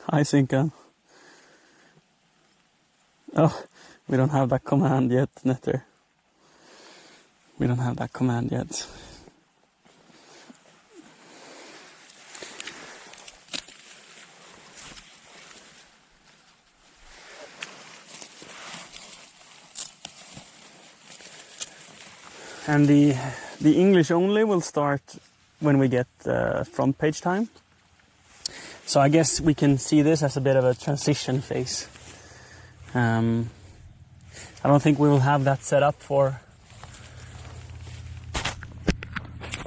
Hi, Sinka. Oh, we don't have that command yet, Netter. We don't have that command yet. And the English only will start when we get front page time. So I guess we can see this as a bit of a transition phase. I don't think we will have that set up for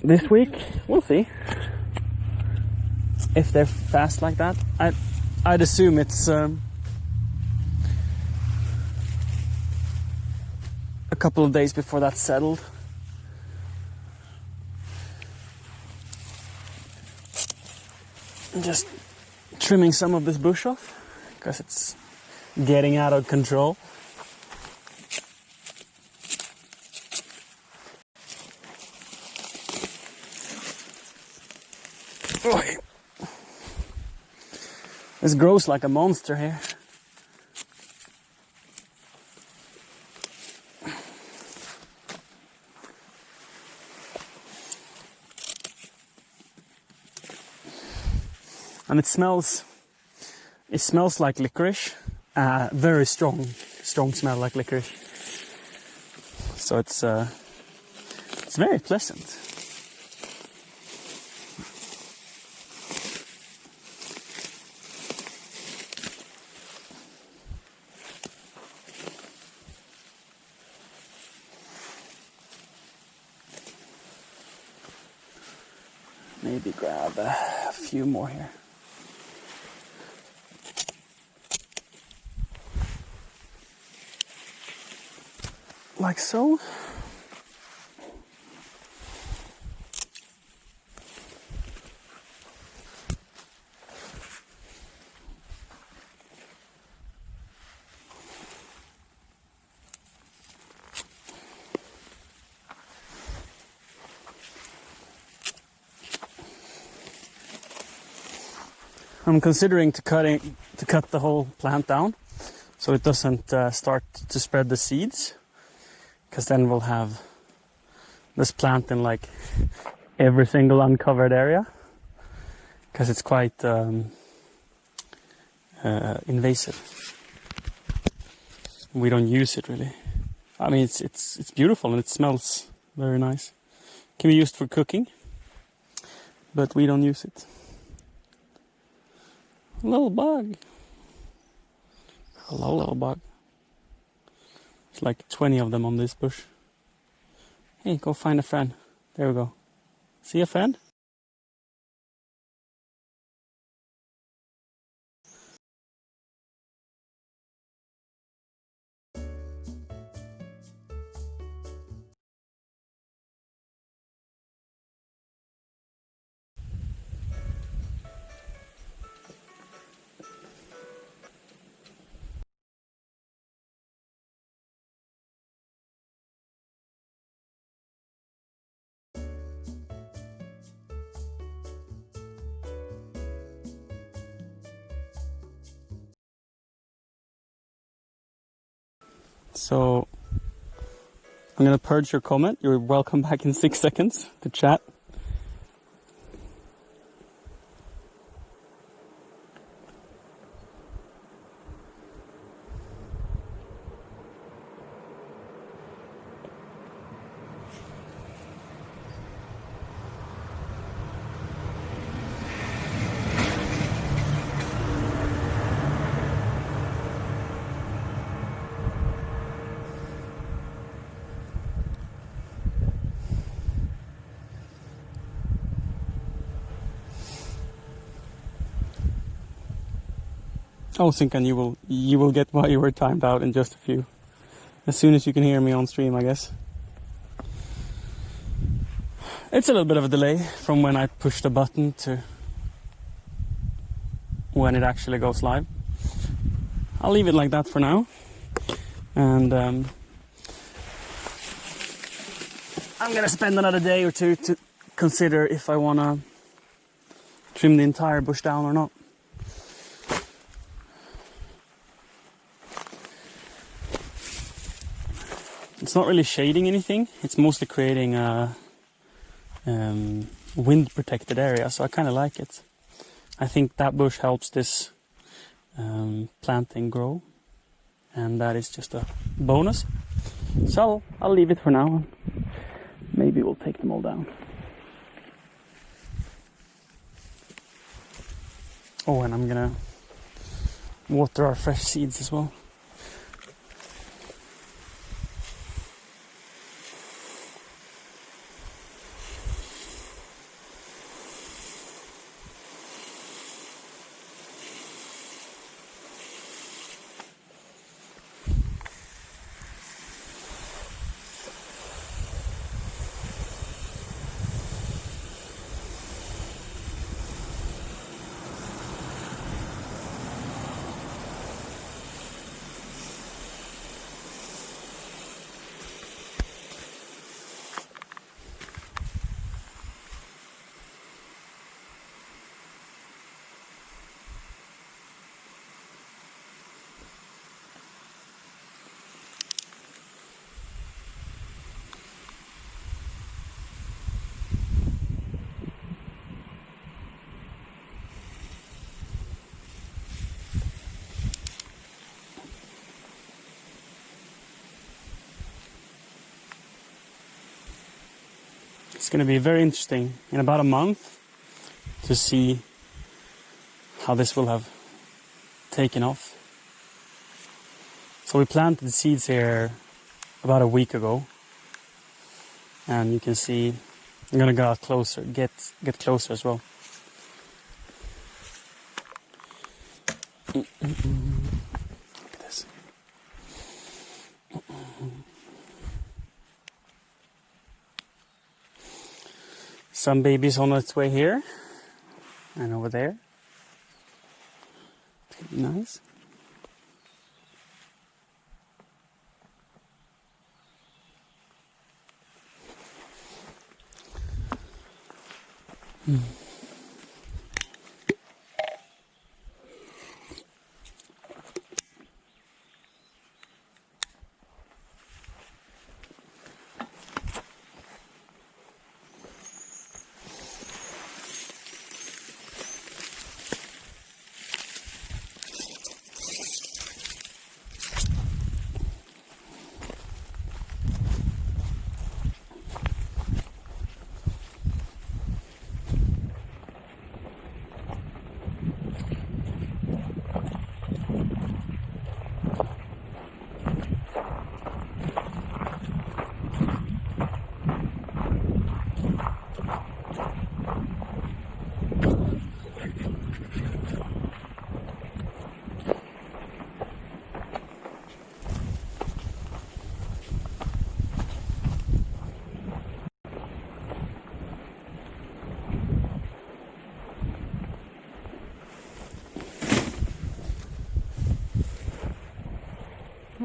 this week. We'll see if they're fast like that. I'd assume it's a couple of days before that's settled. I'm just trimming some of this bush off because it's getting out of control. This grows like a monster here. And it smells like licorice, very strong smell like licorice. So it's very pleasant. Maybe grab a few more here. Like so. I'm considering to cut the whole plant down so it doesn't start to spread the seeds, because then we'll have this plant in like every single uncovered area, because it's quite invasive. We don't use it really. I mean, it's beautiful and it smells very nice. Can be used for cooking, but we don't use it. Little bug. Hello, little bug. There's like 20 of them on this bush. Hey, go find a friend. There we go. See a friend? So, I'm gonna purge your comment. You're welcome back in 6 seconds to chat. I was thinking you will get why you were timed out in just a few. As soon as you can hear me on stream, I guess. It's a little bit of a delay from when I push the button to when it actually goes live. I'll leave it like that for now. And I'm gonna spend another day or two to consider if I wanna trim the entire bush down or not. It's not really shading anything, it's mostly creating a wind protected area, so I kind of like it. I think that bush helps this planting grow, and that is just a bonus. So I'll leave it for now. Maybe we'll take them all down. Oh, and I'm gonna water our fresh seeds as well. It's going to be very interesting in about a month to see how this will have taken off. So we planted the seeds here about a week ago, and you can see I'm going to go out closer, get closer as well. Look at this. Some babies on its way here and over there. Pretty nice.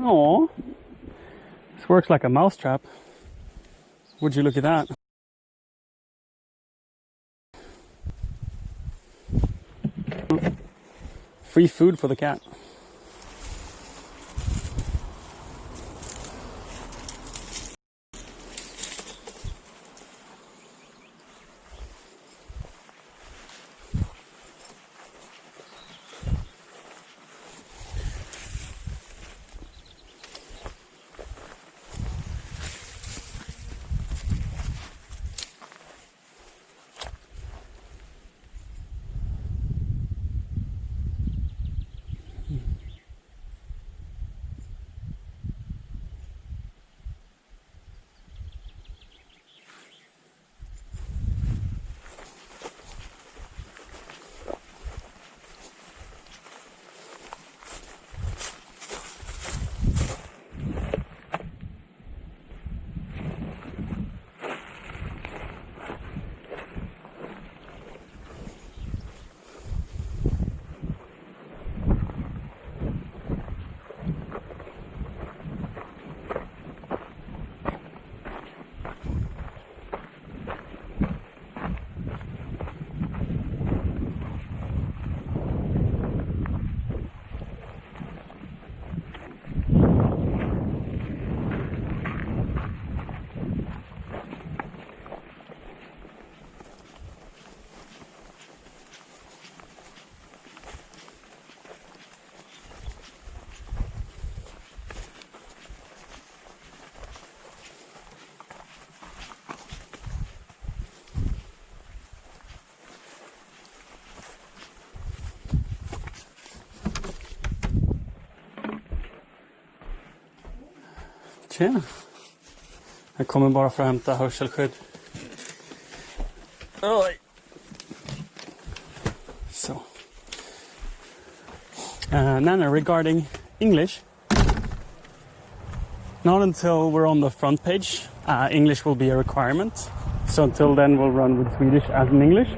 Oh, this works like a mousetrap. Would you look at that? Free food for the cat. Tjena. Jag kommer bara för att hämta hörselskydd. Oj. So. Nana, regarding English. Not until we're on the front page. English will be a requirement. So until then we'll run with Swedish as in English.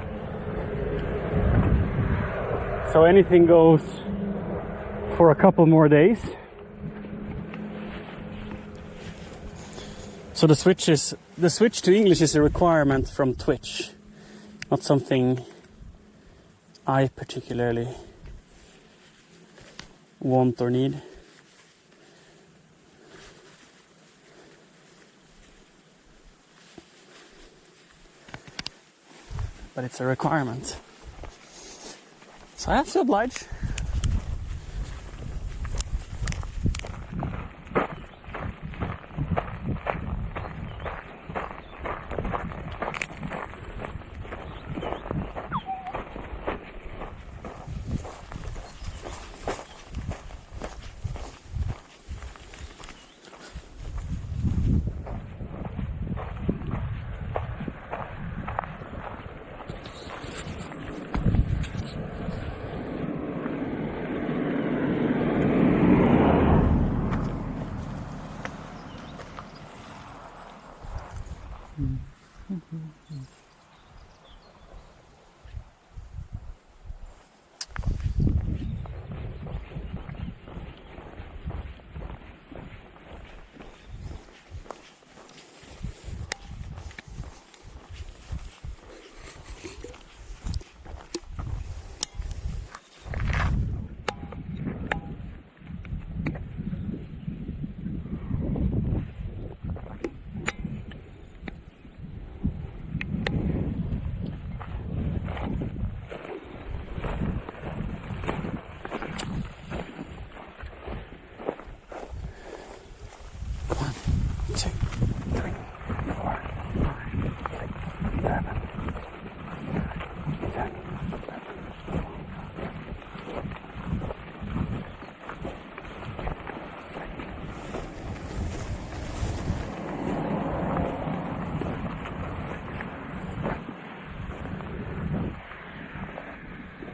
So anything goes for a couple more days. So the switch to English is a requirement from Twitch, not something I particularly want or need. But it's a requirement. So I have to oblige.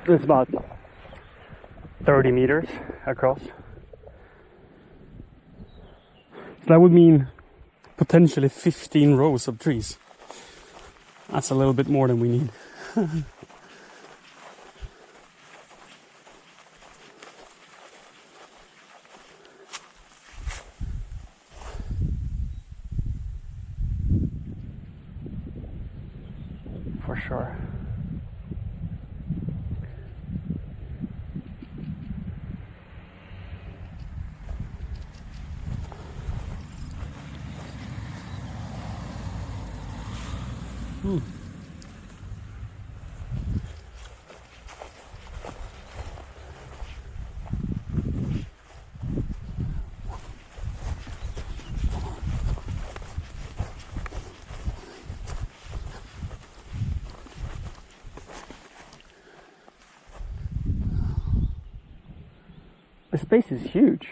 It's about 30 meters across. So that would mean potentially 15 rows of trees. That's a little bit more than we need. the space is huge.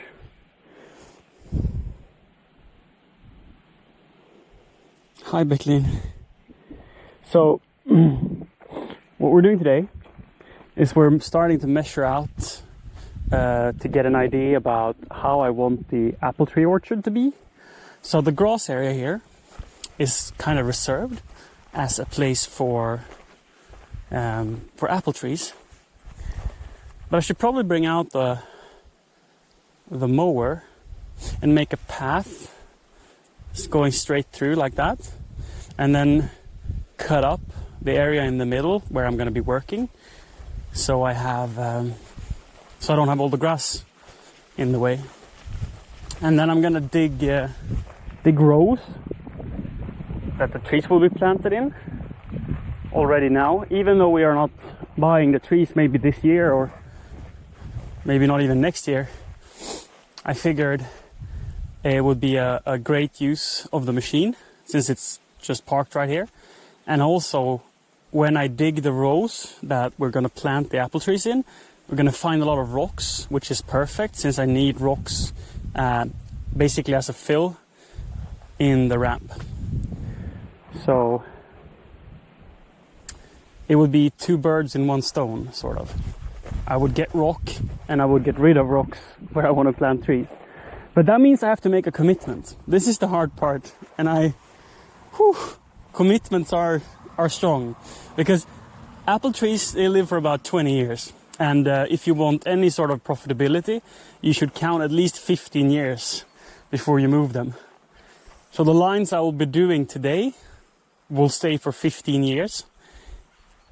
Hi, Becklin. So, what we're doing today is we're starting to measure out to get an idea about how I want the apple tree orchard to be. So the grass area here is kind of reserved as a place for apple trees. But I should probably bring out the mower and make a path going straight through like that, and then cut up the area in the middle where I'm going to be working, so I have so I don't have all the grass in the way. And then I'm going to dig rows that the trees will be planted in already now, even though we are not buying the trees maybe this year or maybe not even next year. I figured it would be a great use of the machine since it's just parked right here. And also, when I dig the rows that we're going to plant the apple trees in, we're going to find a lot of rocks, which is perfect since I need rocks basically as a fill in the ramp. So it would be two birds in one stone, sort of. I would get rock and I would get rid of rocks where I want to plant trees. But that means I have to make a commitment. This is the hard part. And commitments are strong. Because apple trees, they live for about 20 years. And if you want any sort of profitability, you should count at least 15 years before you move them. So the lines I will be doing today will stay for 15 years.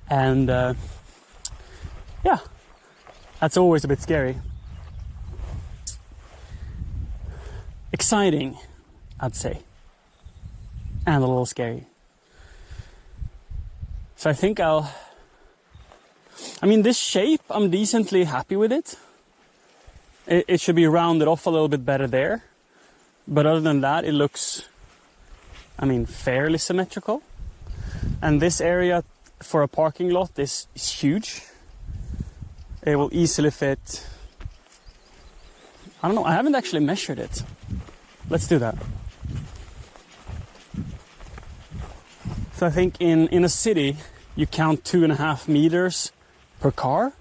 And yeah, that's always a bit scary. Exciting, I'd say. And a little scary. So I think this shape, I'm decently happy with it. It should be rounded off a little bit better there. But other than that, it looks, fairly symmetrical. And this area for a parking lot is huge. It will easily fit. I don't know, I haven't actually measured it. Let's do that. So I think in a city, you count 2.5 meters per car.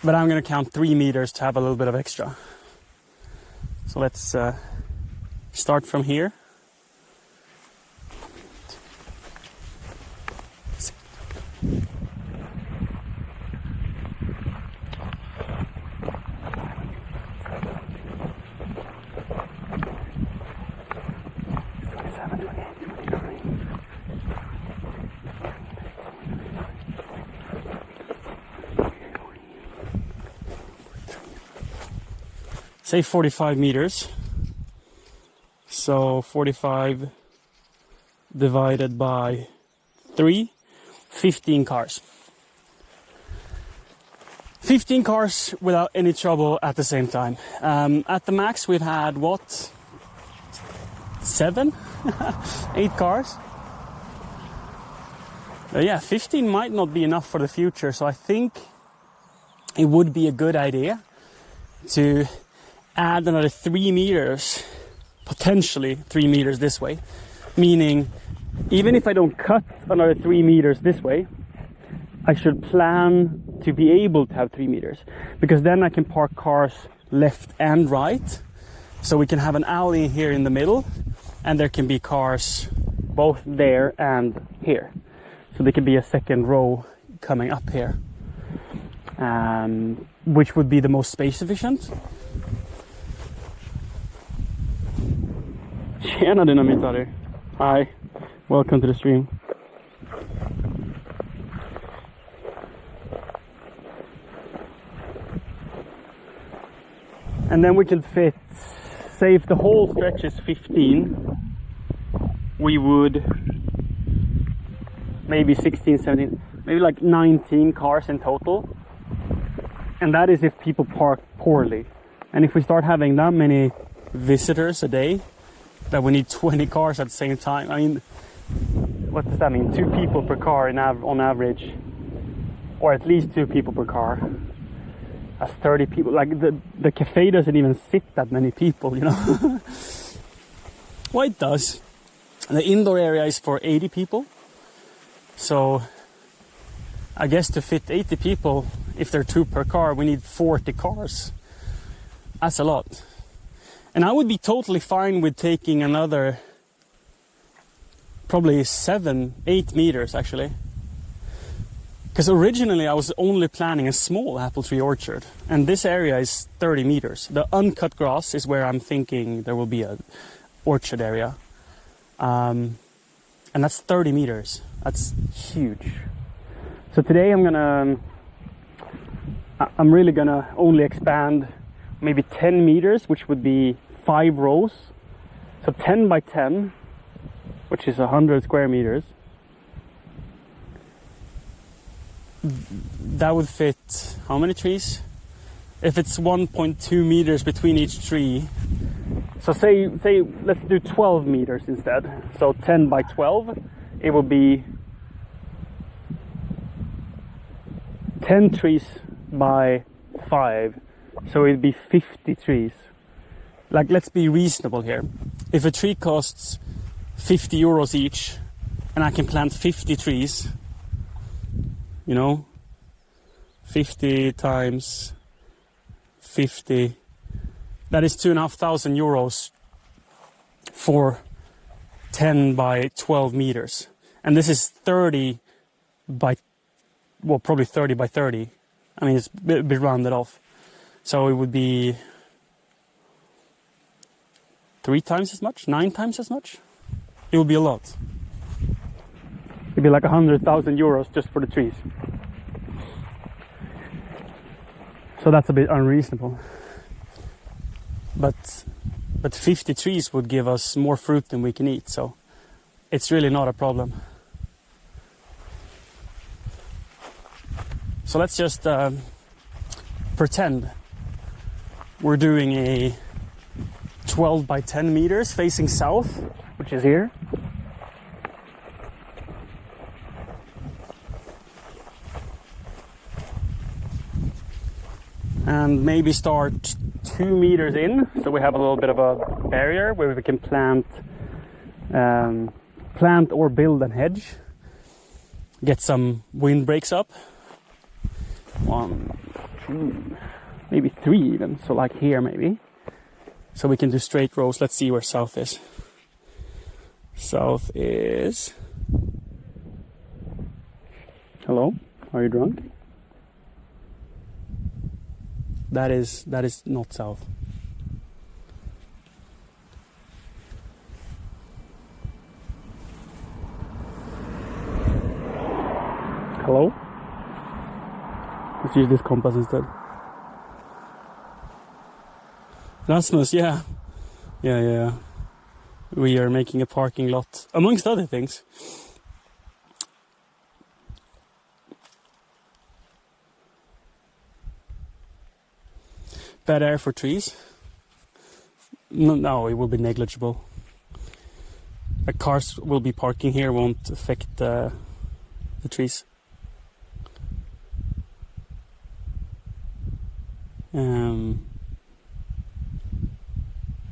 But I'm going to count 3 meters to have a little bit of extra. So let's start from here. Say 45 meters. So 45 divided by 3, 15 cars. 15 cars without any trouble at the same time. At the max we've had, 7? 8 cars? But yeah, 15 might not be enough for the future, so I think it would be a good idea to add another 3 meters, potentially 3 meters this way. Meaning, even if I don't cut another 3 meters this way, I should plan to be able to have 3 meters. Because then I can park cars left and right. So we can have an alley here in the middle, and there can be cars both there and here. So there could be a second row coming up here, which would be the most space efficient. Tjena dynamitare. Hi, welcome to the stream. And then we can fit, say if the whole stretch is 15, we would maybe 16, 17, maybe like 19 cars in total. And that is if people park poorly. And if we start having that many visitors a day, that we need 20 cars at the same time. What does that mean? 2 people per car on average, or at least 2 people per car. as 30 people. Like the cafe doesn't even sit that many people, you know. Well, it does. The indoor area is for 80 people. So I guess to fit 80 people, if there are 2 per car, we need 40 cars. That's a lot. And I would be totally fine with taking another probably 7-8 meters actually. Because originally I was only planning a small apple tree orchard, and this area is 30 meters. The uncut grass is where I'm thinking there will be a orchard area. And that's 30 meters. That's huge. So today I'm really gonna only expand maybe 10 meters, which would be 5 rows. So 10 by 10, which is 100 square meters. That would fit how many trees? If it's 1.2 meters between each tree, so say let's do 12 meters instead. So 10 by 12, it will be 10 trees by 5. So it'd be 50 trees. Like, let's be reasonable here. If a tree costs 50 euros each, and I can plant 50 trees, you know, 50 times 50, that is 2,500 euros for 10 by 12 meters. And this is 30 by, well, probably 30 by 30. I mean, it's a bit rounded off. So it would be 3 times as much, 9 times as much. It would be a lot. It'd be like 100,000 euros just for the trees. So that's a bit unreasonable. But 50 trees would give us more fruit than we can eat, so it's really not a problem. So let's just pretend we're doing a 12 by 10 meters facing south, which is here. And maybe start 2 meters in, so we have a little bit of a barrier where we can plant or build a hedge. Get some windbreaks up. 1, 2, maybe 3 even, so like here maybe. So we can do straight rows. Let's see where south is. South is... Hello? Are you drunk? That is not south. Hello? Let's use this compass instead. Rasmus, yeah. We are making a parking lot, amongst other things. Bad air for trees? No, it will be negligible. The cars will be parking here, won't affect the trees.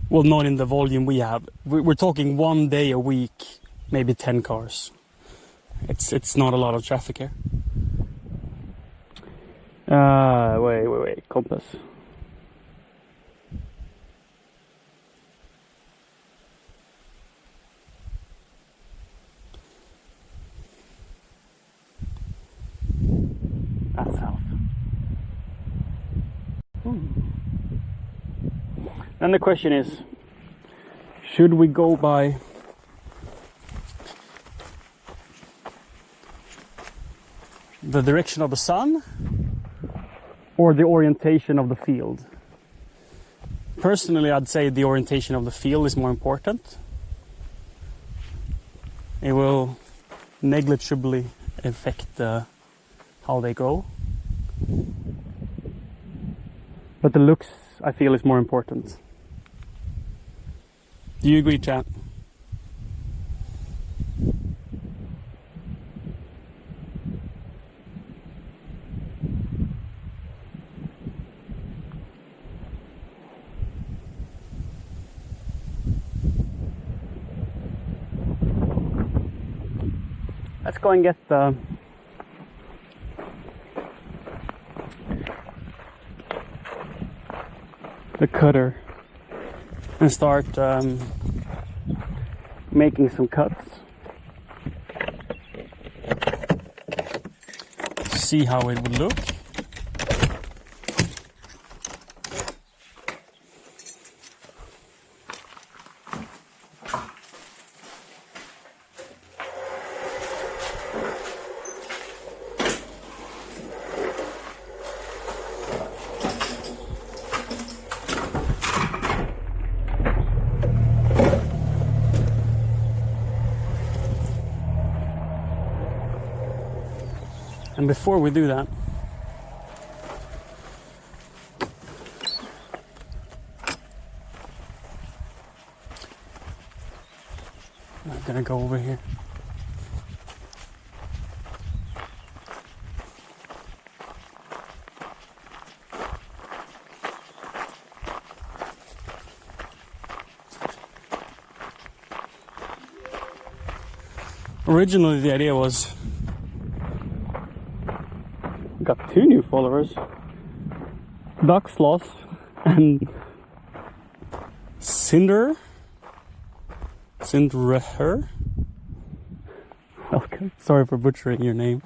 Well, not in the volume we have. We're talking 1 day a week, maybe 10 cars. It's not a lot of traffic here. Wait, compass. That's south. Then the question is, should we go by the direction of the sun or the orientation of the field? Personally, I'd say the orientation of the field is more important. It will negligibly affect how they grow. But the looks, I feel, is more important. Do you agree, chat? Let's go and get the cutter and start making some cuts. See how it would look. And before we do that, I'm gonna go over here. Originally the idea was, got 2 new followers, Duck Sloth and Cinderer. Welcome. Sorry for butchering your name.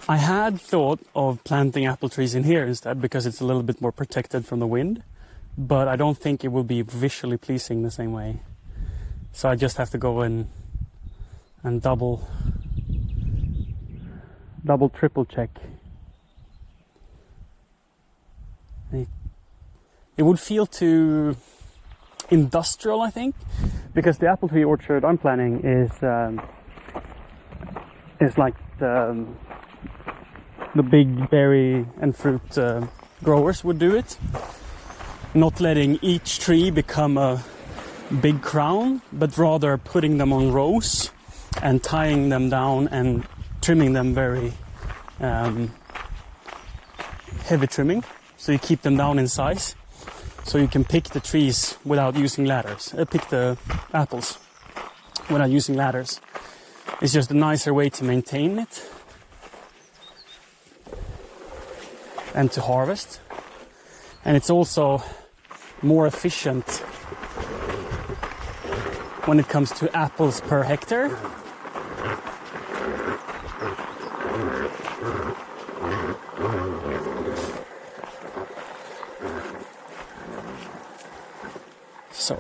I had thought of planting apple trees in here instead because it's a little bit more protected from the wind, but I don't think it will be visually pleasing the same way. So I just have to go in and double, triple check. It would feel too industrial, I think, because the apple tree orchard I'm planning is like the big berry and fruit growers would do it, not letting each tree become a big crown, but rather putting them on rows and tying them down and trimming them very heavy trimming, so you keep them down in size, so you can pick the trees without using ladders. Pick the apples without using ladders. It's just a nicer way to maintain it and to harvest, and it's also more efficient when it comes to apples per hectare. So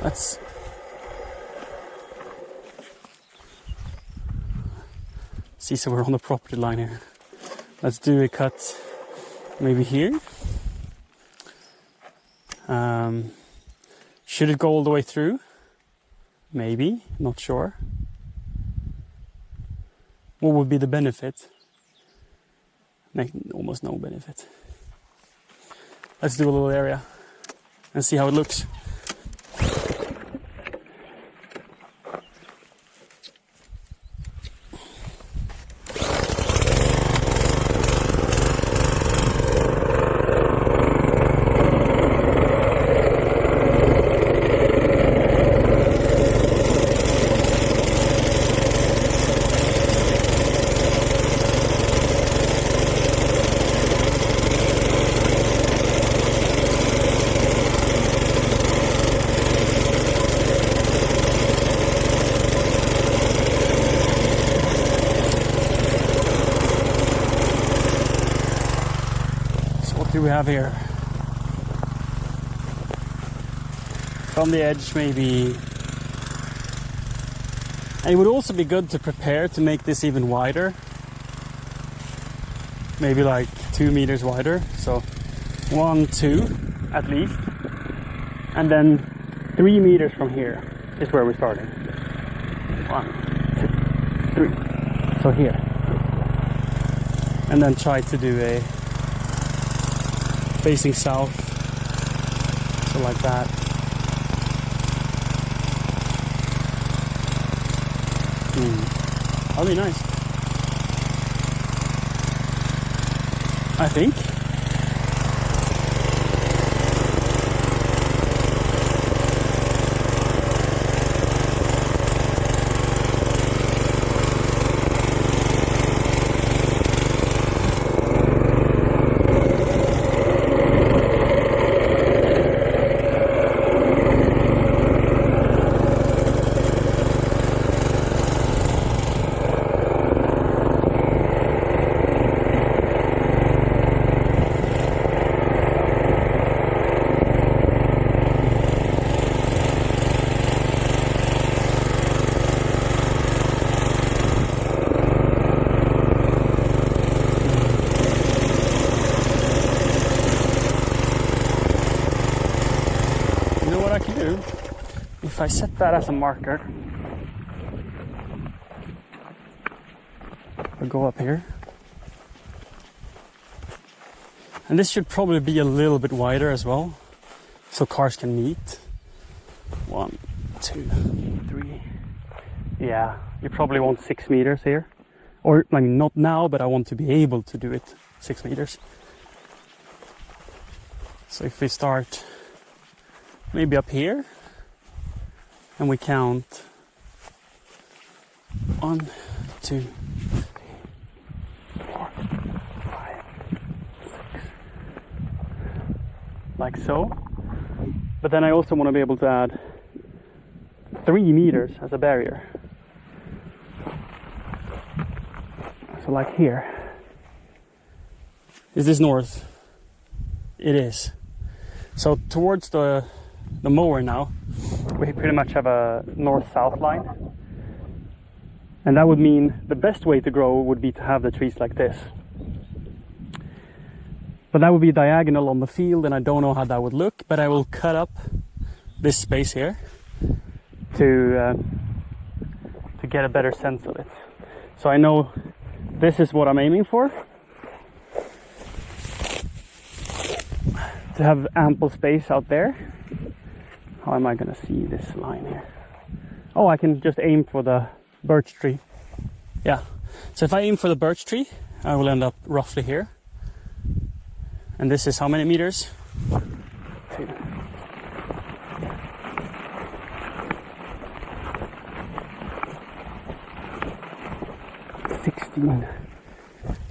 let's see, so we're on the property line here. Let's do a cut maybe here. Should it go all the way through? Maybe, not sure. What would be the benefit? Almost no benefit. Let's do a little area and see how it looks. We have here from the edge, maybe. And it would also be good to prepare to make this even wider, maybe like 2 meters wider, so 1, 2 at least, and then 3 meters from here is where we're starting. 1, 2, 3, so here, and then try to do a facing south, so like that. That'll be nice, I think. You know what I can do? If I set that as a marker, I'll go up here. And this should probably be a little bit wider as well, so cars can meet. 1, 2, 3. Yeah, you probably want 6 meters here. Or, I mean, not now, but I want to be able to do it 6 meters. So if we start maybe up here, and we count 1, 2, 3, 4, 5, 6, like so. But then I also want to be able to add 3 meters as a barrier. So like here. Is this north? It is. So towards the mower now, we pretty much have a north-south line. And that would mean the best way to grow would be to have the trees like this. But that would be diagonal on the field, and I don't know how that would look, but I will cut up this space here to get a better sense of it. So I know this is what I'm aiming for. To have ample space out there. How am I gonna see this line here? Oh, I can just aim for the birch tree. Yeah. So if I aim for the birch tree, I will end up roughly here. And this is how many meters? 2.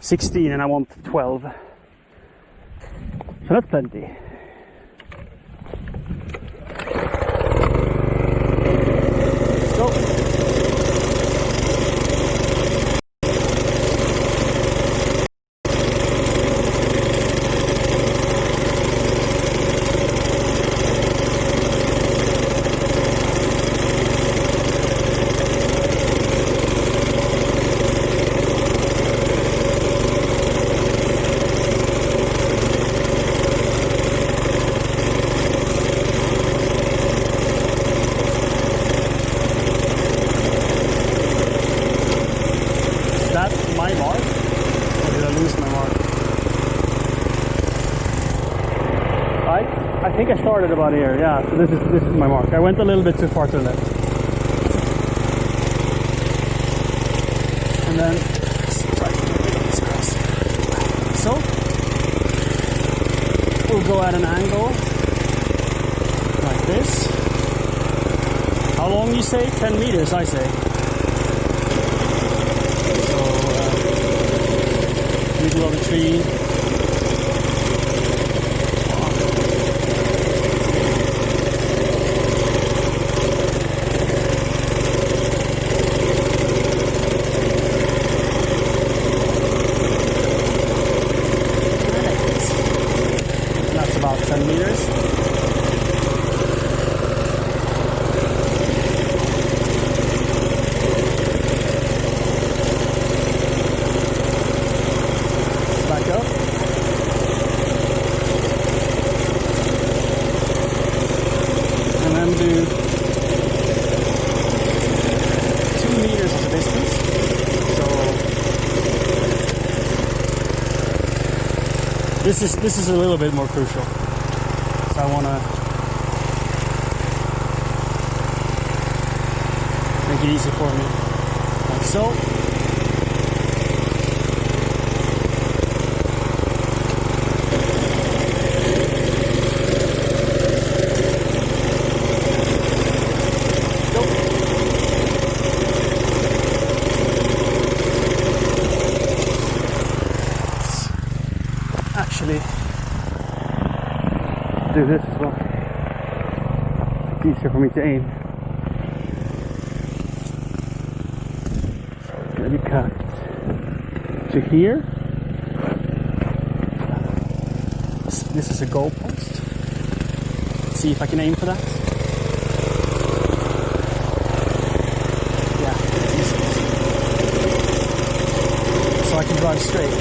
16, and I want 12. So that's plenty. Let's go. I think I started about here, yeah, so this is my mark. I went a little bit too far to the left. And then let's try to get this across. So we'll go at an angle like this. How long you say? 10 meters, I say. So middle of the tree. About 10 meters. Let's back up. And then do 2 meters of the distance. So this is a little bit more crucial. So I want to make it easy for me, like so. Actually do this as well. It's easier for me to aim. So it's going to be cut to here. This is a goalpost. Let's see if I can aim for that. Yeah, it's easy. So I can drive straight.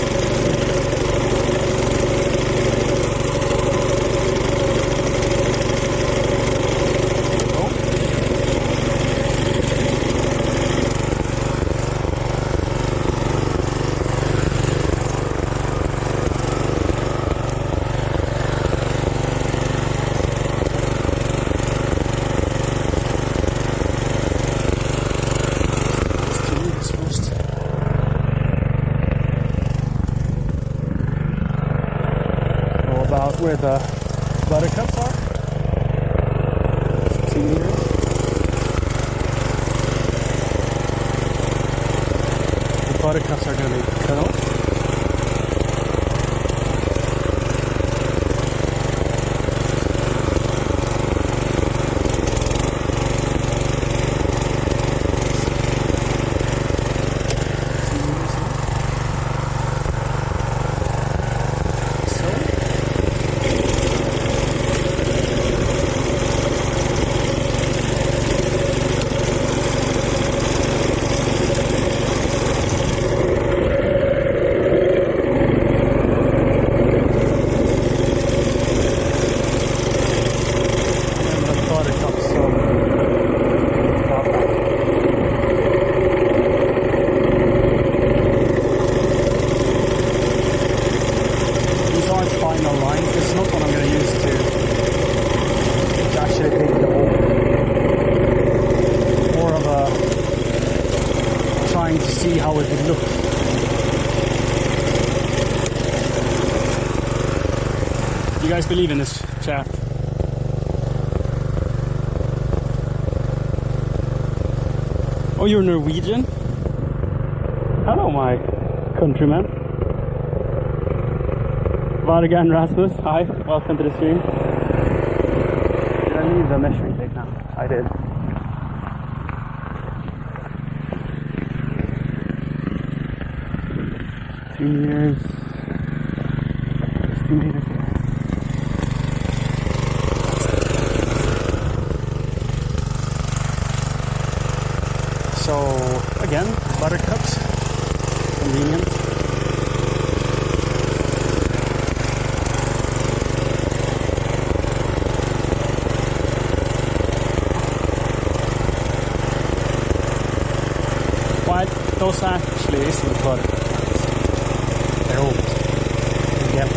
where the buttercups are. It's 2 meters. The buttercups are going to be cut off. See how it would look. You guys believe in this chat? Oh, you're Norwegian? Hello, my countryman. Vargan Rasmus, hi, welcome to the stream. Did I leave the measuring tape now? I did. Meters. There's 2 meters here. So again, buttercups, convenient. But those actually isn't buttercups. They're old. Yep.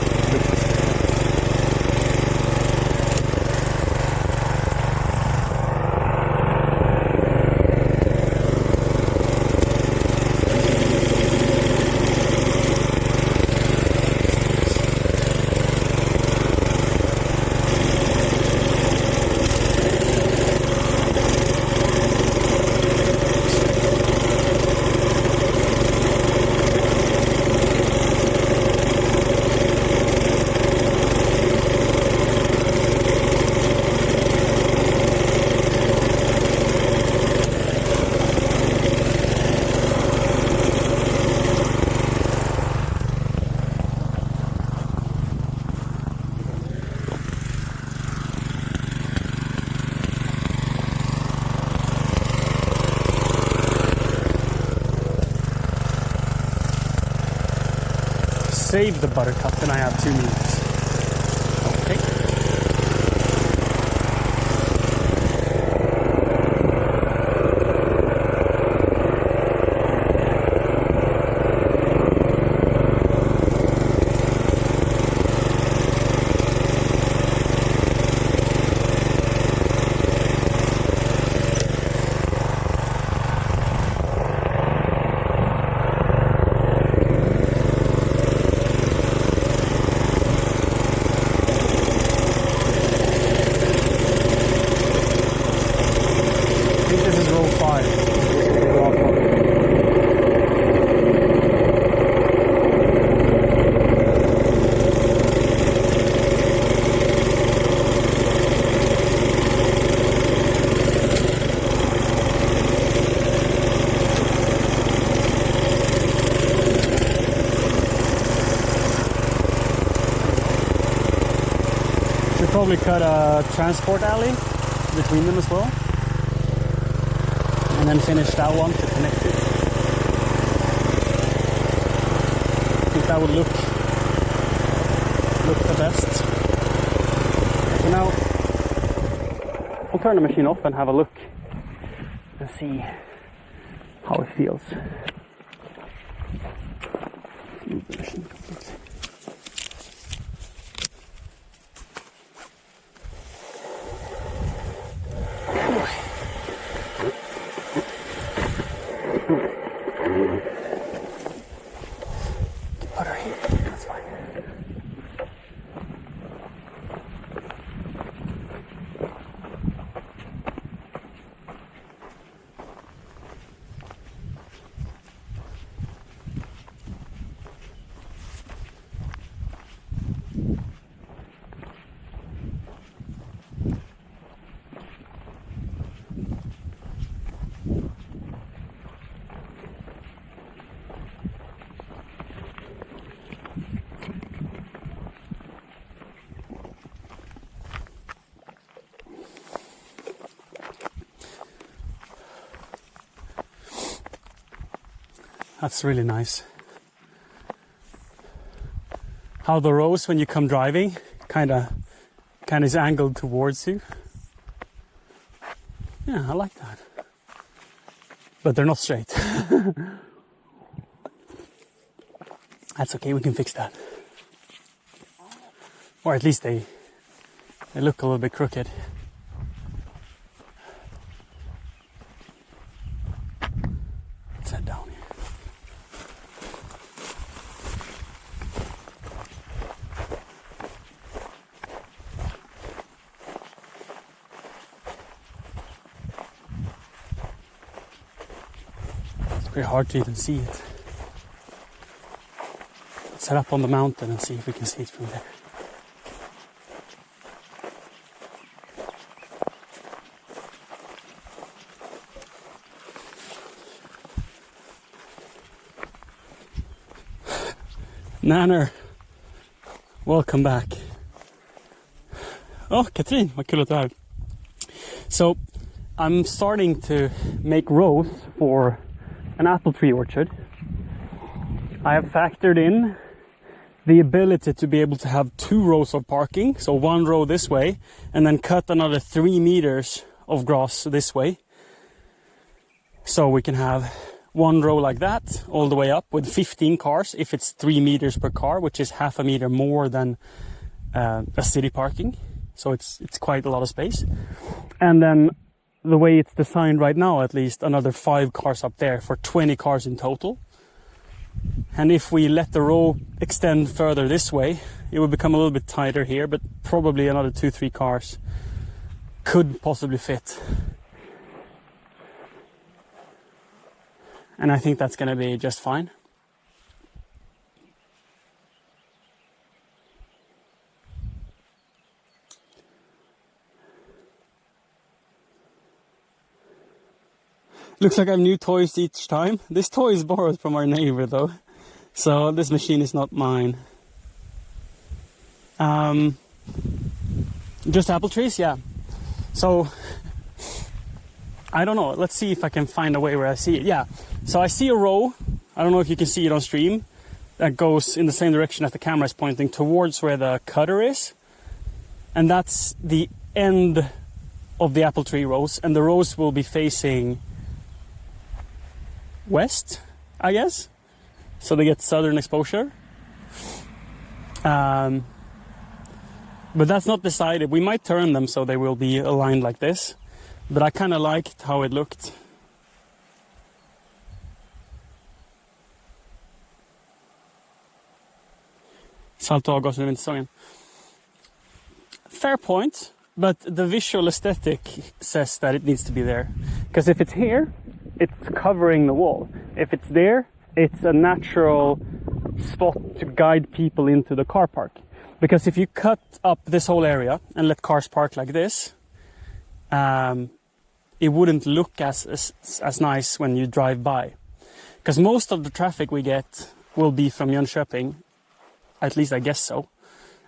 Save the buttercup, and I have 2 meters. Okay. Probably cut a transport alley between them as well, and then finish that one to connect it. I think that would look the best. So now we'll turn the machine off and have a look and see how it feels. Move the machine completely. That's really nice. How the rows, when you come driving, kind of is angled towards you. Yeah, I like that. But they're not straight. That's okay, we can fix that. Or at least they look a little bit crooked. Let's head down here. It's very hard to even see it. Let's head up on the mountain and see if we can see it from there. Nanner, welcome back. Oh, Katrin, vad kul att du är här. So, I'm starting to make rows for an apple tree orchard. I have factored in the ability to be able to have 2 rows of parking, so 1 row this way, and then cut another 3 meters of grass this way. So we can have 1 row like that all the way up with 15 cars if it's 3 meters per car, which is half a meter more than a city parking. So it's quite a lot of space. And then the way it's designed right now, at least another 5 cars up there for 20 cars in total. And if we let the row extend further this way, it will become a little bit tighter here, but probably another 2-3 cars could possibly fit. And I think that's going to be just fine. Looks like I have new toys each time. This toy is borrowed from our neighbor though. So this machine is not mine. Just apple trees, yeah. So, I don't know. Let's see if I can find a way where I see it. Yeah. So I see a row. I don't know if you can see it on stream. That goes in the same direction as the camera is pointing towards where the cutter is. And that's the end of the apple tree rows. And the rows will be facing west, I guess. So they get southern exposure. But that's not decided. We might turn them so they will be aligned like this. But I kind of liked how it looked. Salt och avgas under vintersäsongen. Fair point, but the visual aesthetic says that it needs to be there. Because if it's here, it's covering the wall. If it's there, it's a natural spot to guide people into the car park. Because if you cut up this whole area and let cars park like this, it wouldn't look as nice when you drive by. Because most of the traffic we get will be from Jönköping, at least I guess so.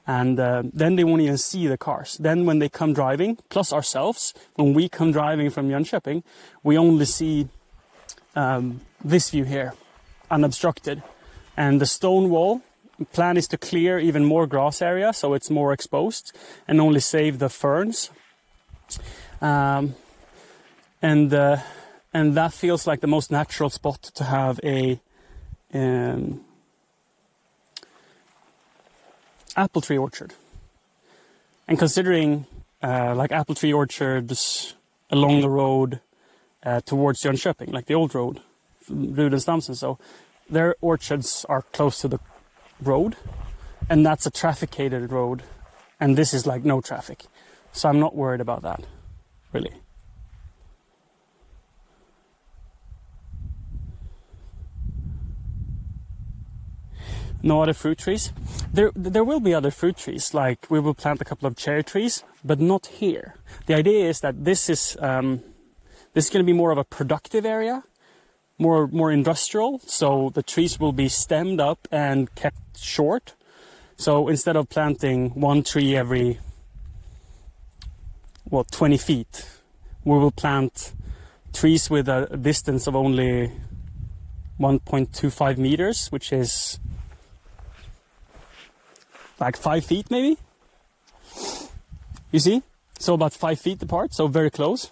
And then they won't even see the cars. Then when they come driving, plus ourselves, when we come driving from Jönköping, we only see this view here, unobstructed. And the stone wall, plan is to clear even more grass area, so it's more exposed, and only save the ferns. And that feels like the most natural spot to have a apple tree orchard. And considering like apple tree orchards along the road towards Jönköping, like the old road, Rudenstamsen, so their orchards are close to the road, and that's a trafficated road, and this is like no traffic. So I'm not worried about that, really. No other fruit trees. There will be other fruit trees, like we will plant a couple of cherry trees, but not here. The idea is that this is going to be more of a productive area, more industrial, so the trees will be stemmed up and kept short. So instead of planting 1 tree every 20 feet, we will plant trees with a distance of only 1.25 meters, which is like 5 feet maybe. You see? So about 5 feet apart, so very close.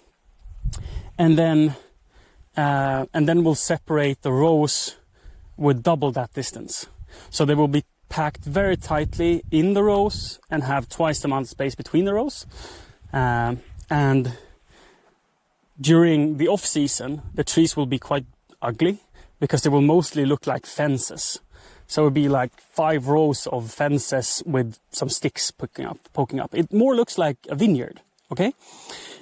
And then we'll separate the rows with double that distance. So they will be packed very tightly in the rows and have twice the amount of space between the rows. And during the off season, the trees will be quite ugly because they will mostly look like fences. So it would be like 5 rows of fences with some sticks poking up. It more looks like a vineyard, okay?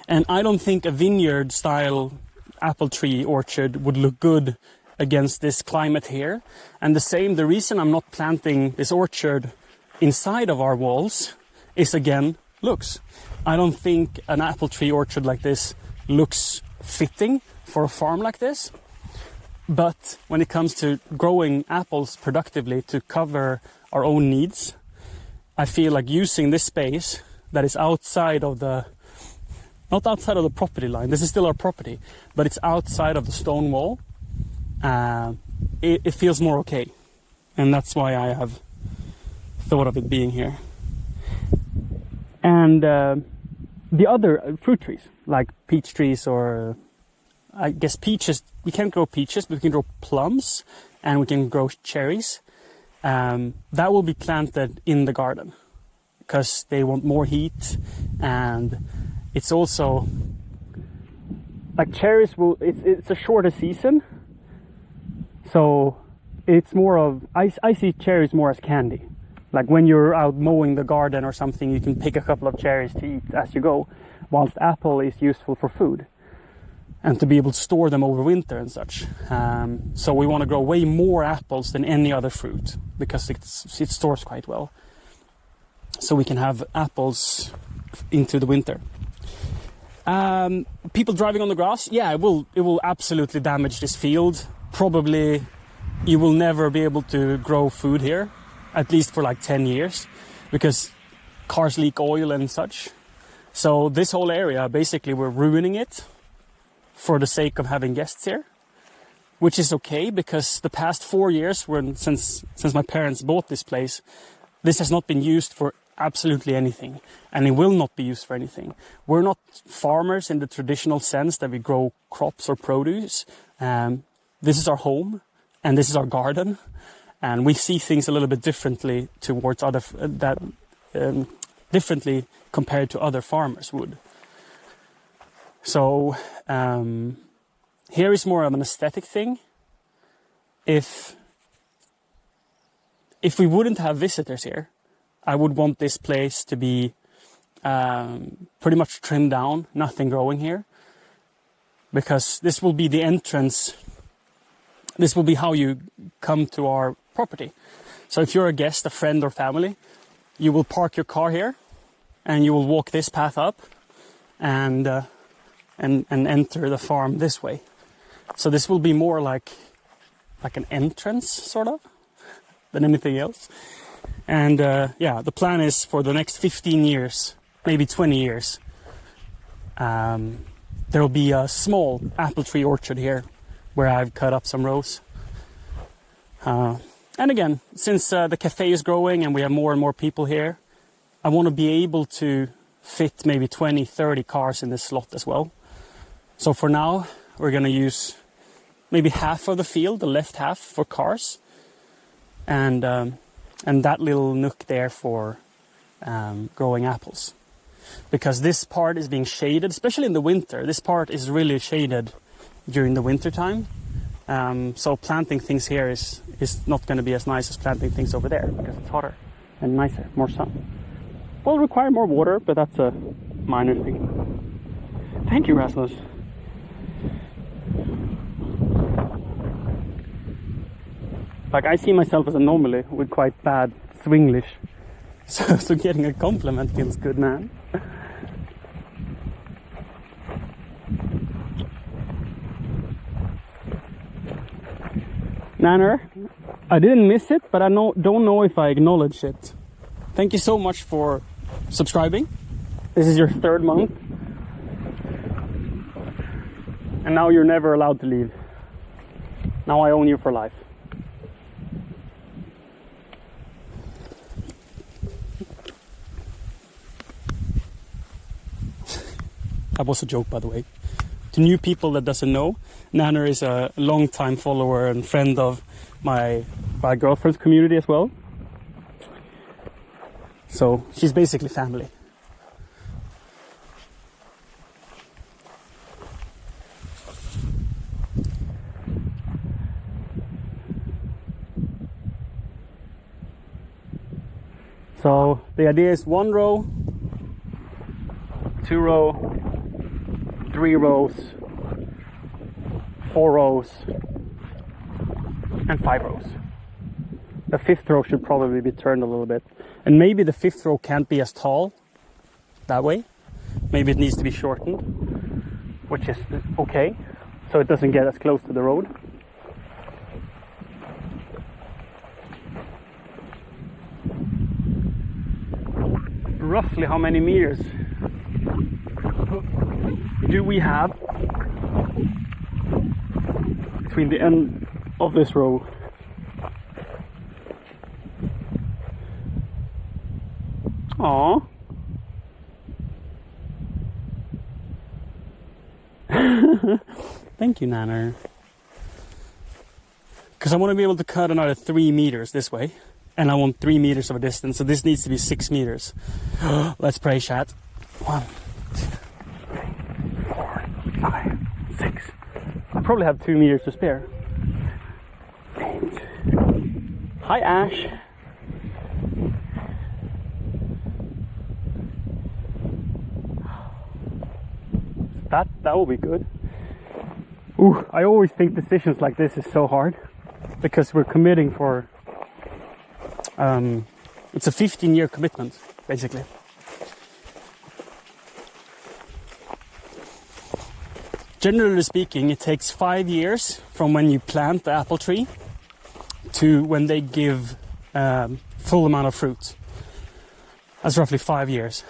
And I don't think a vineyard style apple tree orchard would look good against this climate here. And the reason I'm not planting this orchard inside of our walls is, again, looks. I don't think an apple tree orchard like this looks fitting for a farm like this. But when it comes to growing apples productively to cover our own needs, I feel like using this space that is outside of not outside of the property line, this is still our property, but it's outside of the stone wall, it feels more okay. And that's why I have thought of it being here. And the other fruit trees, like peach trees, or I guess peaches, we can't grow peaches, but we can grow plums and we can grow cherries. That will be planted in the garden because they want more heat, and it's also like cherries it's a shorter season, so it's more of I see cherries more as candy. Like when you're out mowing the garden or something, you can pick a couple of cherries to eat as you go, whilst apple is useful for food and to be able to store them over winter and such. So we want to grow way more apples than any other fruit because it stores quite well. So we can have apples into the winter. People driving on the grass, yeah, it will absolutely damage this field. Probably you will never be able to grow food here, at least for like 10 years, because cars leak oil and such. So this whole area, basically we're ruining it for the sake of having guests here, which is okay, because the past 4 years, since my parents bought this place, this has not been used for absolutely anything, and it will not be used for anything. We're not farmers in the traditional sense that we grow crops or produce. This is our home, and this is our garden, and we see things a little bit differently towards differently compared to other farmers would. So here is more of an aesthetic thing. If we wouldn't have visitors here, I would want this place to be pretty much trimmed down, nothing growing here, because this will be the entrance. This will be how you come to our property. So if you're a guest, a friend or family, you will park your car here and you will walk this path up and enter the farm this way. So this will be more like an entrance, sort of, than anything else. And yeah, the plan is for the next 15 years, maybe 20 years, there will be a small apple tree orchard here where I've cut up some rows. And again, since the cafe is growing and we have more and more people here, I want to be able to fit maybe 20, 30 cars in this slot as well. So for now, we're going to use maybe half of the field, the left half, for cars, and that little nook there for growing apples. Because this part is being shaded, especially in the winter. This part is really shaded during the winter time. So planting things here is not going to be as nice as planting things over there, because it's hotter and nicer, more sun. Will require more water, but that's a minor thing. Thank you, Rasmus. Like, I see myself as an anomaly with quite bad Swinglish. So getting a compliment feels good, man. Nanner, I didn't miss it, but I don't know if I acknowledged it. Thank you so much for subscribing. This is your 3rd month. And now you're never allowed to leave. Now I own you for life. That was a joke, by the way. To new people that doesn't know, Nanner is a long-time follower and friend of my girlfriend's community as well. So she's basically family. So the idea is 1 row, 2 row, 3 rows, 4 rows, and 5 rows. The 5th row should probably be turned a little bit. And maybe the 5th row can't be as tall that way. Maybe it needs to be shortened, which is okay, so it doesn't get as close to the road. Roughly how many meters do we have between the end of this row? Aww. Thank you, Nanner. Because I want to be able to cut another 3 meters this way. And I want 3 meters of a distance, so this needs to be 6 meters. Let's pray, chat. 1, 2, 3, 4, 5, 6. I probably have 2 meters to spare. 8. Hi, Ash. That will be good. Ooh, I always think decisions like this is so hard because we're committing for. It's a 15-year commitment, basically. Generally speaking, it takes 5 years from when you plant the apple tree to when they give full amount of fruit. That's roughly 5 years.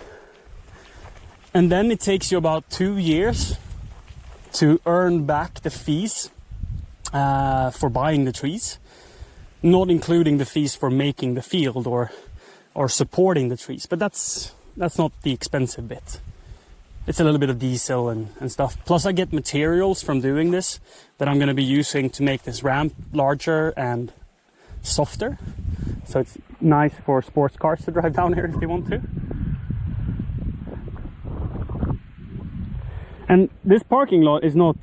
And then it takes you about 2 years to earn back the fees for buying the trees. Not including the fees for making the field or supporting the trees, but that's not the expensive bit. It's a little bit of diesel and stuff. Plus I get materials from doing this that I'm going to be using to make this ramp larger and softer. So it's nice for sports cars to drive down here if they want to. And this parking lot is not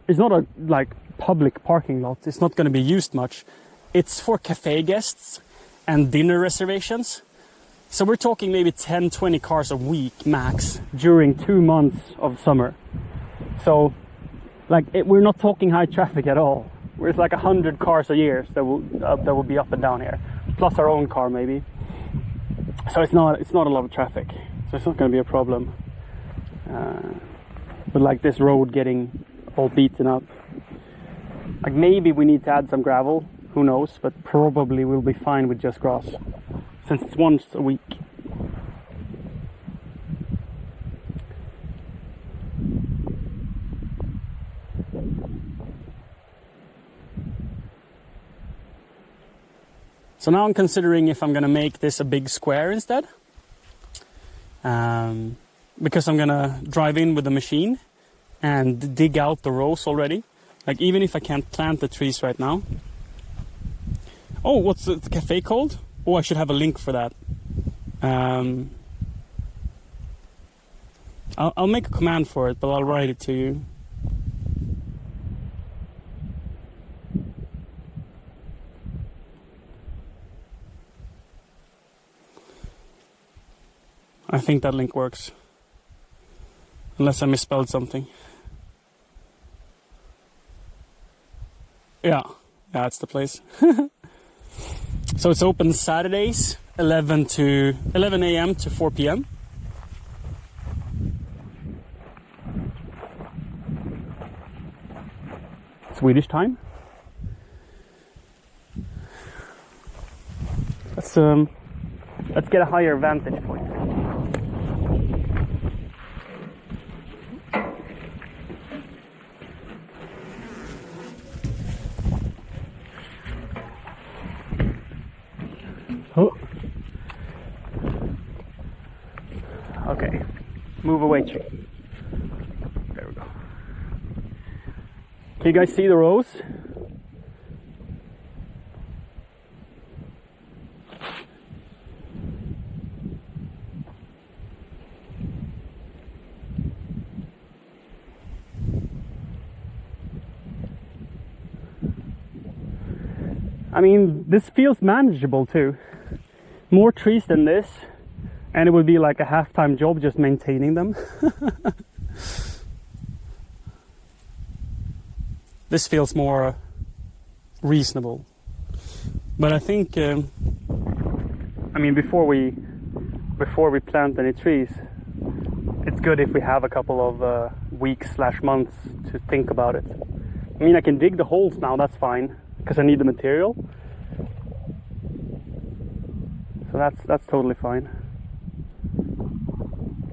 a like public parking lot. It's not going to be used much. It's for cafe guests and dinner reservations. So we're talking maybe 10-20 cars a week max during 2 months of summer. So like we're not talking high traffic at all. It's like 100 cars a year that will be up and down here, plus our own car maybe. So it's not a lot of traffic. So it's not going to be a problem. But like this road getting all beaten up, like maybe we need to add some gravel. Who knows, but probably we'll be fine with just grass, since it's once a week. So now I'm considering if I'm going to make this a big square instead. Because I'm going to drive in with the machine and dig out the rows already. Like even if I can't plant the trees right now. Oh, what's the cafe called? Oh, I should have a link for that. I'll make a command for it, but I'll write it to you. I think that link works. Unless I misspelled something. Yeah, that's the place. So it's open Saturdays, 11 a.m. to 4 p.m. Swedish time. Let's get a higher vantage point. move away, tree. There we go. Can you guys see the rows? I mean, this feels manageable too. More trees than this, and it would be like a half-time job just maintaining them. This feels more reasonable. But I think, I mean, before we plant any trees, it's good if we have a couple of weeks/months to think about it. I mean, I can dig the holes now, that's fine, because I need the material. So that's totally fine.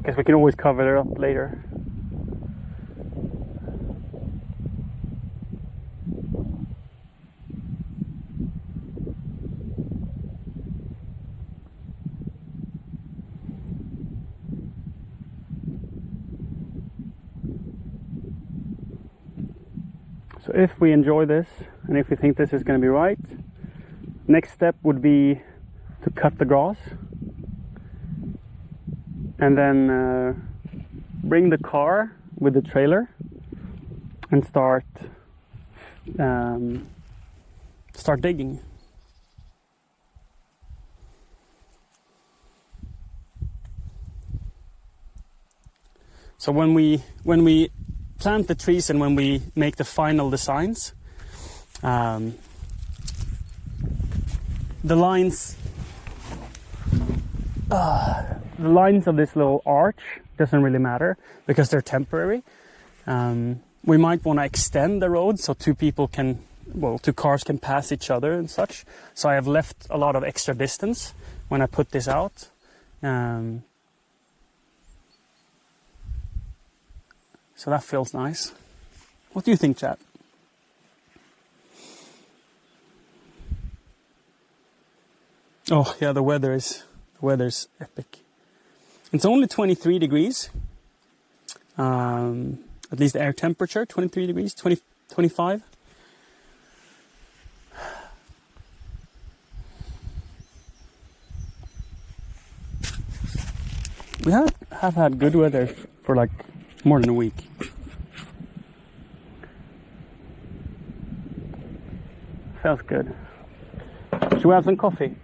Guess we can always cover it up later. So if we enjoy this, and if we think this is going to be right, next step would be to cut the grass. And then bring the car with the trailer and start digging. So when we plant the trees and when we make the final designs, the lines of this little arch doesn't really matter because they're temporary. We might want to extend the road so two cars can pass each other and such. So I have left a lot of extra distance when I put this out. So that feels nice. What do you think, chat? Oh yeah, the weather's epic. It's only 23 degrees. At least the air temperature, 23 degrees, 25. We have had good weather for like more than a week. Feels good. Should we have some coffee?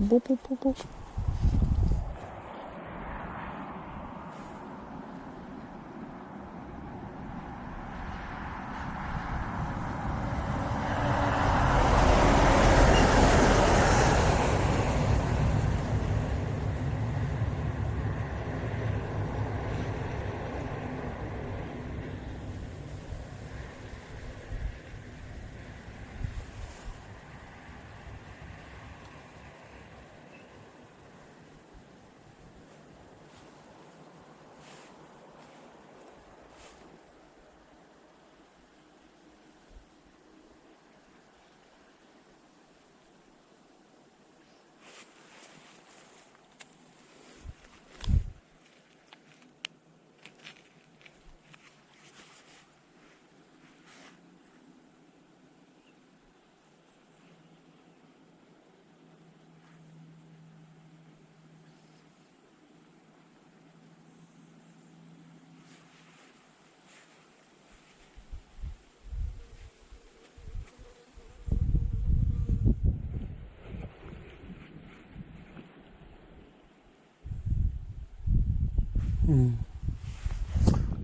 Boop, boop, boop, boop.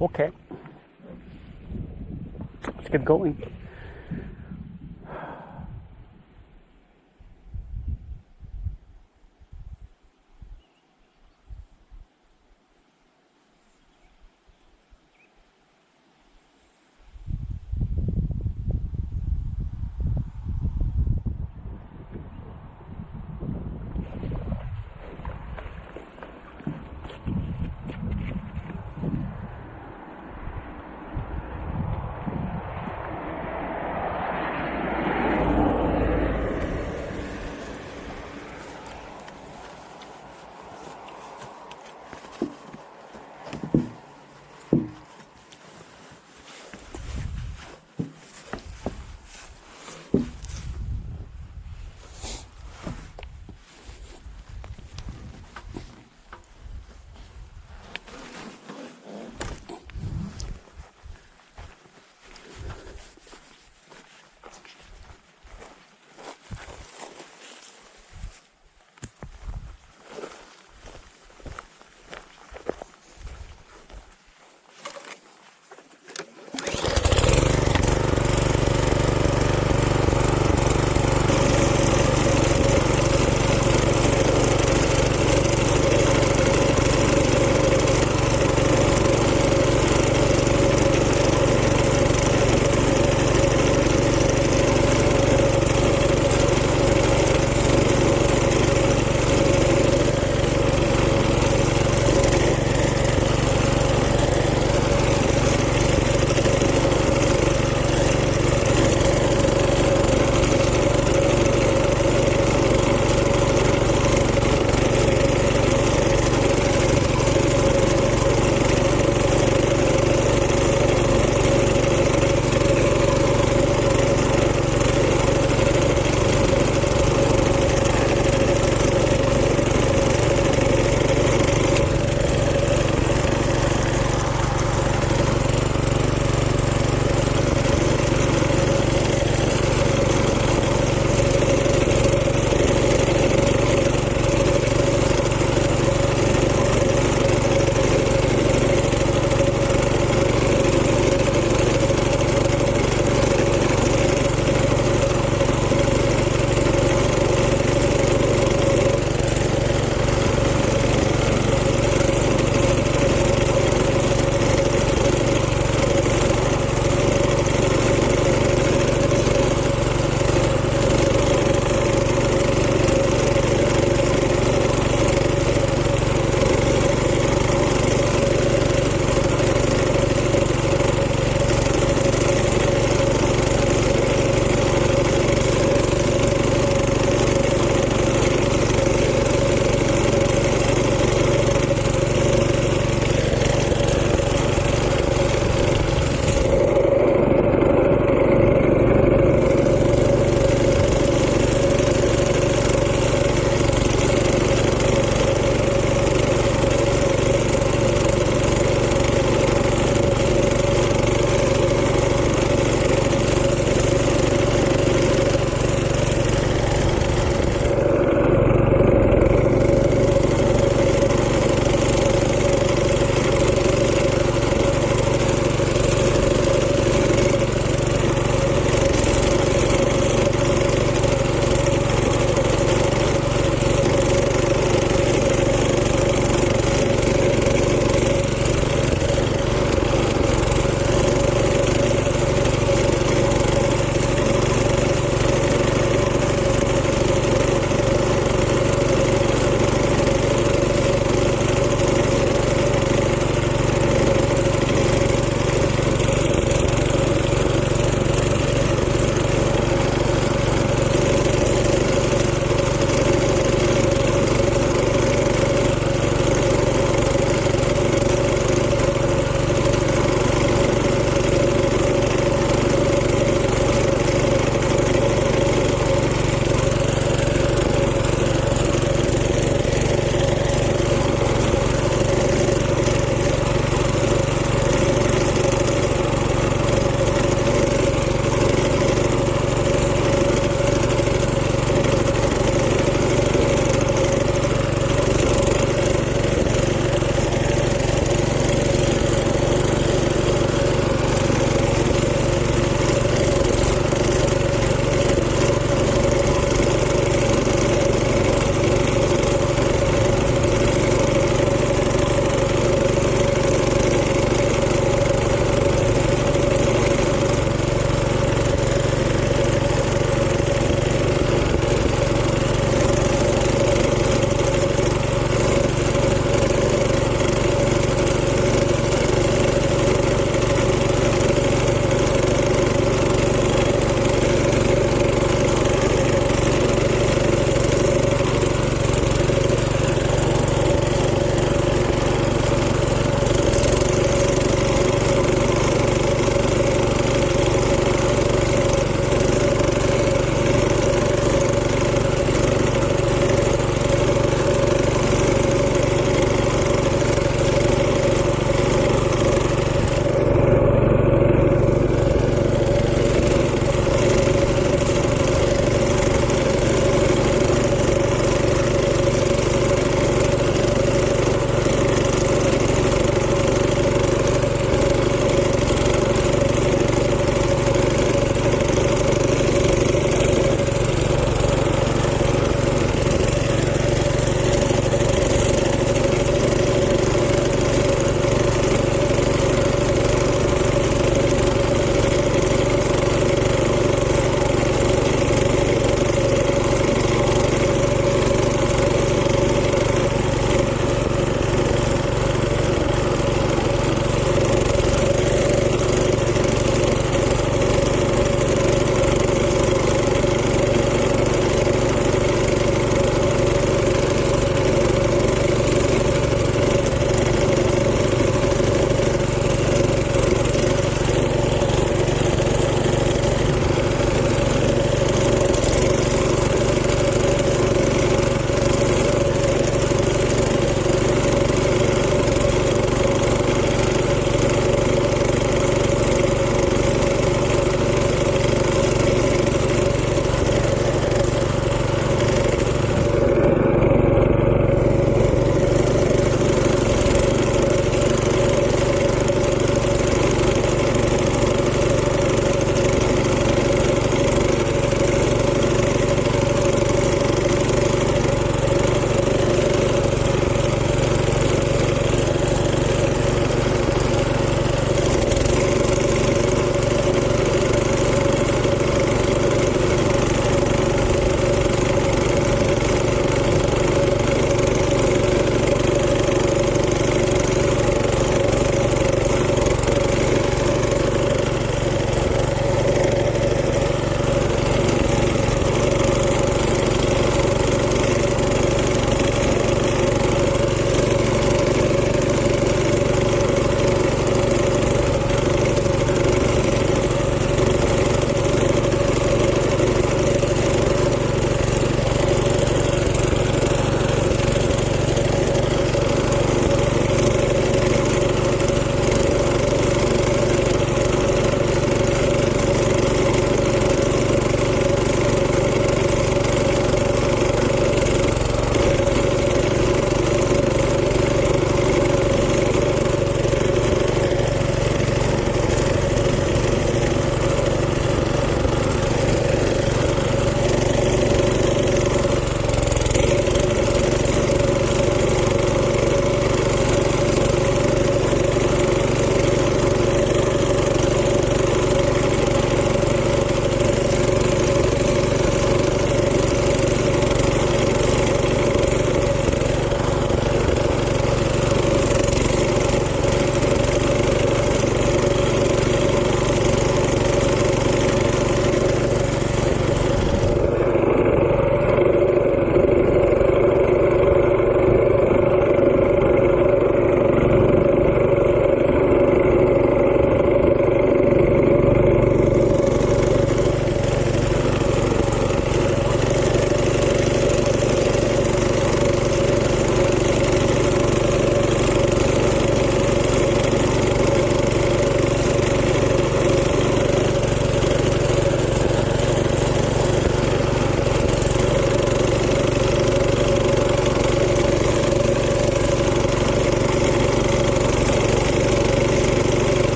Okay. Let's get going.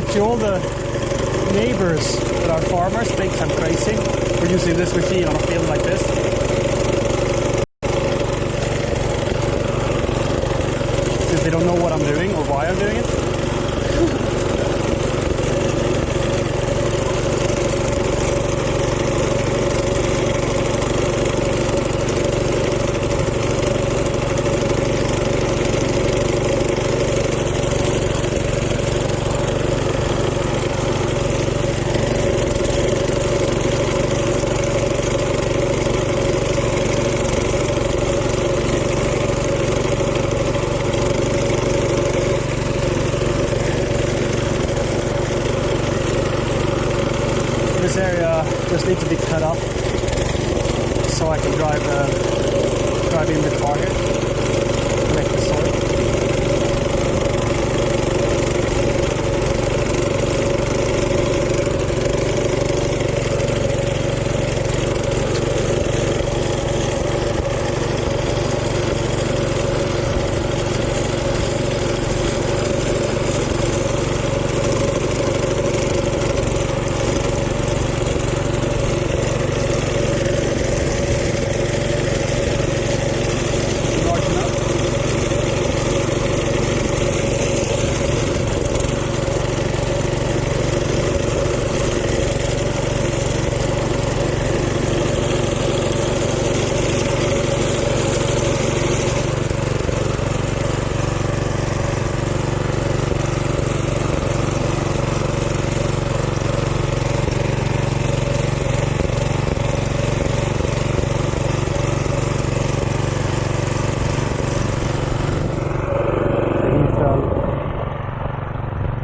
bet you all the neighbors that are farmers think I'm crazy for using this machine on a field like this. Since they don't know what I'm doing or why I'm doing it. This area just needs to be cut up so I can drive in the car here, collect the soil.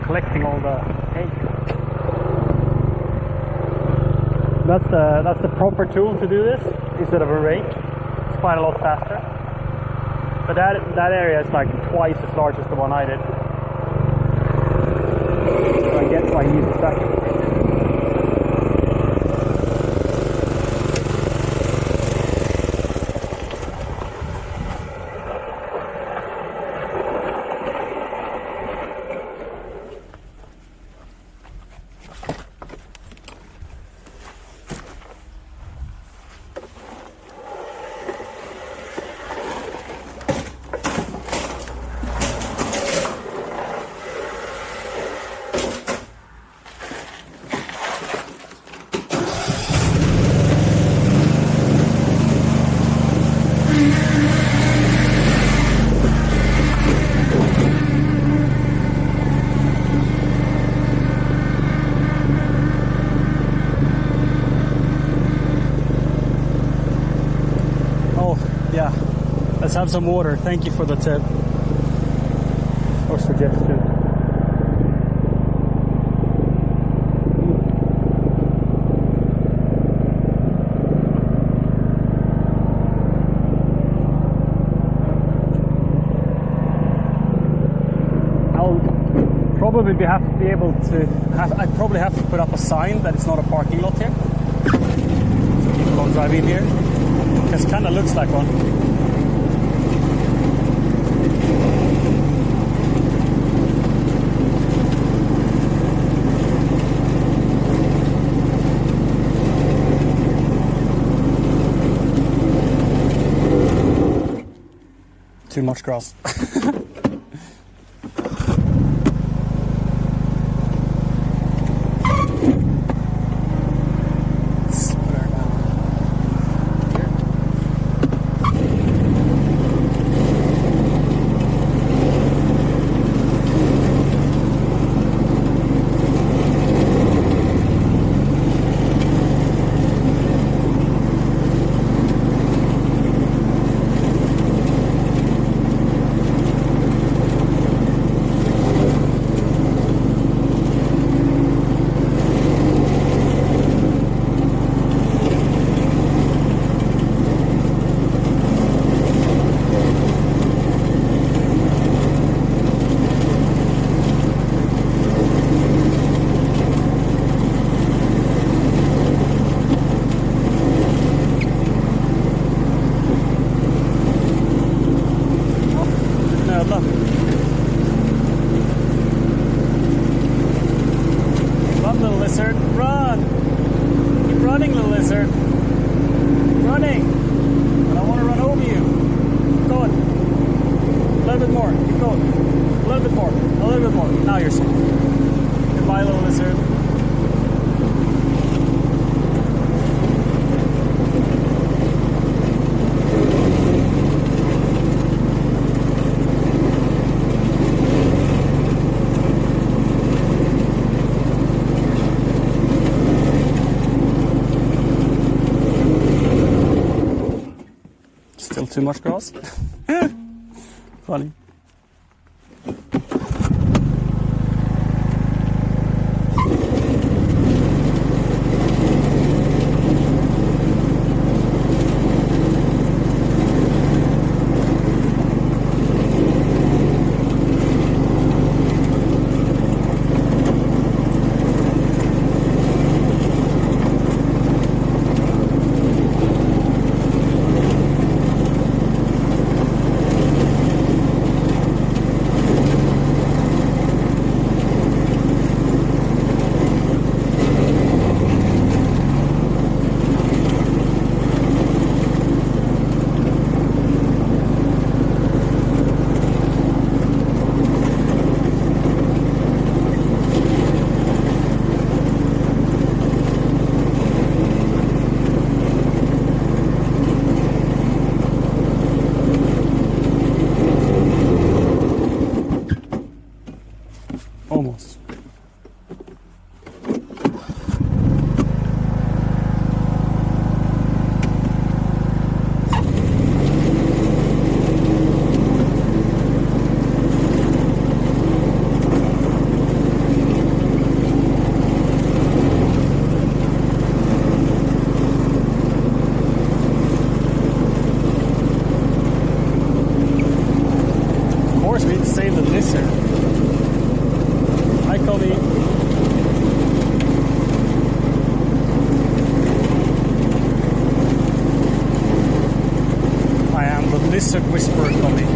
Collecting all the hay. That's the proper tool to do this instead of a rake. It's quite a lot faster. But that area is like twice as large as the one I did. So I get why I use the tractor. Let's have some water. Thank you for the tip or suggestion. I'd probably have to put up a sign that it's not a parking lot here, so people don't drive in here. Because it kind of looks like one. Too much grass. Now you're safe. Goodbye, little lizard. Still too much grass. Funny. Almost. Of course, we need to save the lizard. Hi, Cody. I am the lizard whisperer, Cody.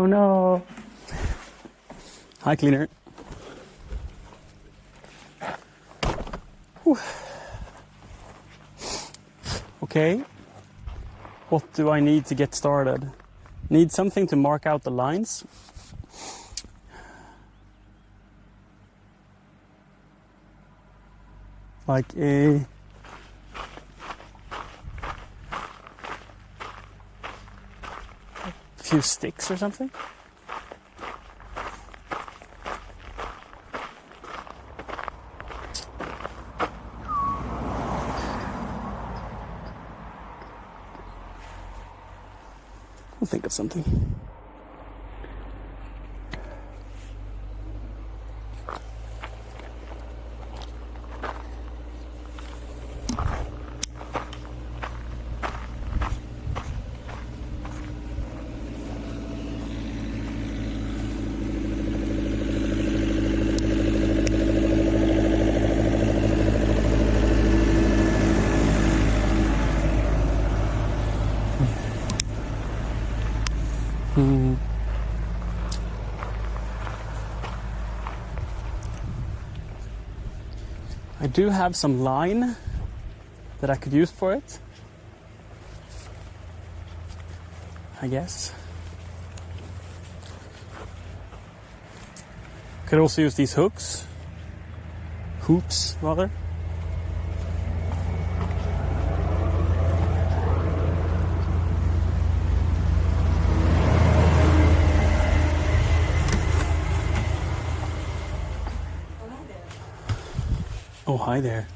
Oh no. Hi, cleaner. Whew. Okay. What do I need to get started? Need something to mark out the lines. Like a few sticks or something. I'll think of something. I do have some line that I could use for it, I guess. Could also use these hoops rather. Oh, hi there.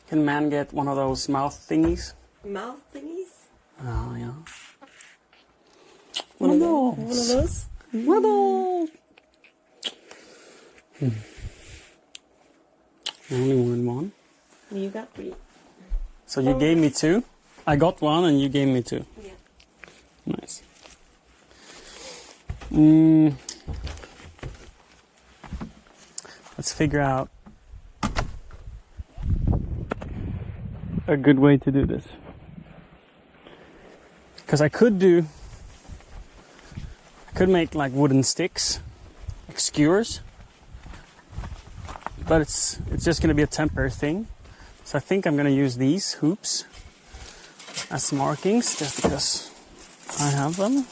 Can man get one of those mouth thingies? Mouth thingies? Oh, yeah. One of those? One of those! I only wanted one. You got 3. So you gave me 2. I got 1 and you gave me 2. Yeah. Nice. Let's figure out a good way to do this. Because I could make like wooden sticks, like skewers, but it's just going to be a temporary thing. So I think I'm going to use these hoops as markings just because I have them.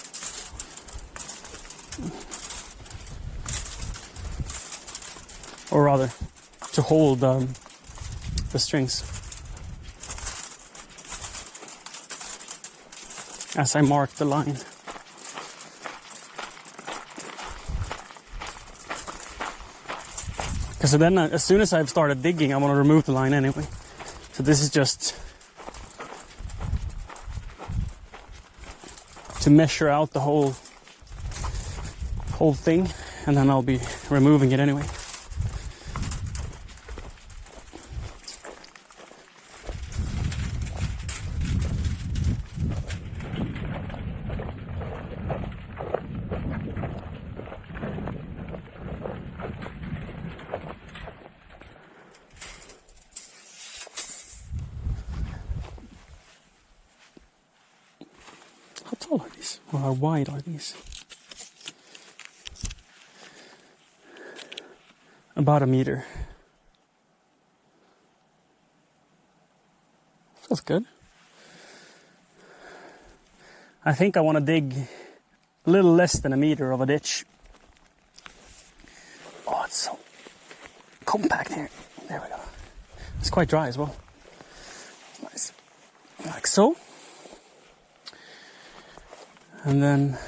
Or rather, to hold the strings as I mark the line. Because then, as soon as I've started digging, I want to remove the line anyway. So this is just to measure out the whole thing, and then I'll be removing it anyway. How tall are these? Or how wide are these? About a meter. Feels good. I think I want to dig a little less than a meter of a ditch. Oh, it's so compact here. There we go. It's quite dry as well. Nice. Like so. And then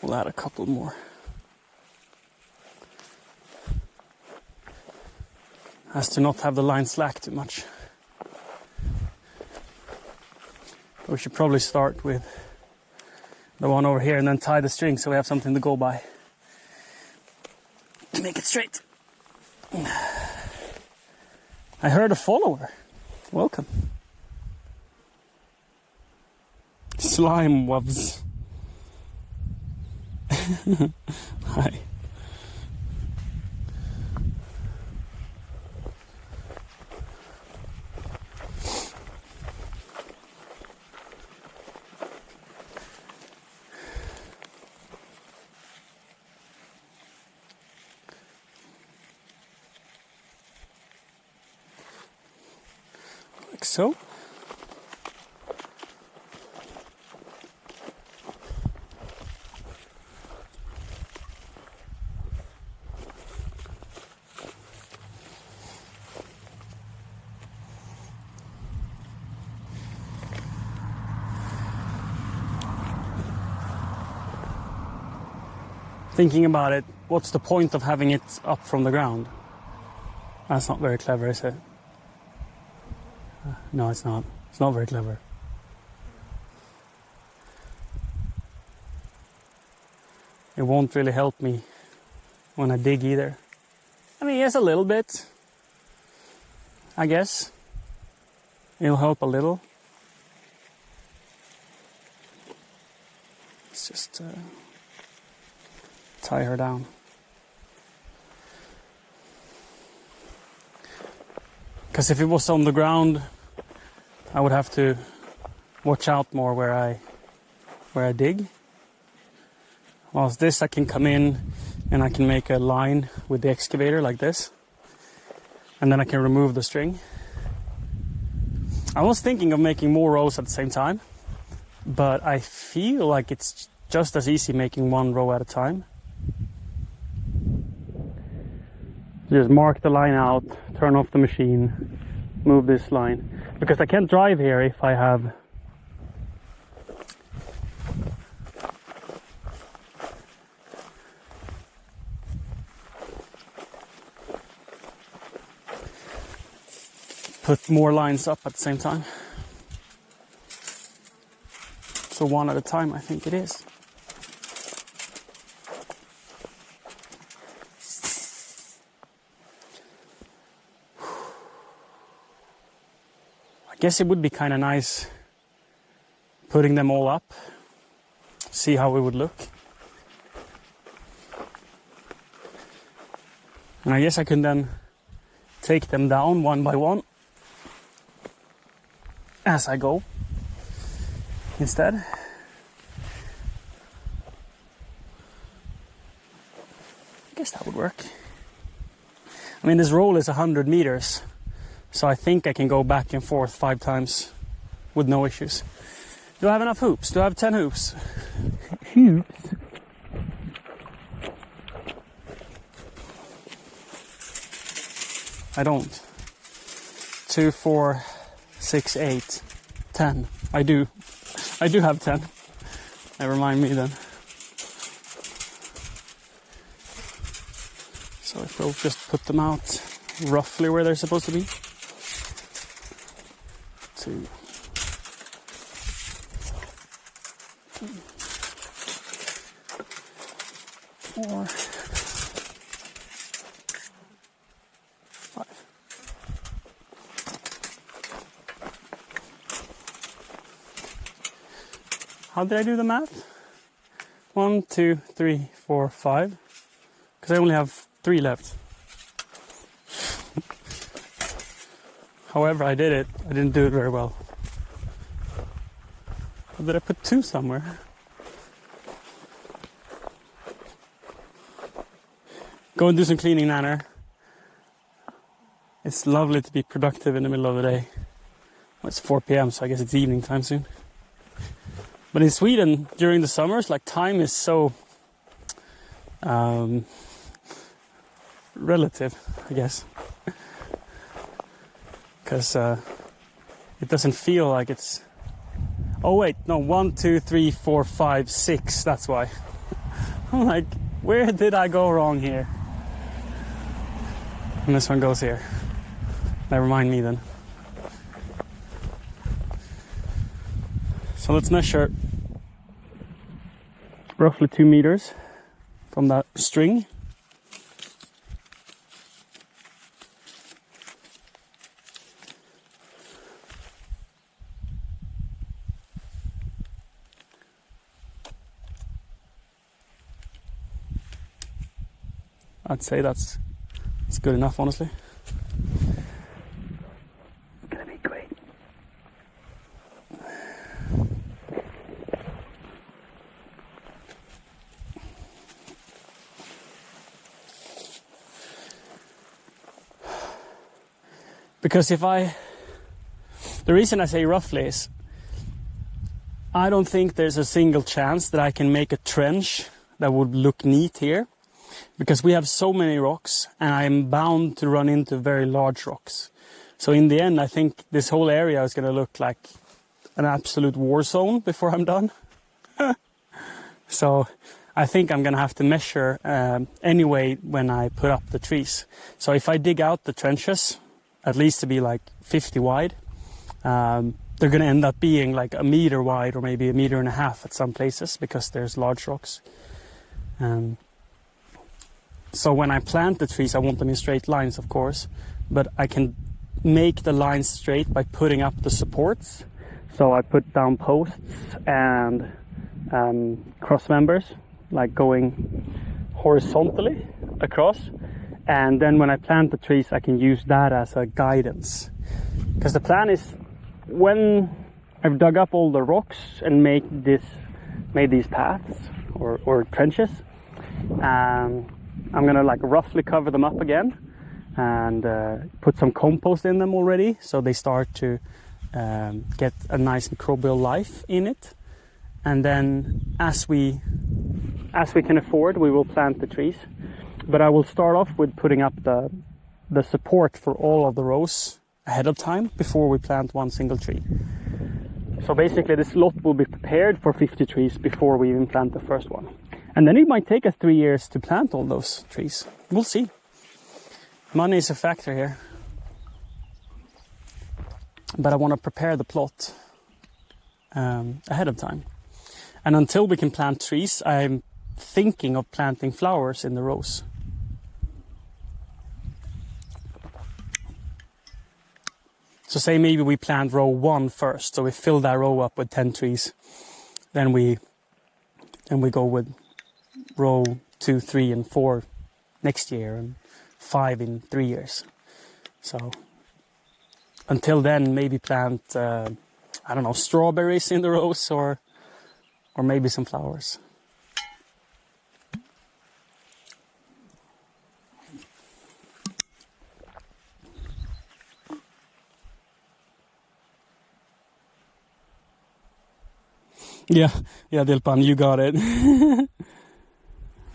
we'll add a couple more. As to not have the line slack too much. We should probably start with the one over here and then tie the string so we have something to go by to make it straight. I heard a follower. Welcome. Slime wubs. Hi. Like so. Thinking about it, what's the point of having it up from the ground? That's not very clever, is it? No, it's not. It's not very clever. It won't really help me when I dig either. I mean, yes, a little bit. I guess. It'll help a little. Let's just tie her down. Because if it was on the ground, I would have to watch out more where I dig. Whilst this, I can come in and I can make a line with the excavator like this. And then I can remove the string. I was thinking of making more rows at the same time, but I feel like it's just as easy making one row at a time. Just mark the line out, turn off the machine, move this line. Because I can't drive here if I have put more lines up at the same time. So one at a time, I think it is. I guess it would be kind of nice putting them all up, see how it would look. And I guess I can then take them down one by one as I go instead. I guess that would work. I mean, this roll is 100 meters. So I think I can go back and forth 5 times with no issues. Do I have enough hoops? Do I have 10 hoops? Hoops? I don't. 2, 4, 6, 8, 10. I do have 10. Never mind me then. So if we'll just put them out roughly where they're supposed to be. 2, 3, 4, 5. How did I do the math? 1, 2, 3, 4, 5. Because I only have 3 left. However I did it, I didn't do it very well. Or did I put 2 somewhere? Go and do some cleaning, Nanner. It's lovely to be productive in the middle of the day. Well, it's 4 p.m, so I guess it's evening time soon. But in Sweden, during the summers, like, time is so relative, I guess. Because it doesn't feel like it's... Oh wait, no, 1, 2, 3, 4, 5, 6, that's why. I'm like, where did I go wrong here? And this one goes here. Never mind me then. So let's measure roughly 2 meters from that string. I'd say that's good enough, honestly. It's gonna be great. Because the reason I say roughly is, I don't think there's a single chance that I can make a trench that would look neat here, because we have so many rocks and I'm bound to run into very large rocks. So in the end, I think this whole area is going to look like an absolute war zone before I'm done. So I think I'm going to have to measure anyway when I put up the trees. So if I dig out the trenches, at least to be like 50 wide, they're going to end up being like a meter wide or maybe 1.5 meters at some places, because there's large rocks. So when I plant the trees, I want them in straight lines, of course, but I can make the lines straight by putting up the supports. So I put down posts and cross members, like going horizontally across. And then when I plant the trees, I can use that as a guidance. Because the plan is, when I've dug up all the rocks and made these paths or trenches, I'm gonna like roughly cover them up again and put some compost in them already, so they start to get a nice microbial life in it. And then as we can afford, we will plant the trees. But I will start off with putting up the support for all of the rows ahead of time before we plant one single tree. So basically this lot will be prepared for 50 trees before we even plant the first one. And then it might take us 3 years to plant all those trees. We'll see. Money is a factor here. But I want to prepare the plot ahead of time. And until we can plant trees, I'm thinking of planting flowers in the rows. So say maybe we plant row 1 first, so we fill that row up with 10 trees. Then we go with row 2, 3, and 4 next year, and 5 in 3 years. So until then, maybe plant I don't know, strawberries in the rows, or maybe some flowers. Yeah, Dilpan, you got it.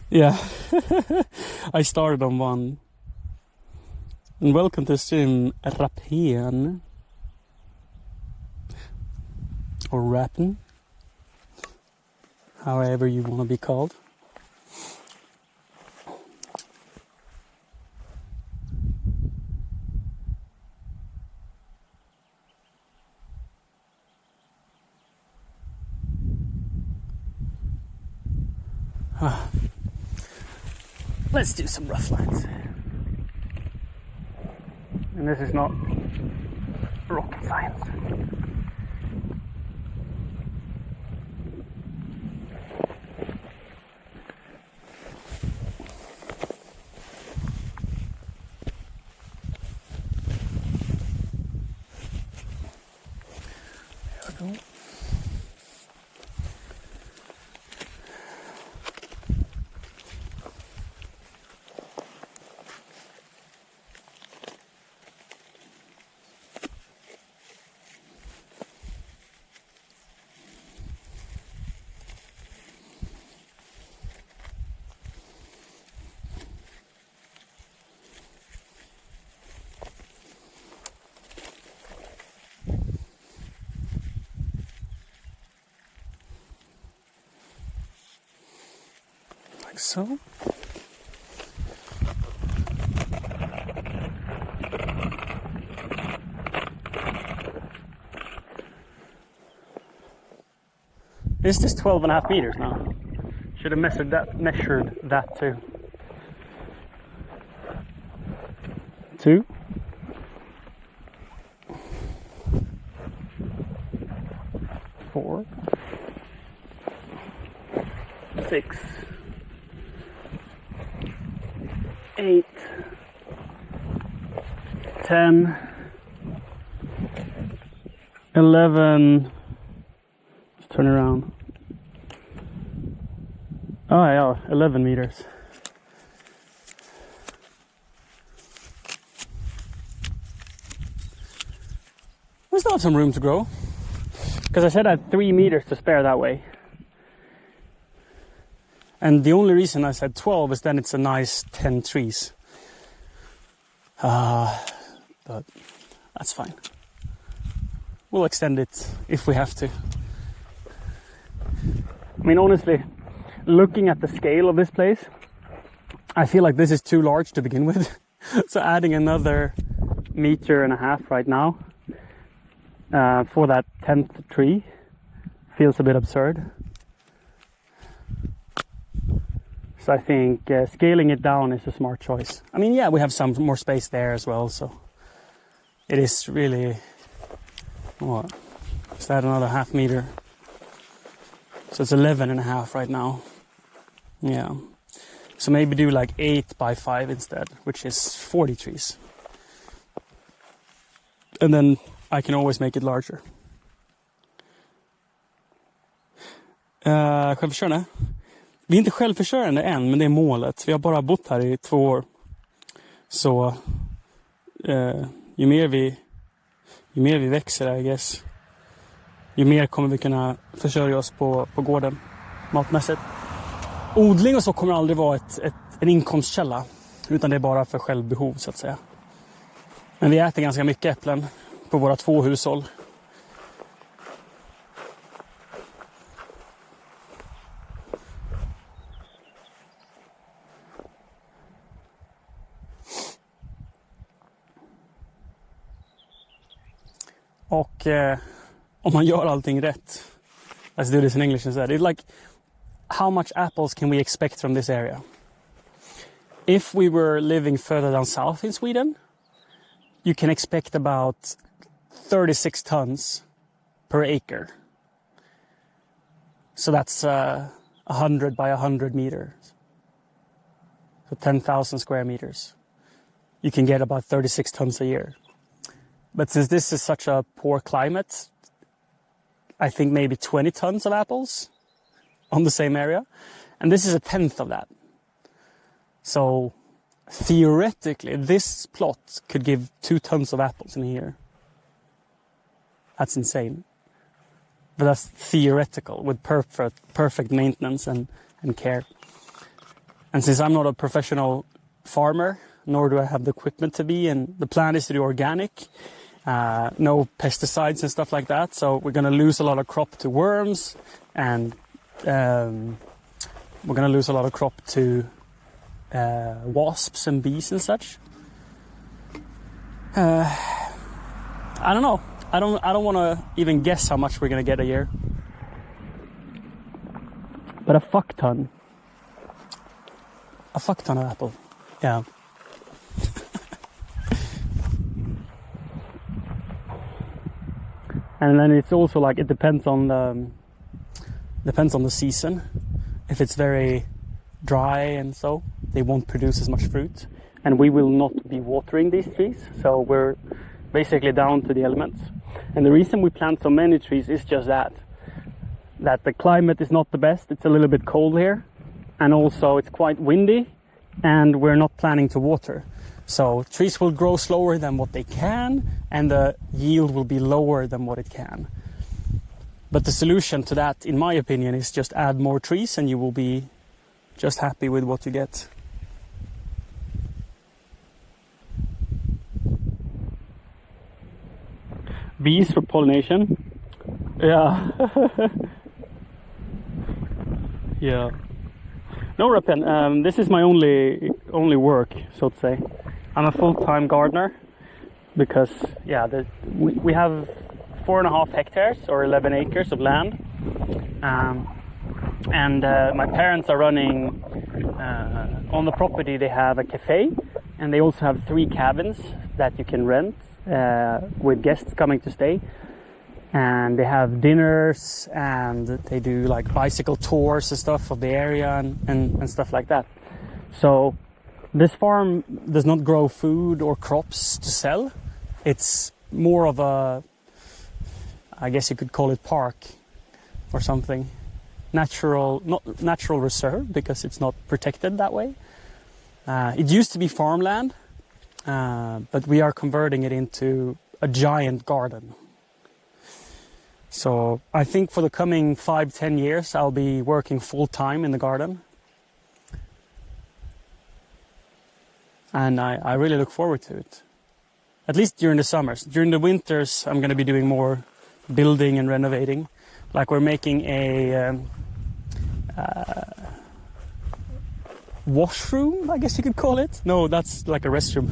Yeah, I started on one. And welcome to stream, Rapen. Or Rappen. However you want to be called. Let's do some rough lines. And this is not rocket science. There we go. Like so. Is this 12.5 meters now? Should have measured that too. 2. 4. 6. 10, 11, let's turn around. Oh yeah, 11 meters. We still have some room to grow. Because I said I had 3 meters to spare that way. And the only reason I said 12 is then it's a nice 10 trees. But that's fine. We'll extend it if we have to. I mean, honestly, looking at the scale of this place, I feel like this is too large to begin with. So adding another 1.5 meters right now for that 10th tree feels a bit absurd. So I think scaling it down is a smart choice. I mean, yeah, we have some more space there as well, so it is really, what, is that another 0.5 meter? So it's 11.5 right now. Yeah. So maybe do like 8 by 5 instead, which is 40 trees. And then I can always make it larger. Självförsörjande? Vi är inte självförsörjande än, men det är målet. Vi har bara bott här i 2 år. Så ju mer vi växer, I guess, ju mer kommer vi kunna försörja oss på gården matmässigt. Odling och så kommer aldrig vara en inkomstkälla, utan det är bara för självbehov så att säga. Men vi äter ganska mycket äpplen på våra 2 hushåll. Och om man gör allting rätt, let's do this in English instead. It's like, how much apples can we expect from this area? If we were living further down south in Sweden, you can expect about 36 tons per acre. So that's 100 by 100 meters. So 10,000 square meters. You can get about 36 tons a year. But since this is such a poor climate, I think maybe 20 tons of apples on the same area. And this is 1/10 of that. So theoretically, this plot could give 2 tons of apples in a year. That's insane. But that's theoretical with perfect maintenance and care. And since I'm not a professional farmer, nor do I have the equipment to be, and the plan is to do organic, no pesticides and stuff like that. So we're going to lose a lot of crop to worms, and we're going to lose a lot of crop to wasps and bees and such. I don't know. I don't want to even guess how much we're going to get a year. But a fuck ton. A fuck ton of apple. Yeah. And then it's also like, it depends on the season. If it's very dry and so, they won't produce as much fruit. And we will not be watering these trees, so we're basically down to the elements. And the reason we plant so many trees is just that the climate is not the best. It's a little bit cold here, and also it's quite windy, and we're not planning to water. So trees will grow slower than what they can, and the yield will be lower than what it can. But the solution to that, in my opinion, is just add more trees and you will be just happy with what you get. Bees for pollination. Yeah. Yeah. No, Rapen, this is my only work, so to say. I'm a full-time gardener because, yeah, we have 4.5 hectares or 11 acres of land. And my parents are running, on the property they have a cafe, and they also have 3 cabins that you can rent with guests coming to stay. And they have dinners, and they do like bicycle tours and stuff of the area and stuff like that. So This farm does not grow food or crops to sell. It's more of a, I guess you could call it park or something. Not natural reserve, because it's not protected that way. It used to be farmland, but we are converting it into a giant garden. So I think for the coming 5-10 years, I'll be working full-time in the garden. And I really look forward to it. At least during the summers. During the winters, I'm going to be doing more building and renovating. Like we're making a washroom, I guess you could call it. No, that's like a restroom.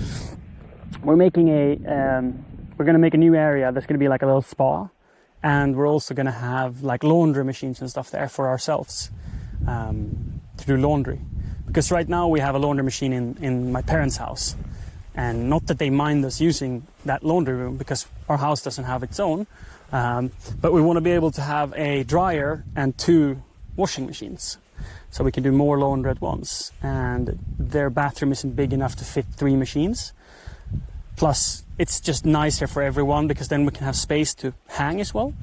We're making we're going to make a new area that's going to be like a little spa. And we're also going to have like laundry machines and stuff there for ourselves to do laundry. Because right now we have a laundry machine in my parents' house. And not that they mind us using that laundry room, because our house doesn't have its own. But we want to be able to have a dryer and 2 washing machines. So we can do more laundry at once. And their bathroom isn't big enough to fit 3 machines. Plus, it's just nicer for everyone, because then we can have space to hang as well.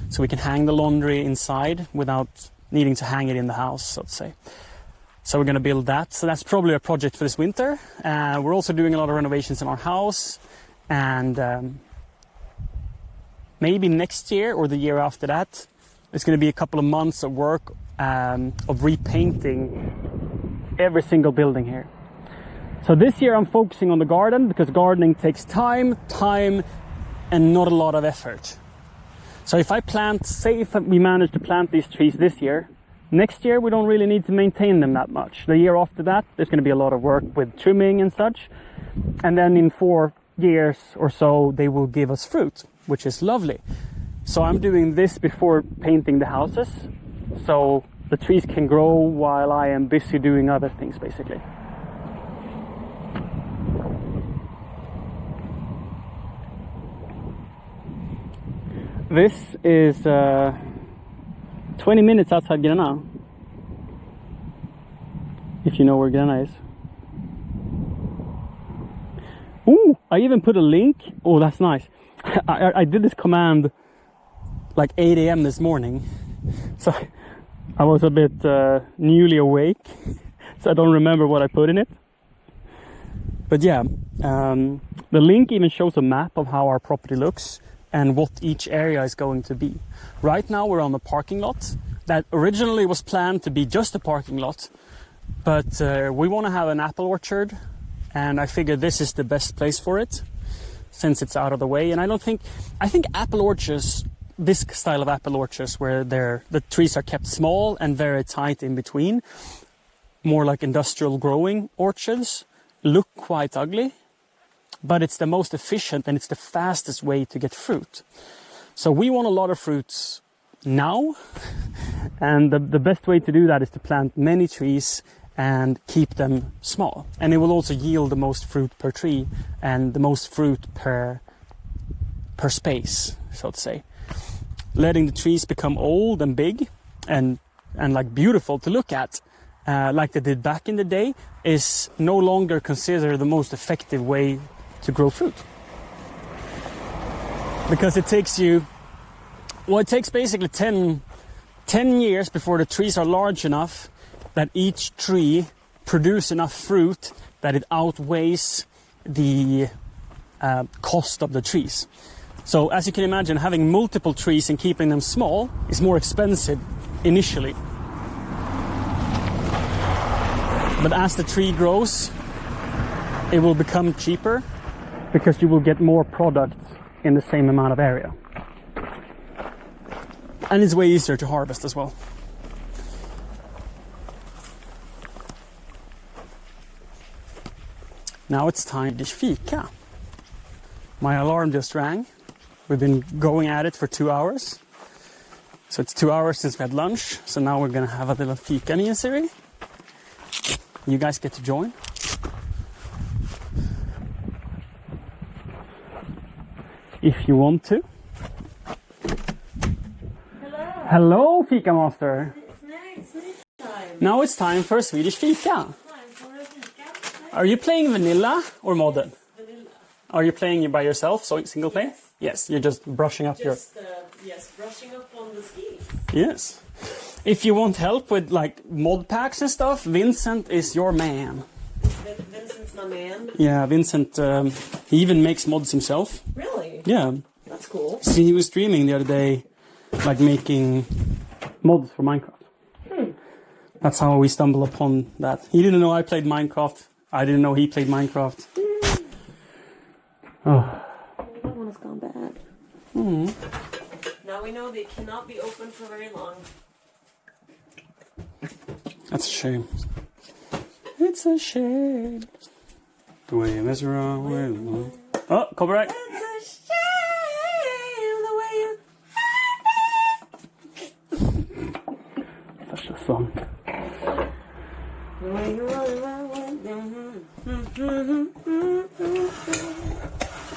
So we can hang the laundry inside without needing to hang it in the house, so to say. So we're going to build that. So that's probably a project for this winter. We're also doing a lot of renovations in our house. And maybe next year or the year after that, it's going to be a couple of months of work of repainting every single building here. So this year I'm focusing on the garden, because gardening takes time and not a lot of effort. So if we manage to plant these trees this year, next year we don't really need to maintain them that much. The year after that, there's going to be a lot of work with trimming and such. And then in 4 years or so, they will give us fruit, which is lovely. So I'm doing this before painting the houses, so the trees can grow while I am busy doing other things, basically. This is 20 minutes outside Gränna, if you know where Gränna is. Ooh, I even put a link. Oh, that's nice. I did this command like 8 a.m. this morning, so I was a bit newly awake, so I don't remember what I put in it. But yeah, the link even shows a map of how our property looks and what each area is going to be. Right now we're on the parking lot that originally was planned to be just a parking lot, but we want to have an apple orchard, and I figured this is the best place for it since it's out of the way. And I think apple orchards, this style of apple orchards where the trees are kept small and very tight in between, more like industrial growing orchards, look quite ugly. But it's the most efficient and it's the fastest way to get fruit. So we want a lot of fruits now, and the best way to do that is to plant many trees and keep them small. And it will also yield the most fruit per tree and the most fruit per space, so to say. Letting the trees become old and big and like beautiful to look at, like they did back in the day, is no longer considered the most effective way to grow fruit, because it takes basically 10 years before the trees are large enough that each tree produce enough fruit that it outweighs the cost of the trees. So as you can imagine, having multiple trees and keeping them small is more expensive initially, but as the tree grows it will become cheaper, because you will get more products in the same amount of area. And it's way easier to harvest as well. Now it's time to fika. My alarm just rang. We've been going at it for 2 hours. So it's 2 hours since we had lunch. So now we're going to have a little fika series. You guys get to join. If you want to. Hello. Hello, Fika Master. It's nice time. Now it's time for a Swedish fika. Time for a fika. Are you playing vanilla or modern? Vanilla. Are you playing by yourself, so single player? Yes, you're just brushing up your... Yes, brushing up on the skis. Yes. If you want help with like mod packs and stuff, Vincent is your man. Vincent's my man. Yeah, Vincent, he even makes mods himself. Really? Yeah. That's cool. See, he was streaming the other day, like making mods for Minecraft. That's how we stumbled upon that. He didn't know I played Minecraft. I didn't know he played Minecraft. Oh. That one has gone bad. Now we know they cannot be open for very long. That's a shame. It's a shame. The way you mess around. Oh, copyright. It's a shame the way you... That's the song. The way you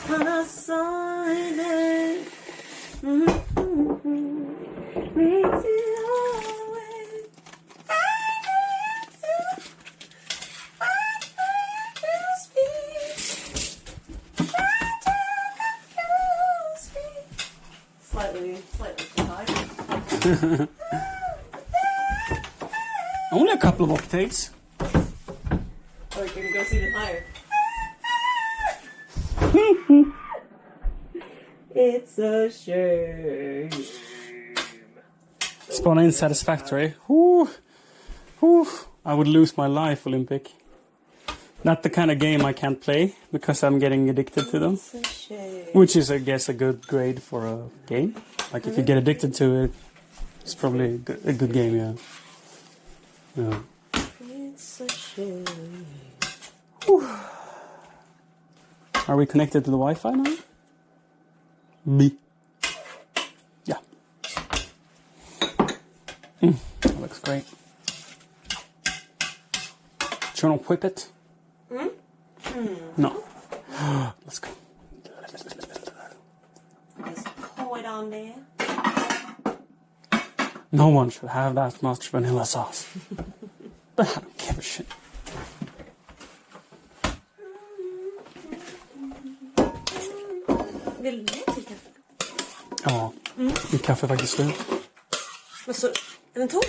when I saw it, makes it always. Slightly too high. Only a couple of octaves. Oh, you can go see it higher. It's a shame. Spawn in satisfactory. Whew. Whew. I would lose my life, Olympic. Not the kind of game I can't play because I'm getting addicted to them. It's a shame. Which is, I guess, a good grade for a game. Like if you get addicted to it, it's probably a good game, yeah. Yeah. It's a shame. Whew. Are we connected to the Wi-Fi now? B. Yeah. That looks great. Do you want to whip it? No. Let's go. Just pour it on there. No one should have that much vanilla sauce. But I don't give a shit. Vill du ha till kaffe? Ja, mitt kaffe är faktiskt slut. Men så, är den tom?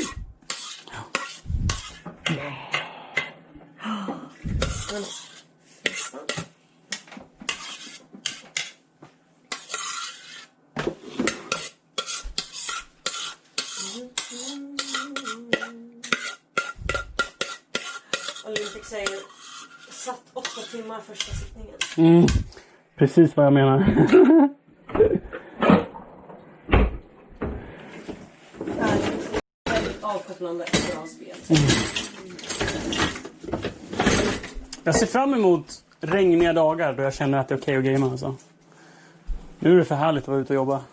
Ja. Men, nästan. Olympic säger satt 8 timmar första sittningen. Precis vad jag menar. Väldigt avkopplande bra spel. Jag ser fram emot regniga dagar då jag känner att det är okej att gamea. Alltså. Nu är det för härligt att vara ute och jobba.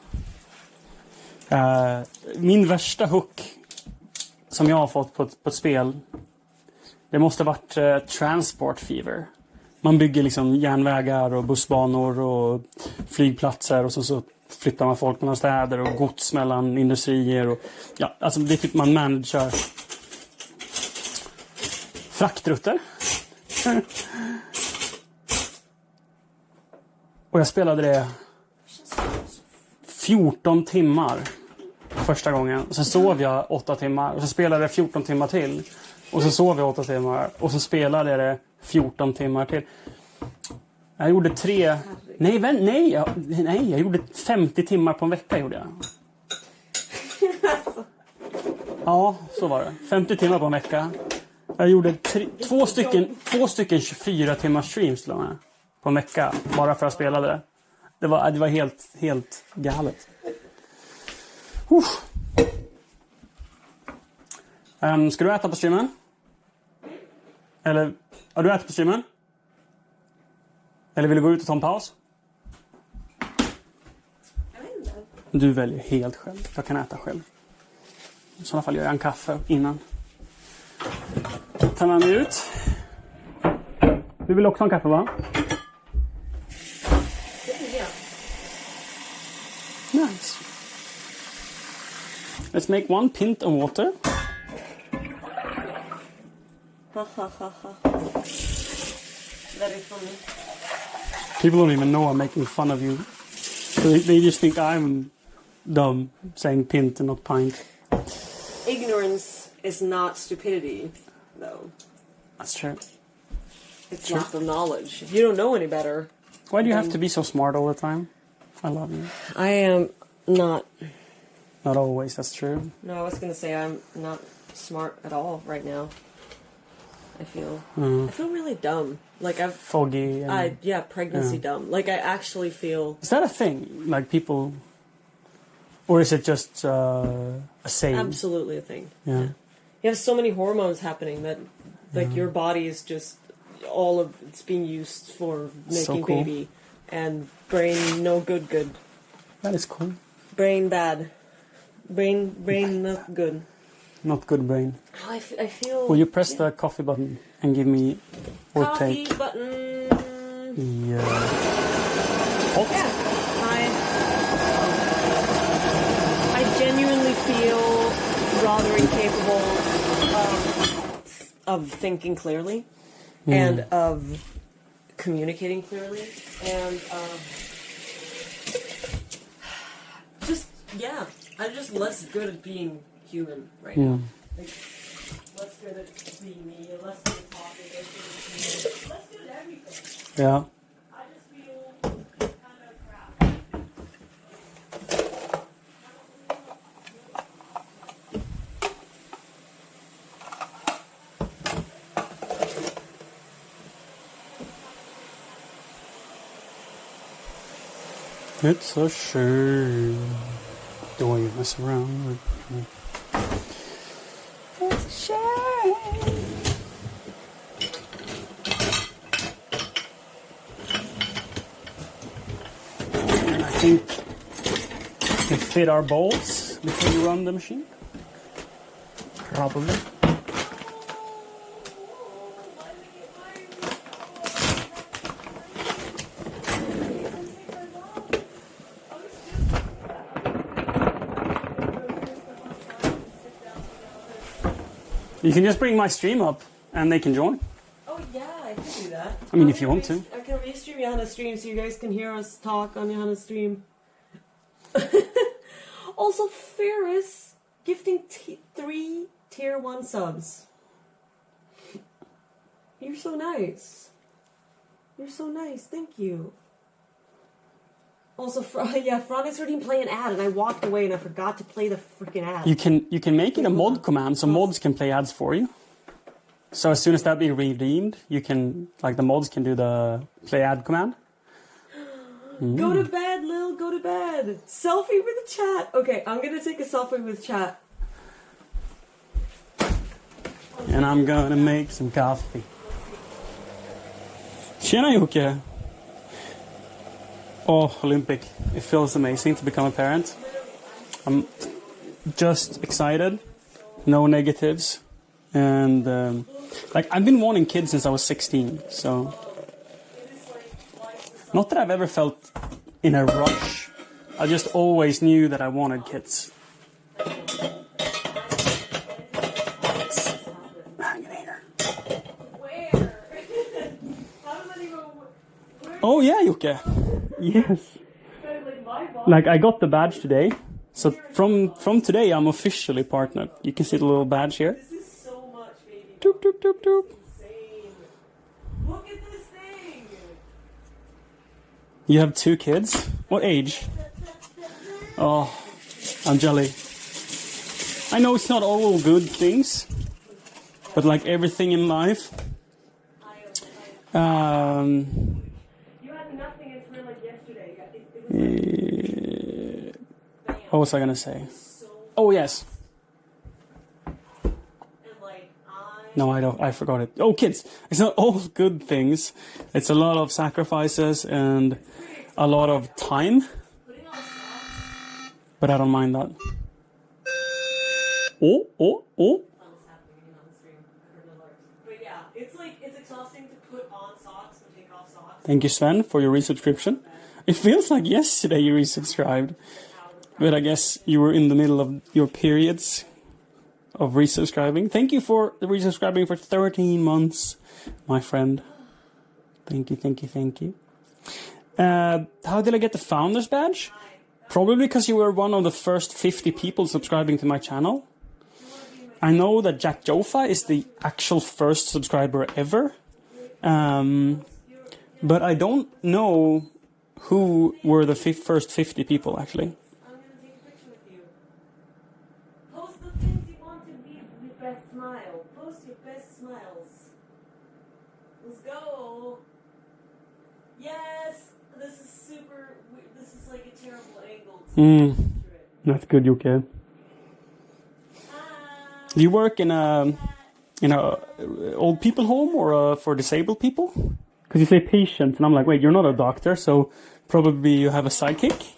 Min värsta hook som jag har fått på ett spel, det måste ha varit Transport Fever. Man bygger liksom järnvägar och bussbanor och flygplatser och så flyttar man folk mellan städer och gods mellan industrier. Och, ja, alltså det är typ man managerar fraktrutter. Och jag spelade det 14 timmar första gången. Och sen sov jag 8 timmar. Och så spelade jag 14 timmar till. Och så sov jag 8 timmar. Och så spelade jag det 14 timmar till. Jag gjorde 3... Nej, jag gjorde 50 timmar på en vecka gjorde jag. Ja, så var det. 50 timmar på en vecka. Jag gjorde 2 stycken 24 timmars streams till och med, på en vecka. Bara för att spela det. Det var helt galet. Ska du äta på streamen? Eller, har du ätit på streamen? Eller vill du gå ut och ta en paus? Jag vet inte. Du väljer helt själv. Jag kan äta själv. I sådana fall gör jag en kaffe innan. Tar man mig ut. Du vill också ha en kaffe, va? Det vill jag. Nice. Let's make 1 pint of water. very funny. People don't even know I'm making fun of you. So they just think I'm dumb, saying pint and not pint. Ignorance is not stupidity, though. That's true. It's lack of knowledge. If you don't know any better... Why do you have to be so smart all the time? I love you. I am not... Not always, that's true. No, I was going to say I'm not smart at all right now. I feel really dumb. Like I've... Foggy. And, pregnancy dumb. Like I actually feel... Is that a thing? Like people... Or is it just a saying? Absolutely a thing. Yeah. You have so many hormones happening that like your body is just... All of it's being used for making So cool. baby. And brain no good. That is cool. Brain bad. Brain not good. Not good brain. I feel... Will you press the coffee button and give me or Coffee take button. the hot? Yeah. I genuinely feel rather incapable of thinking clearly and of communicating clearly and I'm just less good at being human right now. Like, less good at being me, less good at talking, less good at everything. Yeah. I just feel kind of crap. It's a shame. The way you mess around with me. It's a shame. And I think we can fit our bolts before you run the machine. Probably. You can just bring my stream up and they can join. Oh yeah, I can do that. I mean, if you want to. I can restream Johanne's stream so you guys can hear us talk on Johanne's stream. Also, Ferris gifting 3 tier 1 subs. You're so nice. You're so nice. Thank you. Also, Fran is already playing an ad, and I walked away and I forgot to play the freaking ad. You can make it a mod command, so mods can play ads for you. So as soon as that be redeemed, you can, like the mods can do the play ad command. Go to bed, Lil. Go to bed. Selfie with the chat. Okay, I'm gonna take a selfie with chat. And I'm gonna make some coffee. Tjena Jocke! Oh, Olympic. It feels amazing to become a parent. I'm just excited. No negatives. And, like, I've been wanting kids since I was 16, so... Not that I've ever felt in a rush. I just always knew that I wanted kids. It's hanging here. Where? How does that even... Oh yeah, Jocke. Yes. Like I got the badge today. So from today I'm officially partnered. You can see the little badge here. This is so much, baby. Doop doop doop doop. Insane. Look at this thing. You have 2 kids? What age? Oh, I'm jelly. I know it's not all good things, but like everything in life. You had nothing until like yesterday. What was I gonna say? Oh yes. No, I don't. I forgot it. Oh, kids! It's not all good things. It's a lot of sacrifices and a lot of time. But I don't mind that. Oh, oh, oh! But yeah, it's exhausting to put on socks and take off socks. Thank you, Sven, for your resubscription. It feels like yesterday you resubscribed, but I guess you were in the middle of your periods of resubscribing. Thank you for the resubscribing for 13 months, my friend. Thank you, thank you, thank you. How did I get the founder's badge? Probably because you were one of the first 50 people subscribing to my channel. I know that Jack Jofa is the actual first subscriber ever. But I don't know who were the first 50 people, actually. I'm gonna take a picture with you. Post the things you want to be your best smile. Post your best smiles. Let's go. Yes, this is super. This is like a terrible angle. That's good, Yuke. Do you work in a old people home or for disabled people? Because you say patient, and I'm like, wait, you're not a doctor, so probably you have a sidekick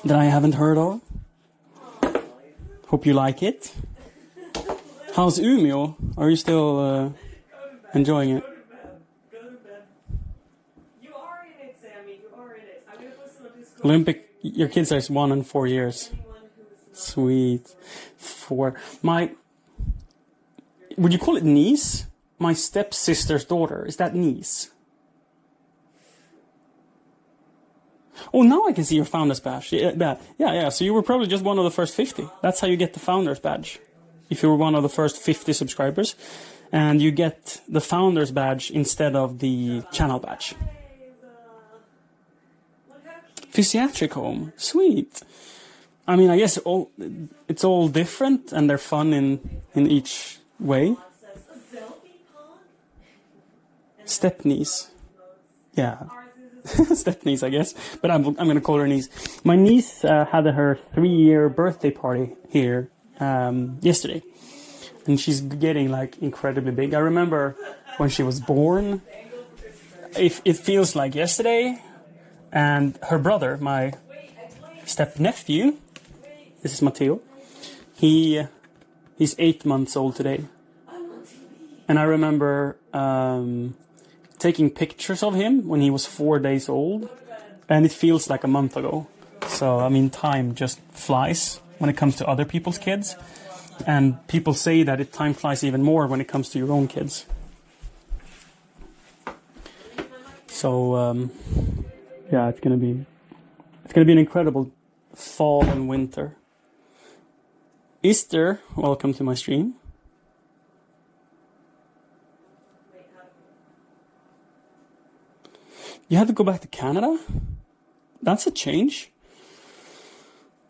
that I haven't heard of. Hope you like it. How's Umeå? Are you still enjoying it? Go to bed. You are in it, Sammy. You are in it. I'm gonna post it on Discord. Olympic, your kids are 1 and 4 years. Sweet. 4. Would you call it niece? My stepsister's daughter. Is that niece? Oh, now I can see your founder's badge. Yeah. So you were probably just one of the first 50. That's how you get the founder's badge. If you were one of the first 50 subscribers. And you get the founder's badge instead of the channel badge. Physiatric home. Sweet. I mean, I guess it's all different and they're fun in each way. Step-niece. Yeah. Step-niece, I guess. But I'm going to call her niece. My niece had her 3-year birthday party here yesterday. And she's getting, like, incredibly big. I remember when she was born. It feels like yesterday. And her brother, my step-nephew, this is Matteo, he's 8 months old today. And I remember taking pictures of him when he was 4 days old, and it feels like a month ago. So, I mean, time just flies when it comes to other people's kids, and people say that time flies even more when it comes to your own kids. So, yeah, it's gonna be an incredible fall and winter. Easter, welcome to my stream. You had to go back to Canada? That's a change.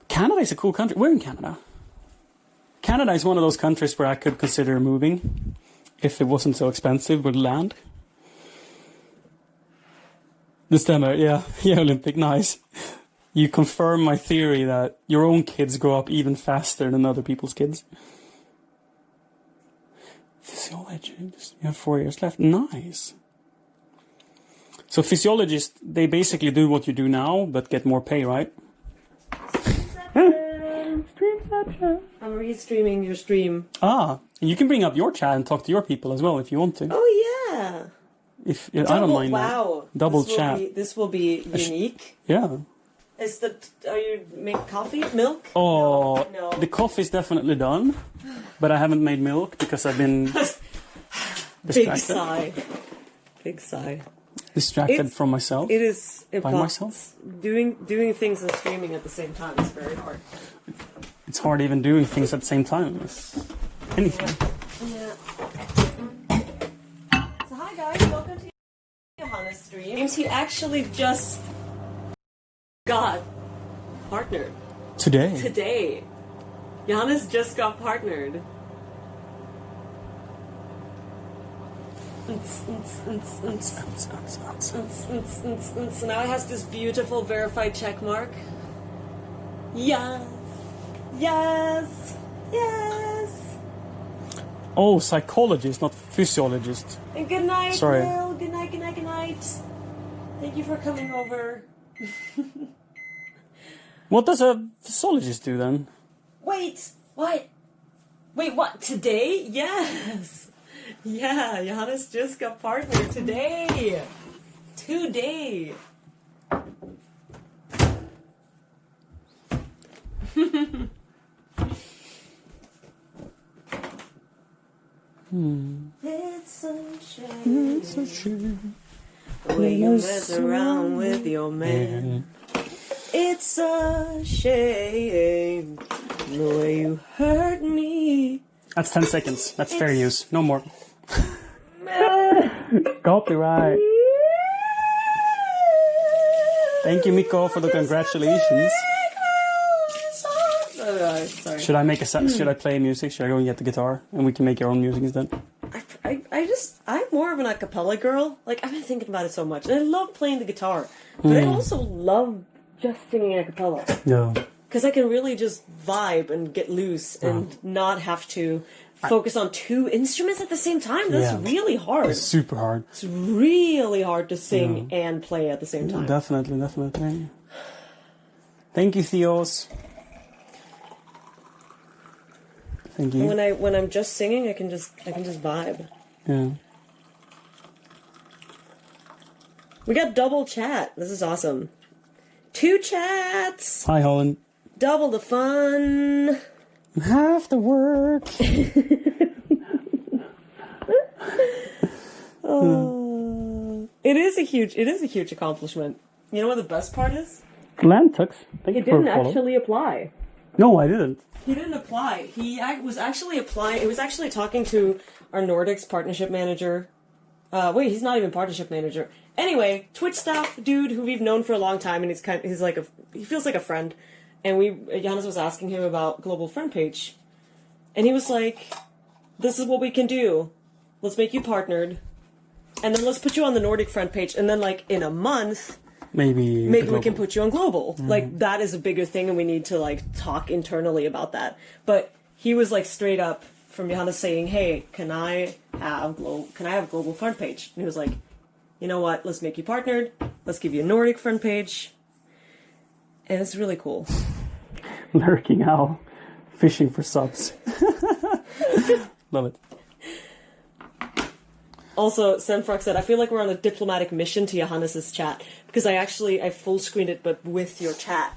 Canada is a cool country. We're in Canada. Canada is one of those countries where I could consider moving if it wasn't so expensive with land. This time, yeah, Olympic, nice. You confirm my theory that your own kids grow up even faster than other people's kids. Physiologist, you have 4 years left. Nice. So physiologists, they basically do what you do now, but get more pay, right? Streamception. I'm restreaming your stream. And you can bring up your chat and talk to your people as well if you want to. Oh yeah. I don't mind. Wow. That. Double chat. This will be unique. Yeah. Are you make coffee, milk? Oh, no. The coffee's definitely done, but I haven't made milk because I've been distracted. Big sigh. Distracted from myself. It is by myself. Doing things and streaming at the same time is very hard. It's hard even doing things at the same time. Anything. Yeah. So hi guys, welcome to Johanne's stream. He actually just got partnered. Today. Johannes just got partnered. So now he has this beautiful verified check mark. Yes. Oh, psychologist, not physiologist. And good night, Sorry. Will. Good night. Thank you for coming over. What does a physiologist do then? Wait, what? Today? Yes. Yeah, Johannes just got partnered today. It's a shame. The way you mess around with your man. It's a shame. The way you hurt me. That's 10 seconds. That's fair use. No more. Copyright. Thank you, Miko, for the congratulations. Sorry. Should I play music? Should I go and get the guitar and we can make your own music instead? I'm more of an a cappella girl. Like, I've been thinking about it so much. And I love playing the guitar. But I also love just singing a cappella. Yeah. Because I can really just vibe and get loose and not have to focus on two instruments at the same time. That's really hard. It's super hard. It's really hard to sing and play at the same time. Definitely. Thank you, Theos. Thank you. When I'm just singing, I can just vibe. Yeah. We got double chat. This is awesome. 2 chats. Hi, Holland. Double the fun. Half the work. It is a huge accomplishment. You know what the best part is? Lantux. Thank you for didn't actually apply. No, I didn't. He didn't apply. He was actually applying. He was actually talking to our Nordics partnership manager. Wait, he's not even partnership manager. Anyway, Twitch staff dude who we've known for a long time, and he feels like a friend. And Johannes was asking him about global friend page, and he was like, "This is what we can do. Let's make you partnered, and then let's put you on the Nordic friend page, and then like in a month." Maybe we can put you on global. Mm-hmm. Like, that is a bigger thing, and we need to, like, talk internally about that. But he was, like, straight up from Johannes saying, hey, can I have global front page? And he was like, you know what? Let's make you partnered. Let's give you a Nordic front page. And it's really cool. Lurking out. Fishing for subs. Love it. Also, Senfrock said, I feel like we're on a diplomatic mission to Johannes' chat. Because I full screened it, but with your chat.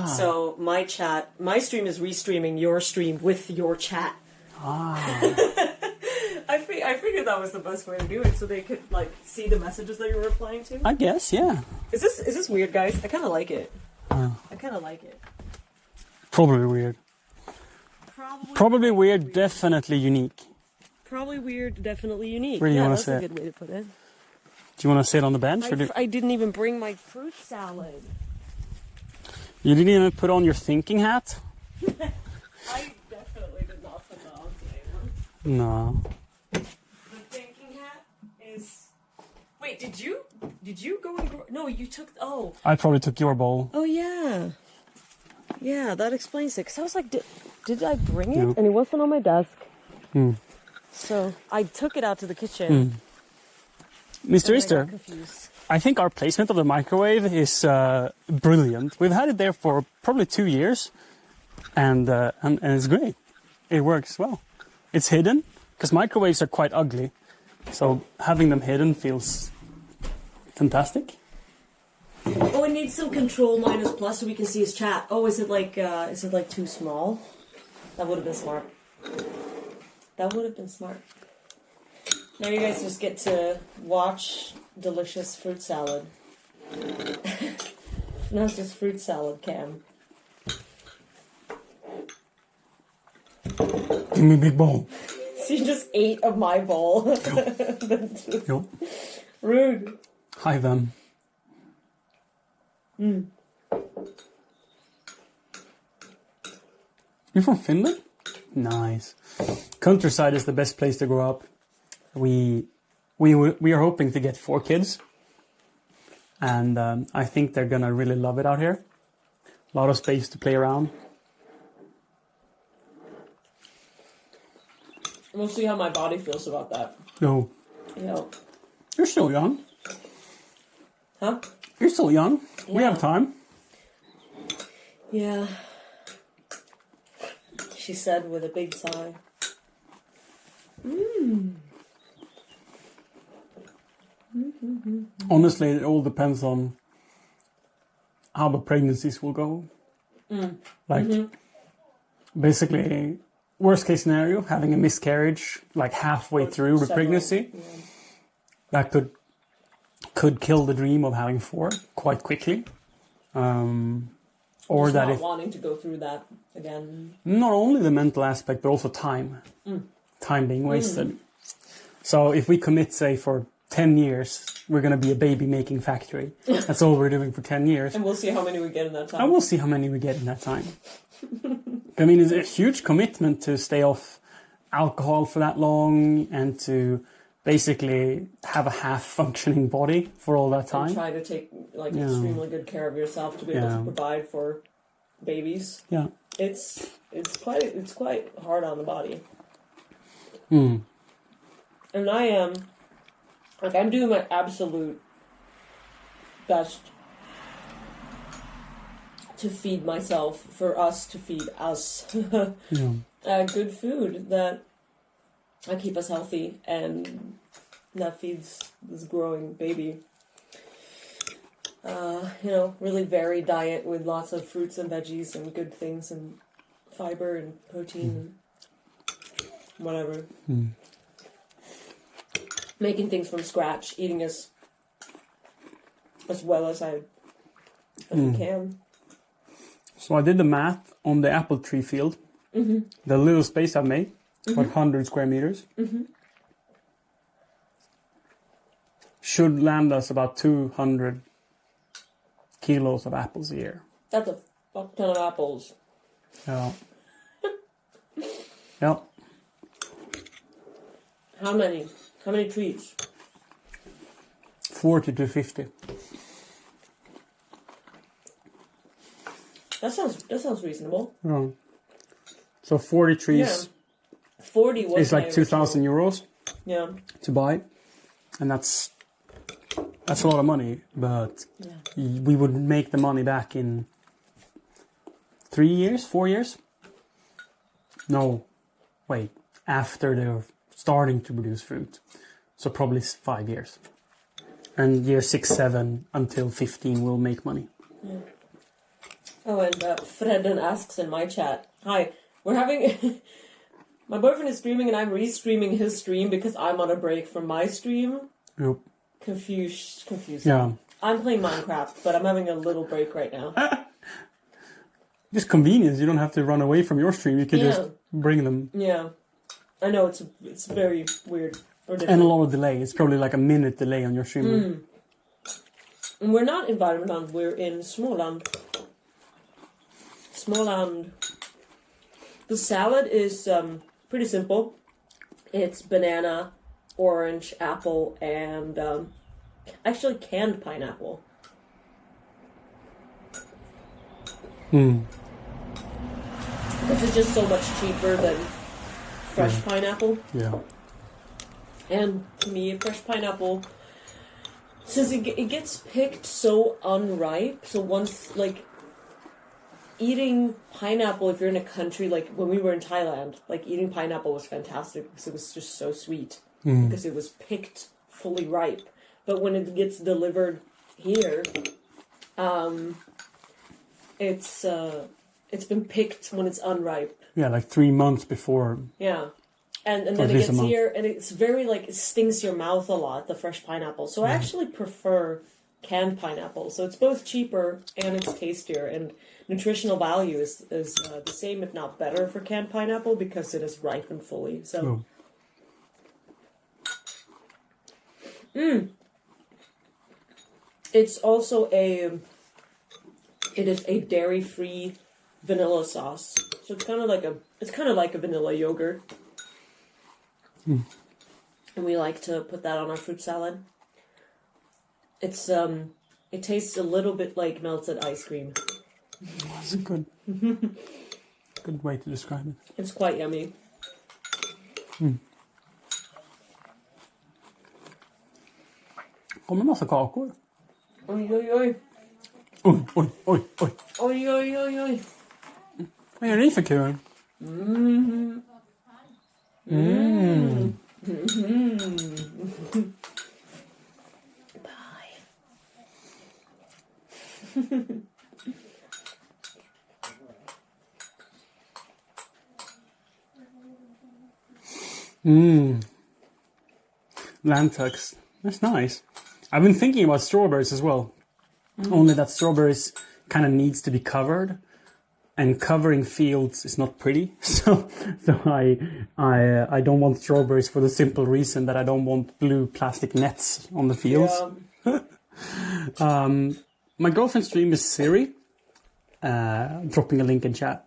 So my stream is restreaming your stream with your chat. I figured that was the best way to do it, so they could, like, see the messages that you were replying to. I guess, yeah. Is this weird, guys? I kind of like it. I kind of like it. Probably weird. Probably weird, definitely unique. Probably weird, definitely unique. Where do you want to sit? sit? That's a good way to put it. Do you want to sit on the bench? I didn't even bring my fruit salad. You didn't even put on your thinking hat? I definitely did not put that on today. No. The thinking hat is... Wait, did you go and... No, you took... Oh. I probably took your bowl. Oh, yeah. Yeah, that explains it. Because I was like, did I bring it? Nope. And it wasn't on my desk. So I took it out to the kitchen. Mr. Easter, I think our placement of the microwave is brilliant. We've had it there for probably 2 years, and it's great. It works well. It's hidden, because microwaves are quite ugly, so having them hidden feels fantastic. Oh, it needs some control -+ so we can see his chat. Oh, is it like too small? That would have been smart. That would have been smart. Now you guys just get to watch delicious fruit salad. Now it's just fruit salad cam. Give me a big bowl. So you just ate of my bowl. Yep. Rude. Hi, them. You're from Finland? Nice. Countryside is the best place to grow up. We are hoping to get 4 kids, and I think they're gonna really love it out here. A lot of space to play around. We'll see how my body feels about that. No. No. You're still young. Huh? You're still young. Yeah. We have time. Yeah. She said with a big sigh. Honestly, it all depends on how the pregnancies will go. Basically, worst case scenario, having a miscarriage like halfway through the pregnancy, that could could kill the dream of having 4 quite quickly. Or just that not if wanting to go through that again. not only the mental aspect, but also time. Time being wasted. So if we commit, say, for 10 years, we're going to be a baby-making factory. That's all we're doing for 10 years. And we'll see how many we get in that time. And we'll see how many we get in that time. I mean, it's a huge commitment to stay off alcohol for that long and to basically have a half-functioning body for all that time. And try to take extremely good care of yourself to be able to provide for babies. Yeah. It's quite hard on the body. And I am I'm doing my absolute best to feed myself, for us to feed us good food that keep us healthy and that feeds this growing baby. Really varied diet with lots of fruits and veggies and good things and fiber and protein and whatever. Making things from scratch, eating as well as we can. So I did the math on the apple tree field. The little space I've made, about 100 square meters, should land us about 200 kilos of apples a year. That's a fuck ton of apples. Yeah. Yeah. How many? How many trees? 40 to 50. That sounds reasonable. Yeah. So 40 trees. Yeah. 40 was is like 2,000 euros. Yeah. To buy, and that's a lot of money. But we would make the money back in 3 years, 4 years. No, wait. After they're starting to produce fruit, so probably 5 years. And year 6, 7 until 15 will make money. Yeah. Oh, and Fredden asks in my chat, "Hi, we're having." My boyfriend is streaming and I'm re-streaming his stream because I'm on a break from my stream. Yep. Confused. Yeah. I'm playing Minecraft, but I'm having a little break right now. Just convenience. You don't have to run away from your stream. You can just bring them. Yeah. I know, it's very weird. And a lot of delay. It's probably like a minute delay on your stream. And we're not in Värmland, we're in Småland. The salad is pretty simple. It's banana, orange, apple, and actually canned pineapple. Because it's just so much cheaper than fresh pineapple. Yeah. And to me, fresh pineapple, since it gets picked so unripe, so once, like, eating pineapple, if you're in a country, like when we were in Thailand, like eating pineapple was fantastic because it was just so sweet. Because it was picked fully ripe. But when it gets delivered here, it's been picked when it's unripe. Yeah, like 3 months before. Yeah. And then it gets here, and it's very, like, it stings your mouth a lot, the fresh pineapple. So I actually prefer canned pineapple. So it's both cheaper and it's tastier. And nutritional value is the same, if not better, for canned pineapple because it is ripened fully. So. It's also it is a dairy-free vanilla sauce. So it's kind of like a vanilla yogurt. And we like to put that on our fruit salad. It's it tastes a little bit like melted ice cream. That's a good way to describe it. It's quite yummy. Kommer massa kakor. Oj, oj, oj. Oj, oj, oj, oj. Oj, oj, oj, oj. Vad är det för kul? Bye. Lantex. That's nice. I've been thinking about strawberries as well. Only that strawberries kind of needs to be covered, and covering fields is not pretty. So I don't want strawberries for the simple reason that I don't want blue plastic nets on the fields. Yeah. My girlfriend's stream is Siri. Dropping a link in chat.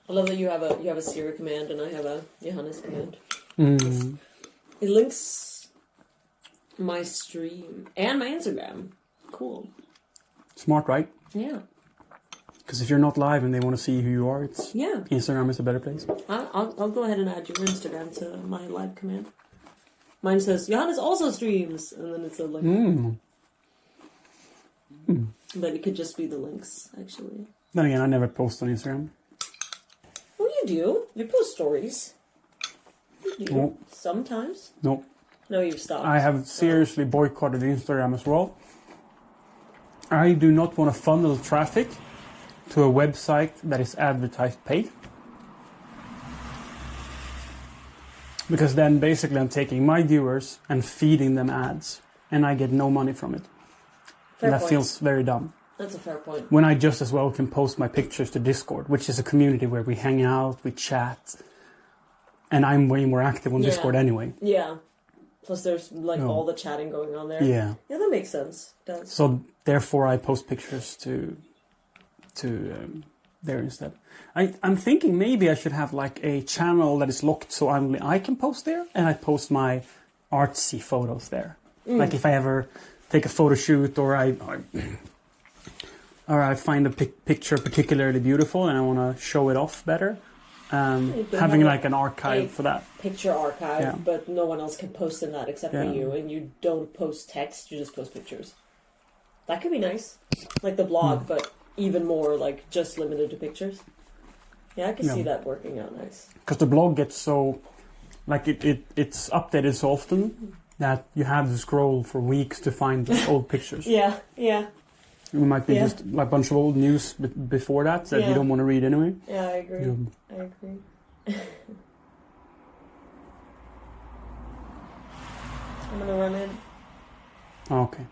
I love that you have a Siri command and I have a Johannes command. It links my stream and my Instagram. Cool. Smart, right? Yeah. Because if you're not live and they want to see who you are, Instagram is a better place. I'll go ahead and add your Instagram to my live command. Mine says Johannes also streams, and then it's a link. But it could just be the links, actually. Then again, I never post on Instagram. Well, you do. You post stories. You do. No. Sometimes. No. No, you've stopped. I have seriously boycotted Instagram as well. I do not want to funnel traffic to a website that is advertised paid. Because then basically I'm taking my viewers and feeding them ads. And I get no money from it. Fair And that point. feels very dumb. That's a fair point. When I just as well can post my pictures to Discord, which is a community where we hang out, we chat. And I'm way more active on Discord anyway. Yeah. Plus there's like all the chatting going on there. Yeah. Yeah, that makes sense. It does. So therefore I post pictures to there instead. I'm thinking maybe I should have like a channel that is locked so only I can post there, and I post my artsy photos there. Like if I ever take a photo shoot or I find a picture particularly beautiful and I want to show it off better. Having like an archive for that. Picture archive, but no one else can post in that except for you, and you don't post text, you just post pictures. That could be nice. Like the blog, but even more like just limited to pictures. Yeah, I can see that working out nice. Because the blog gets so, like it's updated so often that you have to scroll for weeks to find the old pictures. Yeah. It might be just like a bunch of old news before that you don't want to read anyway. Yeah, I agree. I agree. I'm gonna run in. Okay.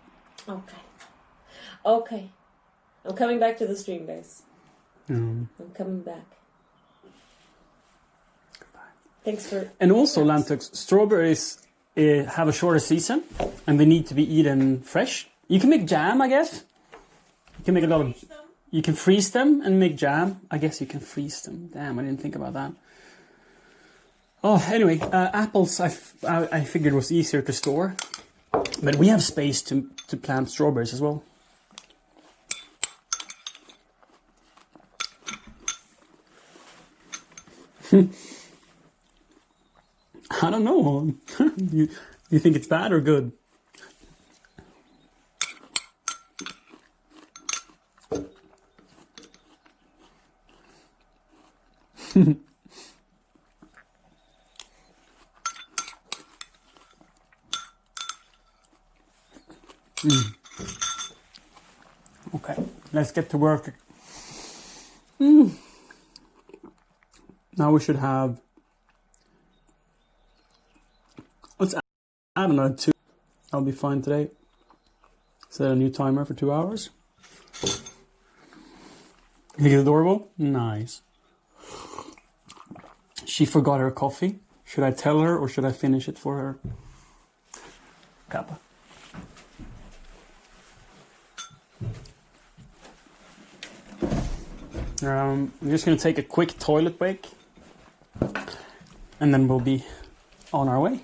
I'm coming back to the stream, guys. I'm coming back. Goodbye. Thanks for... And also, Lantux, strawberries have a shorter season, and they need to be eaten fresh. You can make jam, I guess. You can make a lot of... You can freeze them and make jam. I guess you can freeze them. Damn, I didn't think about that. Oh, anyway, apples I figured was easier to store. But we have space to plant strawberries as well. I don't know. You think it's bad or good? Okay, let's get to work. Now we should have... Let's add another 2. I'll be fine today. Set a new timer for 2 hours. You think it's adorable? Nice. She forgot her coffee. Should I tell her or should I finish it for her? Kappa. I'm just going to take a quick toilet break. And then we'll be on our way.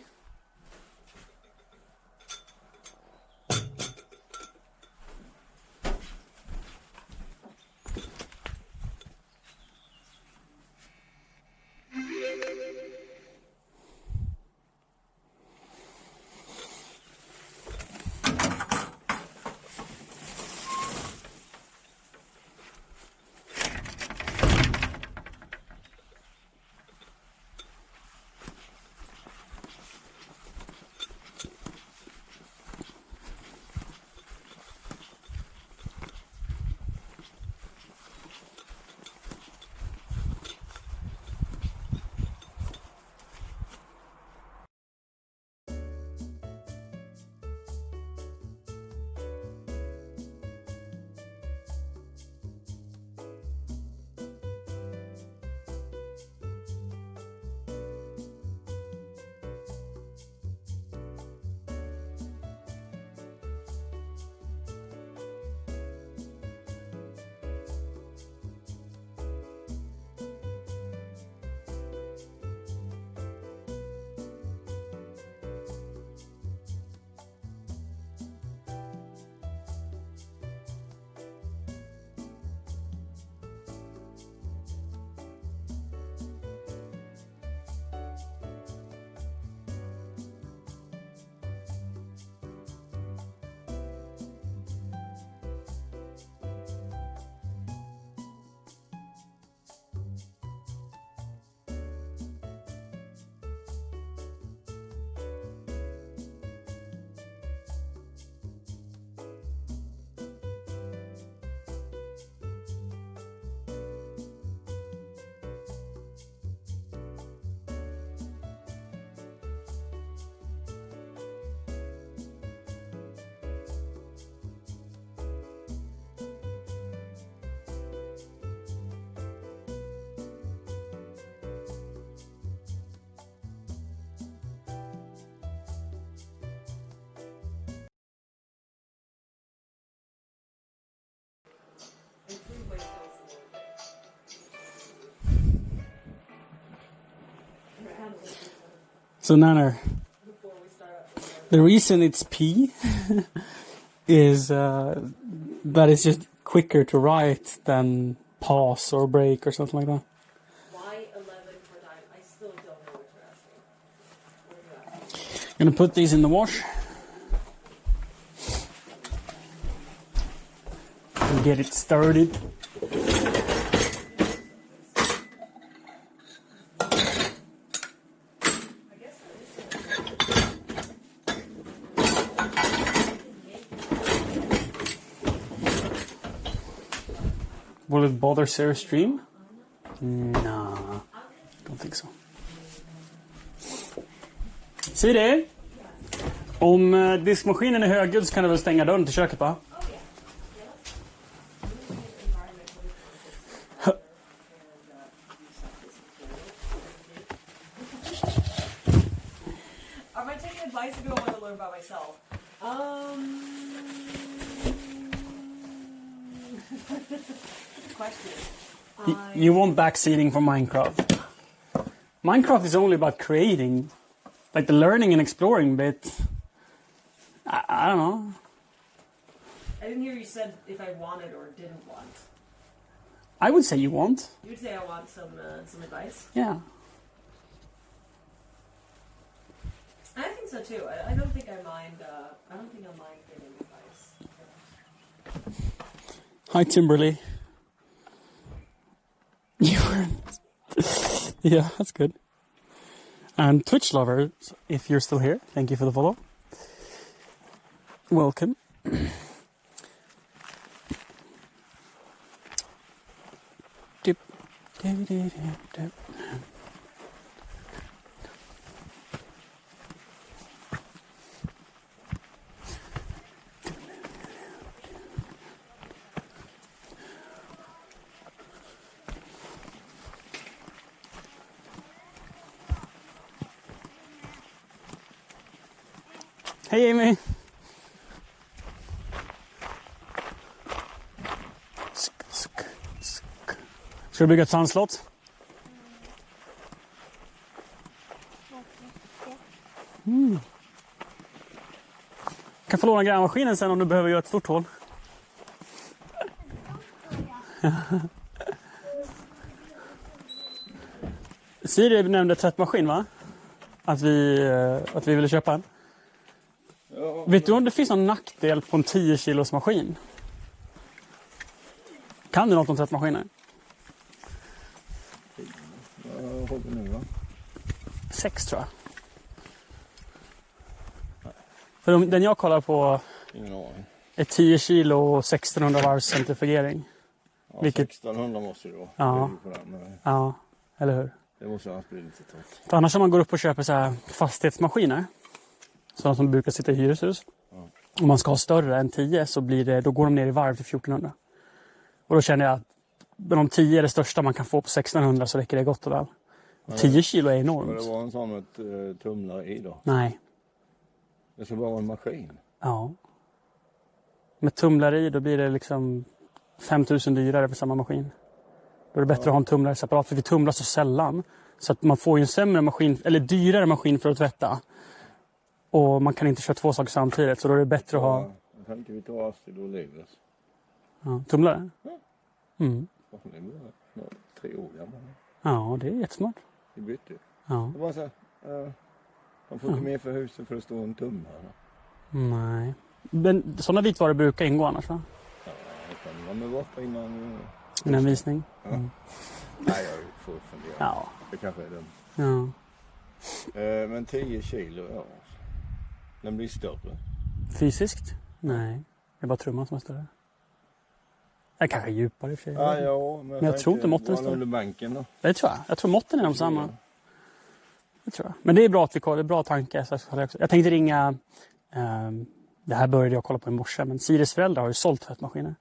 So Nanner, the reason it's P is that it's just quicker to write than pause or break or something like that. Why 11 per time? I still don't know what you're asking. What are you asking? Gonna put these in the wash. And get it started. Will it bother Sarah's stream? No, don't think so. Siri, om diskmaskinen är högljudd så kan du väl stänga dörren till köket, va? Am I taking advice or do I want to learn by myself? Question. You want backseating from Minecraft. Minecraft is only about creating. Like the learning and exploring bit. I don't know. I didn't hear you said if I wanted or didn't want. I would say you want. You would say I want some advice? Yeah. I think so too. I don't think I mind. I don't think I mind getting advice. Hi, Timberly. You were. Yeah, that's good. And Twitch lovers, if you're still here, thank you for the follow. Welcome. Dip, dip, dip, dip. Hej Amy! Ska du bygga ett sandslott? Kan få låna grävmaskinen sen om du behöver göra ett stort hål. Siri nämnde tvättmaskin, va? Att vi ville köpa en. Ja, Vet du om det finns någon nackdel på en 10 kilos maskin? Kan du något om tvättmaskiner? vad har vi nu va? 6 tror jag. För den jag kollar på Ingen aning. är 10 kilo och 1600 varvs centrifugering. Ja, Vilket- 1600 måste det vara. Ja. Det är ju på den, men Ja, eller hur? det måste annars bli lite torrt. För annars om man går upp och köper så här fastighetsmaskiner, sådana som brukar sitta i hyreshus. Om man ska ha större än 10 så då går de ner i varv till 1400. Och då känner jag att om 10 är det största man kan få på 1600 så räcker det gott och väl. 10 kilo är Ska enormt. det vara en sån med tumlare i då? Nej. Det ska vara en maskin. Ja. Med tumlare i då blir det liksom 5000 dyrare för samma maskin. Då är det bättre att ha en tumlare separat, för vi tumlar så sällan. Så att man får ju en sämre maskin, eller dyrare maskin för att tvätta. Och man kan inte köra 2 saker samtidigt, så då är det bättre att ha Jag tänker vi tar Astrid och Olivers. tumlare. Mm. Varför är det 3 år gammal? Ja, det är jättesmart. Vi bytte. Ja. Det var så här, man får inte med för huset för att stå en tumlare. Nej. Men sådana vitvaror brukar ingå annars, va? Ja, det kan man borta innan... En visning. Ja. Nej, jag får fundera. Ja. Det kanske är dumt. Ja. Men 10 kilo, ja. Den blir större. Fysiskt? Nej. Det är bara trumman som är större. Det kanske är djupare i och för sig. Ja, Men jag tror inte måtten är större. under banken då. Det tror jag. Jag tror måtten är de samma. Det tror jag. Men det är bra att vi kollar. Det är bra tanke. Jag tänkte ringa... det här började jag kolla på i morse. Men Siris föräldrar har ju sålt tvättmaskiner.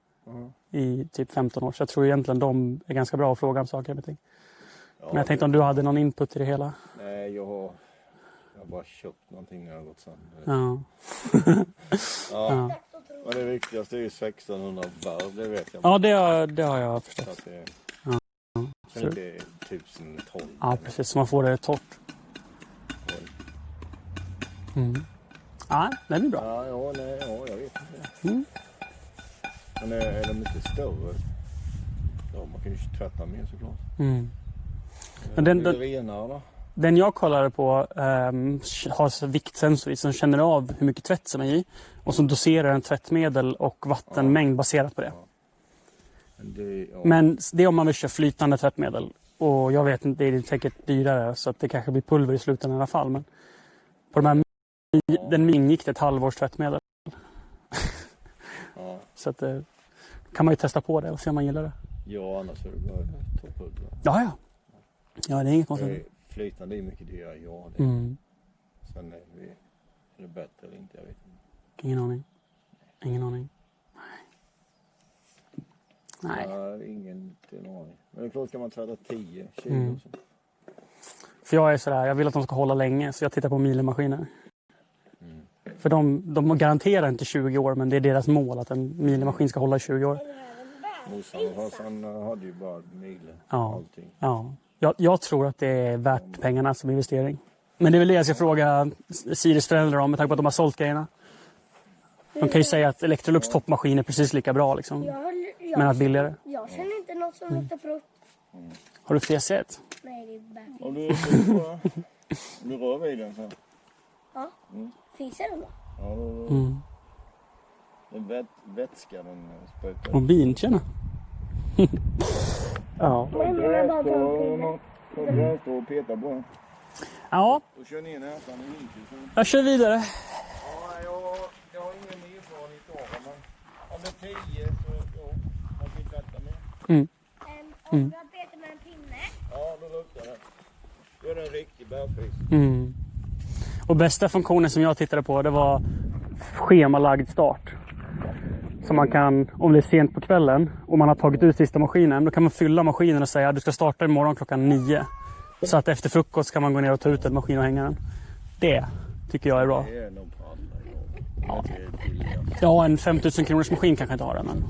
I typ 15 år. Så jag tror egentligen de är ganska bra att fråga om saker. Men jag tänkte om du hade någon input i det hela. Nej, jag har bara köpt någonting när jag har gått sönder. Ja. Ja. Men det viktigaste är ju 1600 varv, det vet jag. Ja, det har jag förstått. Så att det, Så- det är 1012. Ja, precis. Så man får det torrt. Ja, den är bra. Ja, jag vet inte. Men är de inte större? Ja, man kan ju tvätta mer såklart. Men det renare då? Den jag kollade på har viktsensor som känner av hur mycket tvätt som är i. Och som doserar en tvättmedel och vattenmängd baserat på det. Men det är om man vill köra flytande tvättmedel. Och jag vet inte, det är säkert dyrare så att det kanske blir pulver i slutändan i alla fall. Men på de här den ingick det ett halvårs tvättmedel. Så att kan man ju testa på det och se om man gillar det. Ja, annars är det bara toppulver. Ja. Ja, det är inget konstigt. Flytande är mycket dyrare, ja. Sen är det bättre eller inte, jag vet inte. Ingen aning. Nej. Ja, ingen aning. Men det är klart kan man träda 10 kilo. För jag är sådär, jag vill att de ska hålla länge så jag tittar på milimaskiner. För de garanterar inte 20 år men det är deras mål att en milimaskin ska hålla i 20 år. Han hade ju bara milen. Allting. Ja. Jag tror att det är värt pengarna som investering. Men det är väl det jag ska fråga Siris föräldrar om med tanke på att de har sålt grejerna. De kan ju säga att Electrolux toppmaskin är precis lika bra liksom. Men att billigare. Jag känner inte något som heter frukt. Har du fler sätt? Nej, det är bara... Om du rör vid den så här. Ja, fiser den då? Ja, den vätska den sprutar. Och binkärna. Ja. Jag står och petar på den. Ja. Och kör ner näsan i hinken. Jag kör vidare. Ja, jag har ingen erfarenhet av det, men om det är 10 så man kan tvätta med. Om jag petar med en pinne. Ja, då luktar det. Gör en riktig bärfis. Och bästa funktionen som jag tittade på det var schemalagd start. Så man kan, om det är sent på kvällen och man har tagit ut sista maskinen, då kan man fylla maskinen och säga att du ska starta imorgon klockan 9. Så att efter frukost kan man gå ner och ta ut en maskin och hänga den. Det tycker jag är bra. Det är nog på alla. Ja, en 5000 kronors maskin kanske inte har den.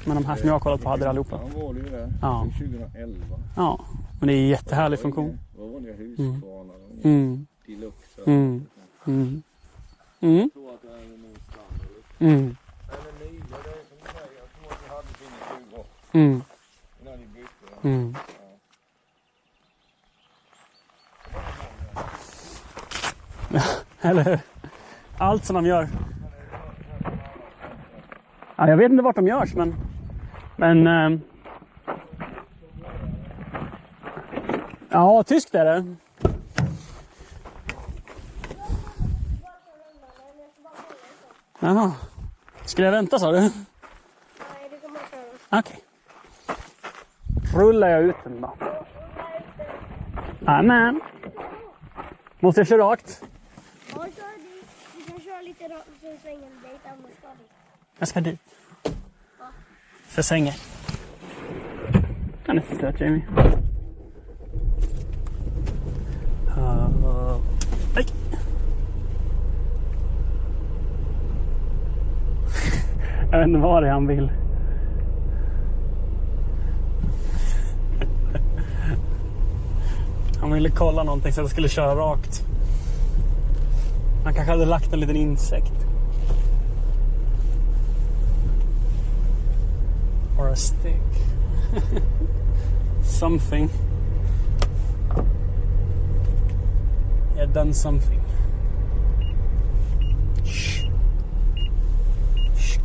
Men de här som jag har kollat på hade det allihopa. Han var det ju där. Ja. 2011. Ja, men det är en jättehärlig funktion. Det var vanliga huskvarnar. Deluxe. Jag tror att det är nog standard. Eller nya, det är som du säger. Jag tror att vi hade sina 20 år. Innan ni bytte. Eller hur? Allt som de gör. Ja, jag vet inte vart de görs, men ja, tyskt är det. Jaha. Skulle jag vänta, sa du? Nej, det kommer jag köra. Okej. Rullar jag ut den då? Amen. Måste jag köra rakt? Ja, kör dit. Du kan köra lite rakt så svängen dit, annars ska dit. Jag ska dit. För sängen. Han är så söt, Jamie. Nej. Jag vet inte vad det är han vill. Han ville kolla någonting så att jag skulle köra rakt. Han kanske hade lagt en liten insekt. Or a stick. Something. He had done something. Shh. Shh. Shh.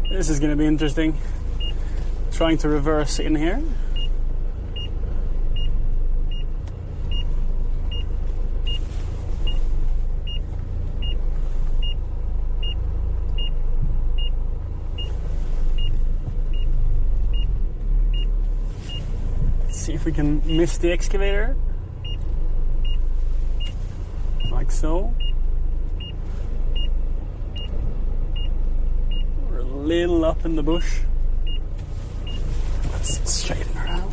This is going to be interesting. Trying to reverse in here. Let's see if we can miss the excavator. Like so. little up in the bush. Let's straighten her out.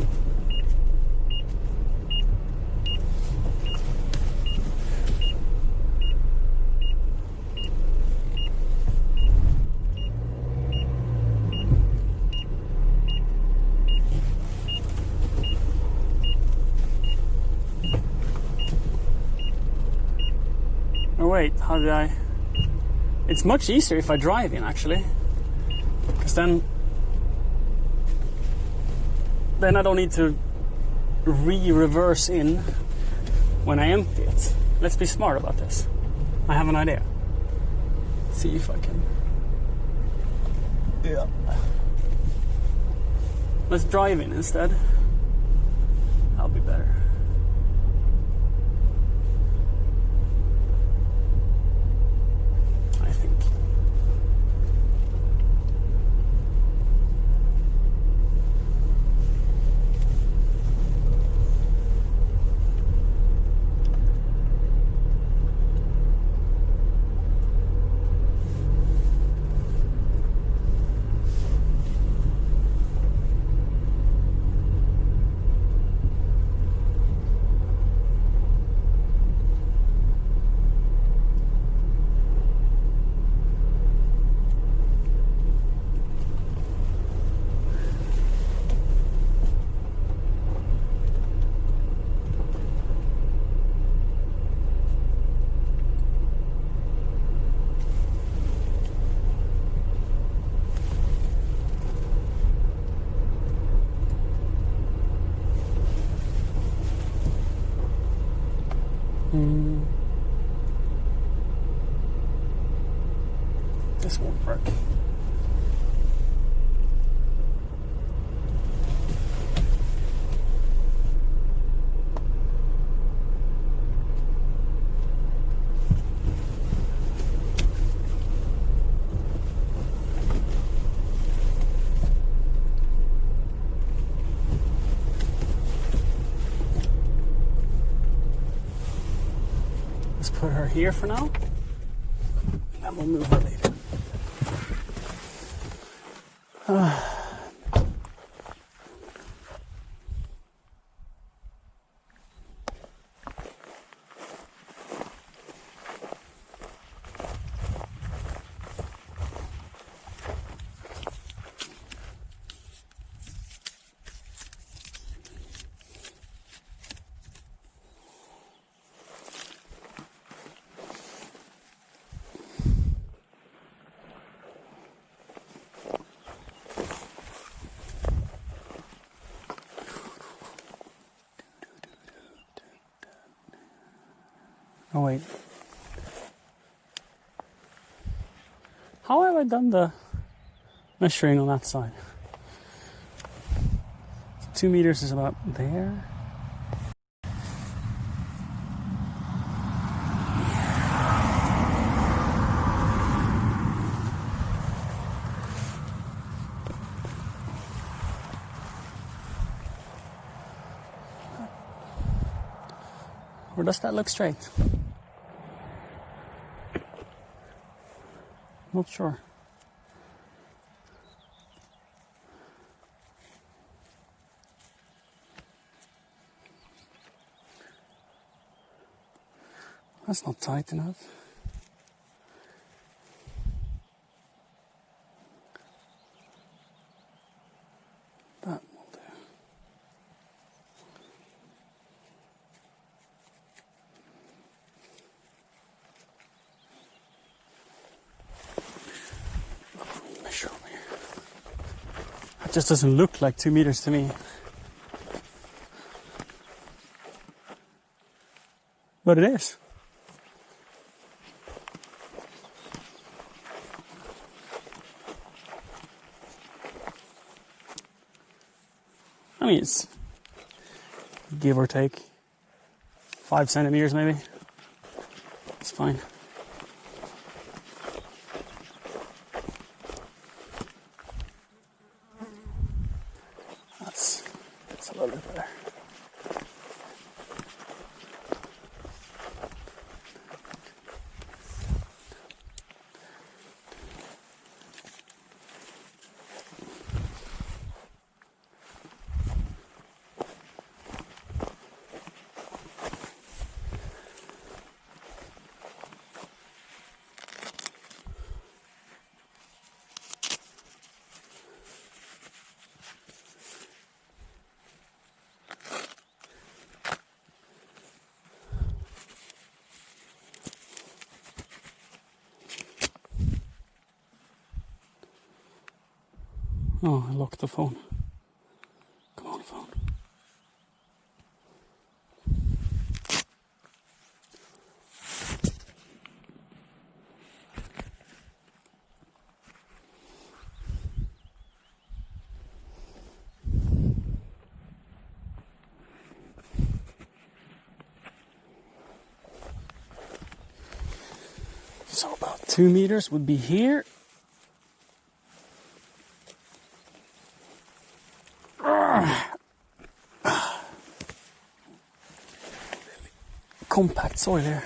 Oh wait, how did I... It's much easier if I drive in, actually. Because then I don't need to reverse in when I empty it. Let's be smart about this. I have an idea. Let's see if I can... Yeah. Let's drive in instead. That'll be better. This won't work. Let's put her here for now, and then we'll move her later. Oh wait. How have I done the measuring on that side? 2 meters is about there. Or does that look straight? Not sure. That's not tight enough. That will do. Measure over here. It just doesn't look like 2 meters to me. But it is. I mean, it's give or take 5 centimeters maybe. It's fine. That's a little bit better. Oh, I locked the phone. Come on, phone. So about 2 meters would be here. Compact soil here.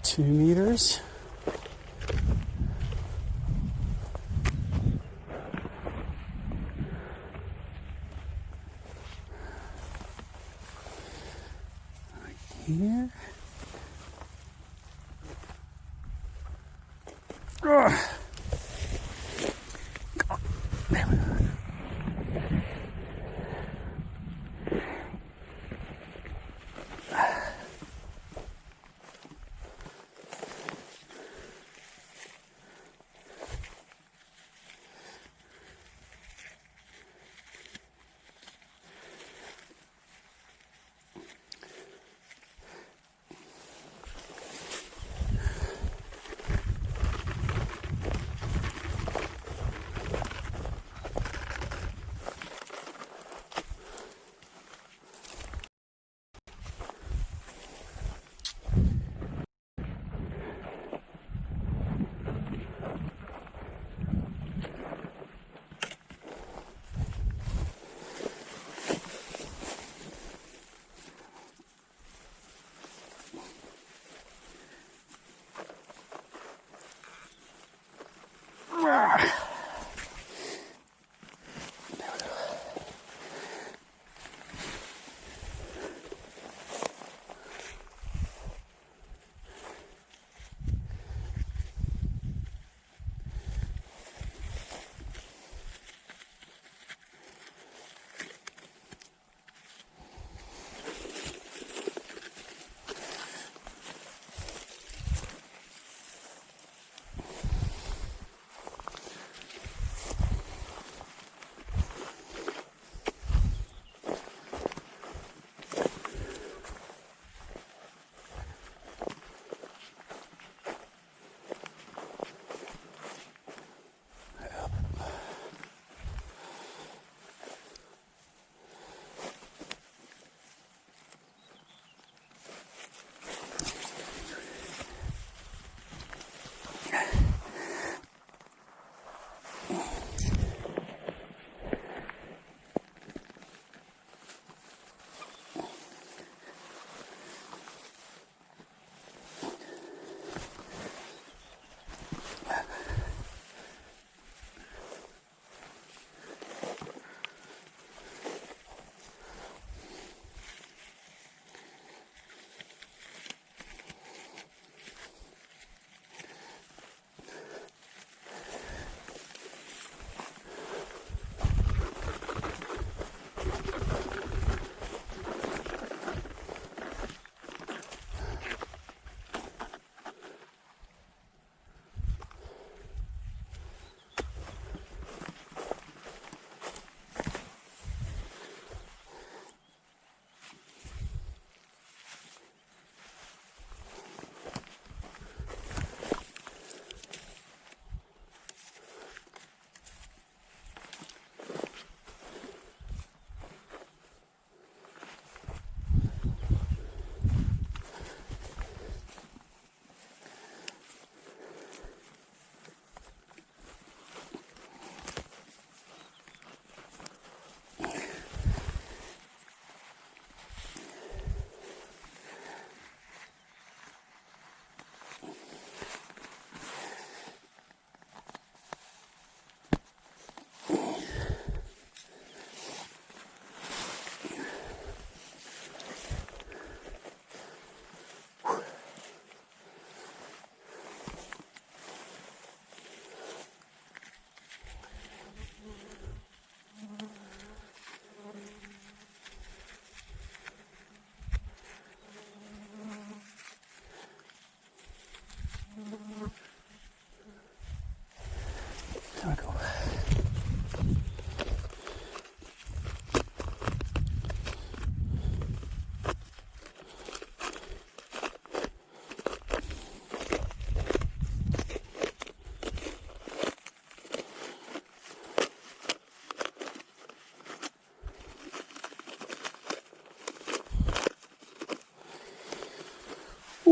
Two meters. Right here. Ugh. There we go.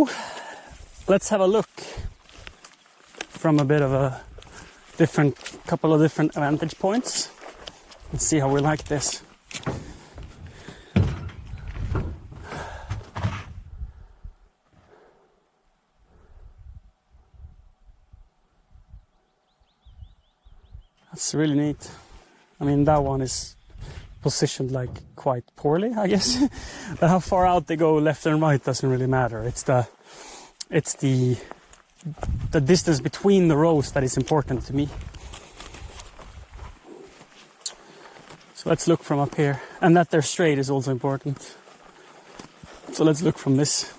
So let's have a look from a bit of a couple of different vantage points and see how we like this. That's really neat. I mean, that one is positioned like quite poorly, I guess. But how far out they go left and right doesn't really matter. It's the distance between the rows that is important to me. So let's look from up here. And that they're straight is also important. So let's look from this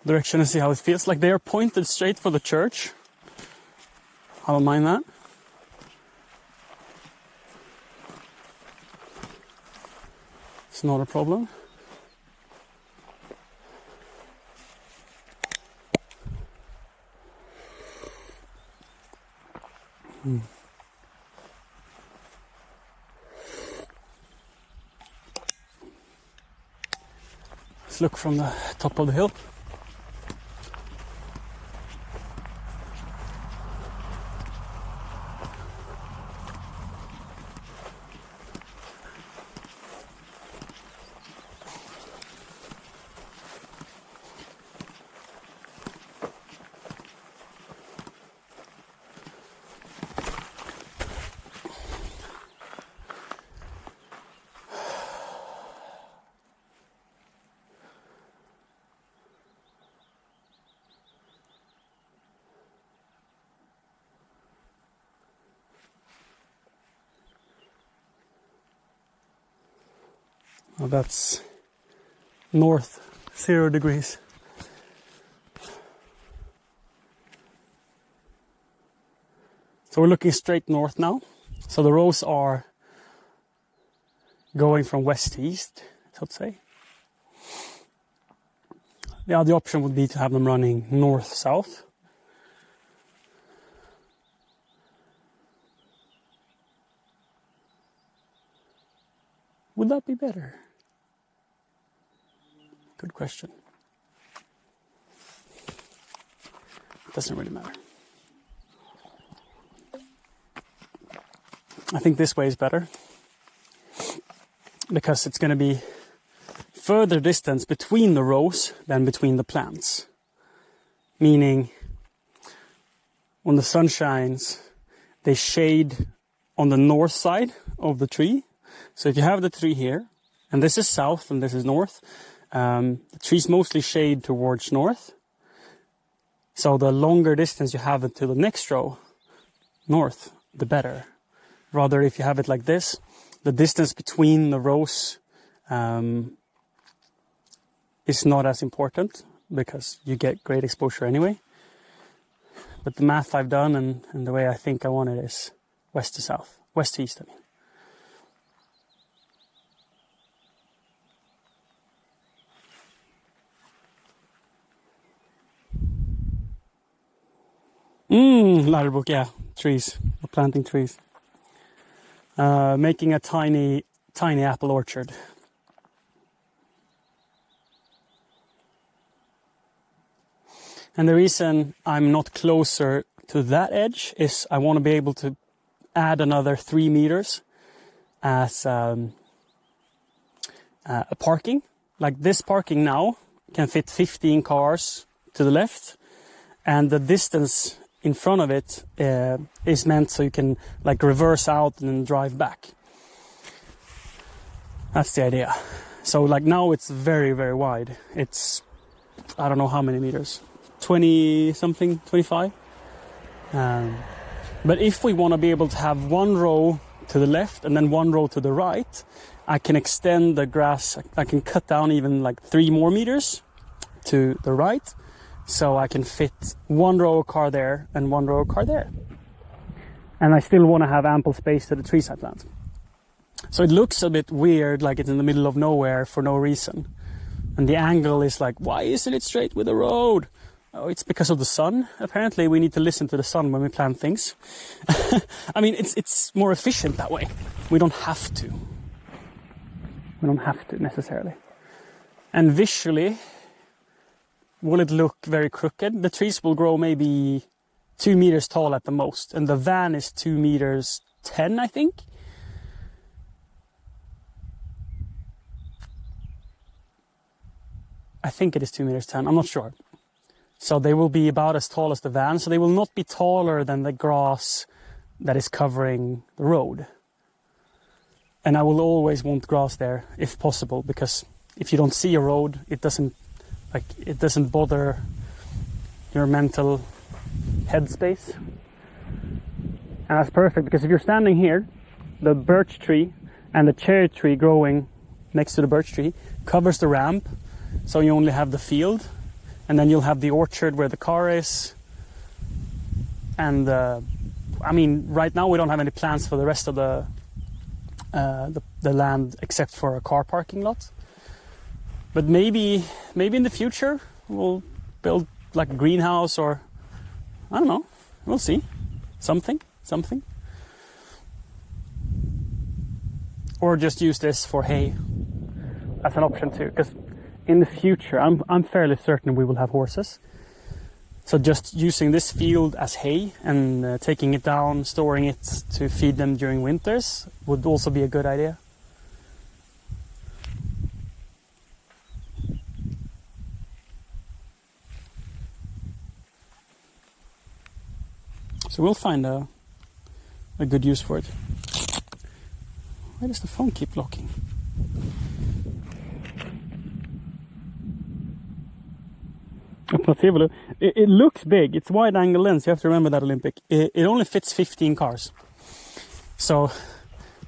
direction and see how it feels. Like they are pointed straight for the church. I don't mind that. It's not a problem. Let's look from the top of the hill. Well, that's north, 0 degrees. So we're looking straight north now. So the rows are going from west to east, so to say. The other option would be to have them running north-south. Would that be better? Good question. Doesn't really matter. I think this way is better because it's going to be further distance between the rows than between the plants. Meaning, when the sun shines, they shade on the north side of the tree. So if you have the tree here, and this is south and this is north, the trees mostly shade towards north. So the longer distance you have it to the next row, north, the better. Rather, if you have it like this, the distance between the rows is not as important because you get great exposure anyway. But the math I've done and the way I think I want it is west to south, west to east, I mean. Ladderbook, yeah, trees. We're planting trees. Making a tiny apple orchard. And the reason I'm not closer to that edge is I want to be able to add another 3 meters as a parking. Like this parking now can fit 15 cars to the left, and the distance in front of it is meant so you can like reverse out and then drive back. That's the idea. So like now it's very, very wide. It's, I don't know how many meters, 20 something, 25. But if we want to be able to have one row to the left and then one row to the right, I can extend the grass. I can cut down even like 3 more meters to the right. So I can fit one row of car there and one row of car there. And I still want to have ample space to the trees I plant. So it looks a bit weird, like it's in the middle of nowhere for no reason. And the angle is like, why isn't it straight with the road? Oh, it's because of the sun. Apparently we need to listen to the sun when we plant things. I mean, it's more efficient that way. We don't have to. We don't have to necessarily. And visually, will it look very crooked? The trees will grow maybe 2 meters tall at the most, and the van is 2 meters 10, I think. I think it is 2 meters 10, I'm not sure. So they will be about as tall as the van, so they will not be taller than the grass that is covering the road. And I will always want grass there if possible, because if you don't see a road, it doesn't bother your mental headspace. And that's perfect, because if you're standing here, the birch tree and the cherry tree growing next to the birch tree covers the ramp, so you only have the field, and then you'll have the orchard where the car is. And I mean, right now we don't have any plans for the rest of the land except for a car parking lot. But maybe in the future we'll build like a greenhouse, or I don't know. We'll see. Something. Or just use this for hay as an option too, because in the future I'm fairly certain we will have horses. So just using this field as hay and taking it down, storing it to feed them during winters would also be a good idea. So we'll find a good use for it. Why does the phone keep locking? It looks big. It's wide angle lens. You have to remember that, Olympic. It only fits 15 cars. So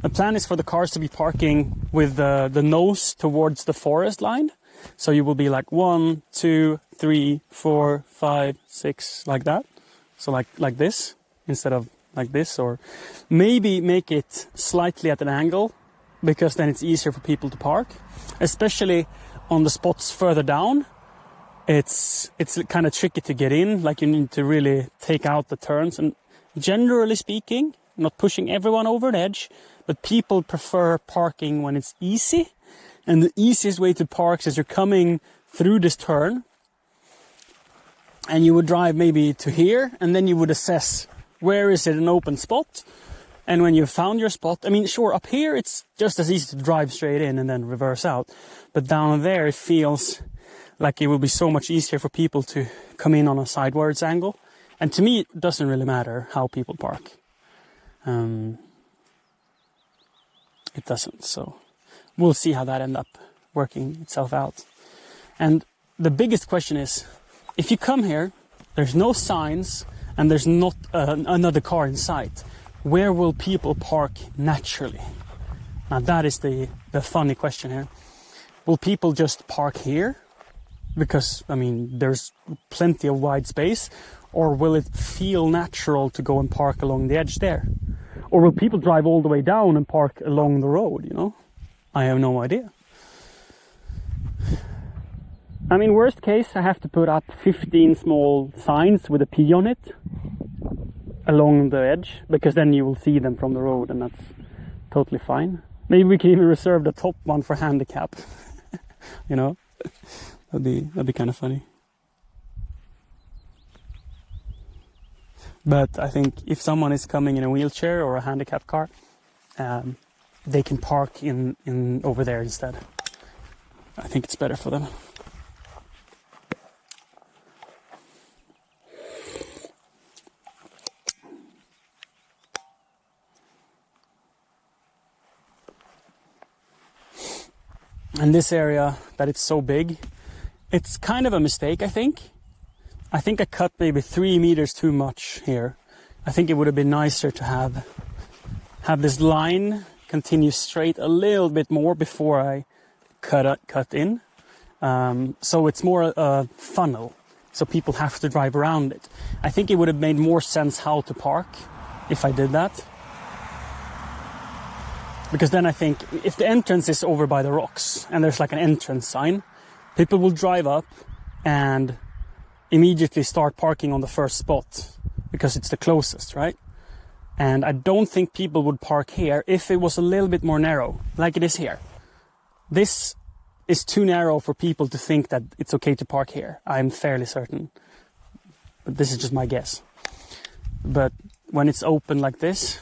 the plan is for the cars to be parking with the nose towards the forest line. So you will be like 1, 2, 3, 4, 5, 6, like that. So like this instead of like this, or maybe make it slightly at an angle, because then it's easier for people to park, especially on the spots further down. It's kind of tricky to get in, like you need to really take out the turns, and generally speaking, not pushing everyone over the edge, but people prefer parking when it's easy. And the easiest way to park is you're coming through this turn, and you would drive maybe to here, and then you would assess where is it an open spot. And when you've found your spot, I mean, sure, up here it's just as easy to drive straight in and then reverse out, but down there it feels like it will be so much easier for people to come in on a sidewards angle. And to me, it doesn't really matter how people park. It doesn't, so we'll see how that ends up working itself out. And the biggest question is, if you come here, there's no signs, and there's not another car in sight, where will people park naturally? Now that is the funny question here. Will people just park here? Because, I mean, there's plenty of wide space. Or will it feel natural to go and park along the edge there? Or will people drive all the way down and park along the road, you know? I have no idea. I mean, worst case, I have to put up 15 small signs with a P on it along the edge, because then you will see them from the road, and that's totally fine. Maybe we can even reserve the top one for handicap. You know, that'd be kind of funny. But I think if someone is coming in a wheelchair or a handicap car, they can park in over there instead. I think it's better for them. And this area, that it's so big, it's kind of a mistake, I think. I think I cut maybe 3 meters too much here. I think it would have been nicer to have this line continue straight a little bit more before I cut in. So it's more a funnel, so people have to drive around it. I think it would have made more sense how to park if I did that. Because then I think if the entrance is over by the rocks and there's like an entrance sign, people will drive up and immediately start parking on the first spot because it's the closest, right? And I don't think people would park here if it was a little bit more narrow, like it is here. This is too narrow for people to think that it's okay to park here. I'm fairly certain. But this is just my guess. But when it's open like this,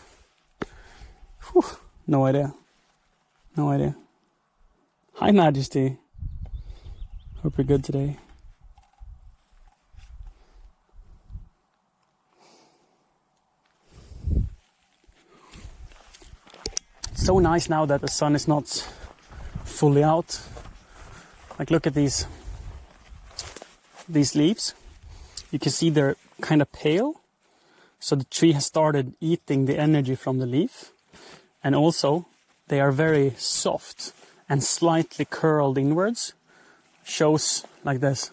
whew, no idea. No idea. Hi, Majesty. Hope you're good today. It's so nice now that the sun is not fully out. Like, look at these leaves. You can see they're kind of pale. So the tree has started eating the energy from the leaf. And also, they are very soft and slightly curled inwards. Shows like this.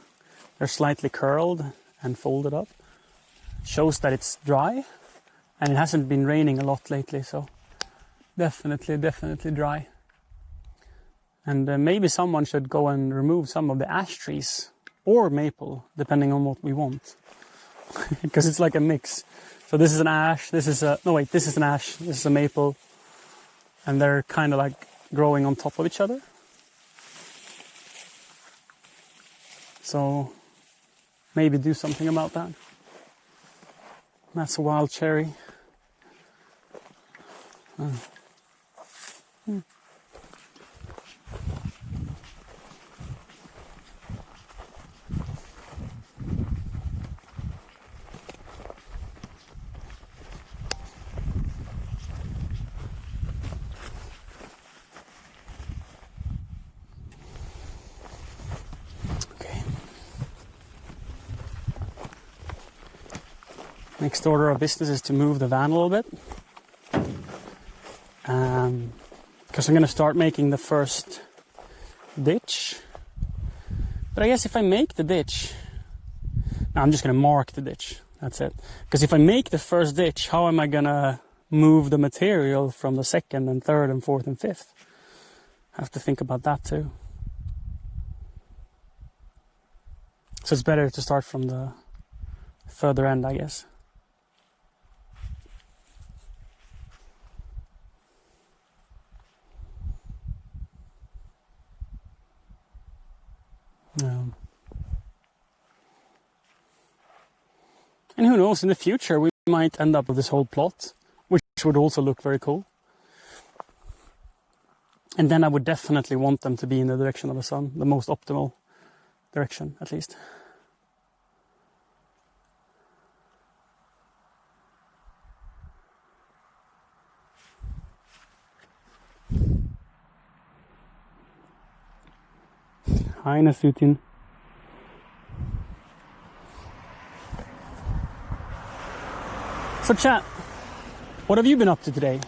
They're slightly curled and folded up. Shows that it's dry. And it hasn't been raining a lot lately, so definitely dry. And maybe someone should go and remove some of the ash trees or maple, depending on what we want. Because it's like a mix. So this is an ash, this is a, no wait, this is an ash, this is a maple. And they're kind of like growing on top of each other. So maybe do something about that. That's a wild cherry. Next order of business is to move the van a little bit. Because I'm going to start making the first ditch. But I guess if I make the ditch... No, I'm just going to mark the ditch. That's it. Because if I make the first ditch, how am I going to move the material from the second and third and fourth and fifth? I have to think about that too. So it's better to start from the further end, I guess. And who knows, in the future we might end up with this whole plot, which would also look very cool. And then I would definitely want them to be in the direction of the sun, the most optimal direction, at least. Hi, Nasutin. So chat, what have you been up to today?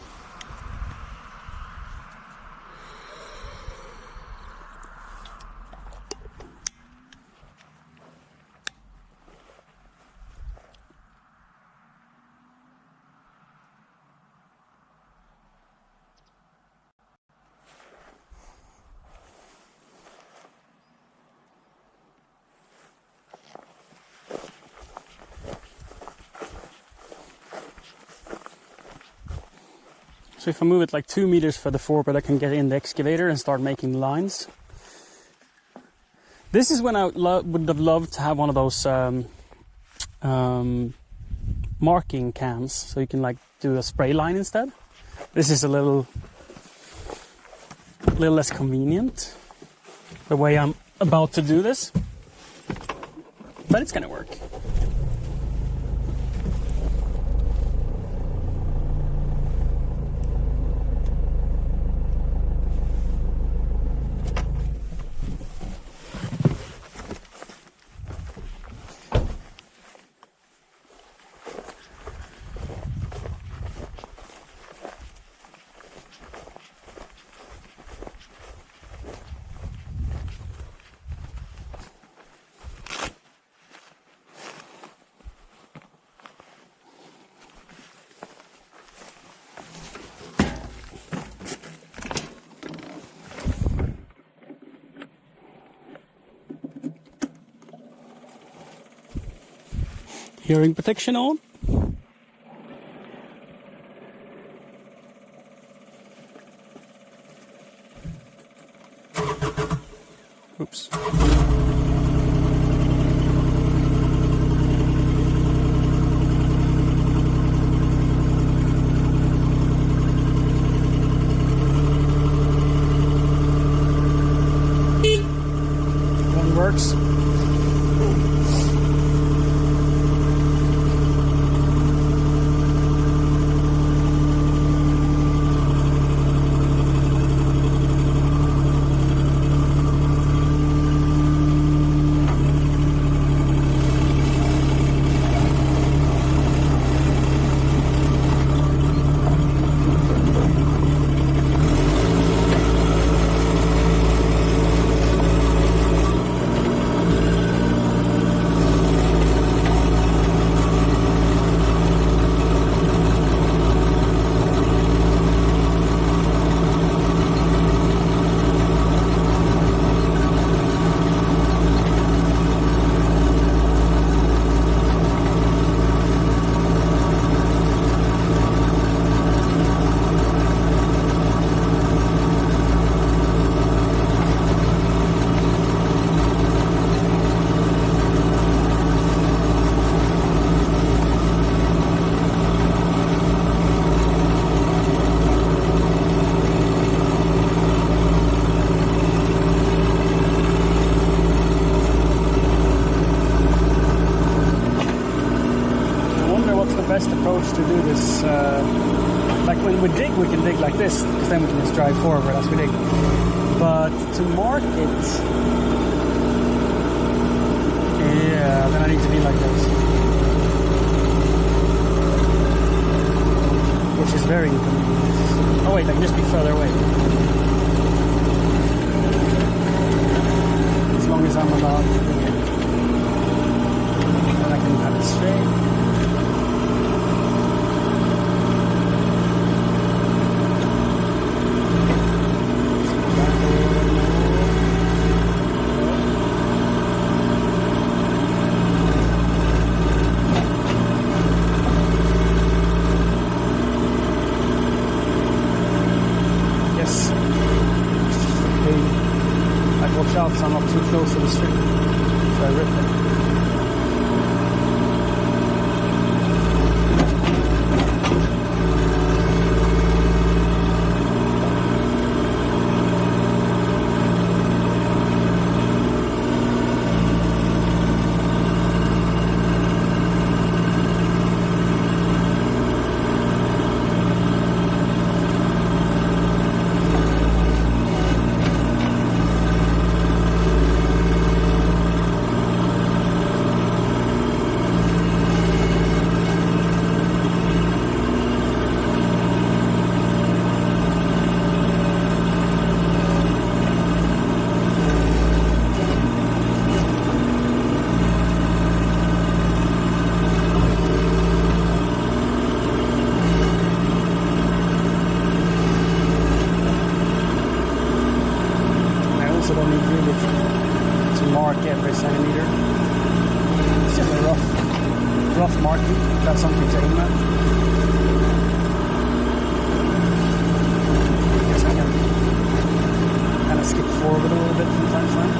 So if I move it like 2 meters further forward, I can get in the excavator and start making lines. This is when I would have loved to have one of those marking cans, so you can like do a spray line instead. This is a little less convenient, the way I'm about to do this, but it's gonna work. Hearing protection on. Oops. One works. Best approach to do this. Like when we dig, we can dig like this, because then we can just drive forward as we dig. But to mark it, yeah, then I need to be like this, which is very inconvenient. Oh wait, I can just be further away. As long as I'm allowed to do it, then I can have it straight. So I'm not too close to the street, so I rip it. Every centimeter. It's just a rough marking. That's something to aim at. I guess I can kind of skip forward a little bit from time to time.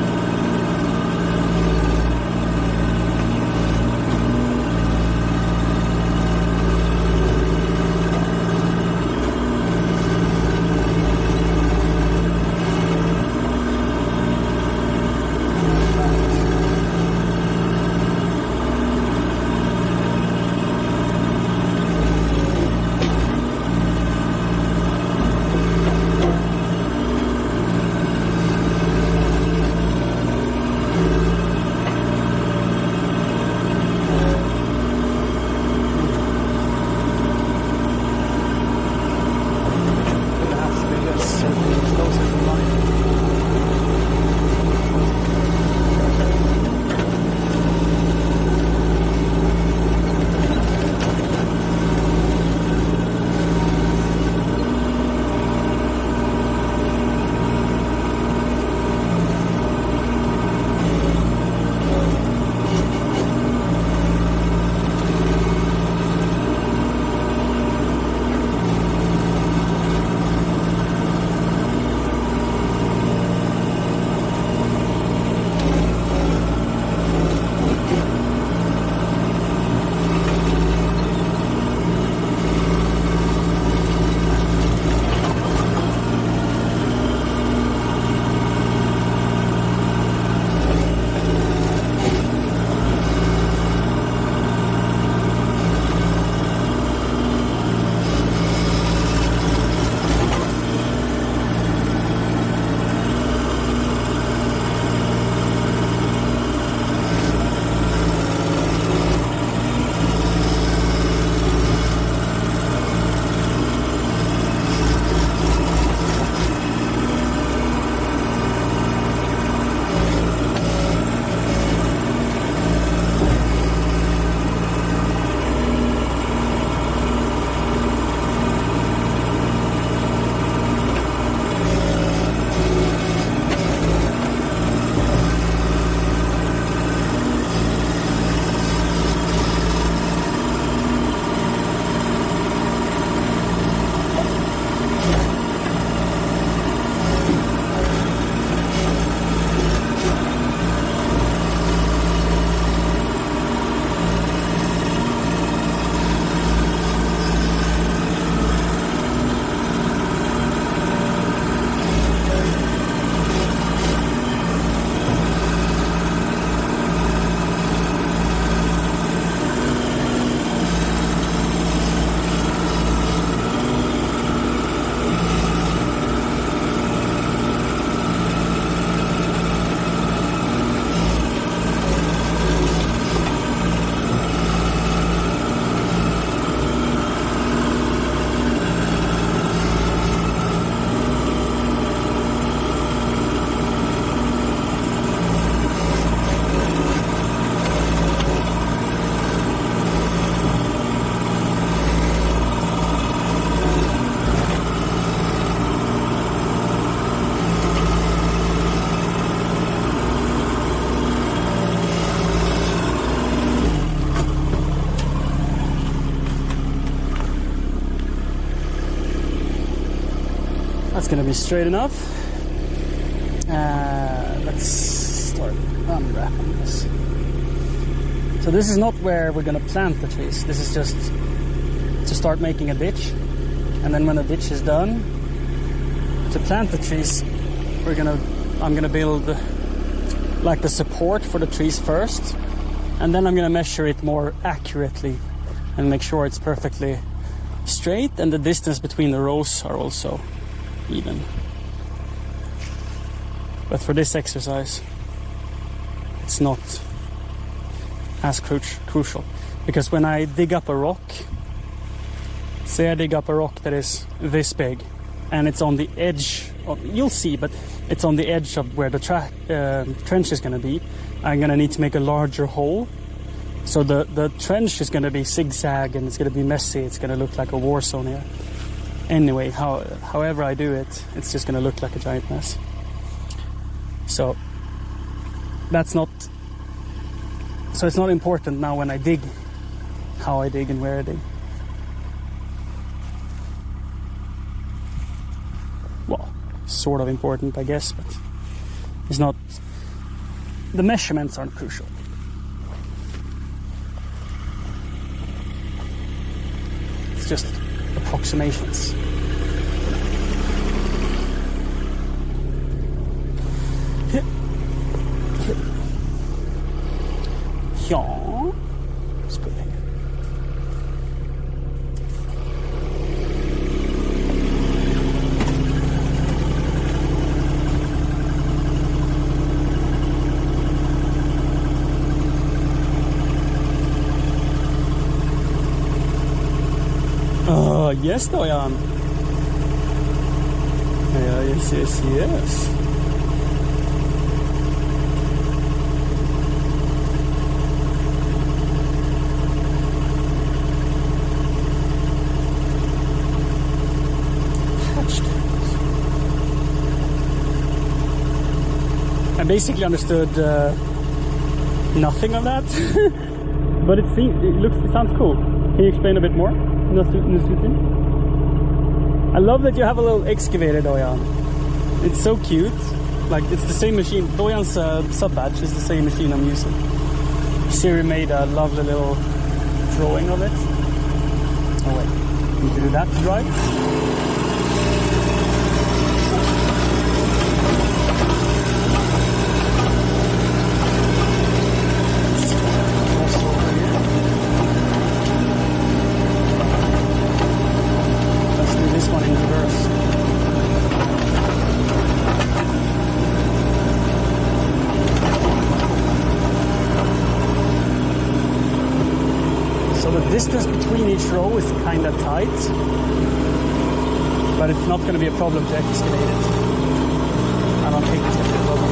That's gonna be straight enough. Let's start unwrapping this. So this is not where we're gonna plant the trees. This is just to start making a ditch. And then when the ditch is done, to plant the trees, I'm gonna build like the support for the trees first, and then I'm gonna measure it more accurately and make sure it's perfectly straight and the distance between the rows are also even. But for this exercise, it's not as crucial, because when I dig up a rock, say I dig up a rock that is this big and it's on the edge of, you'll see, but it's on the edge of where the trench is going to be, I'm going to need to make a larger hole. So the trench is going to be zigzag and it's going to be messy. It's going to look like a war zone here. Anyway, however I do it, it's just going to look like a giant mess. So it's not important now when I dig, how I dig and where I dig. Well, sort of important, I guess, but it's not, the measurements aren't crucial. It's just approximations. Ja, let's put it here. Yes, Johanne. Yeah, yes. I basically understood nothing of that, but it sounds cool. Can you explain a bit more? I love that you have a little excavator, Johanne. It's so cute. Like, it's the same machine. Johanne's sub-batch is the same machine I'm using. Siri made a lovely little drawing of it. Oh wait, need to do that to drive. Distance between each row is kind of tight, but it's not going to be a problem to excavate it. I don't think it's going to be a problem.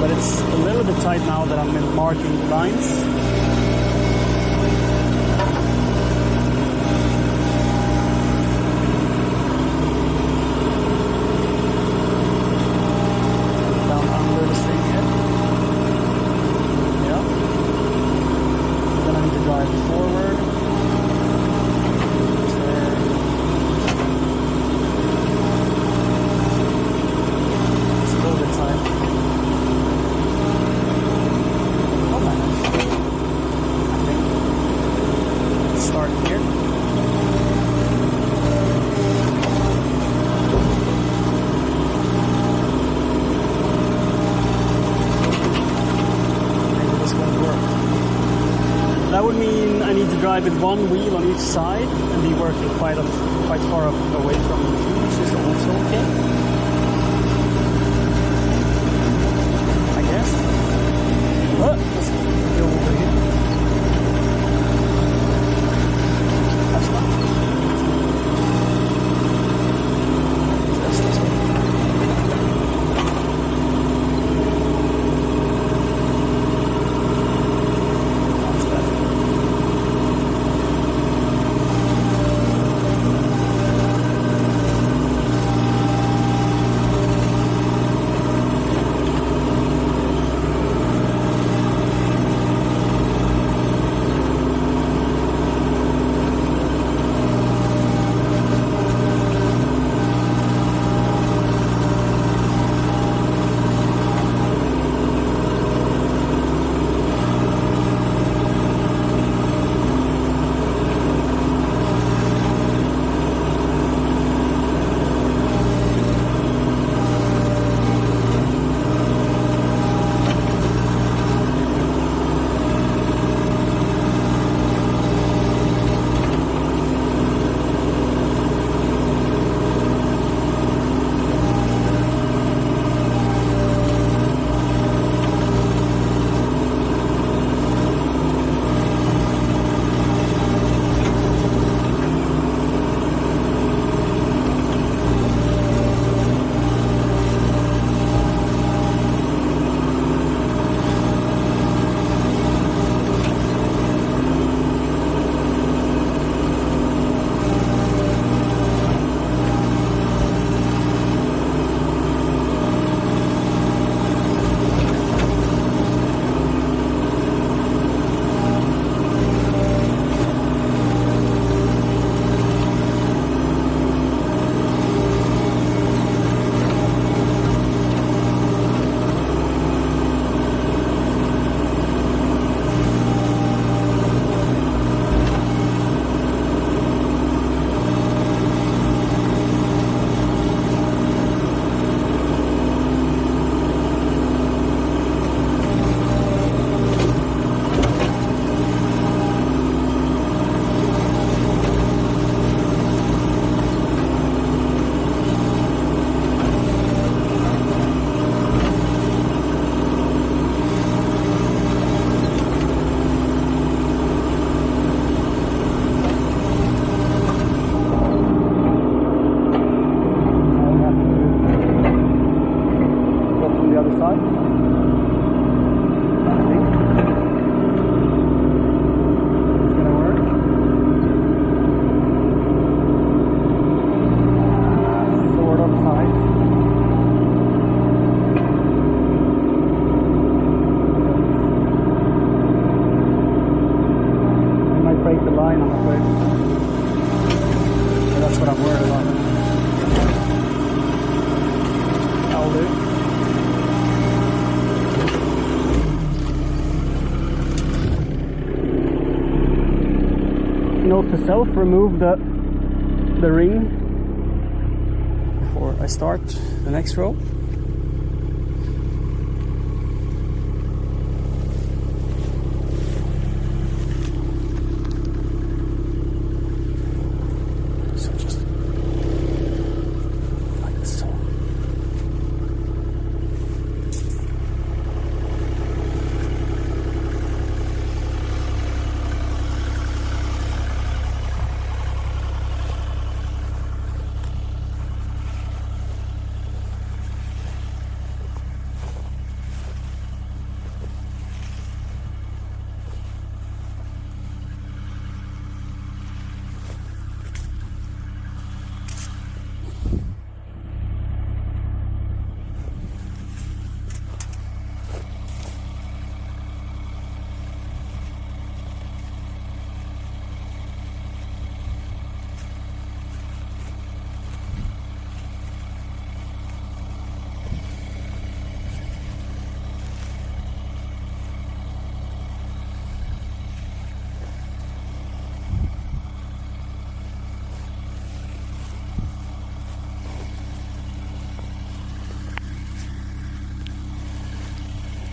But it's a little bit tight now that I'm marking the lines. With one wheel on each side and be working quite far away from the tree, which is also okay, I guess. But let's go over here. That's fine. Just this way. with. So that's what I'm worried about. I'll do. Note to self, remove the ring before I start the next row. So just like so.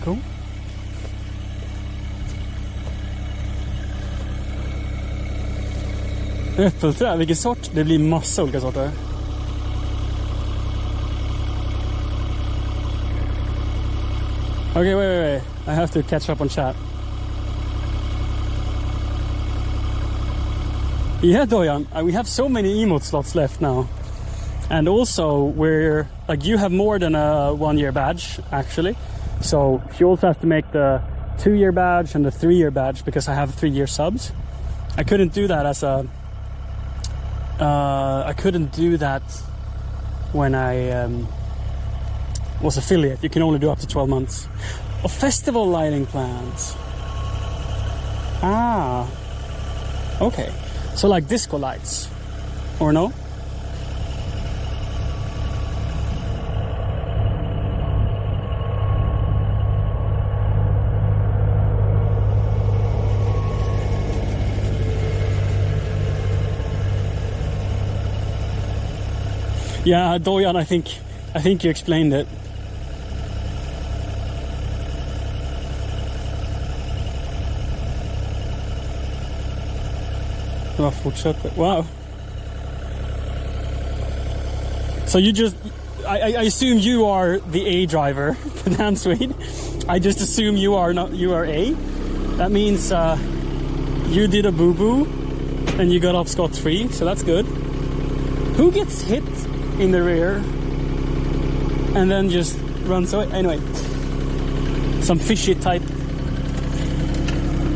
Cool. Äppelträ, vilken sort? Det blir massa olika sorter. Okay, wait. I have to catch up on chat. Yeah, Dojan, we have so many emote slots left now. And also, we're like, you have more than a 1-year badge, actually. So she also has to make the 2-year badge and the 3-year badge because I have 3-year subs. I couldn't do that as a. I couldn't do that when I was affiliate. You can only do up to 12 months. Oh, festival lighting plans. Ah. Okay. So like disco lights, or no? Yeah, Dojan, I think you explained it. Wow. So you just, I assume you are the A driver, the damn Swede. I just assume you are A. That means you did a boo-boo and you got off scot-free, so that's good. Who gets hit in the rear and then just runs away? Anyway, some fishy type.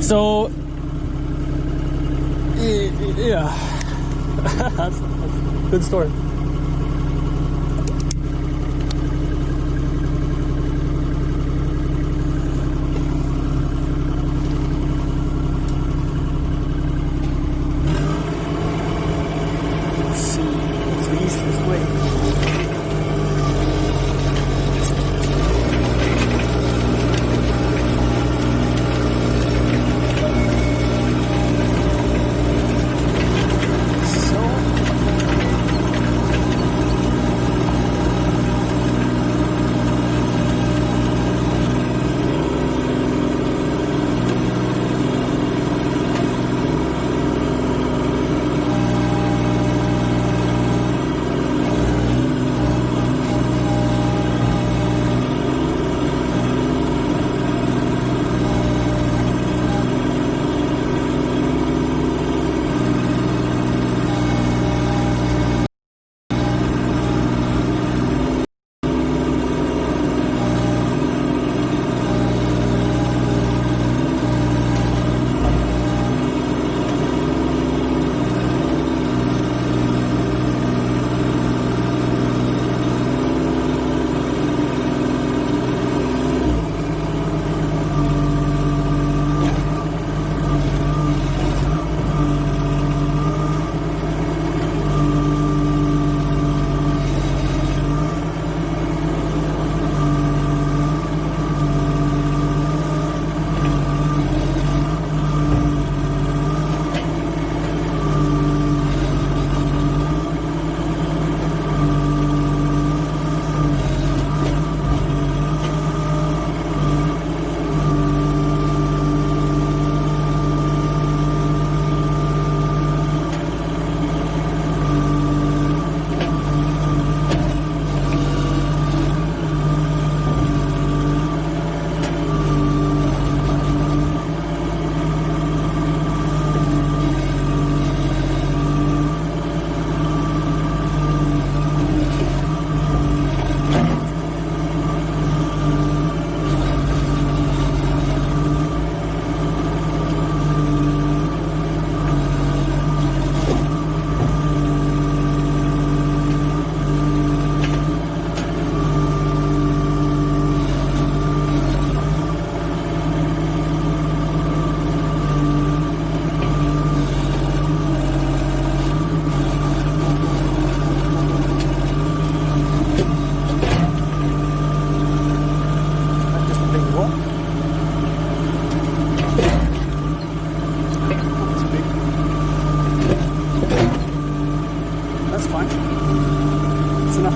So yeah, that's a good story. Let's see, what's the easiest way?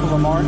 enough of a mark.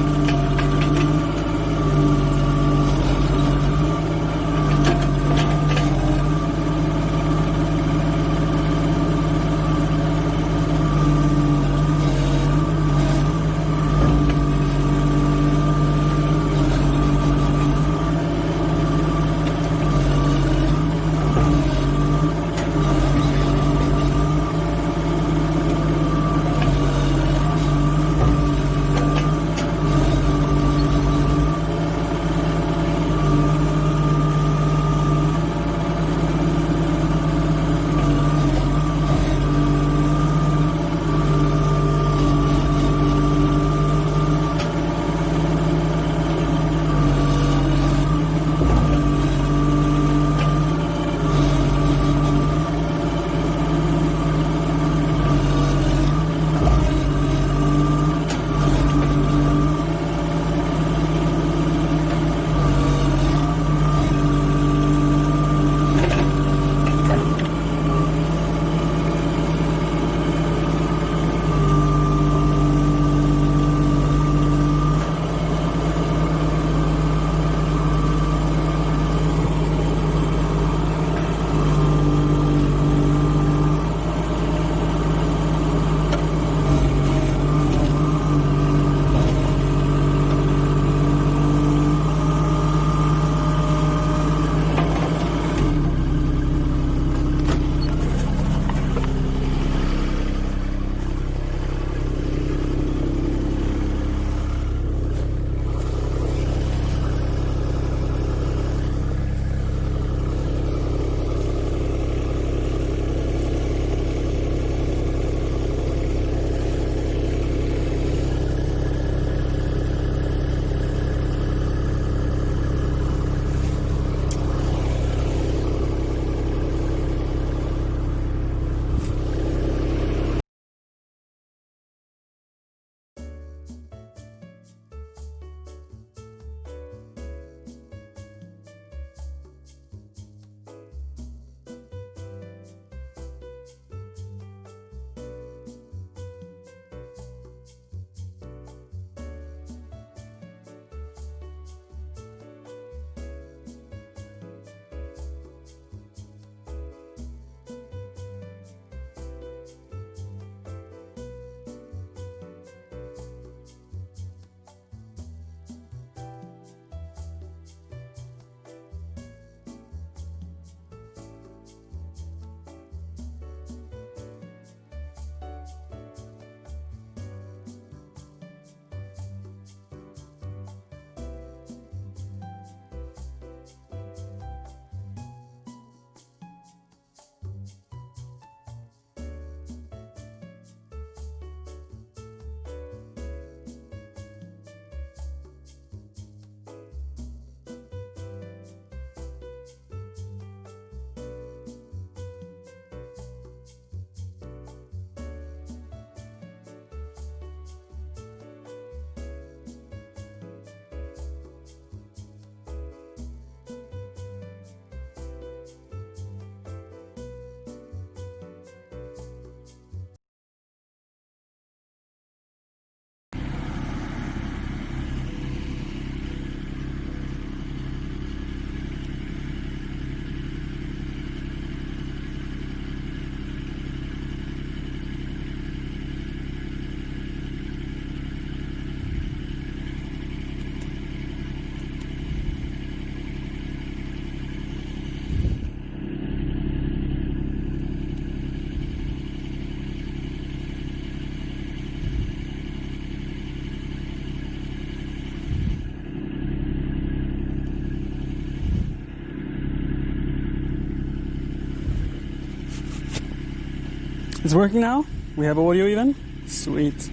It's working now. We have audio even. Sweet.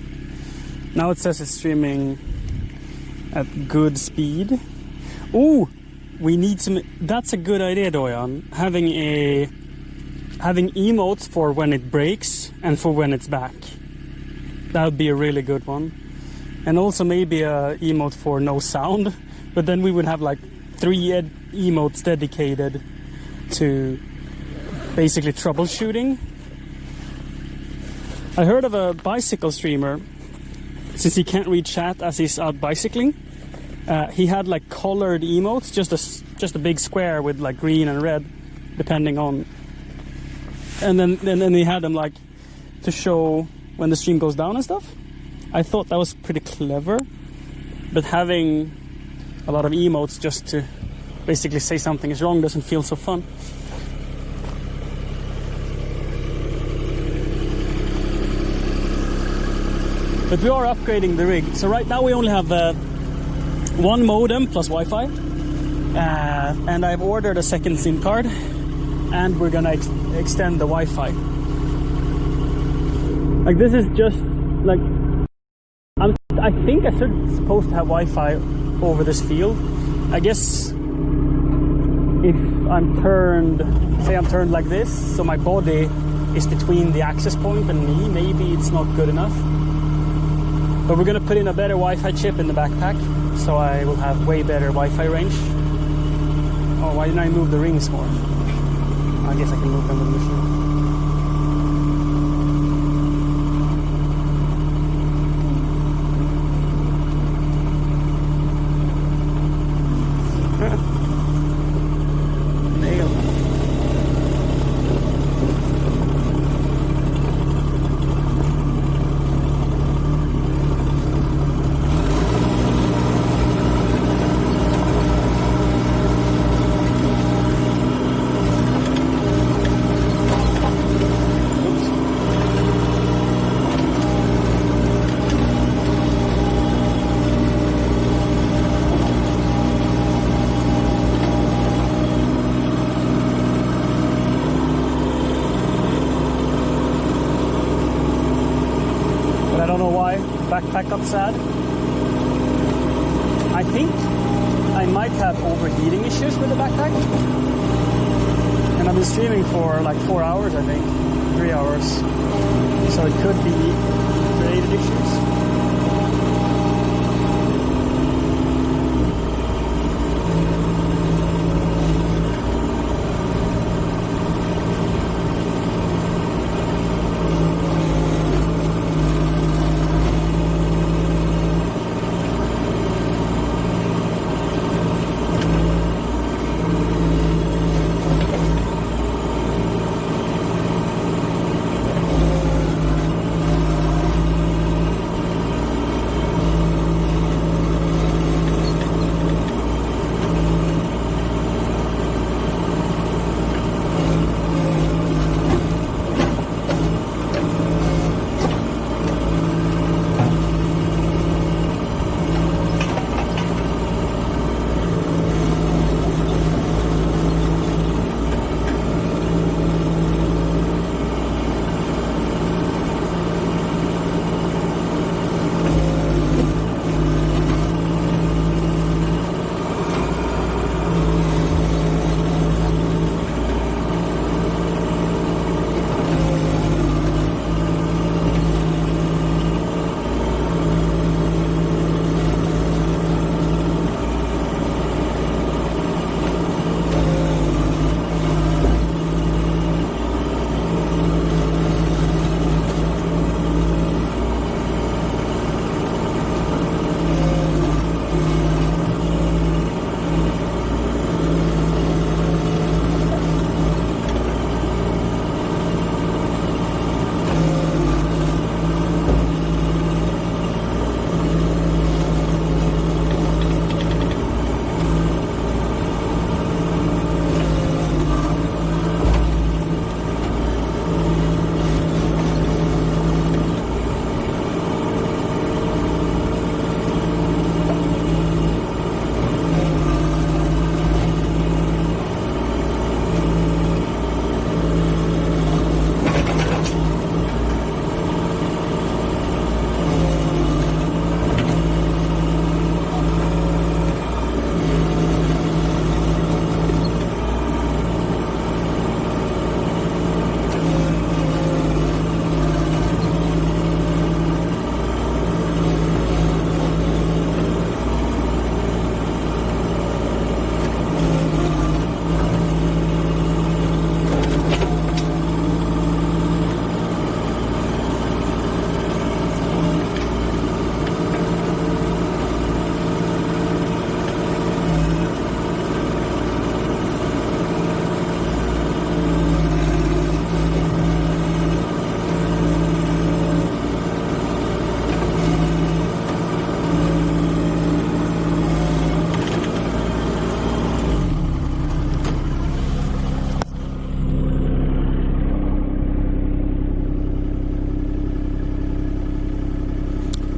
Now it says it's streaming at good speed. Oh, we need some. That's a good idea, Johanne. Having emotes for when it breaks and for when it's back. That would be a really good one. And also maybe a emote for no sound. But then we would have like 3 emotes dedicated to basically troubleshooting. I heard of a bicycle streamer since he can't read chat as he's out bicycling, he had like colored emotes, just a big square with like green and red, depending on. And then he had them like to show when the stream goes down and stuff. I thought that was pretty clever, but having a lot of emotes just to basically say something is wrong doesn't feel so fun. But we are upgrading the rig. So right now we only have one modem plus Wi-Fi, and I've ordered a second SIM card, and we're gonna extend the Wi-Fi. Like this is just like I think I supposed to have Wi-Fi over this field. I guess if I'm turned like this, so my body is between the access point and me, maybe it's not good enough. But we're gonna put in a better Wi-Fi chip in the backpack, so I will have way better Wi-Fi range. Oh, why didn't I move the rings more? I guess I can move them with the machine. Backpack got sad. I think I might have overheating issues with the backpack. And I've been streaming for like 4 hours, I think. 3 hours. So it could be created issues.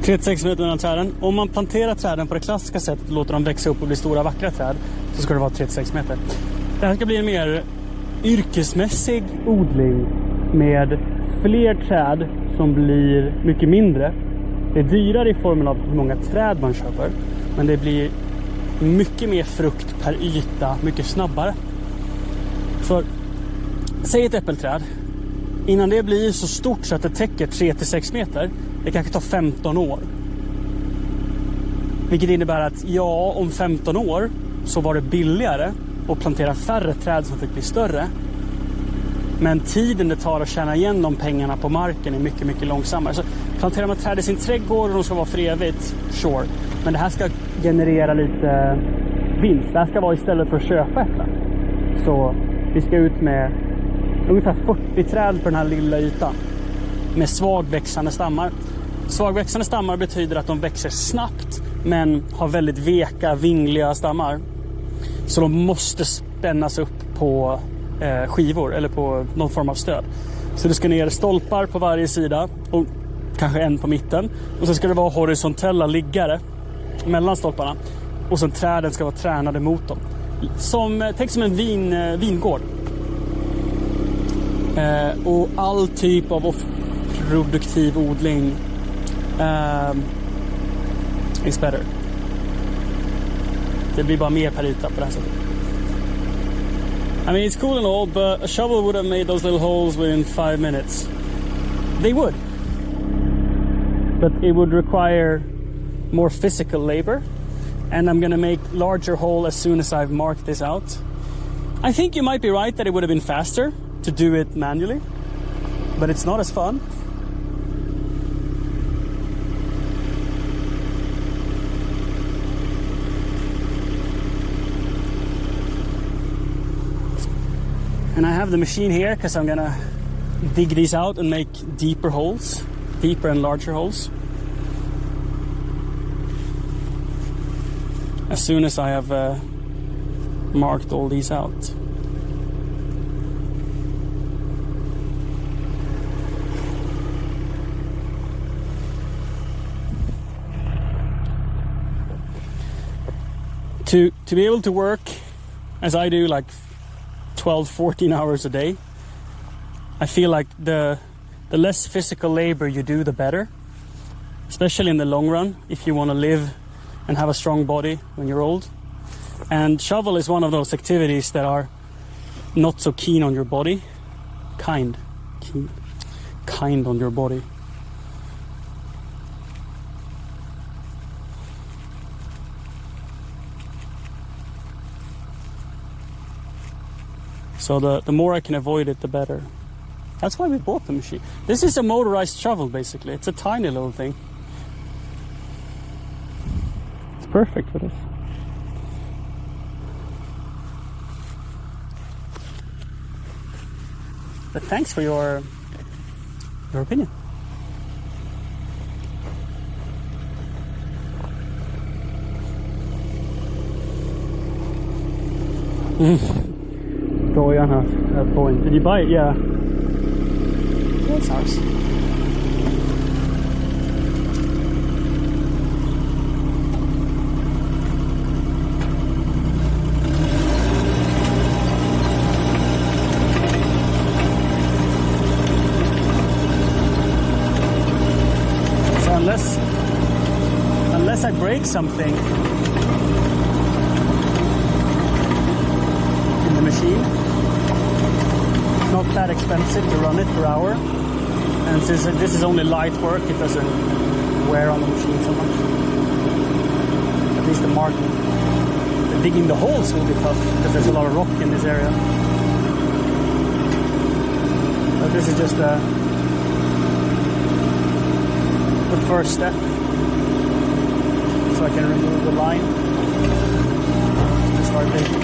3-6 meter mellan träden. Om man planterar träden på det klassiska sättet och låter dem växa upp och bli stora vackra träd, så ska det vara 3-6 meter. Det här ska bli en mer yrkesmässig odling med fler träd som blir mycket mindre. Det är dyrare i formen av hur många träd man köper, men det blir mycket mer frukt per yta mycket snabbare. För säg ett äppelträd, innan det blir så stort så att det täcker 3-6 meter, det kanske tar 15 år. Vilket innebär att om 15 år så var det billigare att plantera färre träd som fick bli större. Men tiden det tar att tjäna igen de pengarna på marken är mycket, mycket långsammare. Så planterar man träd i sin trädgård och de ska vara för evigt, sure. Men det här ska generera lite vinst. Det här ska vara istället för att köpa äpplen. Så vi ska ut med ungefär 40 träd på den här lilla ytan. Med svagväxande stammar. Svagväxande stammar betyder att de växer snabbt men har väldigt veka, vingliga stammar. Så de måste spännas upp på skivor eller på någon form av stöd. Så det ska ner stolpar på varje sida och kanske en på mitten. Och så ska det vara horisontella liggare mellan stolparna. Och sen träden ska vara tränade mot dem. Tänk som en vingård. Och all typ av produktiv odling is better. Det blir bara mer per yta på det här sättet. I mean, it's cool and all, but a shovel would have made those little holes within 5 minutes. They would. But it would require more physical labor. And I'm going to make larger hole as soon as I've marked this out. I think you might be right that it would have been faster to do it manually. But it's not as fun. And I have the machine here because I'm gonna dig these out and make deeper and larger holes. As soon as I have marked all these out. To be able to work as I do, like 12-14 hours a day, I feel like the less physical labor you do, the better, especially in the long run if you want to live and have a strong body when you're old. And shovel is one of those activities that are not so keen on your body. Kind on your body. So the more I can avoid it, the better. That's why we bought the machine. This is a motorized shovel, basically. It's a tiny little thing. It's perfect for this. But thanks for your opinion. Johanne has a point. Did you buy it? Yeah. That's ours. So unless I break something in the machine, not that expensive to run it per hour, and since this is only light work, it doesn't wear on the machine so much. At least the digging the holes will be tough because there's a lot of rock in this area. But this is just the first step, so I can remove the line and start digging.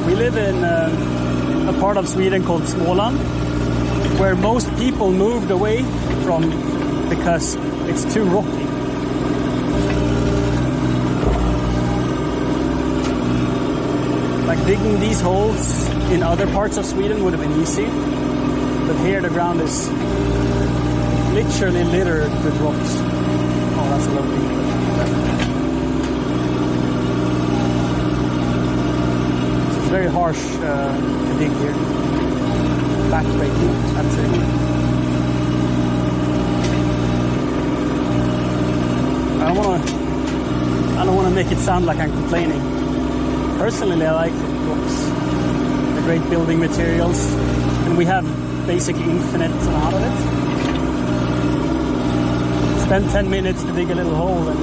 We live in a part of Sweden called Småland, where most people moved away from because it's too rocky. Like digging these holes in other parts of Sweden would have been easy, but here the ground is literally littered with rocks. Oh, that's a low peak. So it's very harsh to dig here. Backbreaking, I'd say. I don't wanna make it sound like I'm complaining. Personally, I like rocks. They're great building materials, and we have basically infinite amount of it. Spend 10 minutes to dig a little hole and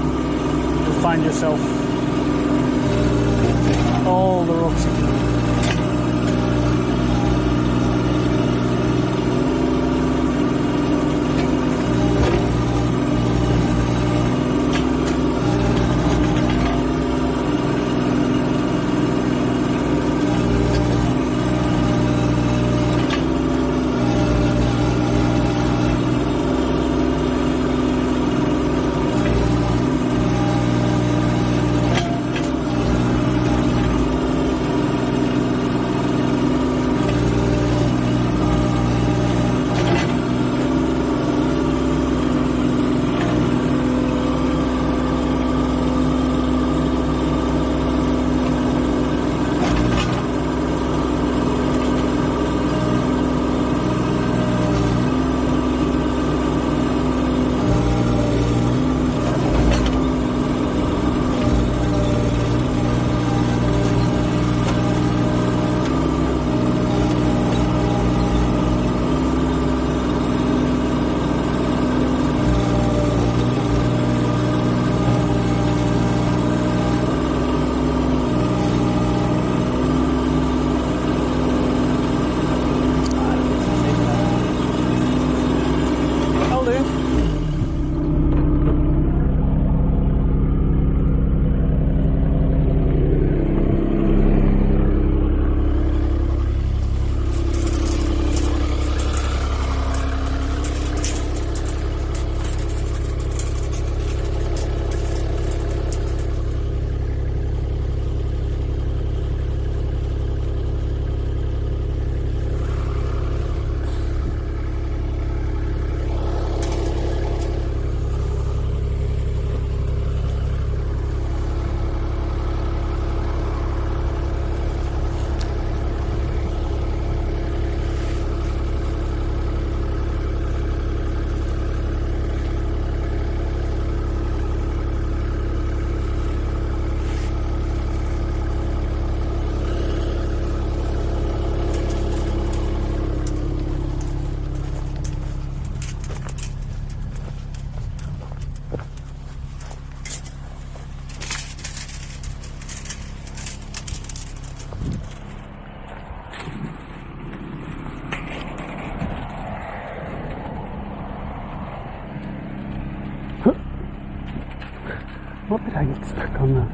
you'll find yourself all the rocks you can. What did I get stuck on there?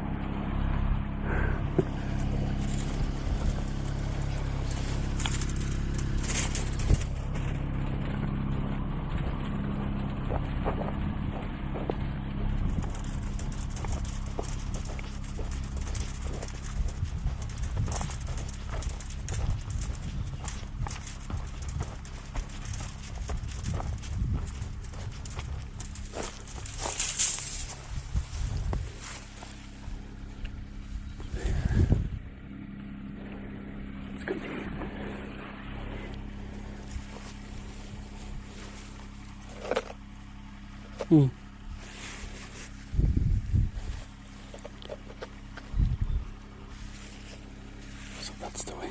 So that's the way.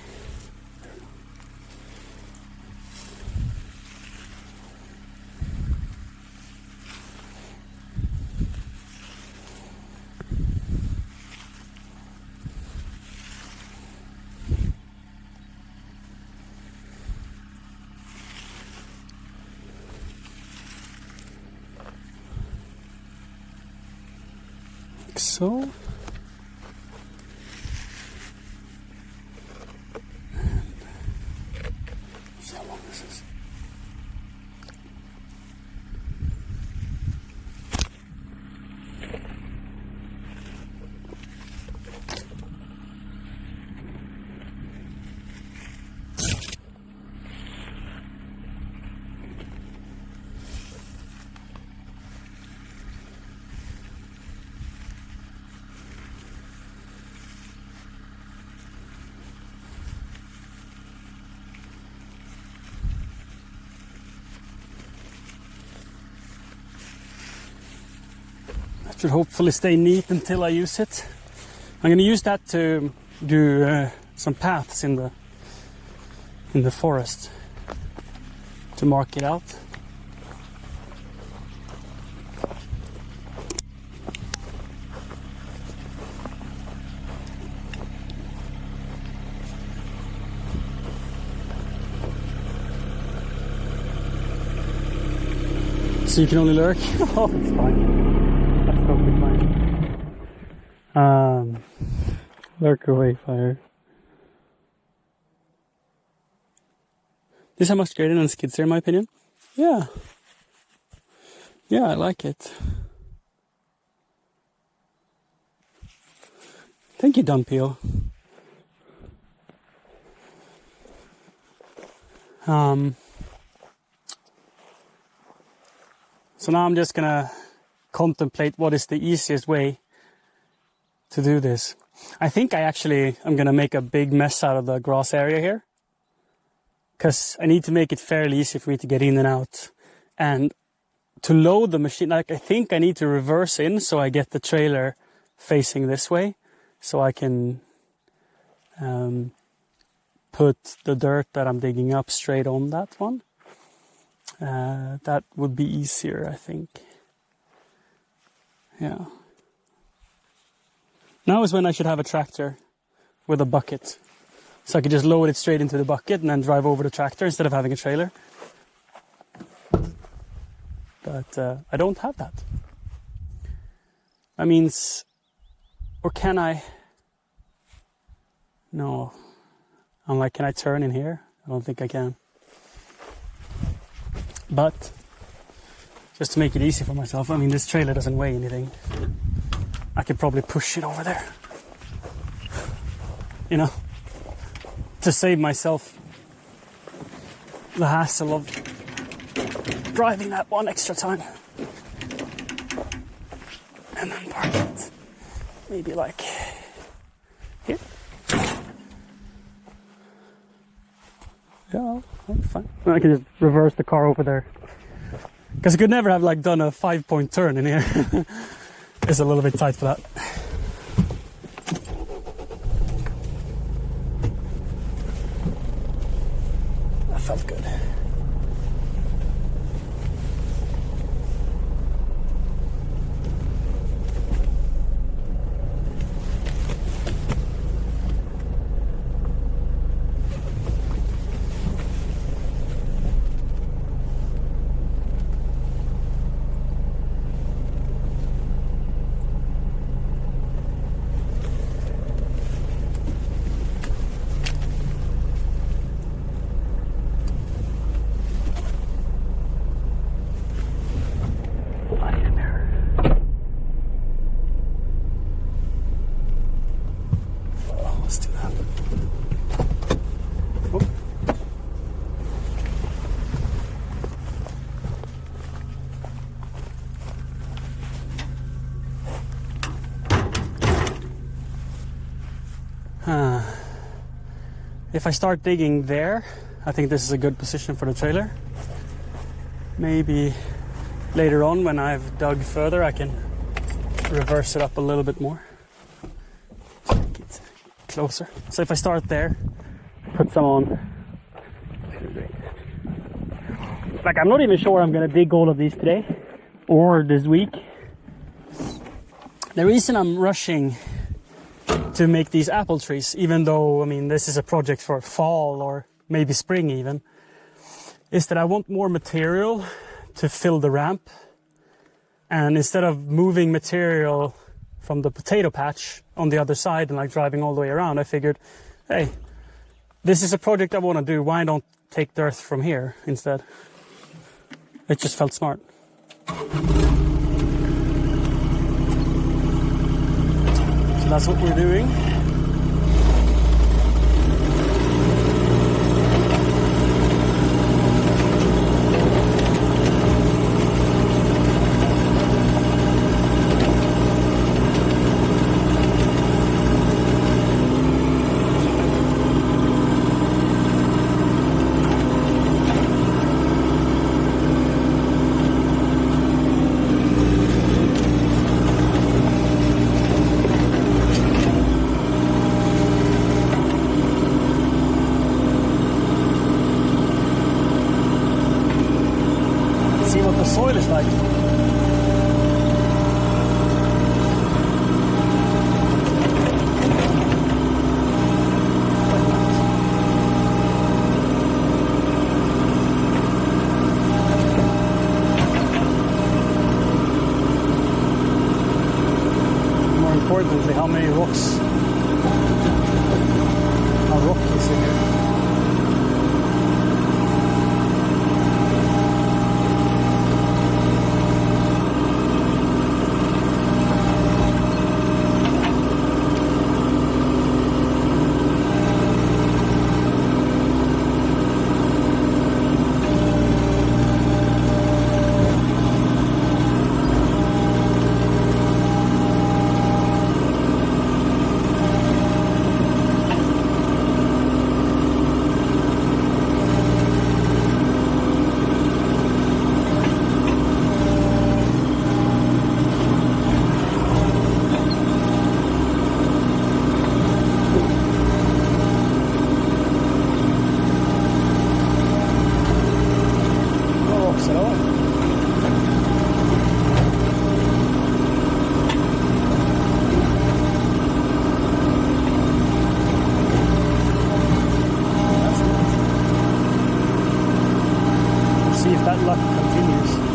Like so. Should hopefully stay neat until I use it. I'm going to use that to do some paths in the forest to mark it out. So you can only lurk? Oh, it's fine. That's totally fine. Lurk away, fire. This is much greater than skids here, in my opinion. Yeah. Yeah, I like it. Thank you, Don Pio. So now I'm just gonna contemplate what is the easiest way to do this. I think I'm gonna make a big mess out of the grass area here, because I need to make it fairly easy for me to get in and out. And to load the machine, like I think I need to reverse in so I get the trailer facing this way, so I can put the dirt that I'm digging up straight on that one. That would be easier, I think. Yeah. Now is when I should have a tractor with a bucket. So I could just load it straight into the bucket and then drive over the tractor instead of having a trailer. But I don't have that. That means... Or can I... No. I'm like, can I turn in here? I don't think I can. But, just to make it easy for myself, I mean, this trailer doesn't weigh anything. I could probably push it over there. You know, to save myself the hassle of driving that one extra time. And then park it. Maybe like here. Yeah, that's fine. I can just reverse the car over there. Because I could never have like done a 5-point turn in here. It's a little bit tight for that. That felt good. If I start digging there, I think this is a good position for the trailer. Maybe later on when I've dug further, I can reverse it up a little bit more. To make it closer. So if I start there, put some on. Like, I'm not even sure I'm gonna dig all of these today or this week. The reason I'm rushing to make these apple trees, even though, I mean, this is a project for fall or maybe spring even, is that I want more material to fill the ramp. And instead of moving material from the potato patch on the other side and like driving all the way around, I figured, hey, this is a project I want to do. Why don't take dirt from here instead? It just felt smart. That's what we're doing. the soil is like. More importantly, how many rocks, how rocky is it here? See if that luck continues.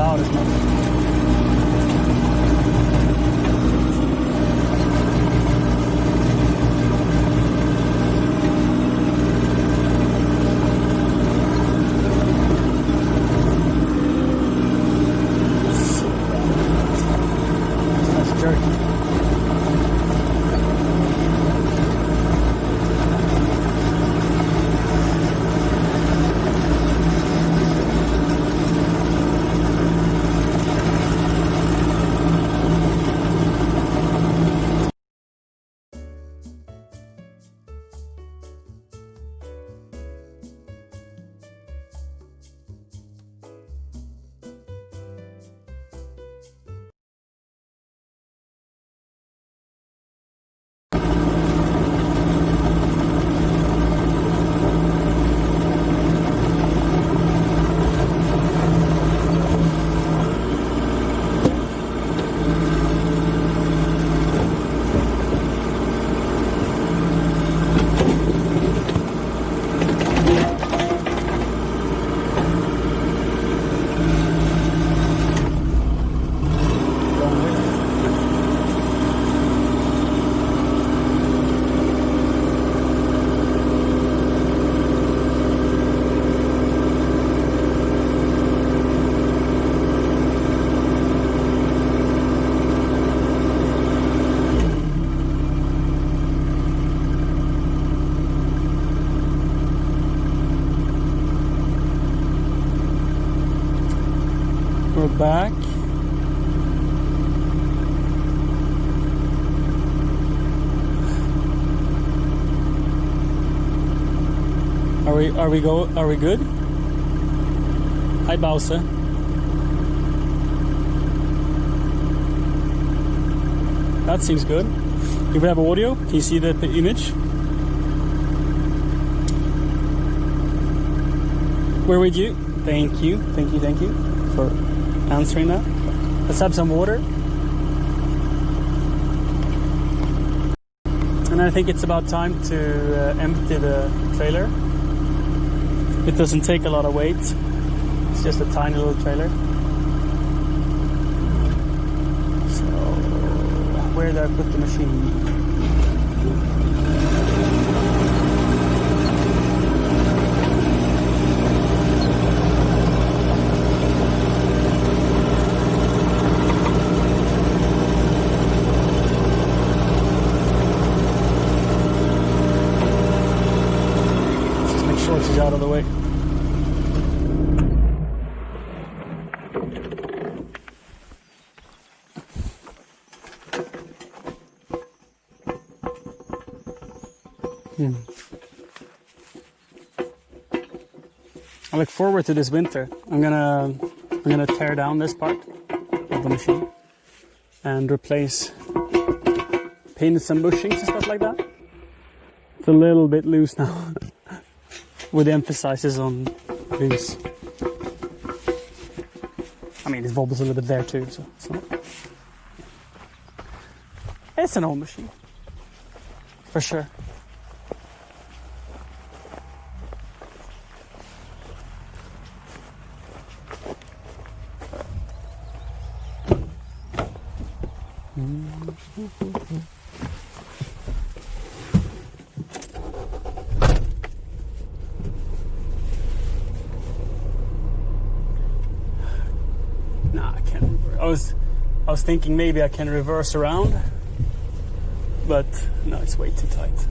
loud as much. That's jerky. We're back. Are we good? Hi Bowser. That seems good. If we have audio, can you see the image? Where would you? Thank you for answering that. Let's have some water. And I think it's about time to empty the trailer. It doesn't take a lot of weight. It's just a tiny little trailer. So, where did I put the machine? She's out of the way. I look forward to this winter. I'm gonna tear down this part of the machine and replace pins and bushings and stuff like that. It's a little bit loose now. With emphasis on loose. I mean, it wobbles a little bit there too, so it's not. It's an old machine, for sure. I was thinking maybe I can reverse around, but no, it's way too tight.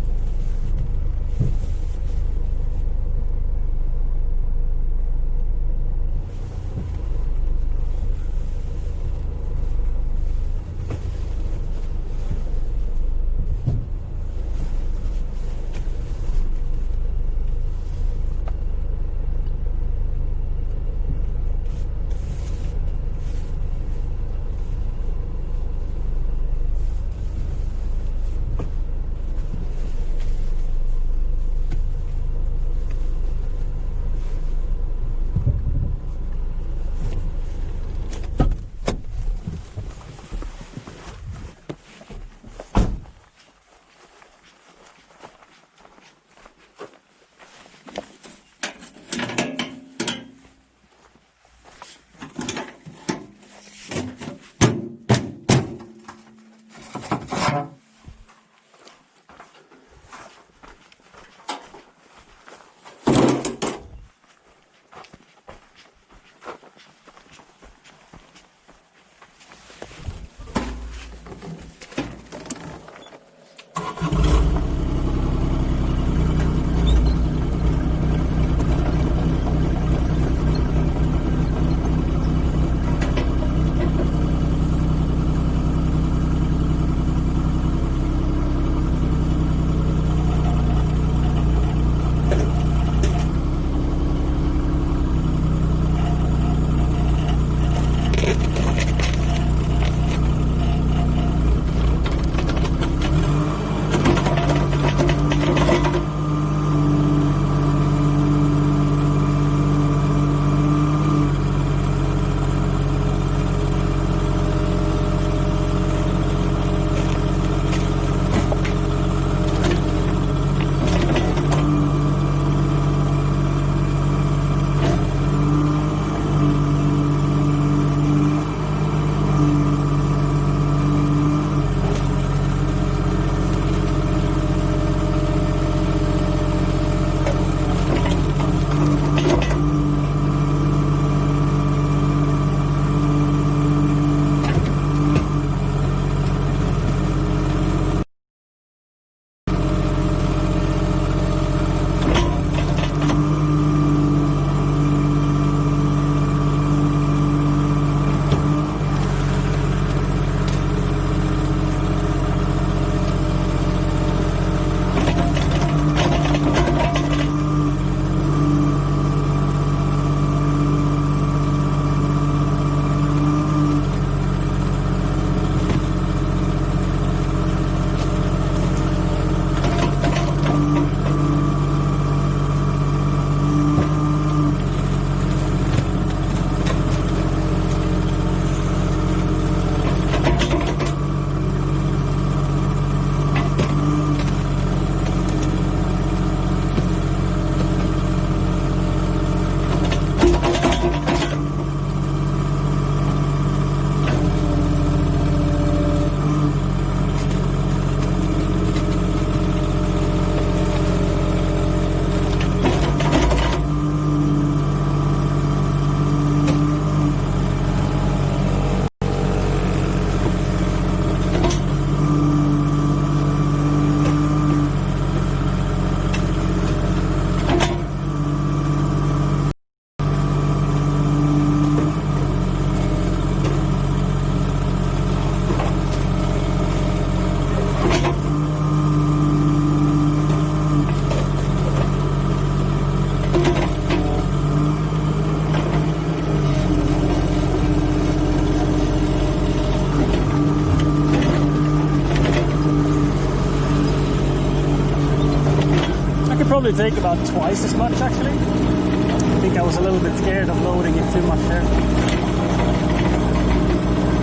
probably take about twice as much actually. I think I was a little bit scared of loading it too much there.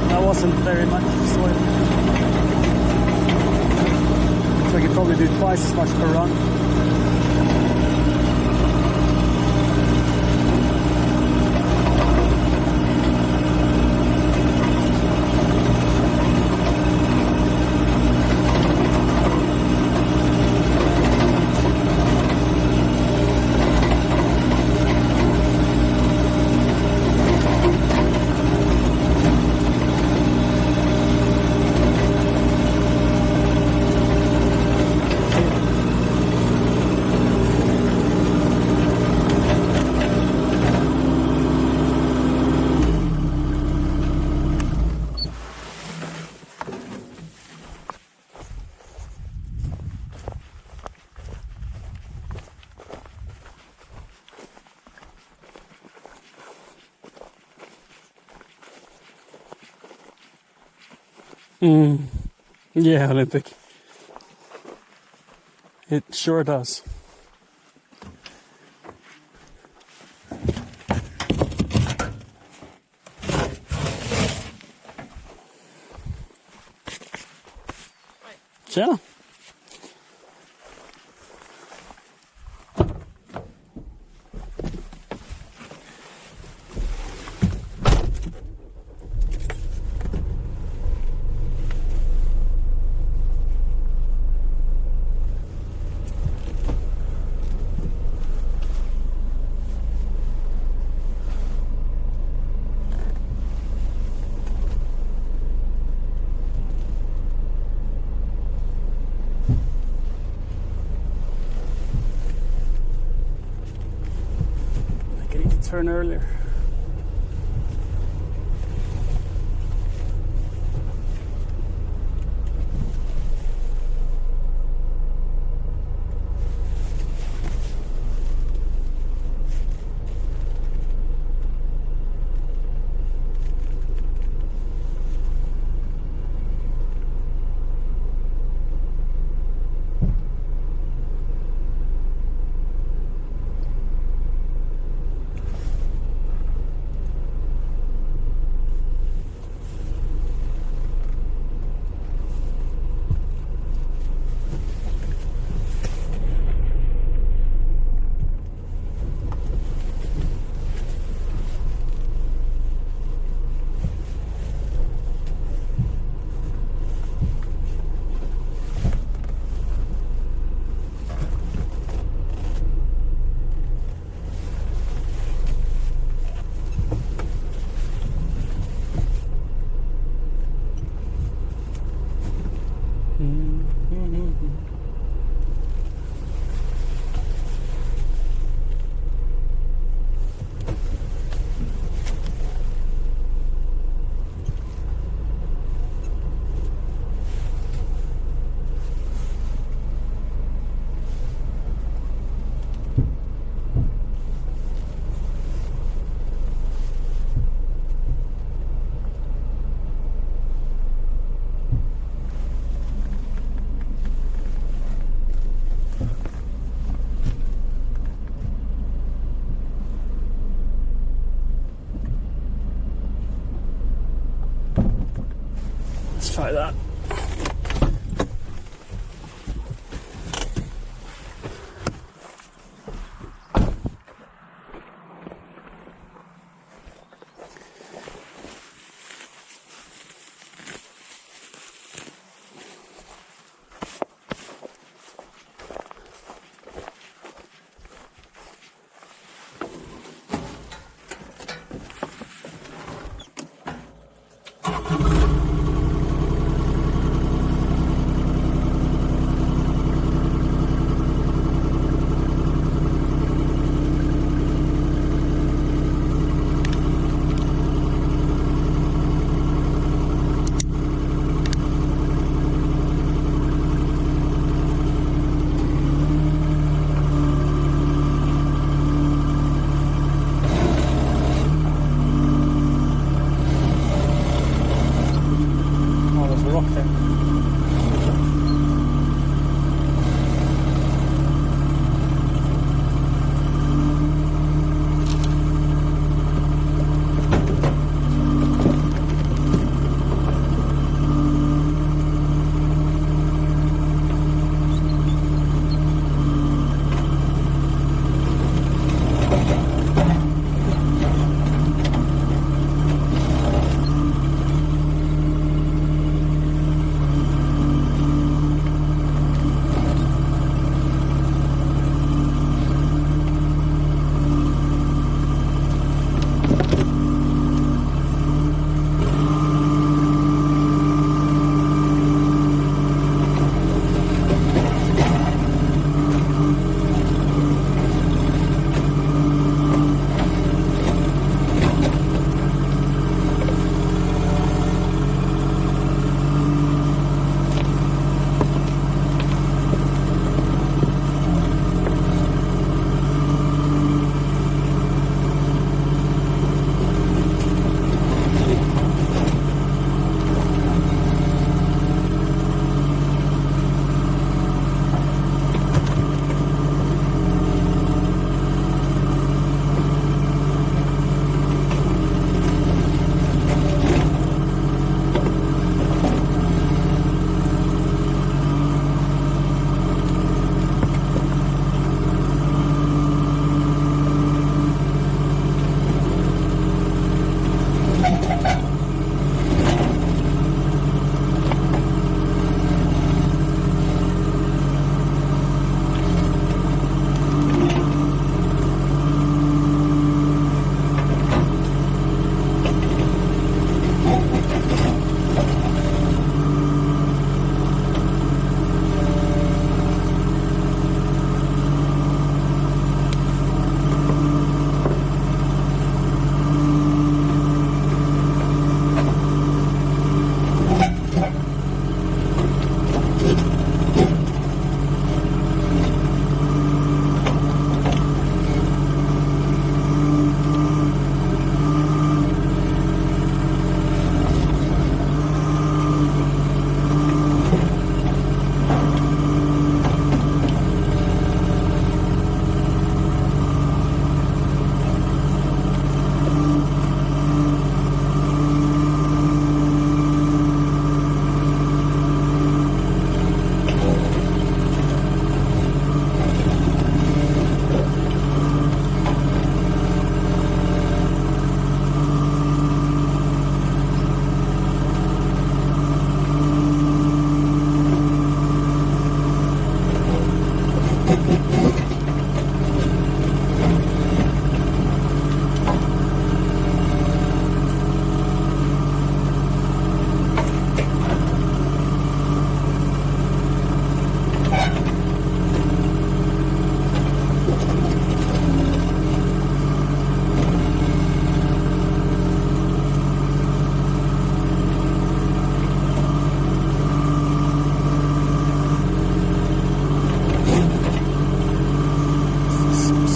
That wasn't very much soil. So I could probably do twice as much per run. Yeah, Olympic. It sure does. Tjena! Turn earlier. Let's try that.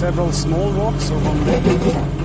several small walks or one big.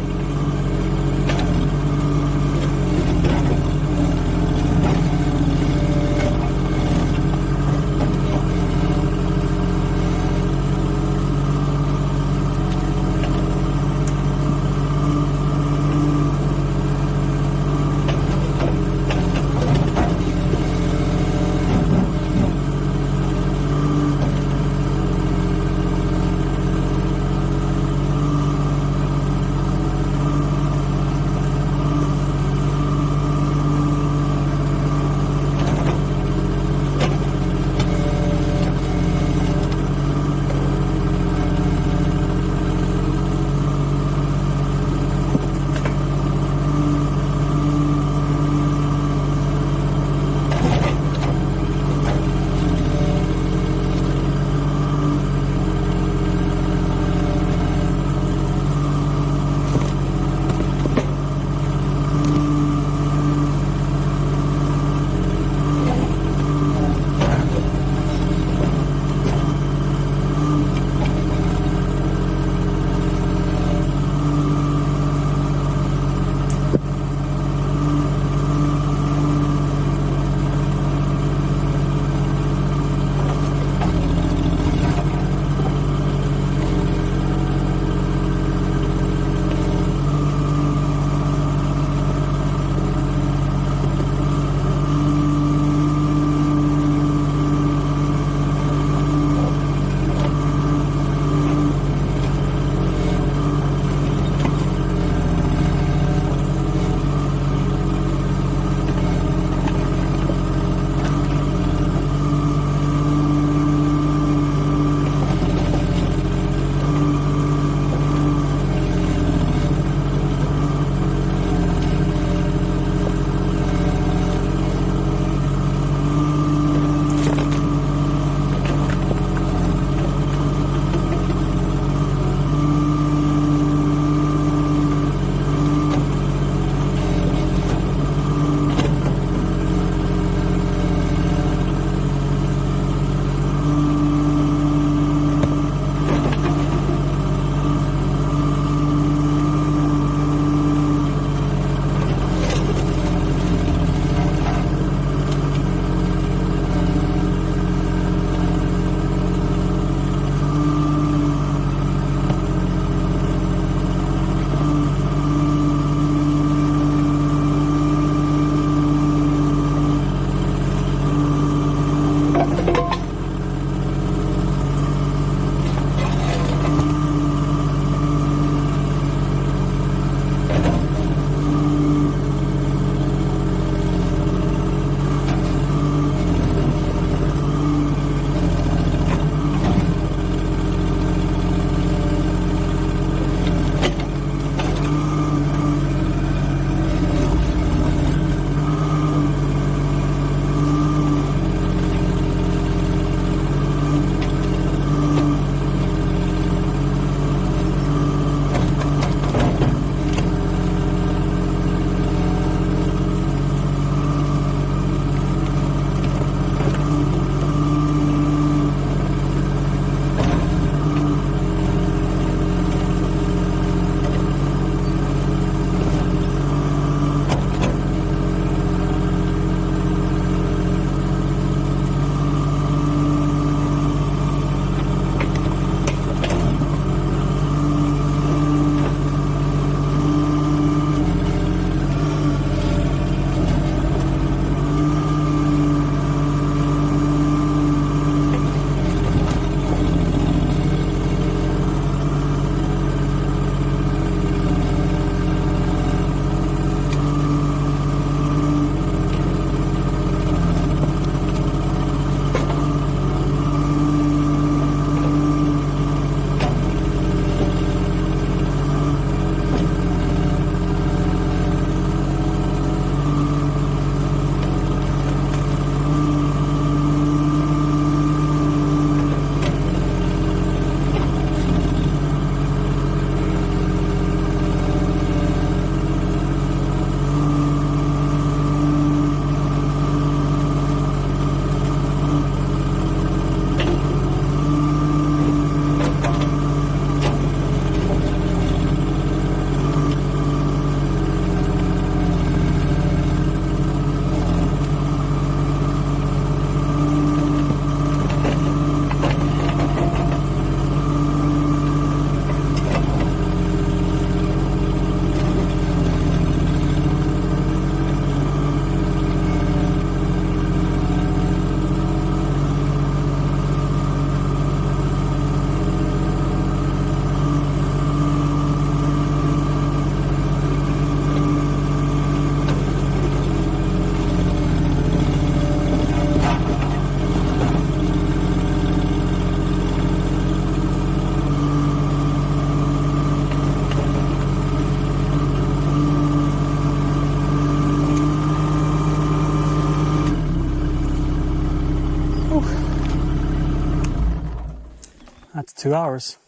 2 hours.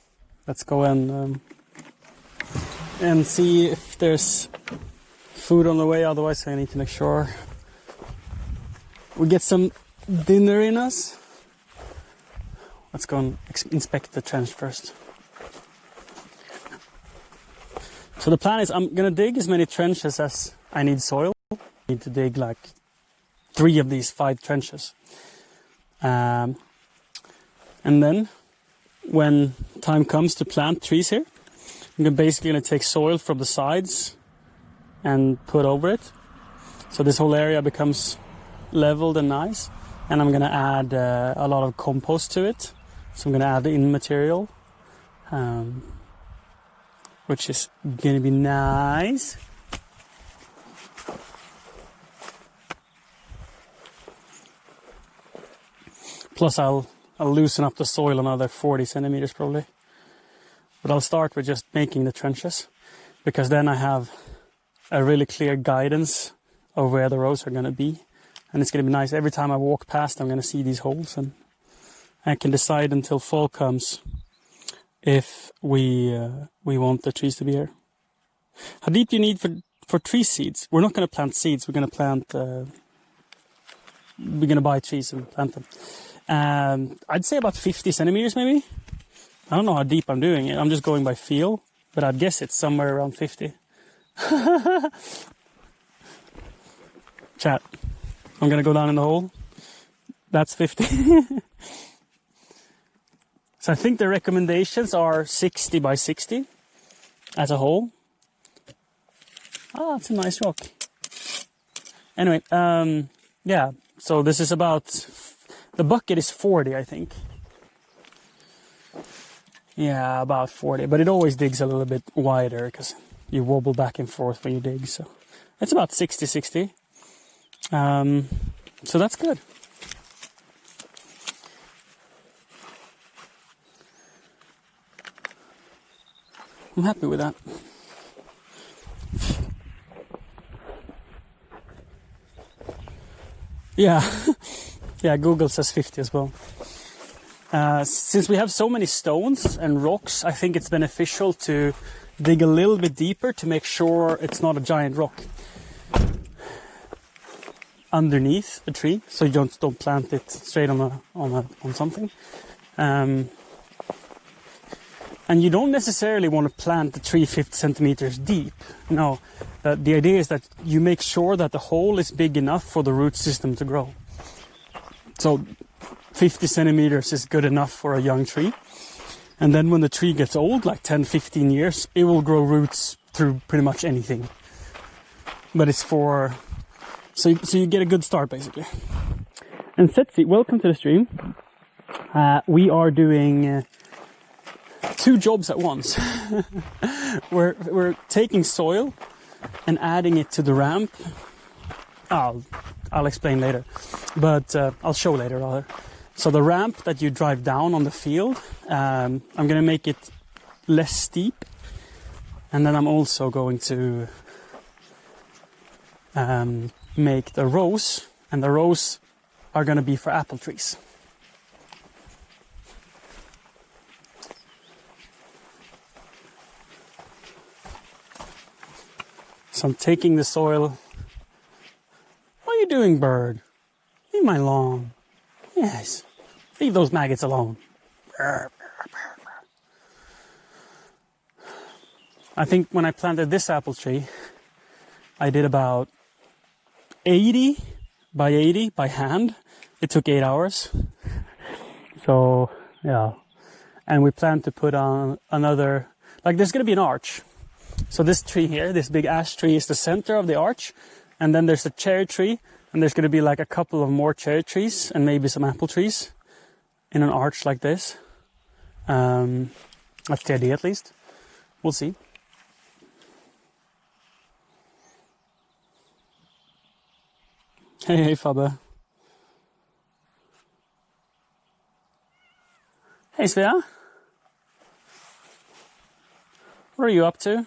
Let's go and see if there's food on the way. Otherwise, I need to make sure we get some dinner in us. Let's go and inspect the trench first. So the plan is I'm gonna dig as many trenches as I need soil. I need to dig like 3 of these 5 trenches. And then when time comes to plant trees here, I'm basically gonna take soil from the sides and put over it. So this whole area becomes leveled and nice. And I'm gonna add a lot of compost to it. So I'm gonna add the in material, which is gonna be nice. Plus I'll loosen up the soil another 40 centimeters probably. But I'll start with just making the trenches, because then I have a really clear guidance of where the rows are gonna be. And it's gonna be nice. Every time I walk past, I'm gonna see these holes, and I can decide until fall comes if we want the trees to be here. How deep do you need for tree seeds? We're not gonna plant seeds. We're gonna plant. We're gonna buy trees and plant them. I'd say about 50 centimeters, maybe. I don't know how deep I'm doing it. I'm just going by feel, but I'd guess it's somewhere around 50. Chat. I'm gonna go down in the hole. That's 50. So I think the recommendations are 60 by 60 as a whole. Ah, it's a nice rock. Anyway, yeah. So this is about, the bucket is 40, I think. Yeah, about 40. But it always digs a little bit wider because you wobble back and forth when you dig. So it's about 60. So that's good. I'm happy with that. Yeah, yeah, Google says 50 as well. Since we have so many stones and rocks, I think it's beneficial to dig a little bit deeper to make sure it's not a giant rock underneath a tree, so you don't plant it straight on something. And you don't necessarily want to plant the tree 50 centimeters deep. No, the idea is that you make sure that the hole is big enough for the root system to grow. So 50 centimeters is good enough for a young tree. And then when the tree gets old, like 10, 15 years, it will grow roots through pretty much anything. But it's for... So you get a good start, basically. And Setsi, welcome to the stream. We are doing 2 jobs at once. We're taking soil and adding it to the ramp. I'll explain later, but I'll show later rather. So the ramp that you drive down on the field, I'm gonna make it less steep, and then I'm also going to make the rows, and the rows are gonna be for apple trees. So I'm taking the soil. What are you doing, bird? Leave my lawn. Yes. Leave those maggots alone. I think when I planted this apple tree, I did about 80 by 80 by hand. It took 8 hours. So, yeah. And we plan to put on another, like there's going to be an arch. So this tree here, this big ash tree, is the center of the arch. And then there's a cherry tree. And there's going to be like a couple of more cherry trees and maybe some apple trees in an arch like this. That's the idea, at least. We'll see. Hey, Fabbe. Hey, Svea. What are you up to?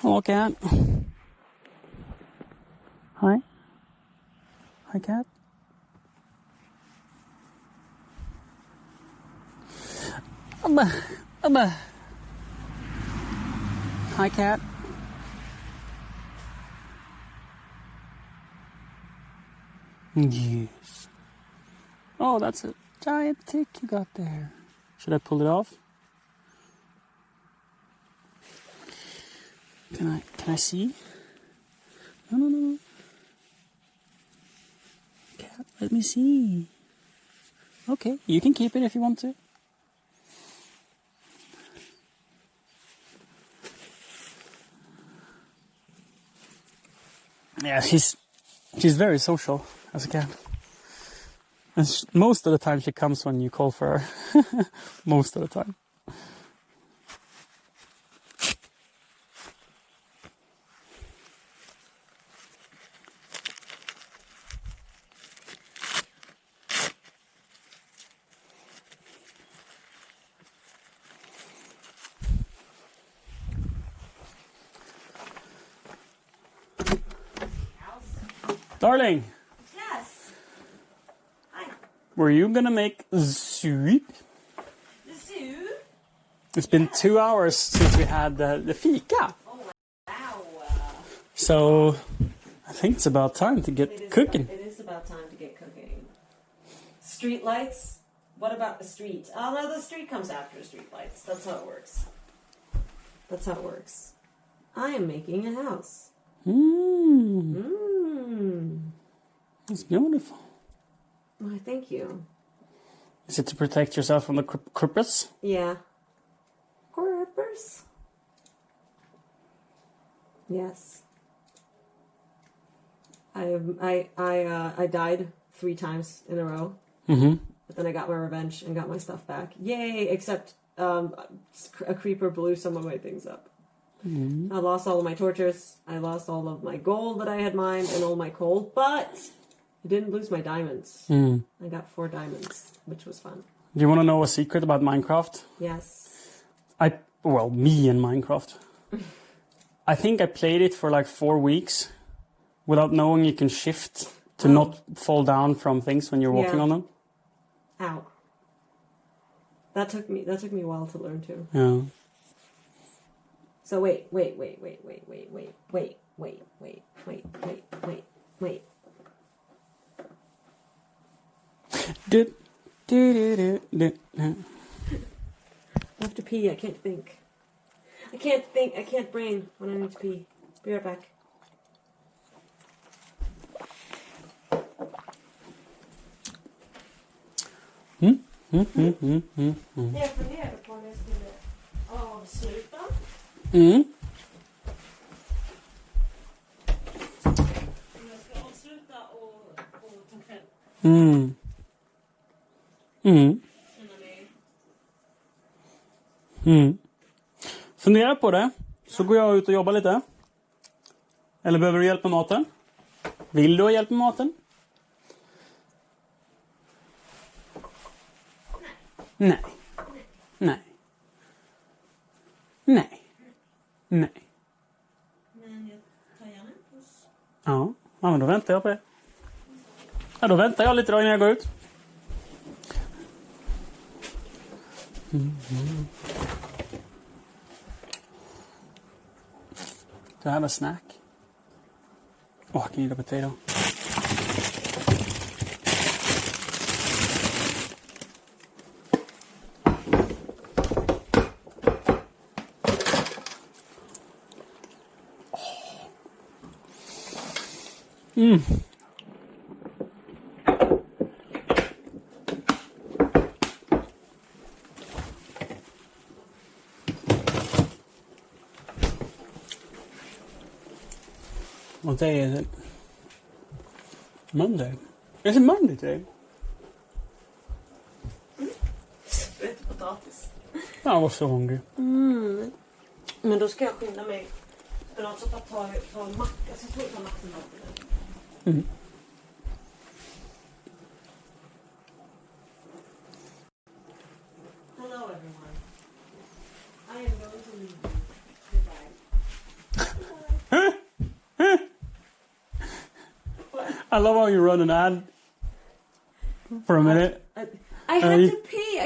Hello, cat. Hi. Hi, cat. Hi, cat. Yes. Oh, that's a giant tick you got there. Should I pull it off? Can I see? No. Cat, let me see. Okay, you can keep it if you want to. Yeah, she's very social as a cat. And most of the time she comes when you call for her. Most of the time. Darling, Yes. Hi. were you gonna make soup? The zoo? It's been 2 hours since we had the fika. Oh, wow. So I think it's about time to get cooking. It is about time to get cooking. Street lights? What about the street? Oh, no, the street comes after street lights. That's how it works. That's how it works. I am making a house. It's beautiful. Why, thank you. Is it to protect yourself from the creepers? Yeah. Creepers? Yes. I died 3 times in a row. Mm-hmm. But then I got my revenge and got my stuff back. Yay! Except a creeper blew some of my things up. I lost all of my torches. I lost all of my gold that I had mined and all my coal. But I didn't lose my diamonds. I got 4 diamonds, which was fun. Do you want to know a secret about Minecraft? Yes. Me and Minecraft. I think I played it for like 4 weeks without knowing you can shift to not fall down from things when you're walking on them. Ow. That took me a while to learn too. Yeah. So wait. I have to pee. I can't think. I can't brain when I need to pee. Be right back. Jag funderar på om jag skulle avsluta. Om jag ska avsluta och ta kväll. Fundera på det, så går jag ut och jobbar lite. Eller behöver du hjälp med maten? Vill du ha hjälp med maten? Nej. Men jag tar gärna en puss. Ja, men då väntar jag på det. Ja, då väntar jag lite då innan jag går ut. Do I have a snack? Oh, I can eat a potato. What day is it? Monday. Is it Monday today? Rätt potatis. I was so hungry. Men då ska jag skynda mig. För något som ta en macka. Så jag tror jag tar mackan av. Hello everyone. I am going to leave you. Goodbye. I love how you run an ad for a minute. I had to pee.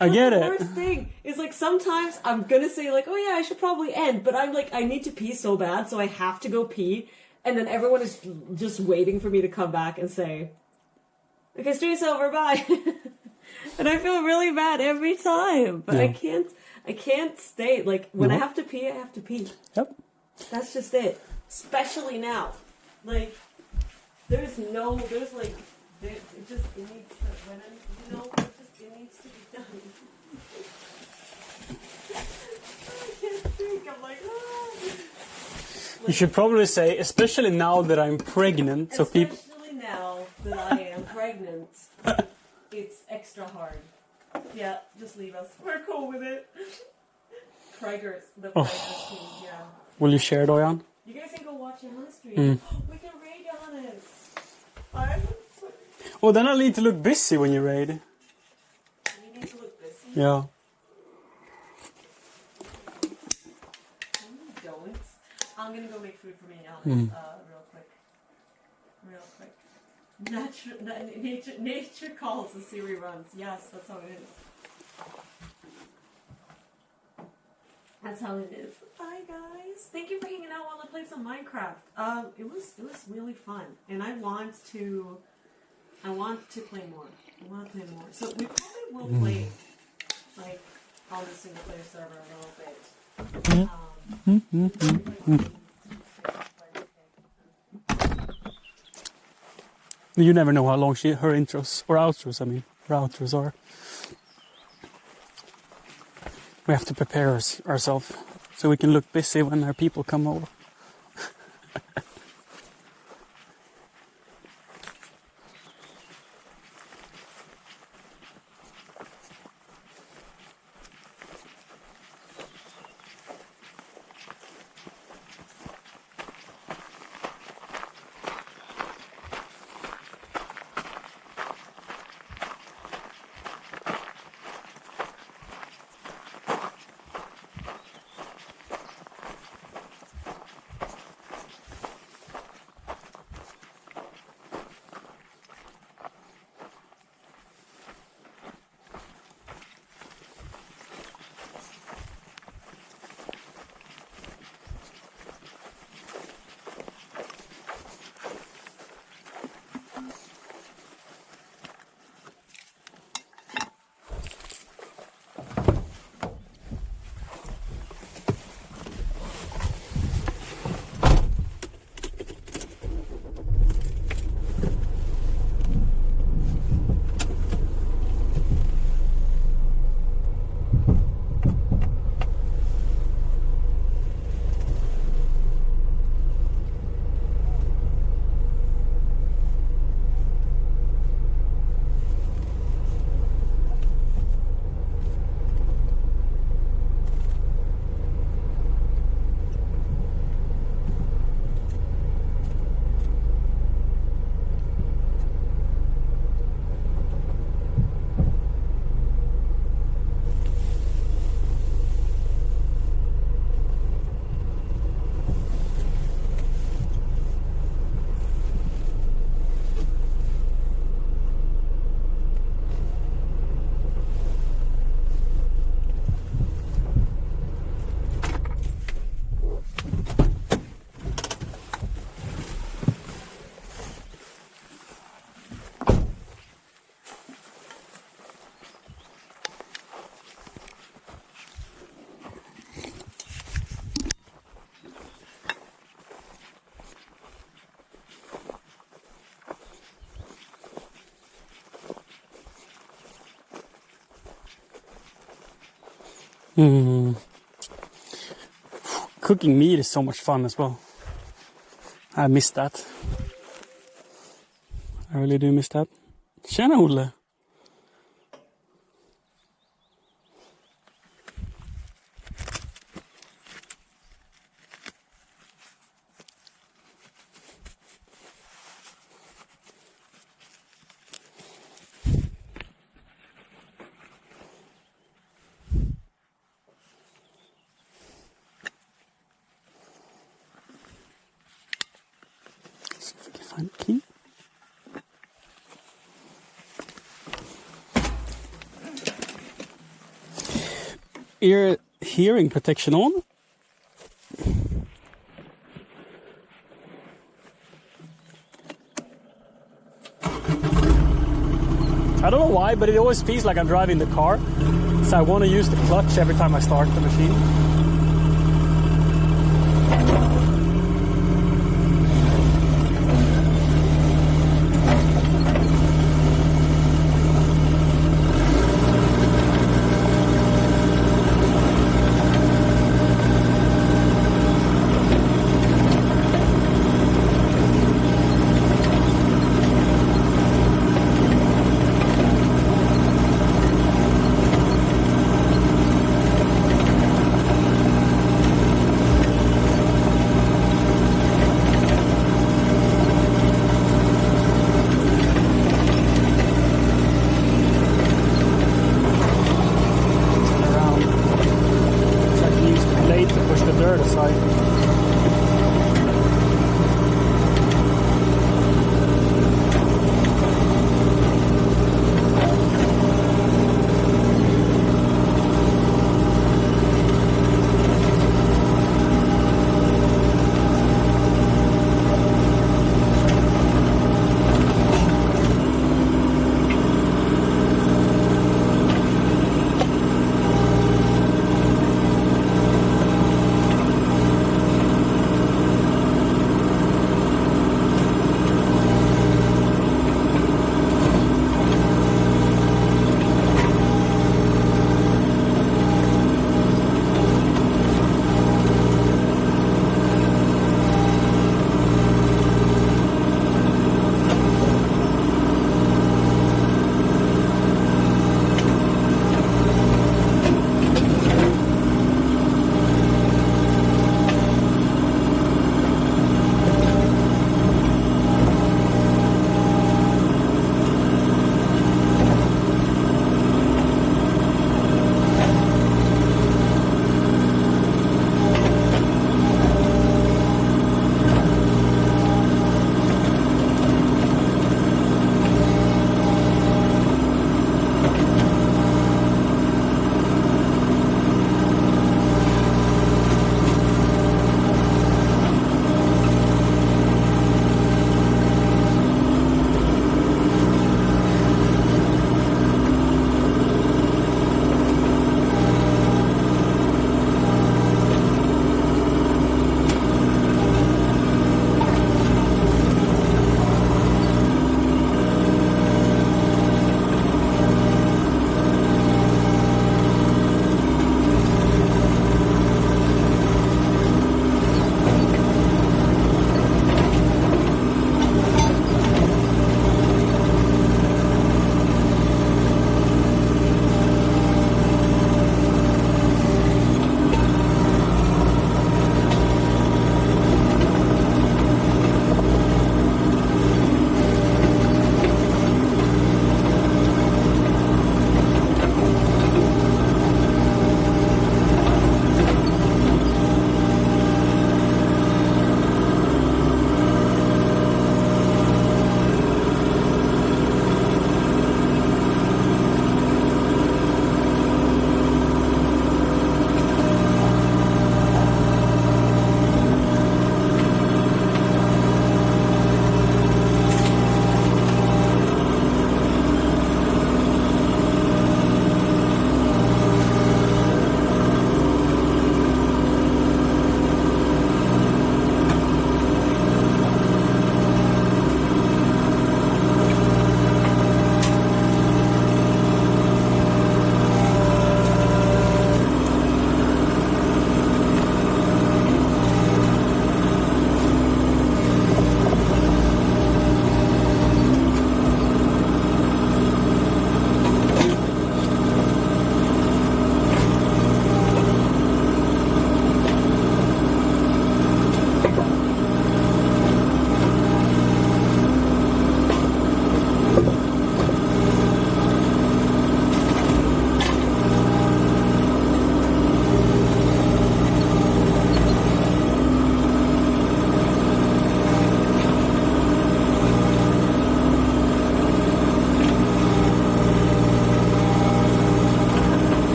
I get the it. worst thing is like sometimes I'm gonna say like, oh yeah, I should probably end, but I'm like, I need to pee so bad, so I have to go pee, and then everyone is just waiting for me to come back and say, okay, stream's over, bye. And I feel really bad every time, but I can't stay. Like when I have to pee, I have to pee. Yep. That's just it. Especially now, like it just it needs to when it needs to be done. I can't think. I'm like, You should probably say, especially now that I'm pregnant, so people. Especially now that I am pregnant, it's extra hard. Yeah, just leave us. We're cool with it. Krigers, the Krigers team, yeah. Will you share, Johanne? You guys can go watch Johannes stream. We can raid Johannes. Oh, then I'll need to look busy when you raid. You need to look busy. Yeah. Don't. I'm gonna go make food for me and Johannes real quick. Nature calls, the Siri runs. Yes, that's how it is. That's how it is. Bye guys. Thank you for hanging out while I played some Minecraft. It was really fun, and I want to play more. I want to play more. So we probably will play like on the single player server a little bit. You never know how long her intros or outros. I mean, her outros are. We have to prepare ourselves so we can look busy when our people come over. Cooking meat is so much fun as well. I miss that. I really do miss that. Tjena Olle! Find a key. ear hearing protection on. I don't know why, but it always feels like I'm driving the car. So I want to use the clutch every time I start the machine.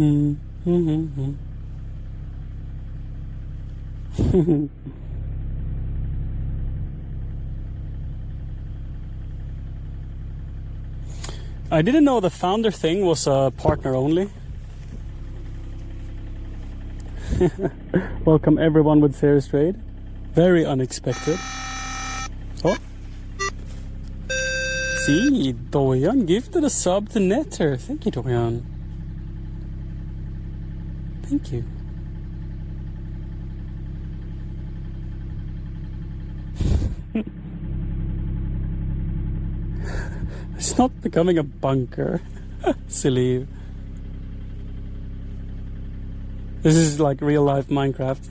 I didn't know the founder thing was a partner only. Welcome everyone with Serious Trade. Very unexpected. Oh. See, Dojan gifted a sub to Netter. Thank you, Johanne. Thank you. It's not becoming a bunker. Silly. This is like real life Minecraft.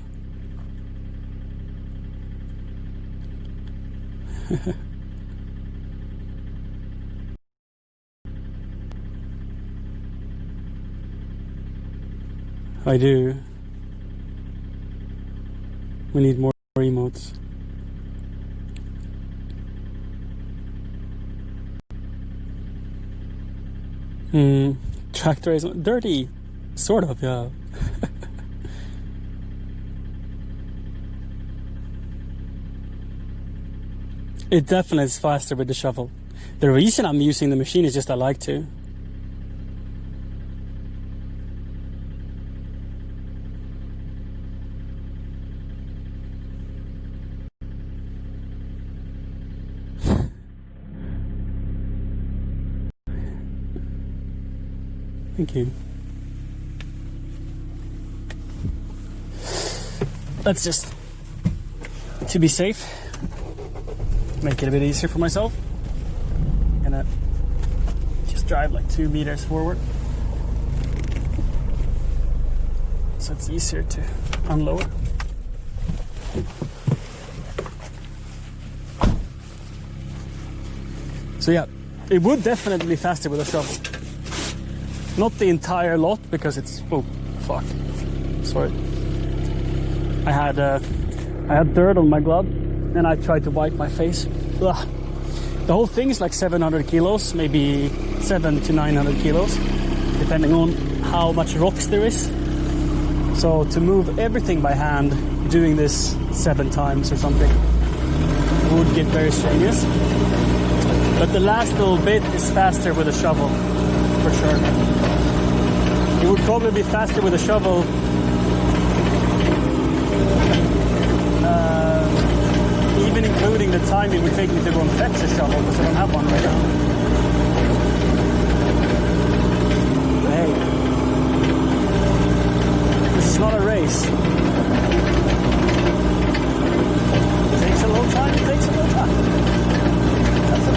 I do. We need more emotes. Tractor is dirty. Sort of, yeah. It definitely is faster with the shovel. The reason I'm using the machine is just I like to. Thank you. Let's just, to be safe, make it a bit easier for myself. I'm gonna just drive like 2 meters forward, so it's easier to unload. So yeah, it would definitely be faster with a shovel. Not the entire lot, because it's, oh fuck, sorry. I had dirt on my glove and I tried to wipe my face. Ugh. The whole thing is like 700 kilos, maybe 700 to 900 kilos, depending on how much rocks there is. So to move everything by hand, doing this 7 times or something, would get very strenuous. But the last little bit is faster with a shovel, for sure. It would probably be faster with a shovel, even including the time it would take me to go and fetch a shovel, because I don't have one right now. Hey, this is not a race. It takes a little time, it takes a little time. That's it.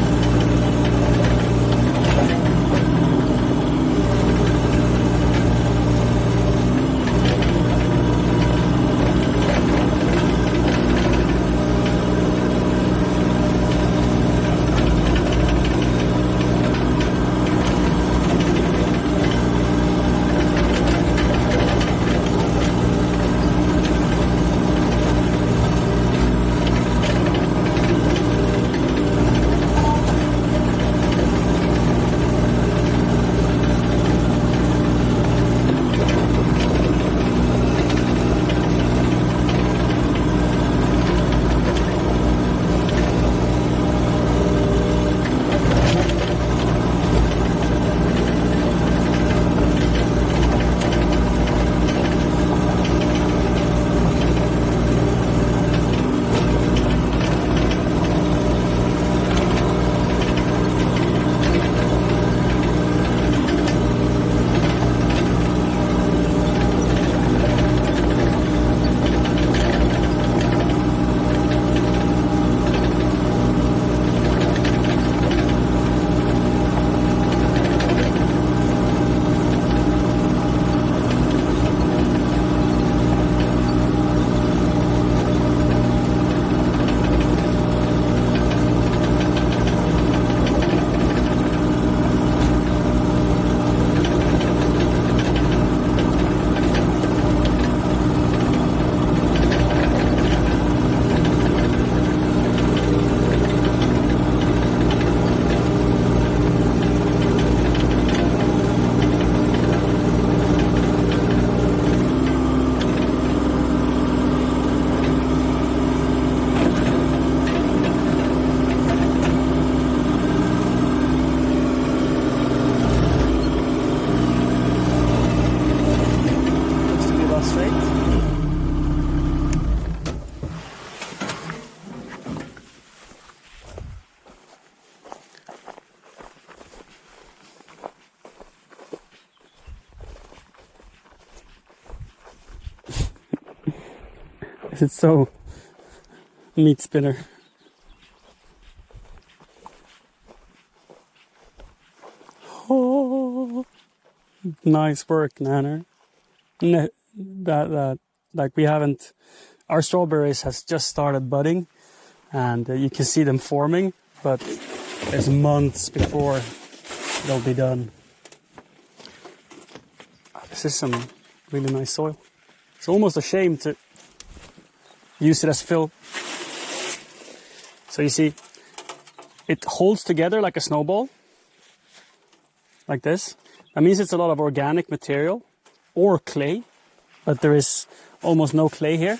It's so meat spinner. Oh, nice work, Nanner. That like we haven't. Our strawberries has just started budding, and you can see them forming, but there's months before they'll be done. This is some really nice soil. It's almost a shame to use it as fill. So you see, it holds together like a snowball, like this. That means it's a lot of organic material or clay, but there is almost no clay here.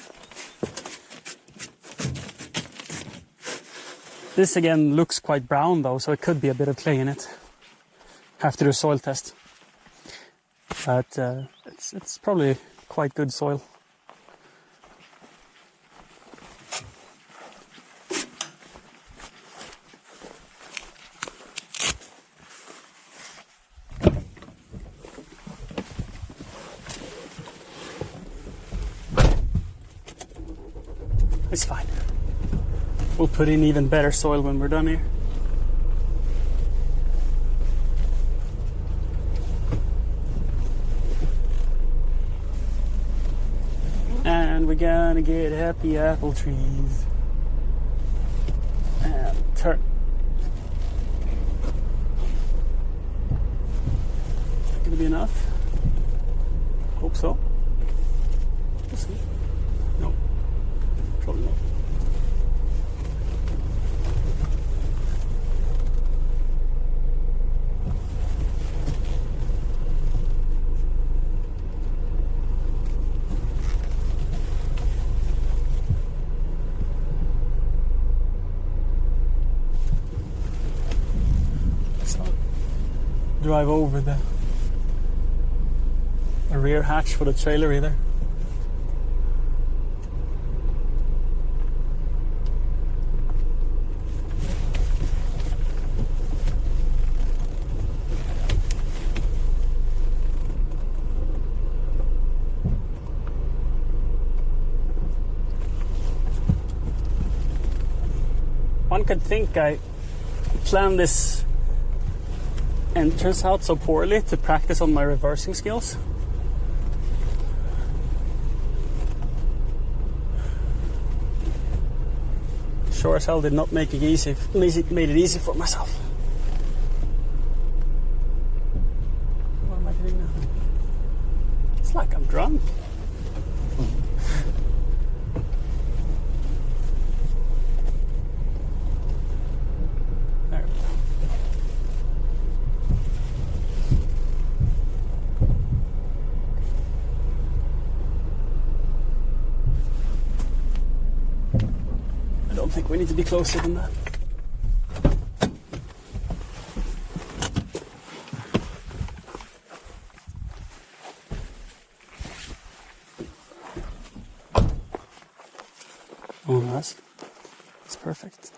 This again looks quite brown though, so it could be a bit of clay in it. Have to do a soil test. But it's probably quite good soil. It's fine. We'll put in even better soil when we're done here. And we're gonna get happy apple trees. And turn. Is that gonna be enough? Hope so. We'll see. No. Probably not. Let's not drive over the rear hatch for the trailer either. One could think I planned this entrance out so poorly to practice on my reversing skills. Sure as hell did not make it easy. Made it easy for myself. What am I doing now? It's like I'm drunk. There we go. I don't think we need to be closer than that. Oh, that's perfect.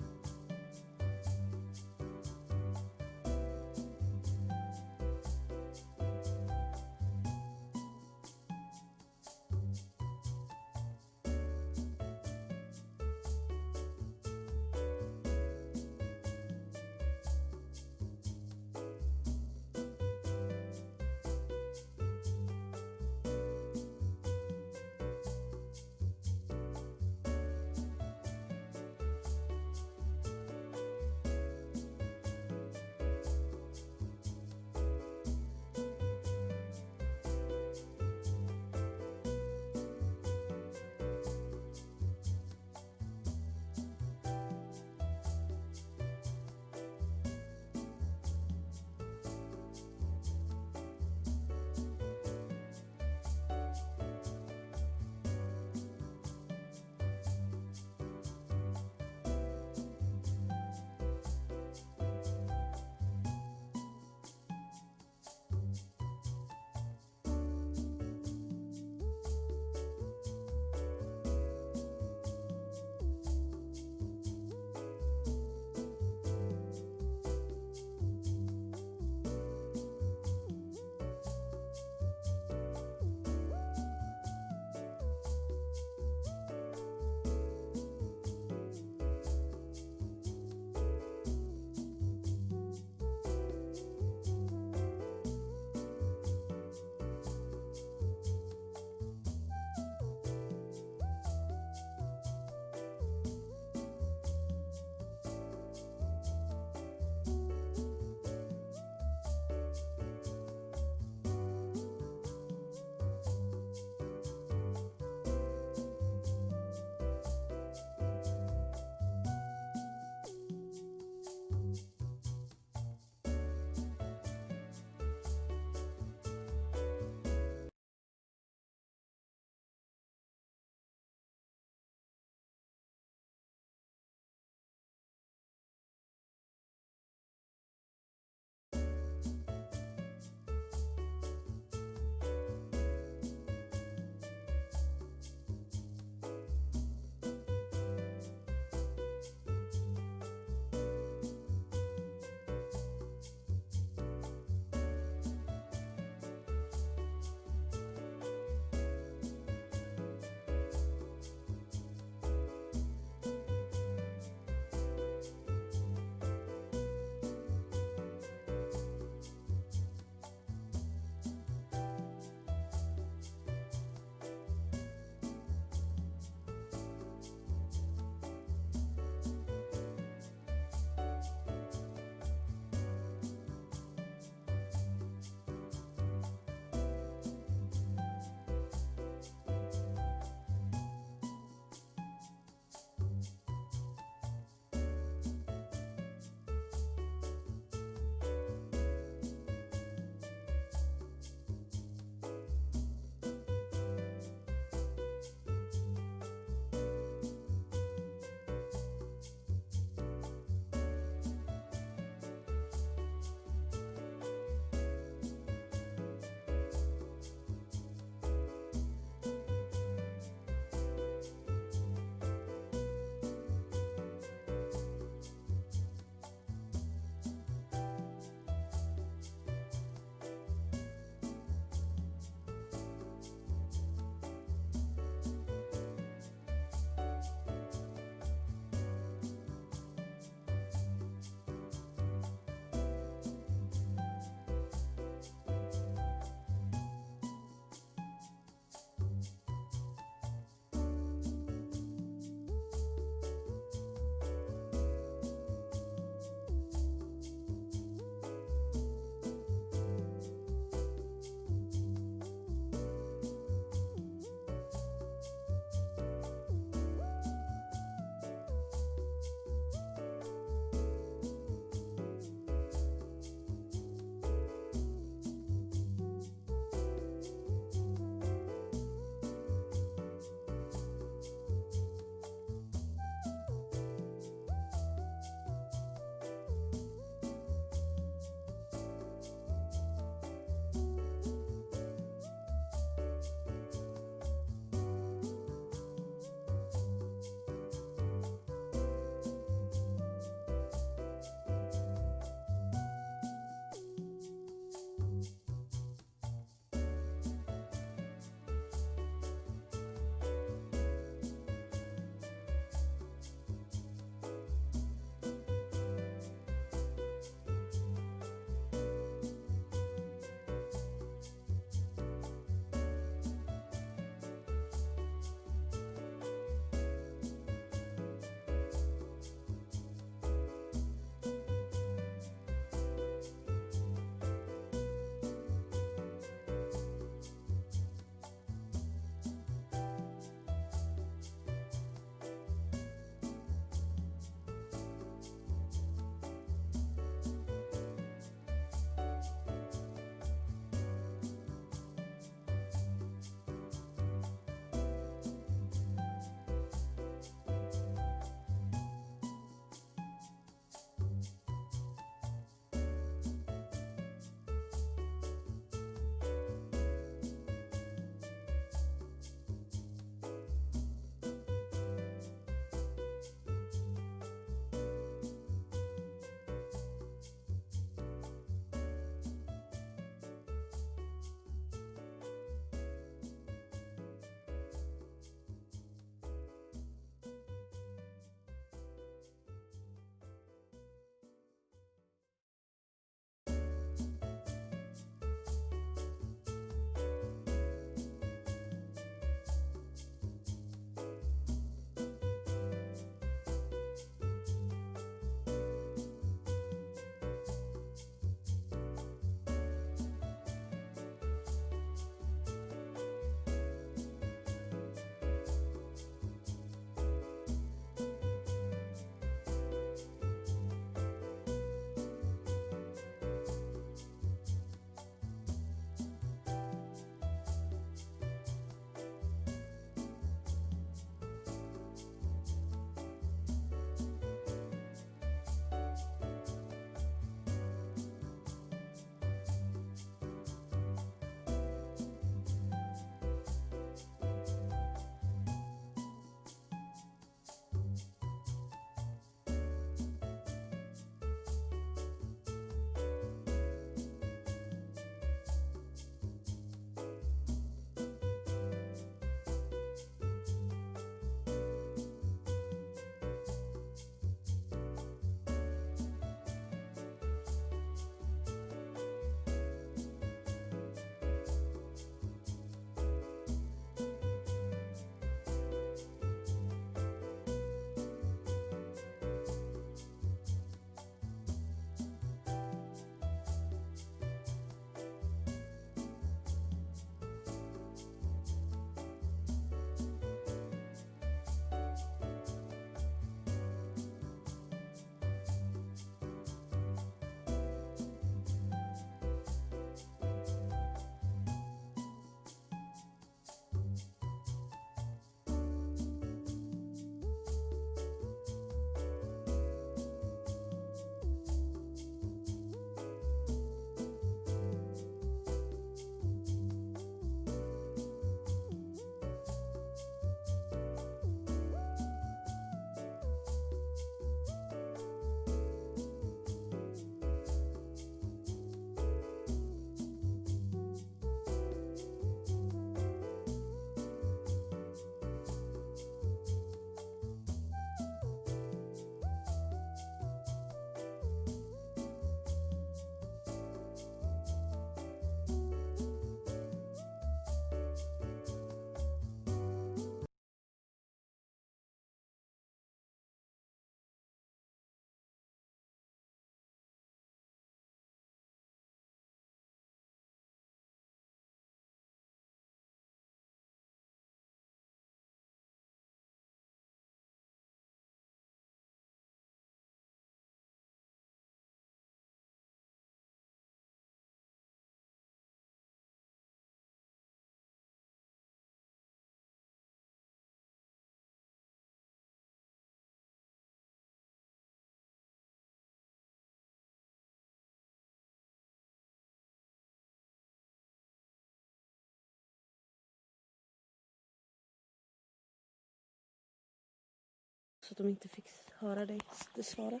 Så att de inte fick höra dig svara.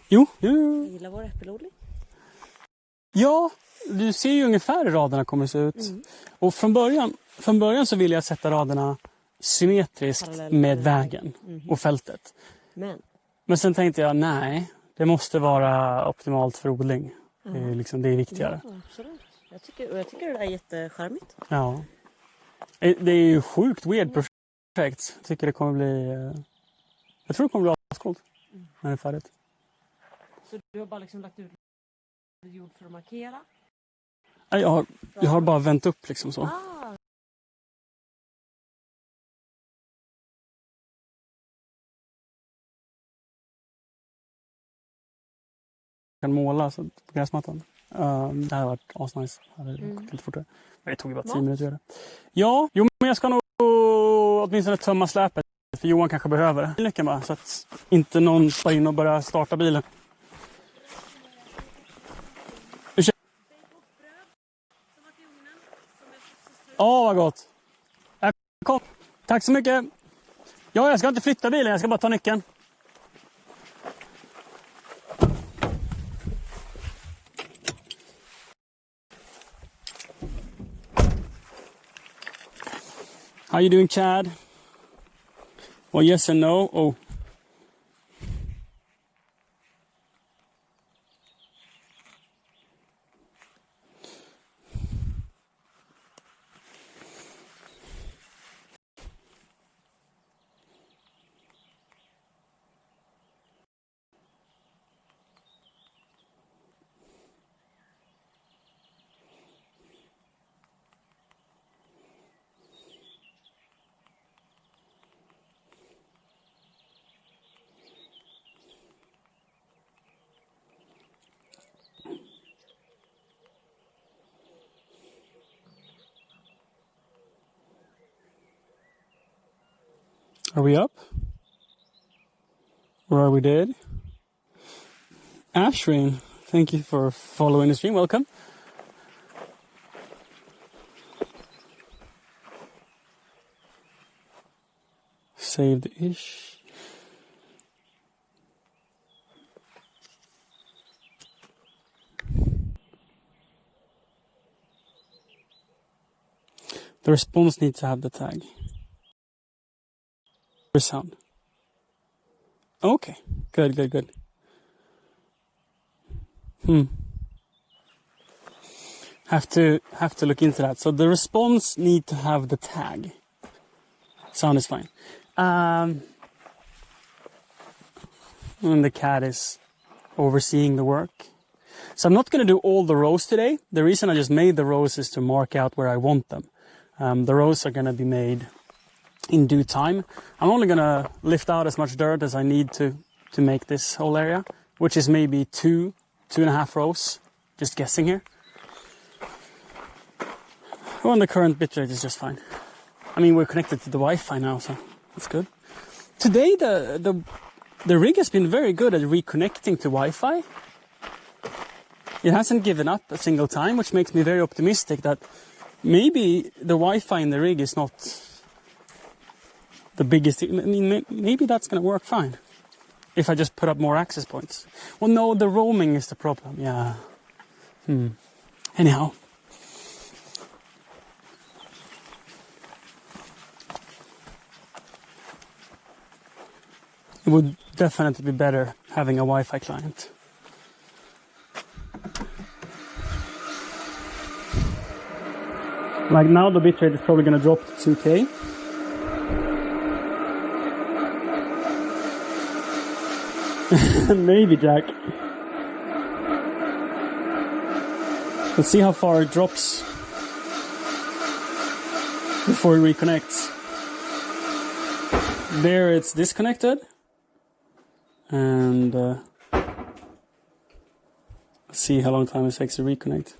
Jo. Jag gillar vår äppelodling. Ja, du ser ju ungefär hur raderna kommer se ut. Och från början så ville jag sätta raderna symmetriskt med vägen och fältet. Men sen tänkte jag, nej, det måste vara optimalt för odling. Det är viktigare. Ja, absolut. Jag tycker det där är jättecharmigt. Ja. Det är ju sjukt weird projekt. Jag tycker det kommer bli... Jag tror det kommer bli ascoolt när det är färdigt. Så du har bara liksom lagt ut jord för att markera? Nej, jag har bara vänt upp liksom så. Jag kan måla så på gräsmattan. Det här har varit asnice. Det hade gått lite fortare. Men det tog ju bara 10 minuter att göra det. Ja, men jag ska nog åtminstone tömma släpet. För Johan kanske behöver det. Lyckan bara, så att inte någon ska in och börja starta bilen. Vad gott. Kom. Tack så mycket. Ja, jag ska inte flytta bilen. Jag ska bara ta nyckeln. How you doing, Chad? Well, yes and no. Oh. Are we up? Or are we dead? Ashrain, thank you for following the stream. Welcome. Saved ish. The response needs to have the tag. Sound. Okay, good. Have to look into that. So the response need to have the tag. Sound is fine. And the cat is overseeing the work. So I'm not going to do all the rows today. The reason I just made the rows is to mark out where I want them. The rows are going to be made in due time. I'm only going to lift out as much dirt as I need to make this whole area, which is maybe 2.5 rows. Just guessing here. Oh, and the current bitrate is just fine. I mean, we're connected to the Wi-Fi now, so that's good. Today, the rig has been very good at reconnecting to Wi-Fi. It hasn't given up a single time, which makes me very optimistic that maybe the Wi-Fi in the rig is not the biggest. I mean, maybe that's going to work fine if I just put up more access points. Well, no, the roaming is the problem. Yeah. Anyhow. It would definitely be better having a Wi-Fi client. Like now the bitrate is probably going to drop to 2K. Maybe, Jack. Let's see how far it drops before it reconnects. There it's disconnected. And let's see how long time it takes to reconnect.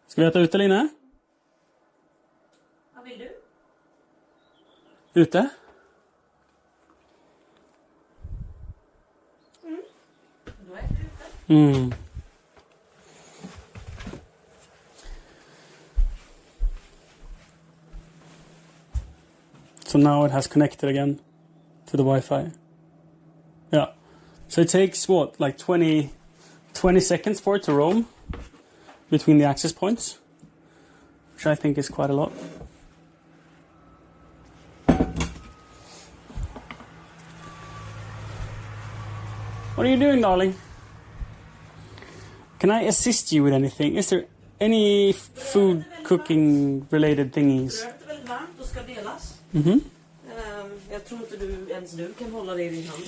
Ska vi äta ute eller inne? Vad vill du? Ute? So now it has connected again to the Wi-Fi. Yeah. So it takes what, like 20 seconds for it to roam between the access points, which I think is quite a lot. What are you doing, darling? Can I assist you with anything? Is there any food cooking related thingies? Röret är väldigt varmt och ska delas. Mm-hmm. Jag tror inte ens du kan hålla det i din hand.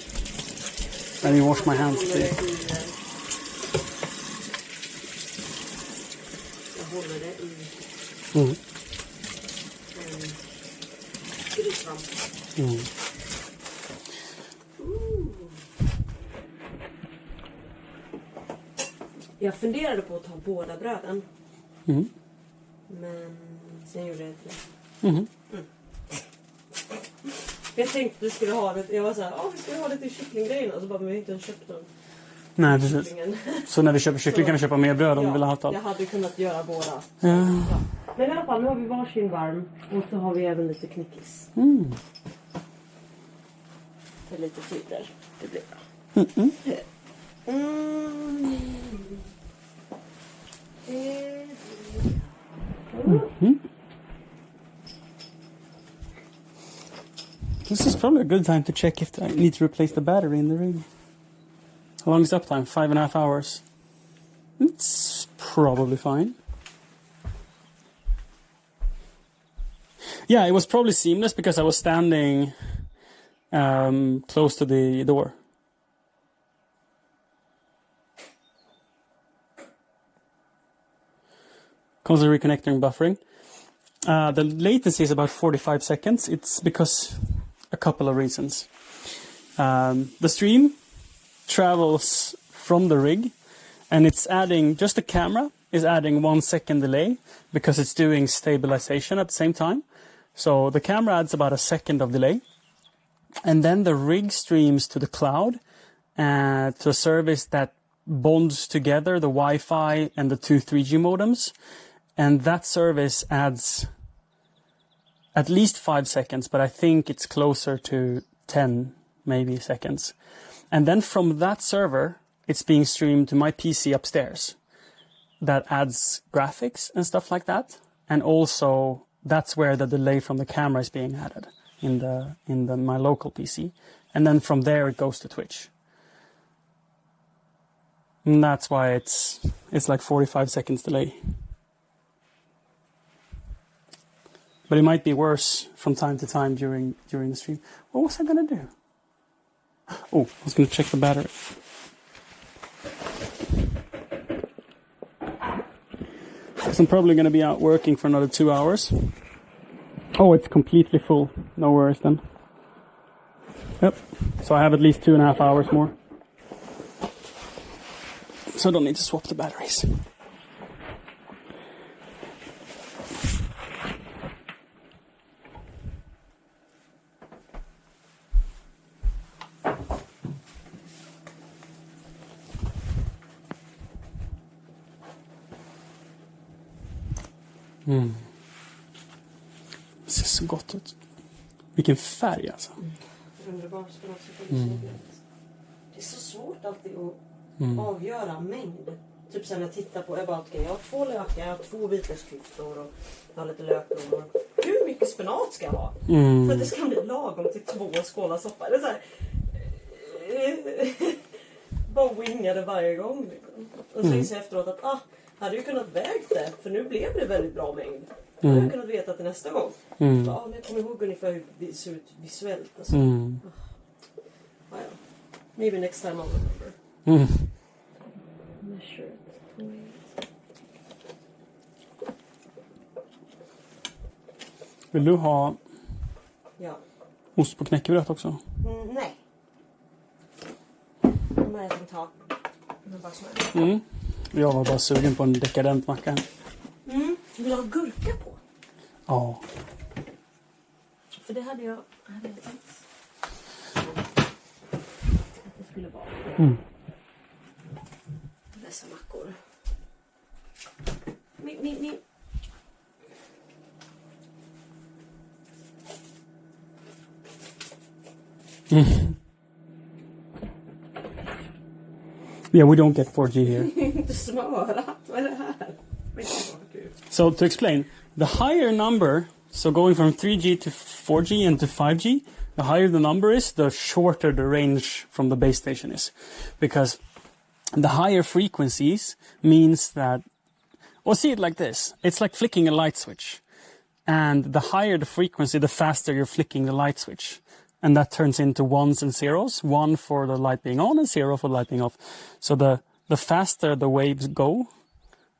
Let me wash my hands, please. Jag håller det i grytsvamp. Jag funderade på att ta båda bröden. Men sen gjorde jag inte det. Jag tänkte du skulle ha det. Jag var såhär, vi ska ha det till kycklinggrejen. Och så bara, men vi har inte ens köpt den. Nej, precis. Så när vi köper kyckling kan vi köpa mer bröd om vi vill ha allt. Jag hade kunnat göra båda. Ja. Men i alla fall, nu har vi varsin varm. Och så har vi även lite knickis. För lite tider. Det blir bra. This is probably a good time to check if I need to replace the battery in the rig. How long is uptime? 5.5 hours. It's probably fine. Yeah, it was probably seamless because I was standing close to the door. Constantly reconnecting, buffering. The latency is about 45 seconds. It's because a couple of reasons. The stream travels from the rig, and it's adding, just the camera is adding 1 second delay because it's doing stabilization at the same time. So the camera adds about a second of delay, and then the rig streams to the cloud, to a service that bonds together the Wi-Fi and the two 3G modems, and that service adds at least 5 seconds, but I think it's closer to 10 maybe seconds. And then from that server, it's being streamed to my PC upstairs. That adds graphics and stuff like that. And also that's where the delay from the camera is being added in my local PC. And then from there it goes to Twitch. And that's why it's like 45 seconds delay. But it might be worse from time to time during the stream. What was I gonna do? Oh, I was gonna check the battery. So I'm probably gonna be out working for another 2 hours. Oh, it's completely full. No worries then. Yep. So I have at least 2.5 hours more. So I don't need to swap the batteries. Det ser så gott ut. Vilken färg alltså. Underbart. Det är så svårt alltid att avgöra mängd. Typ sen när jag tittar på, jag har 2 lökar, jag har 2 vitlöksklyftor och jag har lite lökblommor. Hur mycket spenat ska jag ha? För att det ska bli lagom till 2 skålar soppa. Det är så här, bara wingade varje gång. Och så inser jag efteråt att hade ju kunnat vägt det, för nu blev det väldigt bra mängd. Jag hade kunnat veta till nästa gång. Men jag kommer ihåg ungefär hur det ser ut visuellt. Alltså. Maybe next time I'll remember. Measure it. Vill du ha ost på knäckebröd också? Nej. Men jag kan ta. Jag var bara sugen på en dekadent macka. Vill du ha gurka på? Ja. För det hade jag tänkt. Att det skulle vara. dessa mackor. Me. Yeah, we don't get 4G here. Inte smöra. Vad är det här? So to explain, the higher number, so going from 3G to 4G and to 5G, the higher the number is, the shorter the range from the base station is. Because the higher frequencies means that, or see it like this, it's like flicking a light switch. And the higher the frequency, the faster you're flicking the light switch. And that turns into ones and zeros, 1 for the light being on and 0 for the light being off. So the faster the waves go,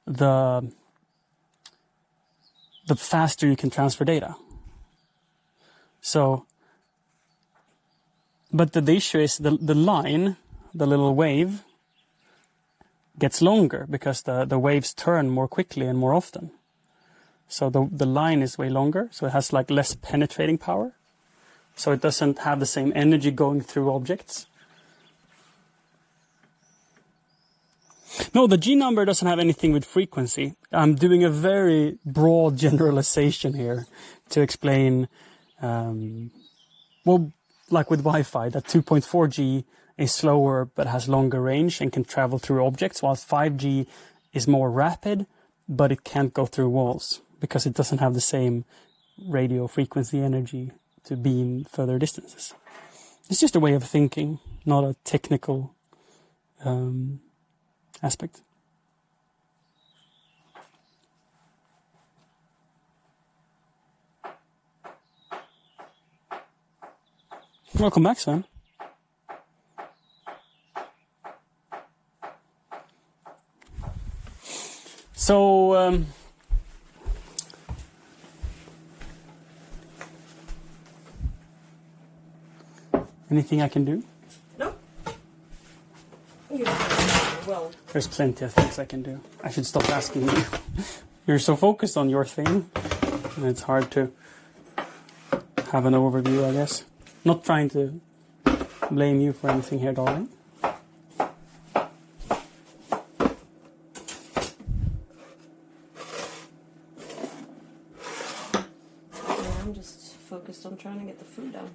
the faster you can transfer data. So, but the issue is the line, the little wave, gets longer because the waves turn more quickly and more often. So the line is way longer, so it has like less penetrating power. So it doesn't have the same energy going through objects. No, the G number doesn't have anything with frequency. I'm doing a very broad generalization here to explain, well, like with Wi-Fi, that 2.4G is slower but has longer range and can travel through objects, whilst 5G is more rapid, but it can't go through walls because it doesn't have the same radio frequency energy to beam further distances. It's just a way of thinking, not a technical aspect. Welcome back, Sven. So, anything I can do? No. Well, there's plenty of things I can do. I should stop asking you. You're so focused on your thing, and it's hard to have an overview, I guess. Not trying to blame you for anything here, darling. I'm just focused on trying to get the food down.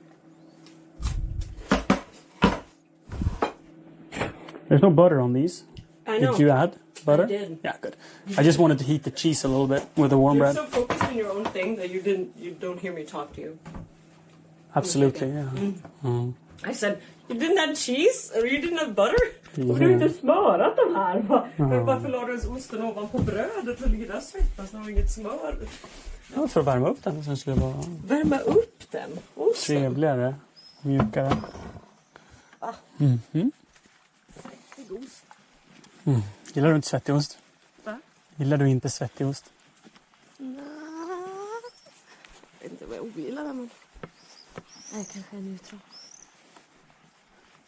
There's no butter on these. I know. Did you add butter? I did. Yeah, good. I just wanted to heat the cheese a little bit with the warm You're bread. so focused on your own thing that you don't hear me talk to you. Absolutely, yeah. Mm. I said, you didn't have cheese? Or you didn't have butter? Och du har inte smörat de här. Varför la du ens osten ovanpå brödet? Så ligger där svettas när du inget smör. Ja, för att värma upp den. Sen skulle det vara Värma upp den? Osten? trevligare, mjukare. Va? Mm-hmm. Svettig ost. Gillar du inte svettig ost? Va? Gillar du inte svettig ost? Nej. Jag vet inte vad jag ogillar den. Nej, kanske är neutral.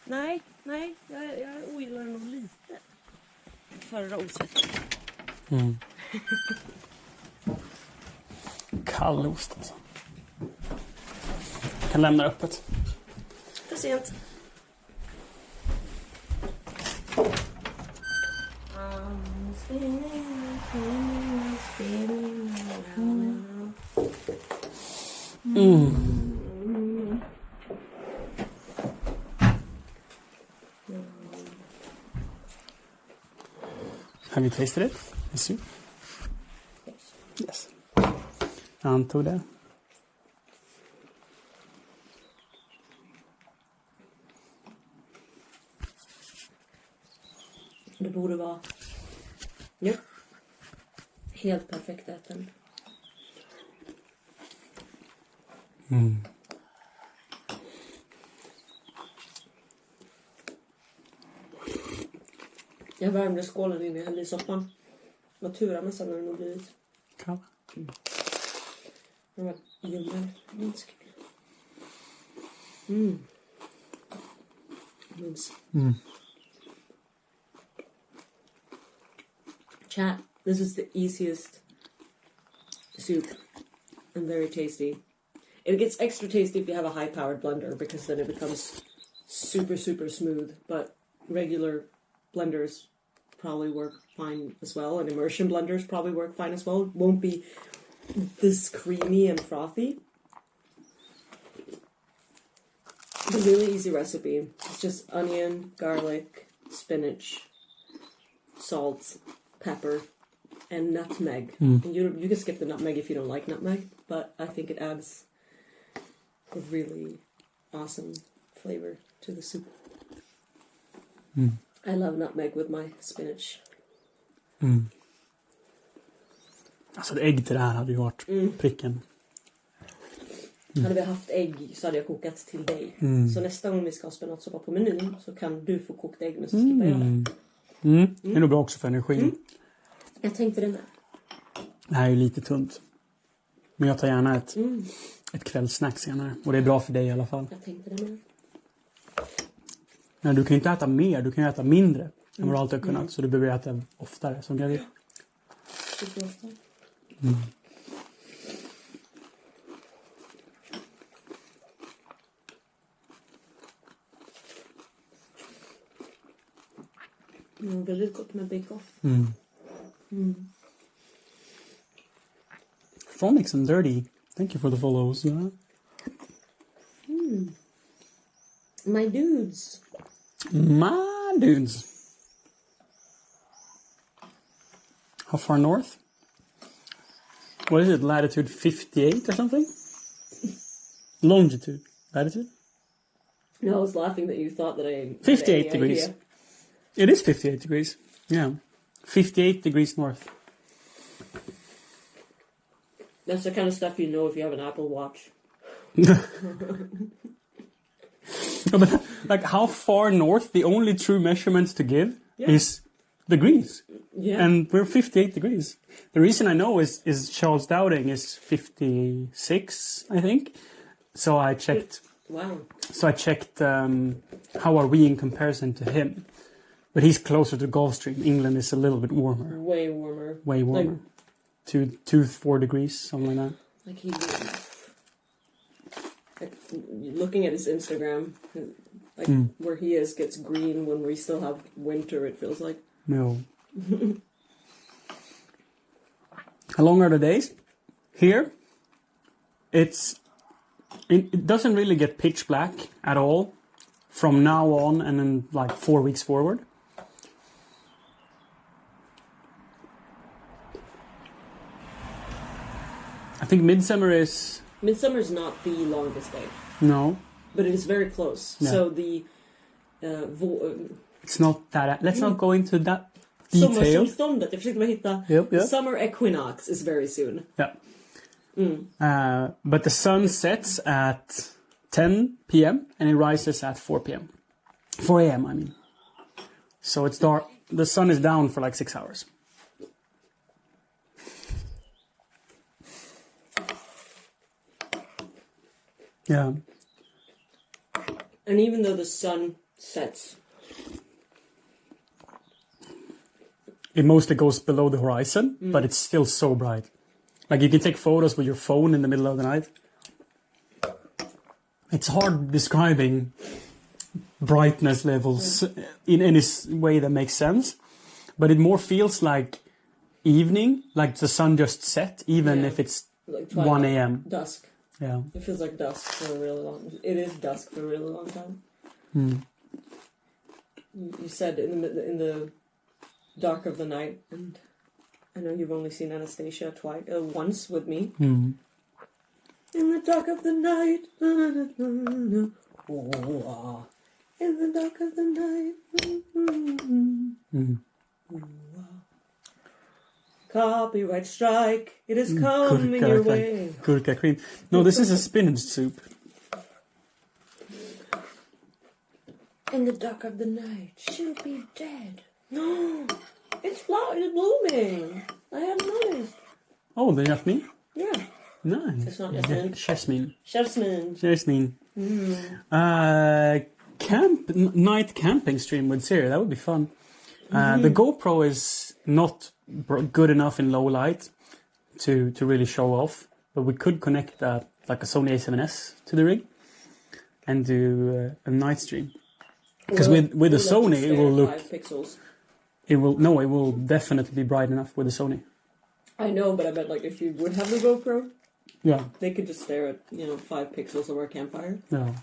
Nej, jag ogillar den nog lite. Förra osvettig. Mm. Kall ost alltså. Jag kan lämna öppet. För sent. Have you tasted it? The soup? Yes. Jag antog det. Det borde vara helt perfekt äten. Jag värmde skålen innan jag hällde i soppan. Vad tur med sen när den har blivit. Kall. Det var ljummen-minsk. Chat, this is the easiest soup and very tasty. It gets extra tasty if you have a high-powered blender because then it becomes super, super smooth. But regular blenders probably work fine as well, and immersion blenders probably work fine as well. It won't be this creamy and frothy. It's a really easy recipe. It's just onion, garlic, spinach, salt, pepper, and nutmeg. And you can skip the nutmeg if you don't like nutmeg, but I think it adds a really awesome flavor to the soup. I love nutmeg with my spinach. Alltså ett ägg till det här hade ju varit pricken. Hade vi haft ägg så hade jag kokat till dig. Så nästa gång vi ska ha spenatsoppa på menyn så kan du få kokt ägg, men så skippar jag det. Det är nog bra också för energin. Jag tänkte det med. Det här är ju lite tunt. Men jag tar gärna ett kvällssnack senare. Och det är bra för dig i alla fall. Jag tänkte det med. Men du kan ju inte äta mer, du kan ju äta mindre än vad du alltid har kunnat. Så du behöver äta oftare som gravid. Super ofta. Väldigt gott med bake-off. Phonics and Dirty. Thank you for the follows. My dudes. My dudes. How far north? What is it? Latitude 58 or something? Longitude. Latitude? No, I was laughing that you thought that I... 58 degrees. Idea. It is 58 degrees. Yeah. 58 degrees north. That's the kind of stuff you know if you have an Apple Watch. But, like, how far north, the only true measurements to give is degrees. Yeah. And we're 58 degrees. The reason I know is Charles Dowding is 56, I think. So I checked. Wow. So I checked how are we in comparison to him. But he's closer to Gulf Stream. England is a little bit warmer. Way warmer. Way warmer. Like, 4 degrees, something like that. Like he... Like, looking at his Instagram, like where he is gets green when we still have winter, it feels like. No. How long are the days? Here, it doesn't really get pitch black at all from now on and then like 4 weeks forward. I think midsummer is... Midsummer is not the longest day. No. But it is very close. Yeah. So the... It's not that... Let's not go into that detail. Sommarsolståndet, jag försökte bara hitta... Yep. The summer equinox is very soon. Yeah. But the sun sets at 10 p.m. and it rises at 4 p.m. 4 a.m. I mean. So it's dark. The sun is down for like 6 hours. Yeah. And even though the sun sets... It mostly goes below the horizon, but it's still so bright. Like you can take photos with your phone in the middle of the night. It's hard describing brightness levels in any way that makes sense. But it more feels like evening, like the sun just set, even if it's like 1 a.m. Dusk. Yeah. It feels like dusk for a really long... It is dusk for a really long time. You said in the dark of the night, and I know you've only seen Anastasia once with me. In the dark of the night. In the dark of the night. Copyright strike. It is coming your way. Gurka cream. No, this is a spinach soup. In the dark of the night, she'll be dead. No, it's blooming. I have noticed. Oh, the jasmine? Yeah. Nice. It's not jasmine. Jasmine. Jasmine. Night camping stream with Siri. That would be fun. The GoPro is not good enough in low light to really show off, but we could connect like a Sony A7S to the rig and do a night stream. Because with the Sony, it will look... 5 pixels. It will definitely be bright enough with the Sony. I know, but I bet like if you would have the GoPro, Yeah. they could just stare at 5 pixels over a campfire. Yeah.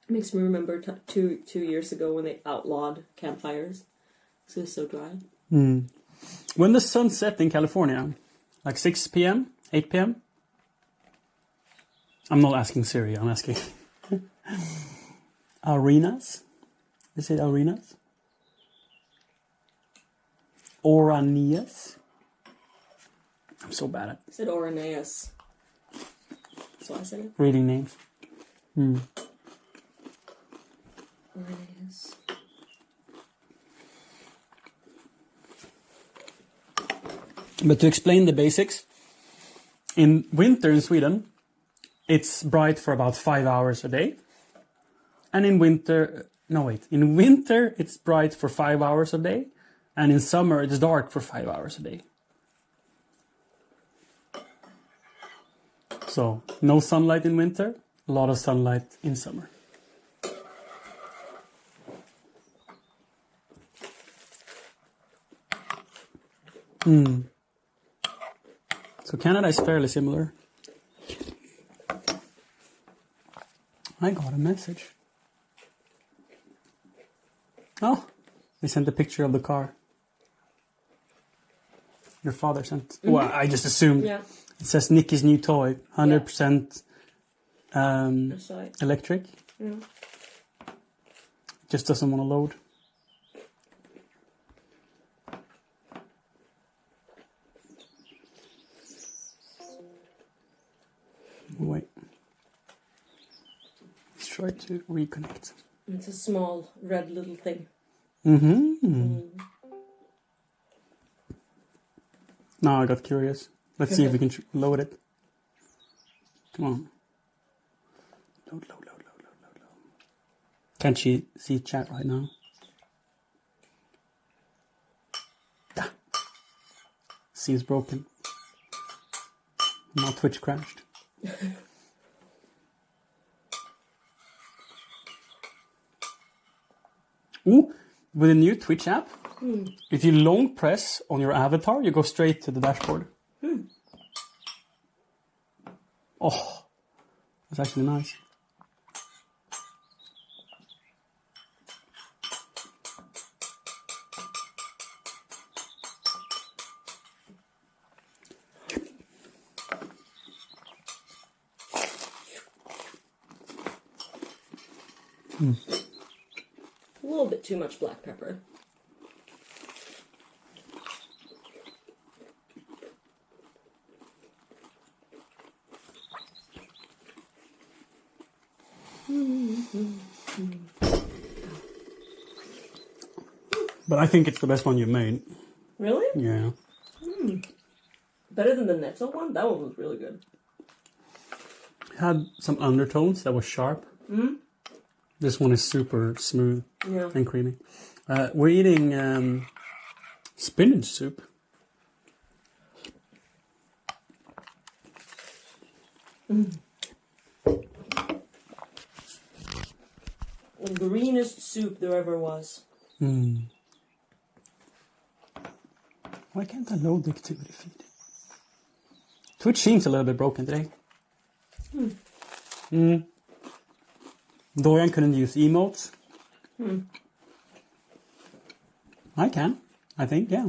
Makes me remember two years ago when they outlawed campfires. So it's so dry. When the sun set in California, like 6 p.m., 8 p.m. I'm not asking Siri, I'm asking Arenas? Is it Arenas? Oranias? I'm so bad at I said Oraneus. That's why I said it. reading names. Oraneus. But to explain the basics, in winter in Sweden, it's bright for about 5 hours a day. And in winter it's bright for 5 hours a day. And in summer, it's dark for 5 hours a day. So, no sunlight in winter, a lot of sunlight in summer. So Canada is fairly similar. I got a message. Oh, they sent a picture of the car. Your father sent. Well, I just assumed. Yeah. It says Nicky's new toy, 100% Aside. electric. Yeah. Just doesn't want to load. Wait. Let's try to reconnect. It's a small red little thing. Now I got curious. Let's see if we can load it. Come on. Load. Can't she see chat right now? Ah. Seems broken. Now Twitch crashed. Ooh, with a new Twitch app, if you long press on your avatar, you go straight to the dashboard. Oh, that's actually nice. A little bit too much black pepper. But I think it's the best one you've made. Really? Yeah. Better than the Netzel one? That one was really good. It had some undertones that was sharp. This one is super smooth and creamy. We're eating spinach soup. The greenest soup there ever was. Why can't I load the activity feed? Twitch seems a little bit broken today. Dorian couldn't use emotes. I can. I think, yeah.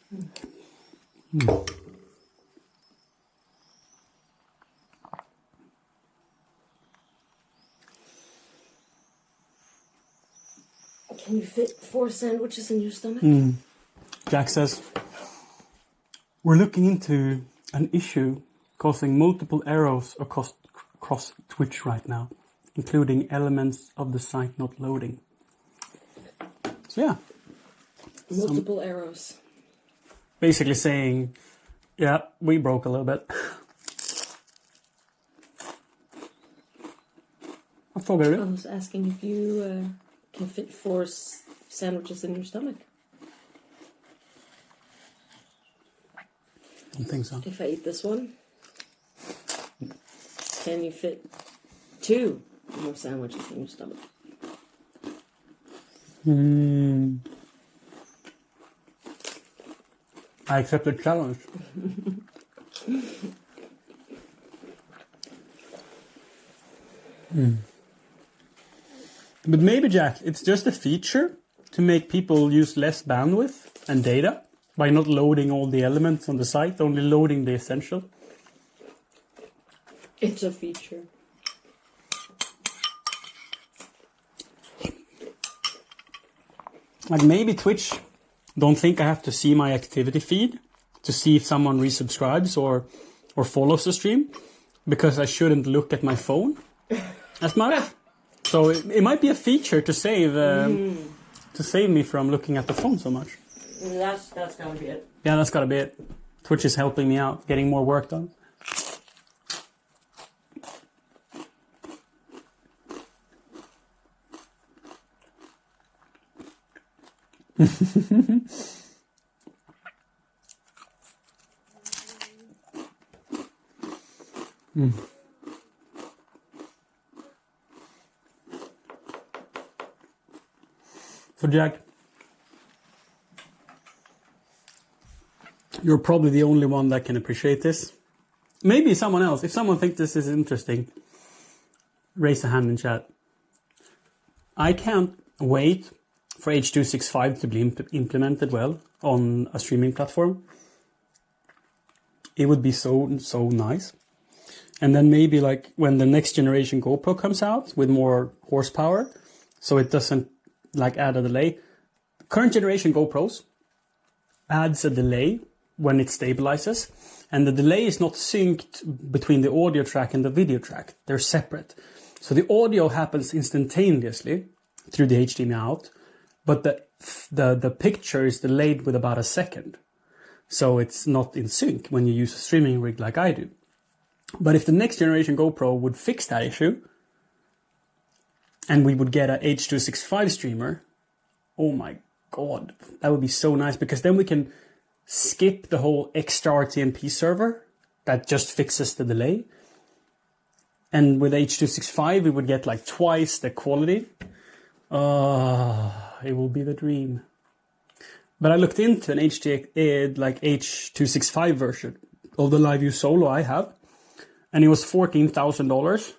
Can you fit 4 sandwiches in your stomach? Jack says, we're looking into an issue causing multiple errors across Twitch right now, including elements of the site not loading. So yeah. Multiple arrows. Basically saying, yeah, we broke a little bit. Vad frågar I du? was asking if you can fit 4 sandwiches in your stomach. I don't think so. If I eat this one, can you fit 2 more sandwiches in your stomach? I accept the challenge. But maybe, Jack, it's just a feature to make people use less bandwidth and data by not loading all the elements on the site, only loading the essential. It's a feature. Like maybe Twitch don't think I have to see my activity feed to see if someone resubscribes or follows the stream, because I shouldn't look at my phone as much. So it might be a feature to save me from looking at the phone so much. That's gotta be it. Yeah, that's gotta be it. Twitch is helping me out, getting more work done. So Jack, you're probably the only one that can appreciate this. Maybe someone else, if someone thinks this is interesting, raise a hand in chat. I can't wait for H.265 to be implemented well on a streaming platform. It would be so nice. And then maybe like when the next generation GoPro comes out with more horsepower, so it doesn't like add a delay. Current generation GoPros adds a delay when it stabilizes, and the delay is not synced between the audio track and the video track. They're separate. So the audio happens instantaneously through the HDMI out, but the picture is delayed with about a second. So it's not in sync when you use a streaming rig like I do. But if the next generation GoPro would fix that issue, and we would get a H.265 streamer, oh my god, that would be so nice, because then we can skip the whole extra RTMP server that just fixes the delay. And with H.265 we would get like twice the quality. It will be the dream. But I looked into an H.265 version of the LiveView Solo I have, and it was $14,000.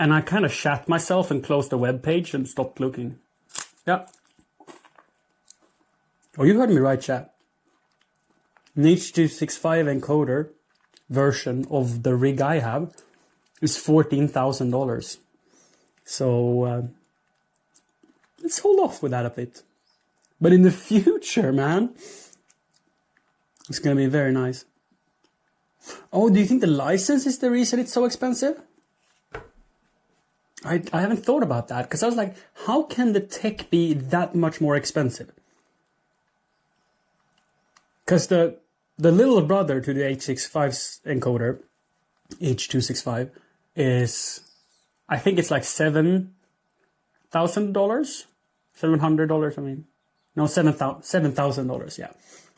And I kind of shat myself and closed the web page and stopped looking. Yeah. Oh, you heard me right, chat. An H.265 encoder version of the rig I have is $14,000. So let's hold off with that a bit. But in the future, man, it's going to be very nice. Oh, do you think the license is the reason it's so expensive? I haven't thought about that, because I was like, how can the tech be that much more expensive? Because the little brother to the H.265 encoder, H.265, is, I think it's like $7,000? $700, I mean. No, $7,000, yeah.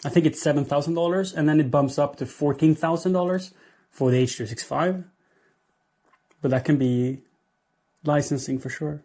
I think it's $7,000, and then it bumps up to $14,000 for the H.265. But that can be licensing for sure.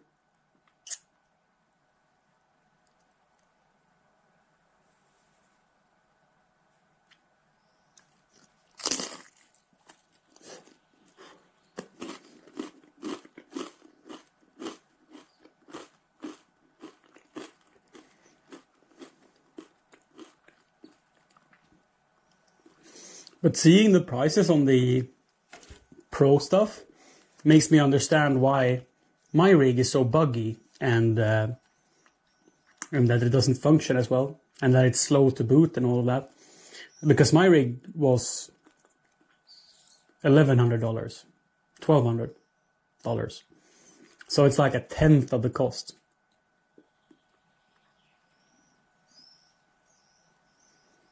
But seeing the prices on the Pro stuff makes me understand why my rig is so buggy and that it doesn't function as well and that it's slow to boot and all of that. Because my rig was $1,100, $1,200. So it's like a tenth of the cost.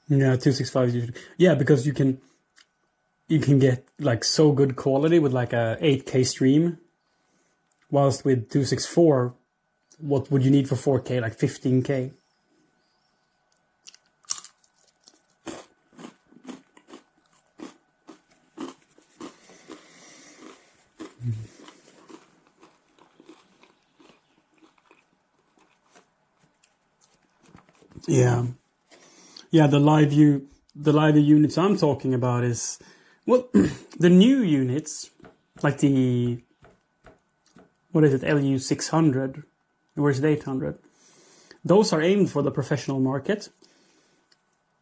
Yeah, 265 usually. Yeah, because you can get like so good quality with like a 8K stream, whilst with 264, what would you need for 4K? Like 15K. Yeah. Yeah, the live view units I'm talking about is, well, the new units, like the, what is it, LU600, or is it 800? Those are aimed for the professional market,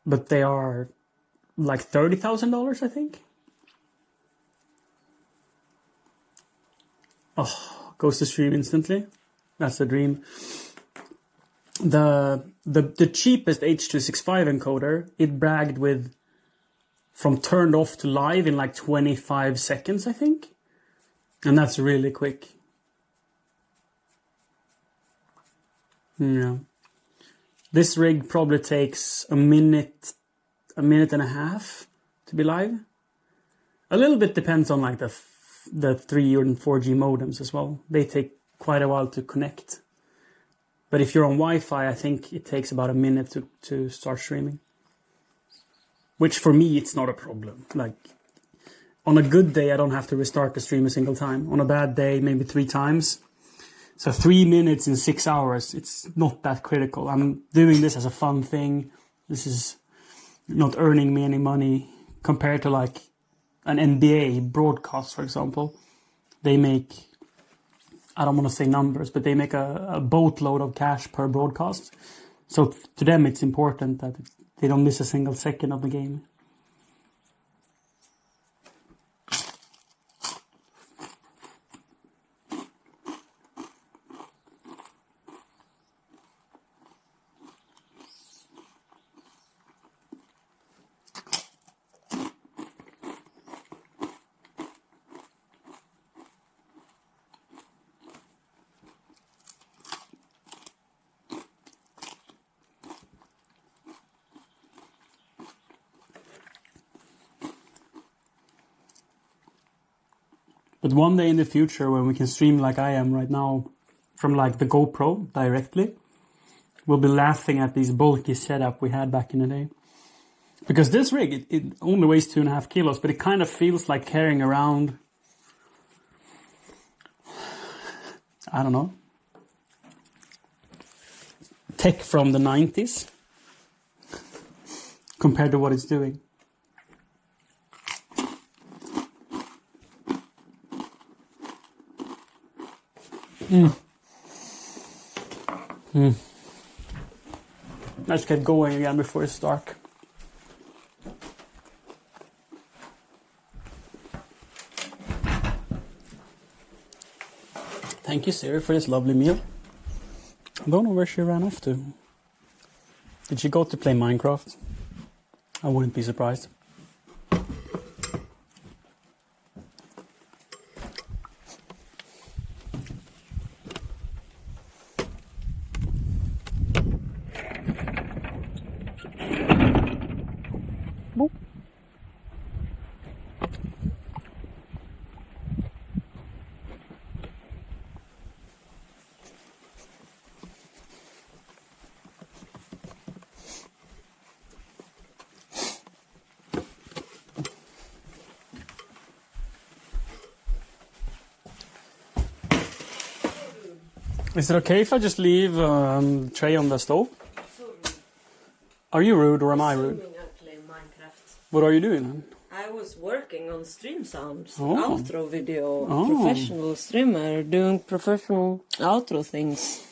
but they are like $30,000, I think. Oh, goes to stream instantly. That's the dream. The cheapest H.265 encoder, it bragged with from turned off to live in like 25 seconds, I think. And that's really quick. Yeah. This rig probably takes a minute and a half to be live. A little bit depends on like the 3 and 4G modems as well. They take quite a while to connect. But if you're on Wi-Fi, I think it takes about a minute to start streaming. Which for me, it's not a problem. Like, on a good day, I don't have to restart the stream a single time. On a bad day, maybe 3 times. So 3 minutes in 6 hours, it's not that critical. I'm doing this as a fun thing. This is not earning me any money compared to like an NBA broadcast, for example. They make, I don't want to say numbers, but they make a boatload of cash per broadcast. So to them, it's important that they don't miss a single second of the game. But one day in the future, when we can stream like I am right now, from like the GoPro directly, we'll be laughing at this bulky setup we had back in the day. Because this rig, it only weighs 2.5 kilos, but it kind of feels like carrying around, I don't know, tech from the 90s compared to what it's doing. Let's get going again before it's dark. Thank you, Siri, for this lovely meal. I don't know where she ran off to. Did she go to play Minecraft? I wouldn't be surprised. Is it okay if I just leave tray on the stove? So rude. Are you rude or am I rude? Playing Minecraft. What are you doing then? I was working on stream sounds, Oh. outro video, Oh. professional streamer doing professional outro things.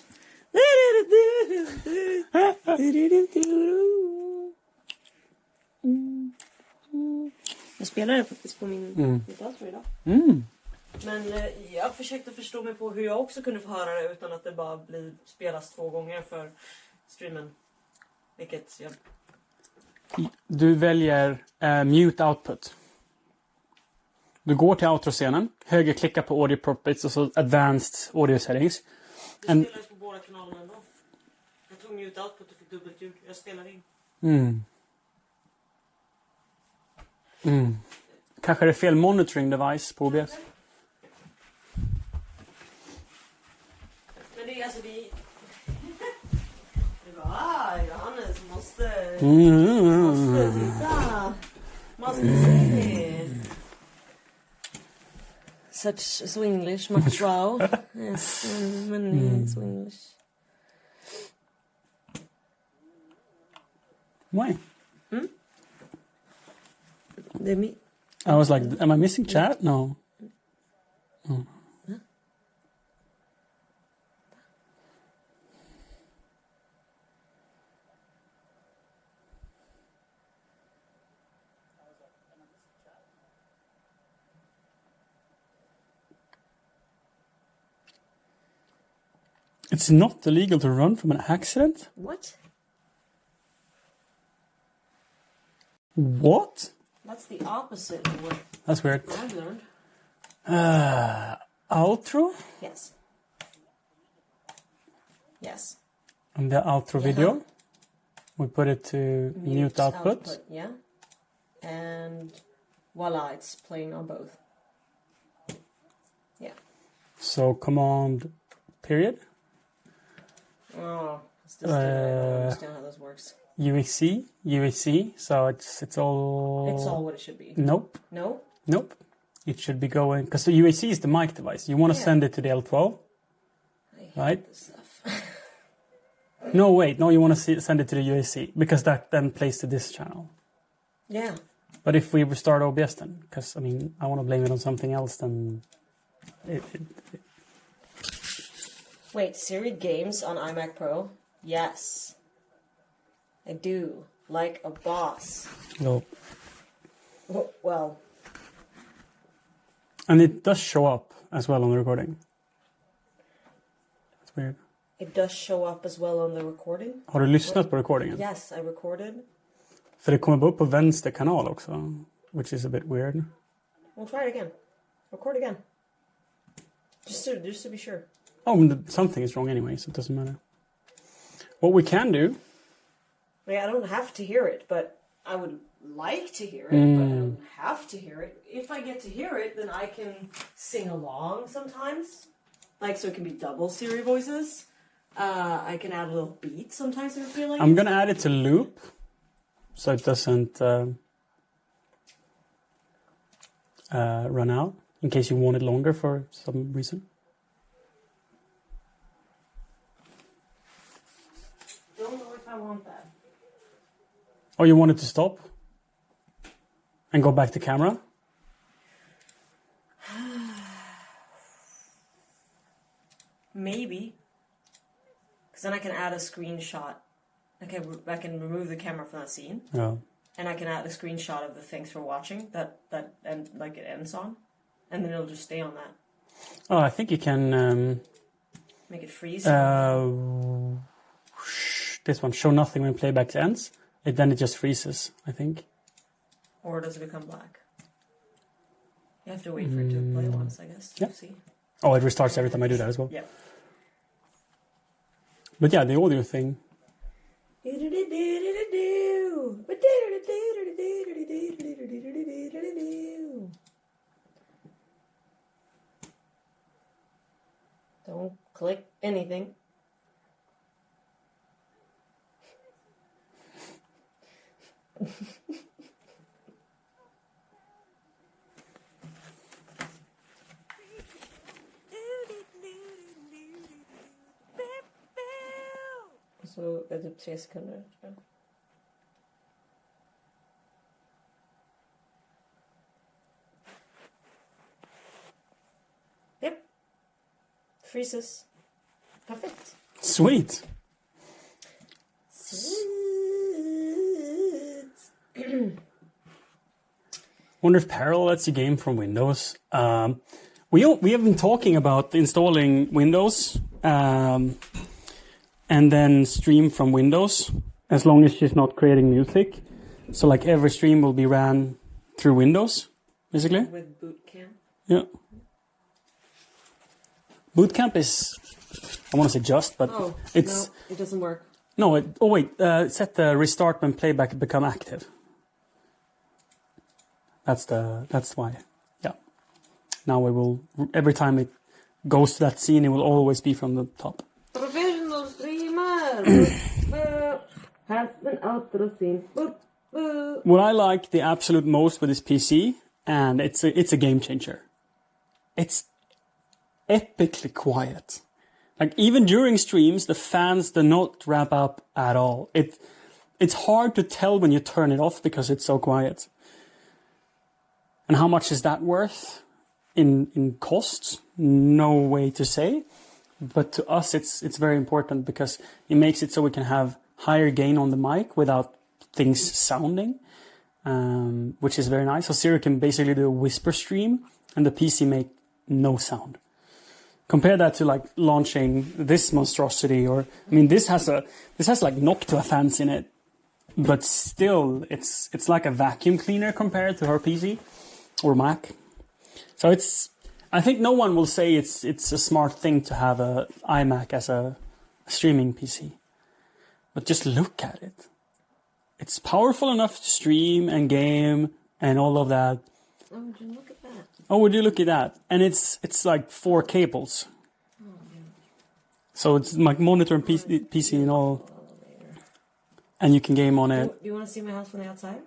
Jag spelar det faktiskt på mitt dator idag. Mm. Men jag försökte förstå mig på hur jag också kunde få höra det utan att det bara spelas 2 gånger för streamen. Vilket jag... Du väljer mute output. Du går till outro-scenen, högerklicka på audio properties och så advanced audio settings. Det spelades på båda kanalerna ändå. Jag tog mute output och fick dubbelt ljud. Jag spelade in. Kanske det är fel monitoring device på OBS. Men det är alltså det var Johannes måste titta. Måste se. Such Swinglish, much wow. Yes, men Swinglish. Why? Det är I was like, am I missing chat? No. Oh. It's not illegal to run from an accident? What? What? That's the opposite of what That's weird. I've learned. Outro? Yes. Yes. And the outro video. We put it to mute output. Yeah. And voila, it's playing on both. Yeah. So command period. Oh, it's just I don't understand how this works. UAC, so it's all... It's all what it should be. Nope. No? Nope. It should be going... Because the UAC is the mic device. You want to send it to the L12. I hate Right? this stuff. No, wait. No, you want to send it to the UAC. Because that then plays to this channel. Yeah. But if we restart OBS then... Because, I mean, I want to blame it on something else, then... Wait, Siri games on iMac Pro? Yes. I do. Like a boss. No. Well... And it does show up as well on the recording. That's weird. It does show up as well on the recording? Har du lyssnat på recordingen? Yes, I recorded. För det kommer bara upp på vänster kanal också. Which is a bit weird. We'll try it again. Record again. Just to be sure. Oh, something is wrong anyway, so it doesn't matter. What we can do... I don't have to hear it, but I would like to hear it, but I don't have to hear it. If I get to hear it, then I can sing along sometimes. Like, so it can be double Siri voices. I can add a little beat sometimes if I feel like I'm going to add it to loop, so it doesn't run out, in case you want it longer for some reason. Don't know if I want that. Oh, you want it to stop? And go back to camera? Maybe. Because then I can add a screenshot. I can remove the camera from that scene. Yeah. And I can add a screenshot of the thanks for watching that and like it ends on. And then it'll just stay on that. Oh, I think you can... Make it freeze. This one, show nothing when playback ends. Then it just freezes, I think. Or does it become black? You have to wait for it to play once, I guess, to see. Oh, it restarts every time I do that as well. Yeah. But yeah, the audio thing. Don't click anything. Så är det typ 3 sekunder, tror jag. Yep. Freezes. Perfekt. Sweet! Wonder if Parallel lets you game from Windows. We have been talking about installing Windows and then stream from Windows as long as she's not creating music. So like every stream will be ran through Windows, basically. With Boot Camp. Yeah. Boot Camp is, I want to say just, but it's... No, it doesn't work. No, set the restart when playback become active. That's why. Yeah. Now we will, every time it goes to that scene, it will always be from the top. Professional streamer! Has an outro scene. What I like the absolute most with this PC, and it's a game changer. It's epically quiet. Like even during streams, the fans do not wrap up at all. It's hard to tell when you turn it off because it's so quiet. And how much is that worth in costs? No way to say. But to us, it's very important because it makes it so we can have higher gain on the mic without things sounding, which is very nice. So Siri can basically do a whisper stream and the PC make no sound. Compare that to like launching this monstrosity, or I mean, this has like Noctua fans in it, but still, it's like a vacuum cleaner compared to her PC or Mac. So I think no one will say it's a smart thing to have a iMac as a streaming PC, but just look at it. It's powerful enough to stream and game and all of that. Oh, would you look at that? Oh, would you look at that? And it's like 4 cables. Oh, yeah. So it's like monitor and PC and all. And you can game on it. Do you want to see my house from the outside?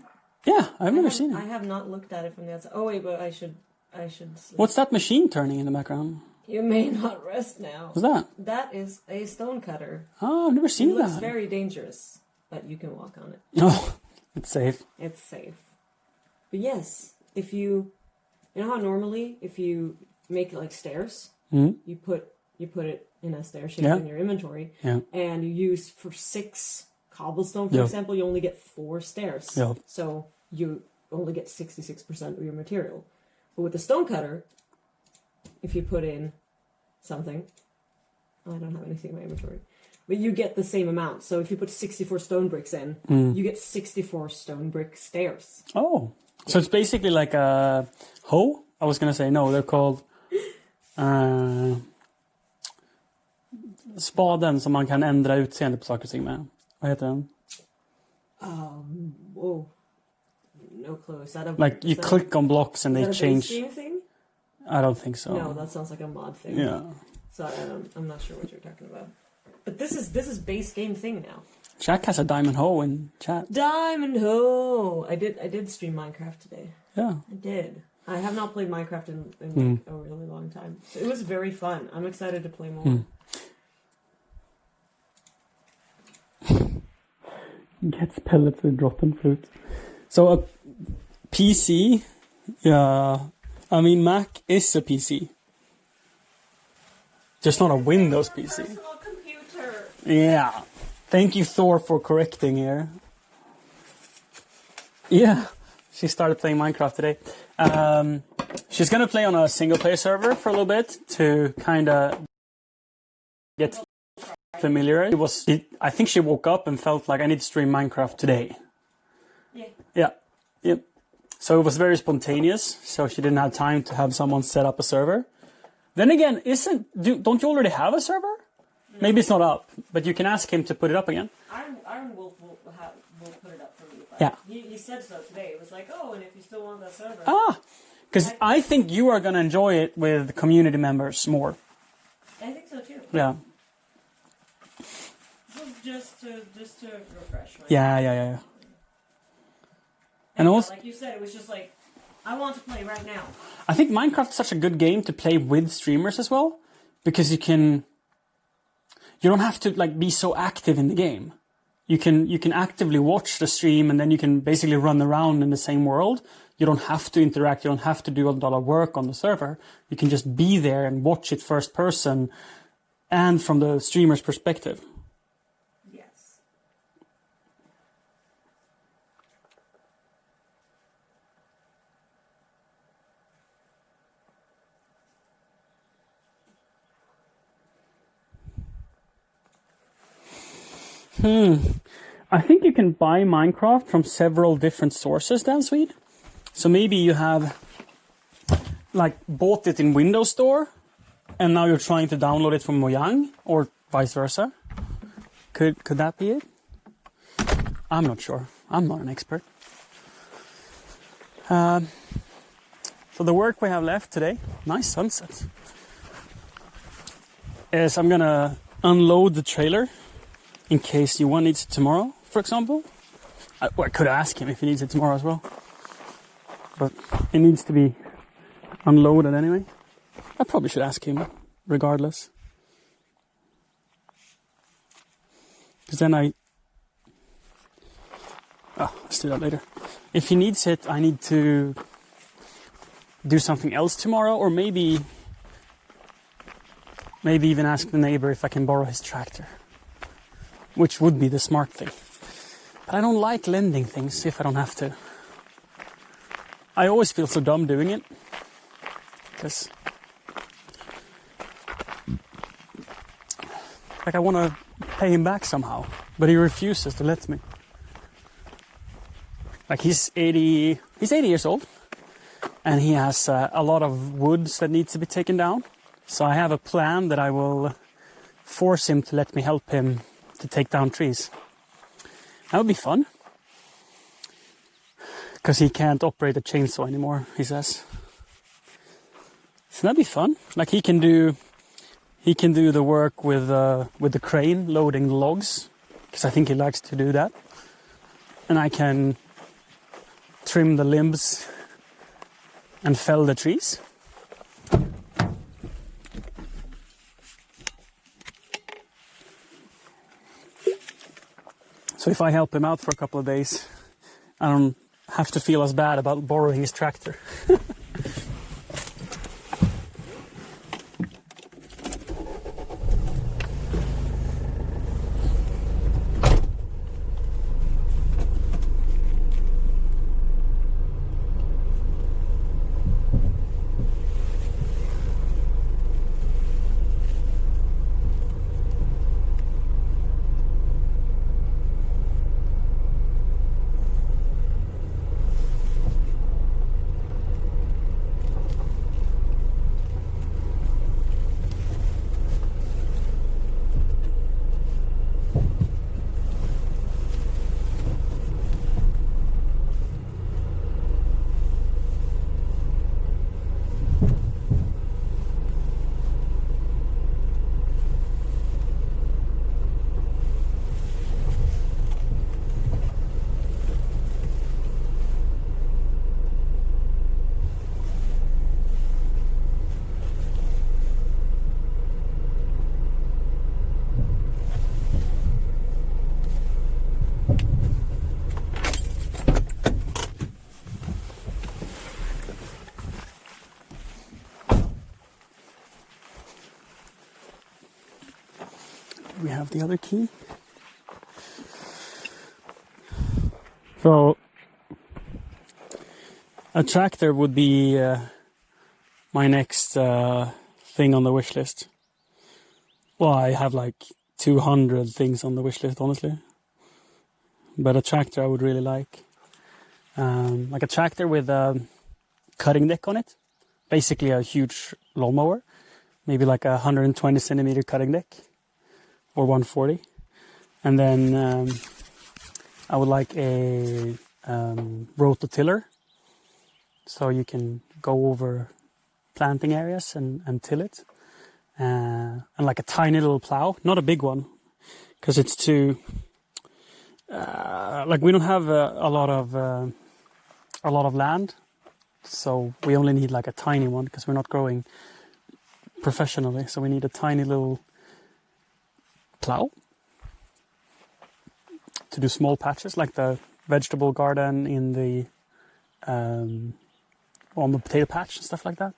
Yeah, I've never seen it. I have not looked at it from the outside. Oh wait, but I should see. What's that machine turning in the background? You may not rest now. What's that? That is a stone cutter. Oh, I've never seen It looks that. very dangerous, but you can walk on it. Oh, it's safe. It's safe. But yes, if you know how normally if you make like stairs, you put it in a stair shape in your inventory, and you use for 6 cobblestone, for example, you only get 4 stairs. Yeah. So you only get 66% of your material. But with the stone cutter, if you put in something, I don't have anything in my inventory, but you get the same amount. So if you put 64 stone bricks in, you get 64 stone brick stairs. Oh, so it's basically like a hoe? I was gonna say no, they're called spaden som man kan ändra utseende på saker och ting med. Vad heter den? Whoa. No clue. Is that a Like click on blocks and they change. Is that a base game thing? I don't think so. No, that sounds like a mod thing. Yeah. So I'm not sure what you're talking about. But this is base game thing now. Jack has a diamond hoe in chat. Diamond Ho! I did stream Minecraft today. Yeah. I did. I have not played Minecraft in like a really long time. So it was very fun. I'm excited to play more. Gets pellets with rotten fruit. So a PC, I mean Mac is a PC. Just not a Windows PC. Personal computer. Yeah. Thank you, Thor, for correcting here. Yeah. She started playing Minecraft today. She's going to play on a single-player server for a little bit to kind of get familiar. I think she woke up and felt like I need to stream Minecraft today. Yeah. Yep. So it was very spontaneous. So she didn't have time to have someone set up a server. Then again, don't you already have a server? No. Maybe it's not up, but you can ask him to put it up again. Iron Wolf will put it up for me. Yeah. He said so today. It was like, oh, and if you still want that server. Because I think you are going to enjoy it with community members more. I think so too. Yeah. Just to refresh. Right? Yeah. And also, like you said, it was just like, I want to play right now. I think Minecraft is such a good game to play with streamers as well, because you don't have to like be so active in the game. You can actively watch the stream, and then you can basically run around in the same world. You don't have to interact. You don't have to do a lot of work on the server. You can just be there and watch it first person, and from the streamer's perspective. Yes. I think you can buy Minecraft from several different sources down Sweden. So maybe you have like bought it in Windows Store and now you're trying to download it from Mojang or vice versa. Could that be it? I'm not sure. I'm not an expert. So the work we have left today, nice sunset, is I'm gonna unload the trailer in case Johan needs it tomorrow, for example. I could ask him if he needs it tomorrow as well. But it needs to be unloaded anyway. I probably should ask him regardless. Because then let's do that later. If he needs it, I need to do something else tomorrow, or maybe even ask the neighbor if I can borrow his tractor, which would be the smart thing. But I don't like lending things if I don't have to. I always feel so dumb doing it, because like I want to pay him back somehow, but he refuses to let me. Like he's 80 years old, and he has a lot of woods that needs to be taken down. So I have a plan that I will force him to let me help him to take down trees. That would be fun. Because he can't operate a chainsaw anymore, he says. So that'd be fun. Like he can do the work with the crane loading the logs, because I think he likes to do that. And I can trim the limbs and fell the trees. So if I help him out for a couple of days, I don't have to feel as bad about borrowing his tractor. We have the other key. So a tractor would be my next thing on the wish list. Well, I have like 200 things on the wish list, honestly. But a tractor I would really like. Like a tractor with a cutting deck on it. Basically a huge lawnmower. Maybe like a 120 centimeter cutting deck. Or 140. And then I would like a rototiller. So you can go over planting areas and till it. And like a tiny little plow. Not a big one. Because it's too... like we don't have a lot of land. So we only need like a tiny one. Because we're not growing professionally. So we need a tiny little... plow to do small patches like the vegetable garden in the on the potato patch and stuff like that.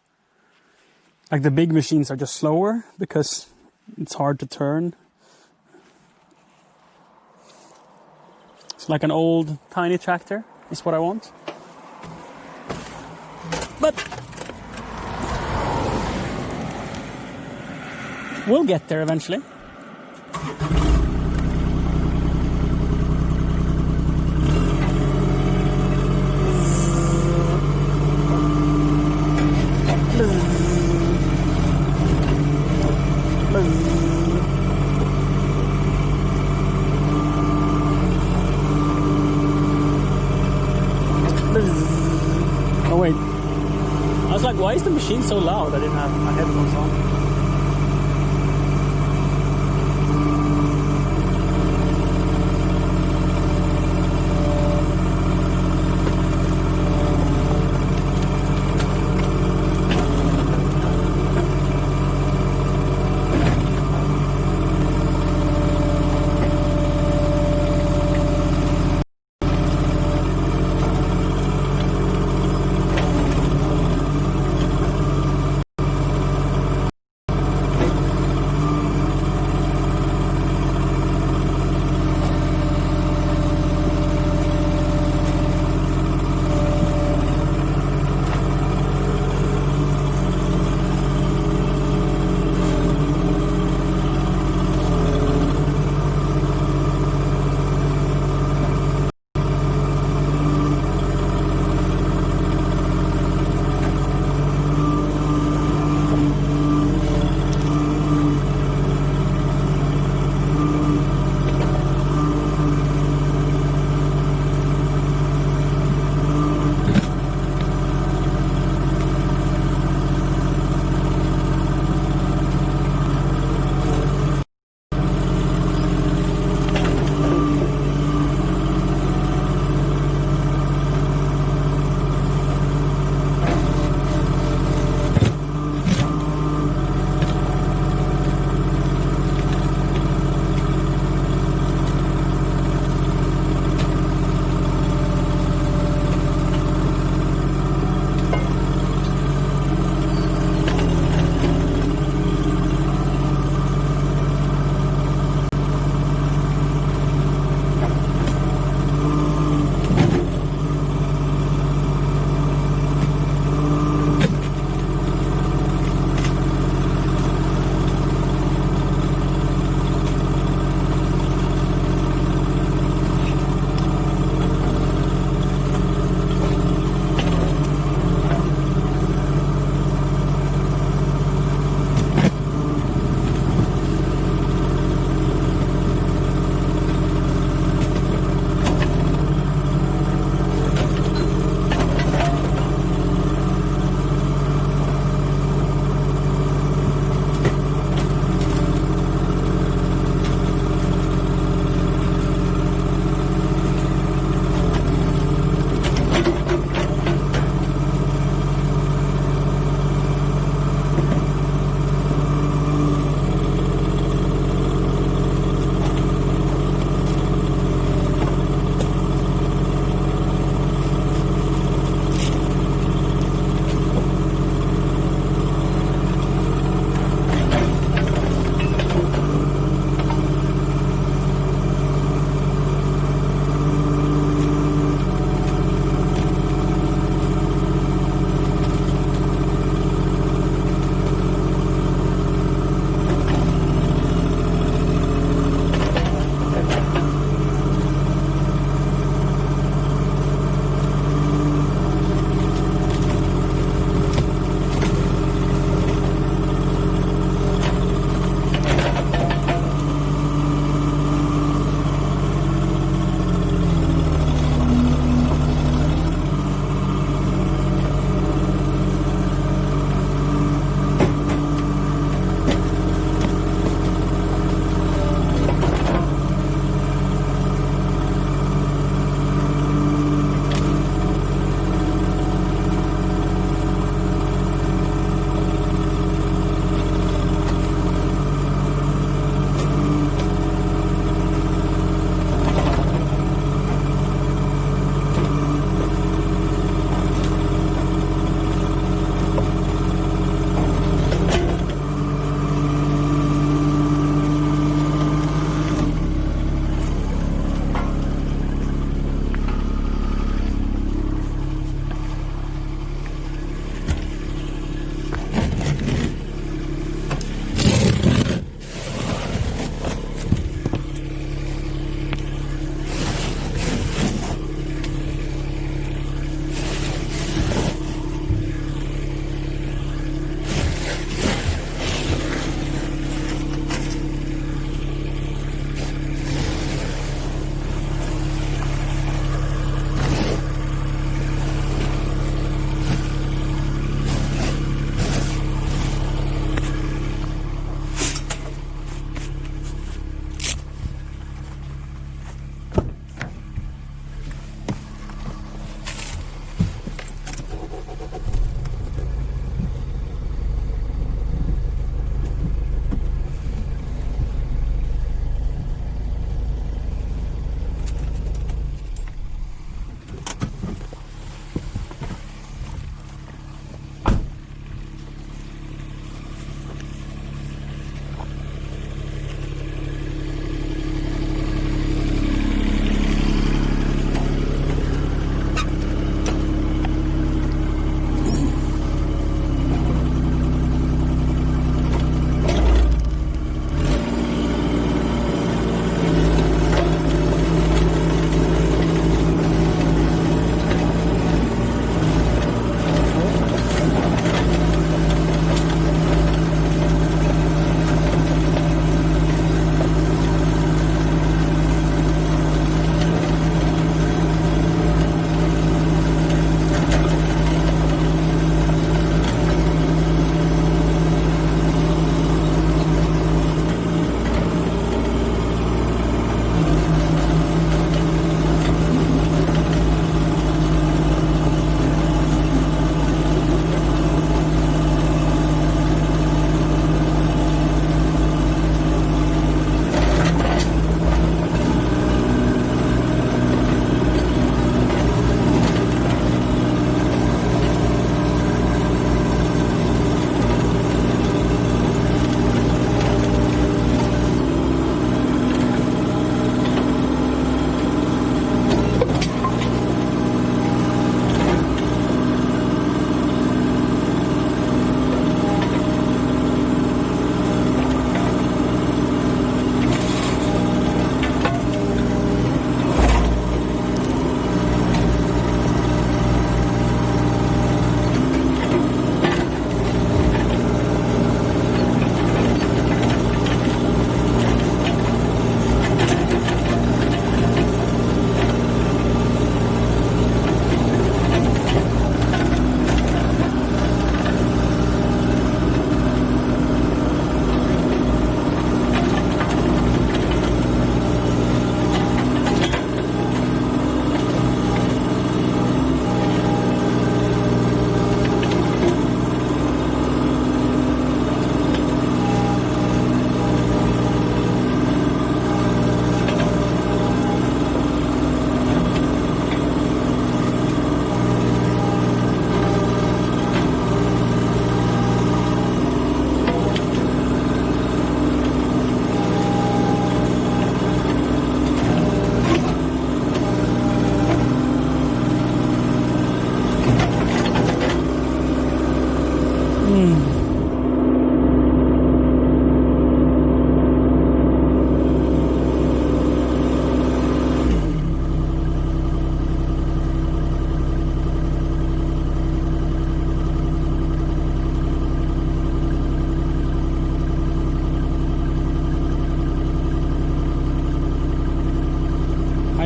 Like the big machines are just slower because it's hard to turn. It's like an old tiny tractor is what I want. But we'll get there eventually. Why is the machine so loud? I didn't have my headphones on.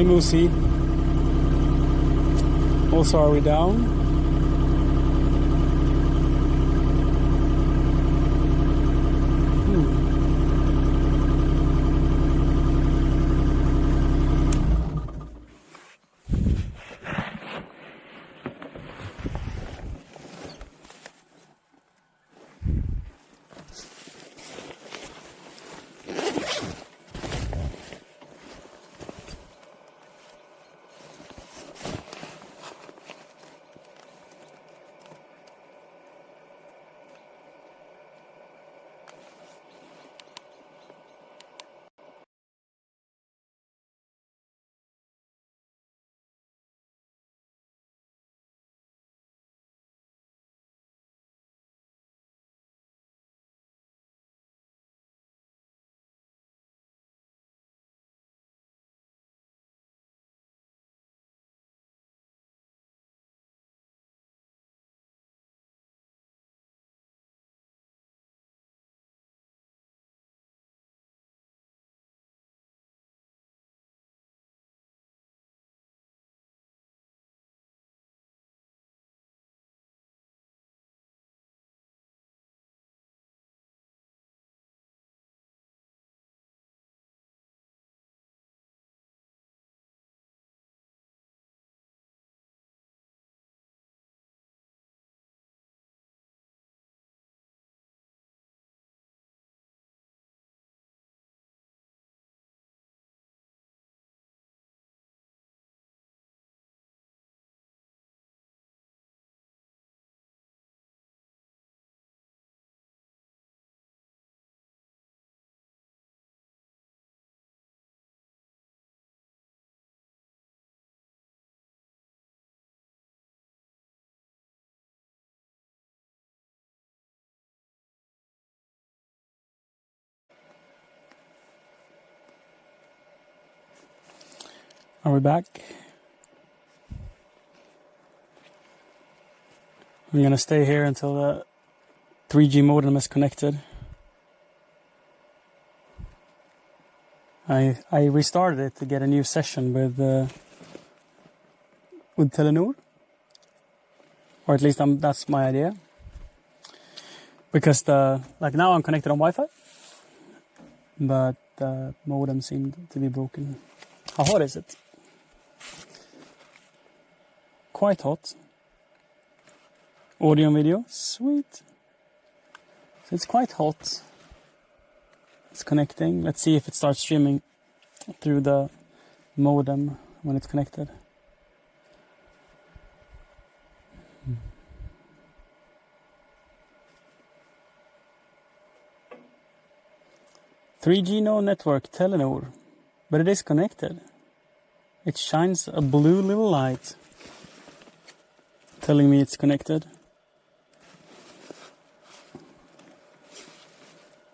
Hi, Moosey. Also, are we down? Are we back? I'm gonna stay here until the 3G modem is connected. I restarted it to get a new session with Telenor, or at least that's my idea. Because now I'm connected on Wi-Fi, but the modem seemed to be broken. How hot is it? Quite hot. Audio and video, sweet. So it's quite hot. It's connecting. Let's see if it starts streaming through the modem when it's connected. 3G no network, Telenor, but it is connected. It shines a blue little light telling me it's connected.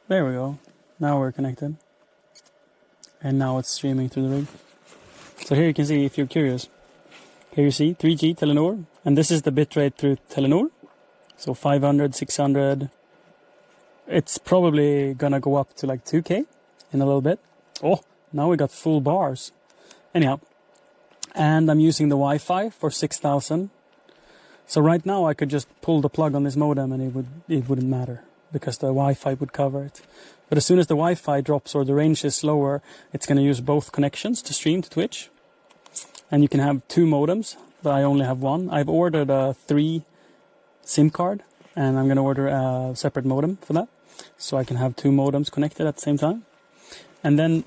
There we go. Now we're connected. And now it's streaming through the rig. So here you can see, if you're curious. Here you see 3G Telenor, and this is the bitrate through Telenor. So 500, 600. It's probably gonna go up to like 2K in a little bit. Oh, now we got full bars. Anyhow, and I'm using the Wi-Fi for 6,000. So right now I could just pull the plug on this modem and it wouldn't matter because the Wi-Fi would cover it. But as soon as the Wi-Fi drops or the range is lower, it's going to use both connections to stream to Twitch. And you can have 2 modems, but I only have 1. I've ordered a 3 SIM card, and I'm going to order a separate modem for that. So I can have 2 modems connected at the same time. And then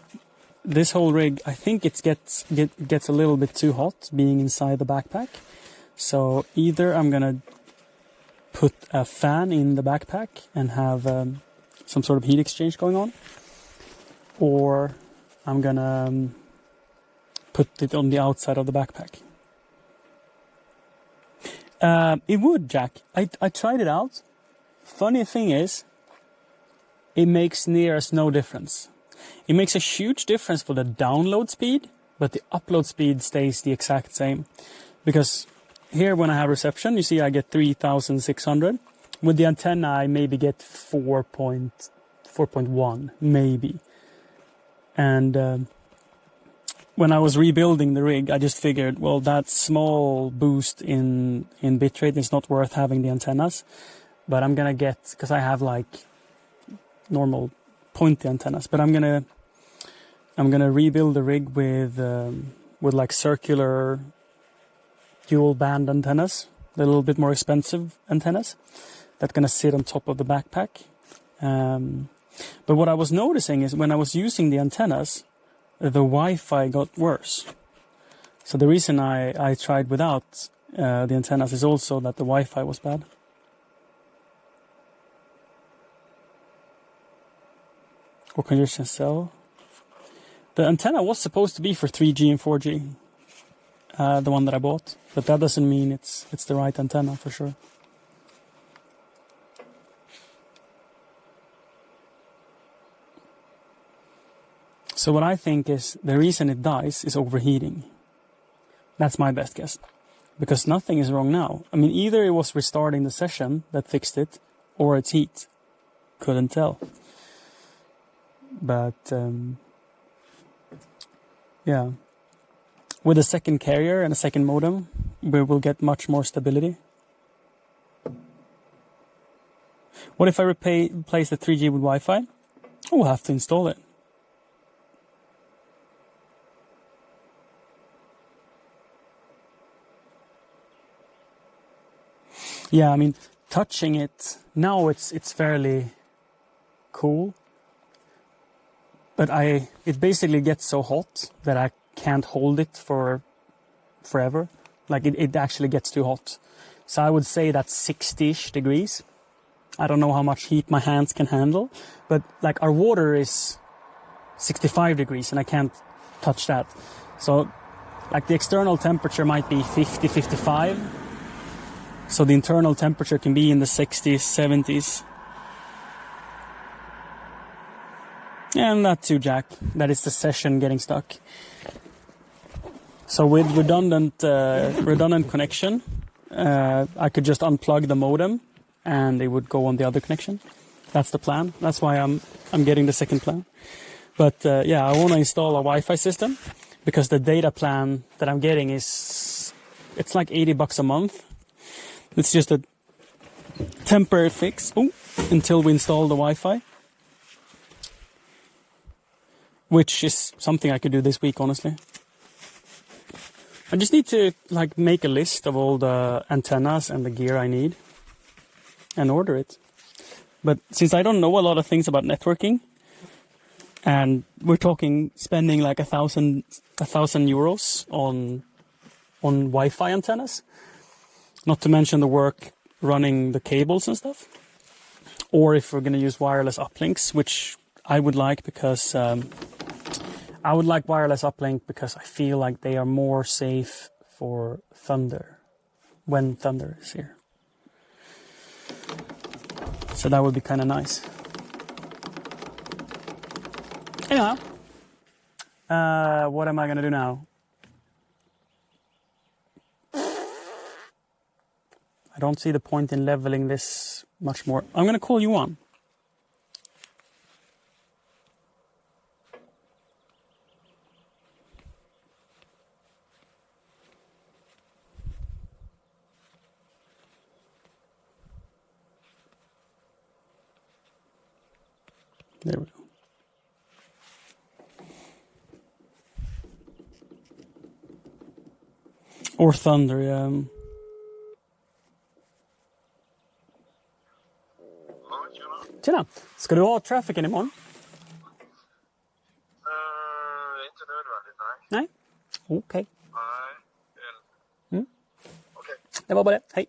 this whole rig, I think it gets a little bit too hot being inside the backpack. So either I'm going to put a fan in the backpack and have some sort of heat exchange going on, or I'm going to put it on the outside of the backpack. It would, Jack. I tried it out. Funny thing is, it makes near as no difference. It makes a huge difference for the download speed, but the upload speed stays the exact same. Because here when I have reception, you see I get 3,600. With the antenna, I maybe get 4.1, maybe. And when I was rebuilding the rig, I just figured, well, that small boost in bitrate is not worth having the antennas. But I'm gonna get, because I have like normal pointy antennas, but I'm gonna rebuild the rig with like circular dual band antennas, a little bit more expensive antennas that's gonna sit on top of the backpack. But what I was noticing is when I was using the antennas, the Wi-Fi got worse. So the reason I tried without the antennas is also that the Wi-Fi was bad. Or congestion cell. The antenna was supposed to be for 3G and 4G, the one that I bought, but that doesn't mean it's the right antenna for sure. So what I think is the reason it dies is overheating. That's my best guess. Because nothing is wrong now. I mean, either it was restarting the session that fixed it, or it's heat. Couldn't tell. But, yeah. With a second carrier and a second modem, we will get much more stability. What if I replace the 3G with Wi-Fi? We'll have to install it. Yeah, I mean, touching it, now it's fairly cool. But it basically gets so hot that I can't hold it for forever. Like it actually gets too hot. So I would say that's 60-ish degrees. I don't know how much heat my hands can handle. But like our water is 65 degrees and I can't touch that. So like the external temperature might be 50, 55. So the internal temperature can be in the 60s, 70s. And not too jack. That is the session getting stuck. So with redundant connection, I could just unplug the modem and it would go on the other connection. That's the plan. That's why I'm getting the second plan. But yeah, I want to install a Wi-Fi system because the data plan that I'm getting it's like $80 a month. It's just a temporary fix until we install the Wi-Fi. Which is something I could do this week, honestly. I just need to like make a list of all the antennas and the gear I need and order it. But since I don't know a lot of things about networking, and we're talking spending like 1,000 euros on Wi-Fi antennas, not to mention the work running the cables and stuff, or if we're going to use wireless uplinks, which I would like because I would like wireless uplink because I feel like they are more safe for thunder when thunder is here. So that would be kind of nice. Anyhow, what am I going to do now? I don't see the point in leveling this much more. I'm going to call you on. There we go. Or thunder, yeah. Tjena! Ska du ha trafficen imorgon? Inte nödvändigt, nej. Nej? Okej. Nej. Okej. Det var bara det. Hej.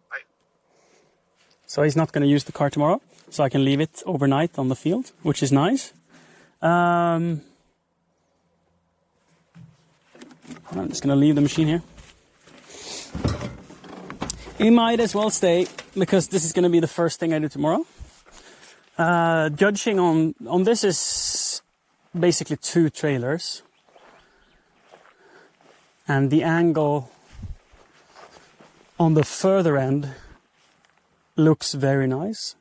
Hej. So he's not going to use the car tomorrow, so I can leave it overnight on the field, which is nice. I'm just going to leave the machine here. He might as well stay, because this is going to be the first thing I do tomorrow. Judging on this is basically 2 trailers. And the angle on the further end looks very nice.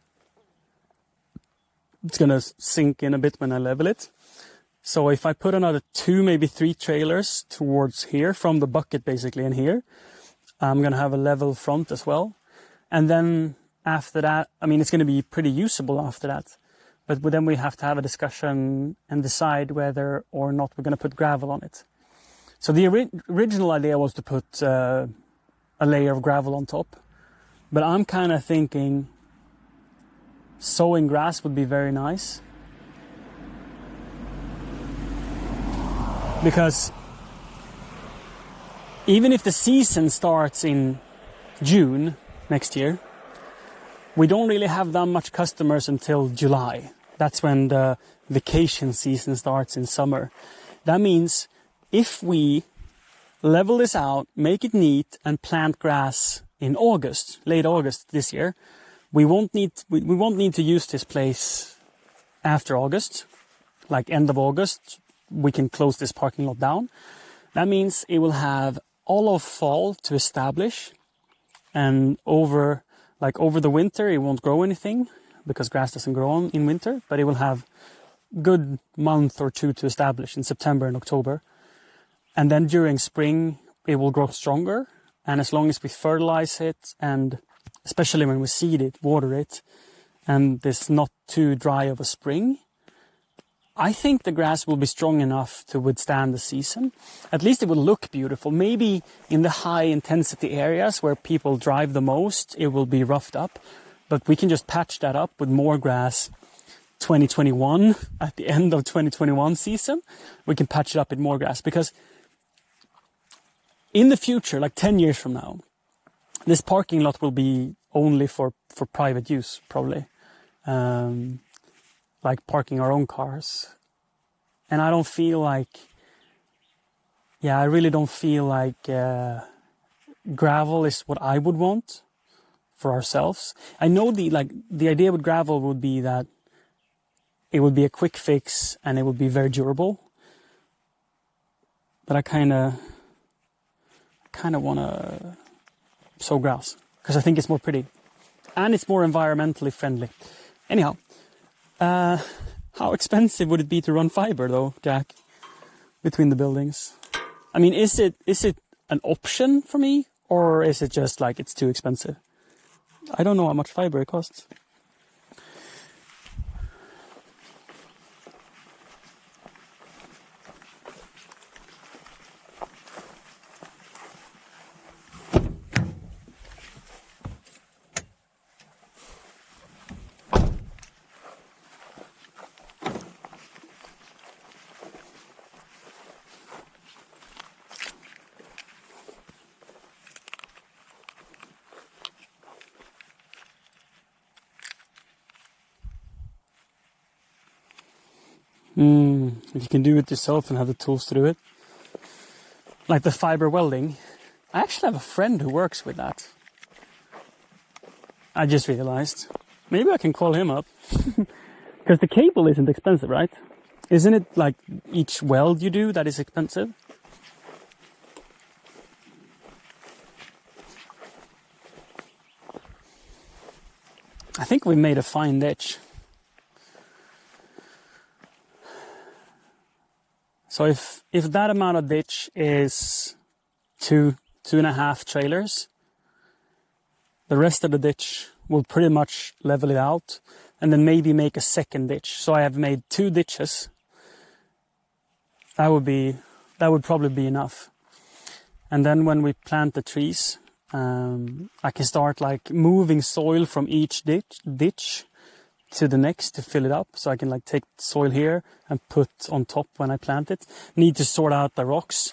It's going to sink in a bit when I level it. So if I put another 2, maybe 3 trailers towards here, from the bucket basically in here, I'm going to have a level front as well. And then after that, I mean, it's going to be pretty usable after that. But then we have to have a discussion and decide whether or not we're going to put gravel on it. So the original idea was to put a layer of gravel on top. But I'm kind of thinking sowing grass would be very nice. Because even if the season starts in June next year, we don't really have that much customers until July. That's when the vacation season starts in summer. That means if we level this out, make it neat, and plant grass in August, late August this year, we won't need to use this place after August, like end of August. We can close this parking lot down. That means it will have all of fall to establish, and over the winter it won't grow anything because grass doesn't grow in winter, but it will have good month or 2 to establish in September and October. And then during spring it will grow stronger, and as long as we fertilize it, and especially when we seed it, water it, and it's not too dry of a spring, I think the grass will be strong enough to withstand the season. At least it will look beautiful. Maybe in the high intensity areas where people drive the most, it will be roughed up. But we can just patch that up with more grass 2021, at the end of 2021 season. We can patch it up with more grass, because in the future, like 10 years from now, this parking lot will be only for private use, probably. Like parking our own cars. And I don't feel like, I really don't feel like gravel is what I would want for ourselves. I know the idea with gravel would be that it would be a quick fix and it would be very durable. But I kind of want to sow grass because I think it's more pretty and it's more environmentally friendly. Anyhow. How expensive would it be to run fiber though, Jack, between the buildings? I mean, is it an option for me, or is it just like it's too expensive? I don't know how much fiber it costs. If you can do it yourself and have the tools to do it. Like the fiber welding. I actually have a friend who works with that. I just realized. Maybe I can call him up. Because the cable isn't expensive, right? Isn't it like each weld you do that is expensive? I think we made a fine ditch. So if that amount of ditch is 2.5 trailers, the rest of the ditch will pretty much level it out, and then maybe make a second ditch. So I have made 2 ditches. That would probably be enough. And then when we plant the trees, I can start like moving soil from each ditch to the next to fill it up. So I can like take soil here and put on top when I plant it. Need to sort out the rocks,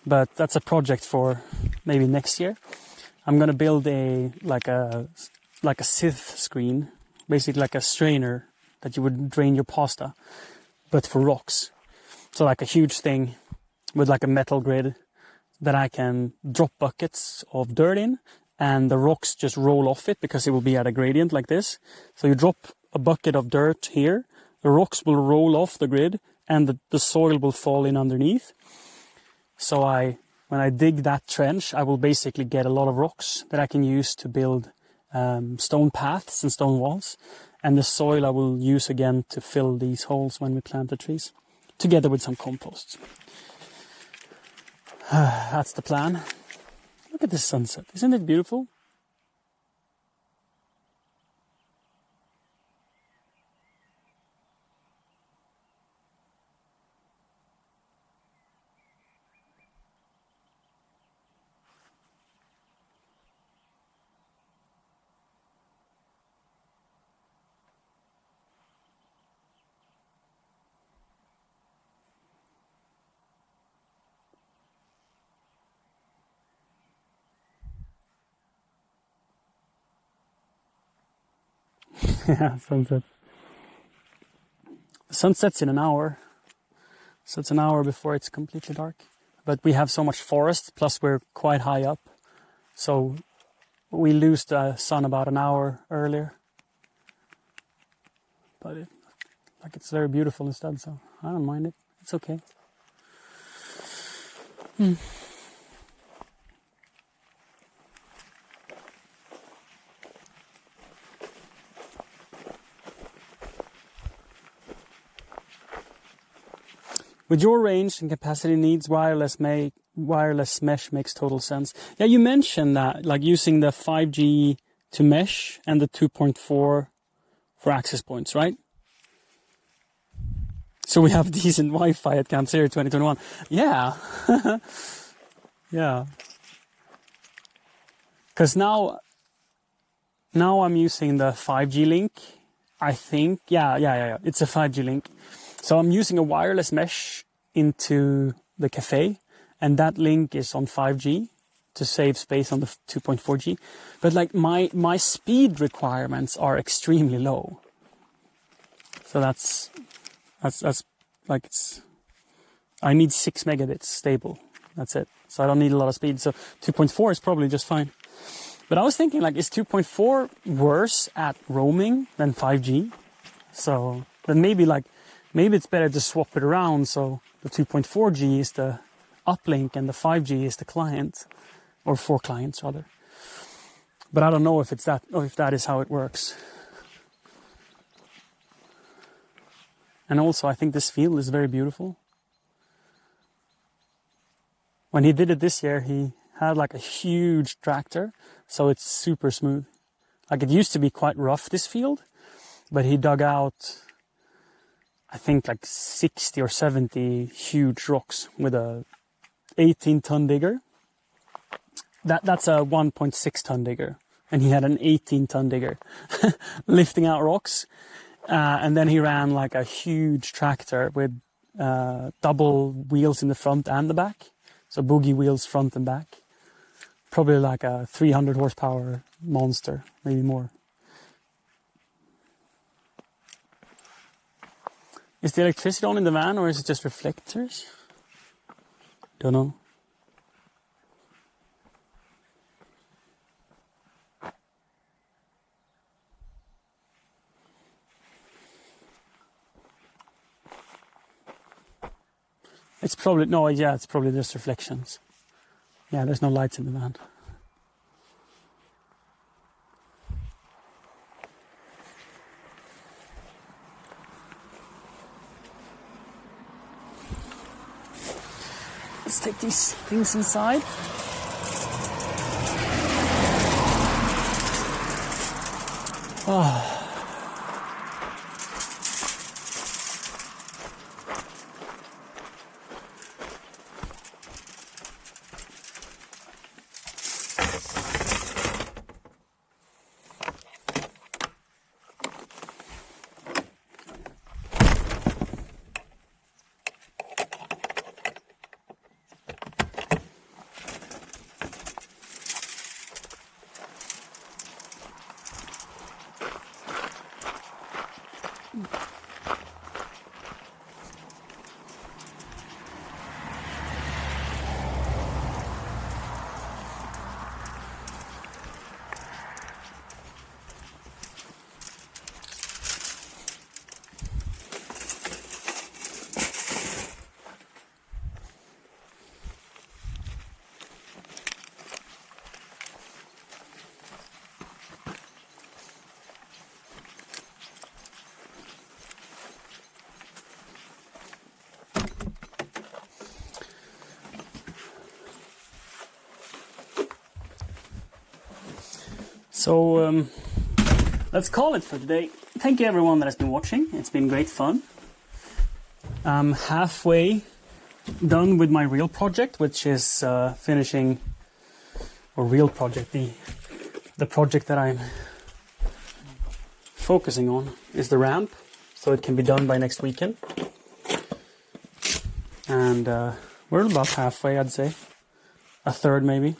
but that's a project for maybe next year. I'm gonna build like a sieve screen, basically like a strainer that you would drain your pasta, but for rocks. So like a huge thing with like a metal grid that I can drop buckets of dirt in, and the rocks just roll off it because it will be at a gradient like this. So you drop a bucket of dirt here, the rocks will roll off the grid, and the soil will fall in underneath. So when I dig that trench, I will basically get a lot of rocks that I can use to build stone paths and stone walls. And the soil I will use again to fill these holes when we plant the trees. together with some compost. That's the plan. Look at this sunset. Isn't it beautiful? Yeah, sunset. The sun sets in an hour, so it's an hour before it's completely dark. But we have so much forest, plus we're quite high up, so we lose the sun about an hour earlier. But it's very beautiful instead, so I don't mind it. It's okay. With your range and capacity needs, wireless mesh makes total sense. Yeah, you mentioned that, like using the 5G to mesh and the 2.4 for access points, right? So we have decent Wi-Fi at Camp Zero 2021. Yeah. Yeah. Because now I'm using the 5G link, I think. Yeah. It's a 5G link. So I'm using a wireless mesh into the cafe, and that link is on 5G to save space on the 2.4G. But like my speed requirements are extremely low. So that's like I need 6 megabits stable. That's it. So I don't need a lot of speed. So 2.4 is probably just fine. But I was thinking, like, is 2.4 worse at roaming than 5G? So then maybe it's better to swap it around. So the 2.4G is the uplink and the 5G is the client, or 4 clients rather. But I don't know if it's that, or if that is how it works. And also, I think this field is very beautiful. When he did it this year, he had like a huge tractor, so it's super smooth. Like, it used to be quite rough, this field, but he dug out, I think, like 60 or 70 huge rocks with a 18-ton digger. That's a 1.6-ton digger, and he had an 18-ton digger lifting out rocks. And then he ran like a huge tractor with double wheels in the front and the back. So boogie wheels front and back. Probably like a 300 horsepower monster, maybe more. Is the electricity on in the van, or is it just reflectors? Don't know. It's probably, it's probably just reflections. Yeah, there's no lights in the van. Let's take these things inside. Oh. So let's call it for today. Thank you everyone that has been watching. It's been great fun. I'm halfway done with my real project, which is finishing, or real project, the project that I'm focusing on is the ramp, so it can be done by next weekend. And we're about halfway, I'd say. A third maybe.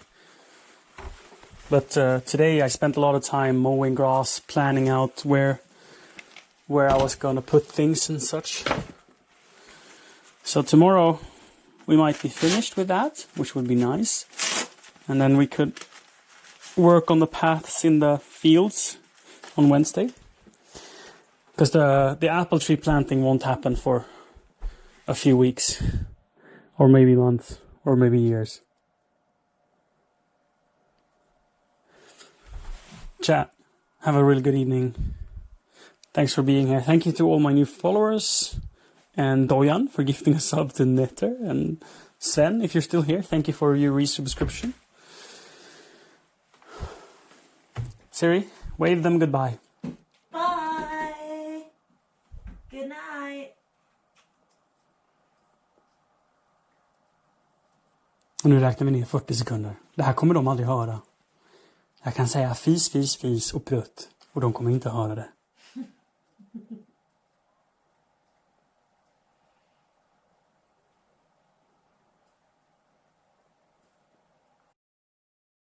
But today I spent a lot of time mowing grass, planning out where I was gonna put things and such. So tomorrow we might be finished with that, which would be nice. And then we could work on the paths in the fields on Wednesday. Because the apple tree planting won't happen for a few weeks. Or maybe months. Or maybe years. Chat, have a really good evening. Thanks for being here. Thank you to all my new followers. And Johanne for gifting a sub to Netter. And Sven, if you're still here, thank you for your resubscription. Siri, wave them goodbye. Bye. Good night. Och nu räknar vi ner 40 sekunder. Det här kommer de aldrig höra. Jag kan säga fis, fis, fis och prutt. Och de kommer inte höra det.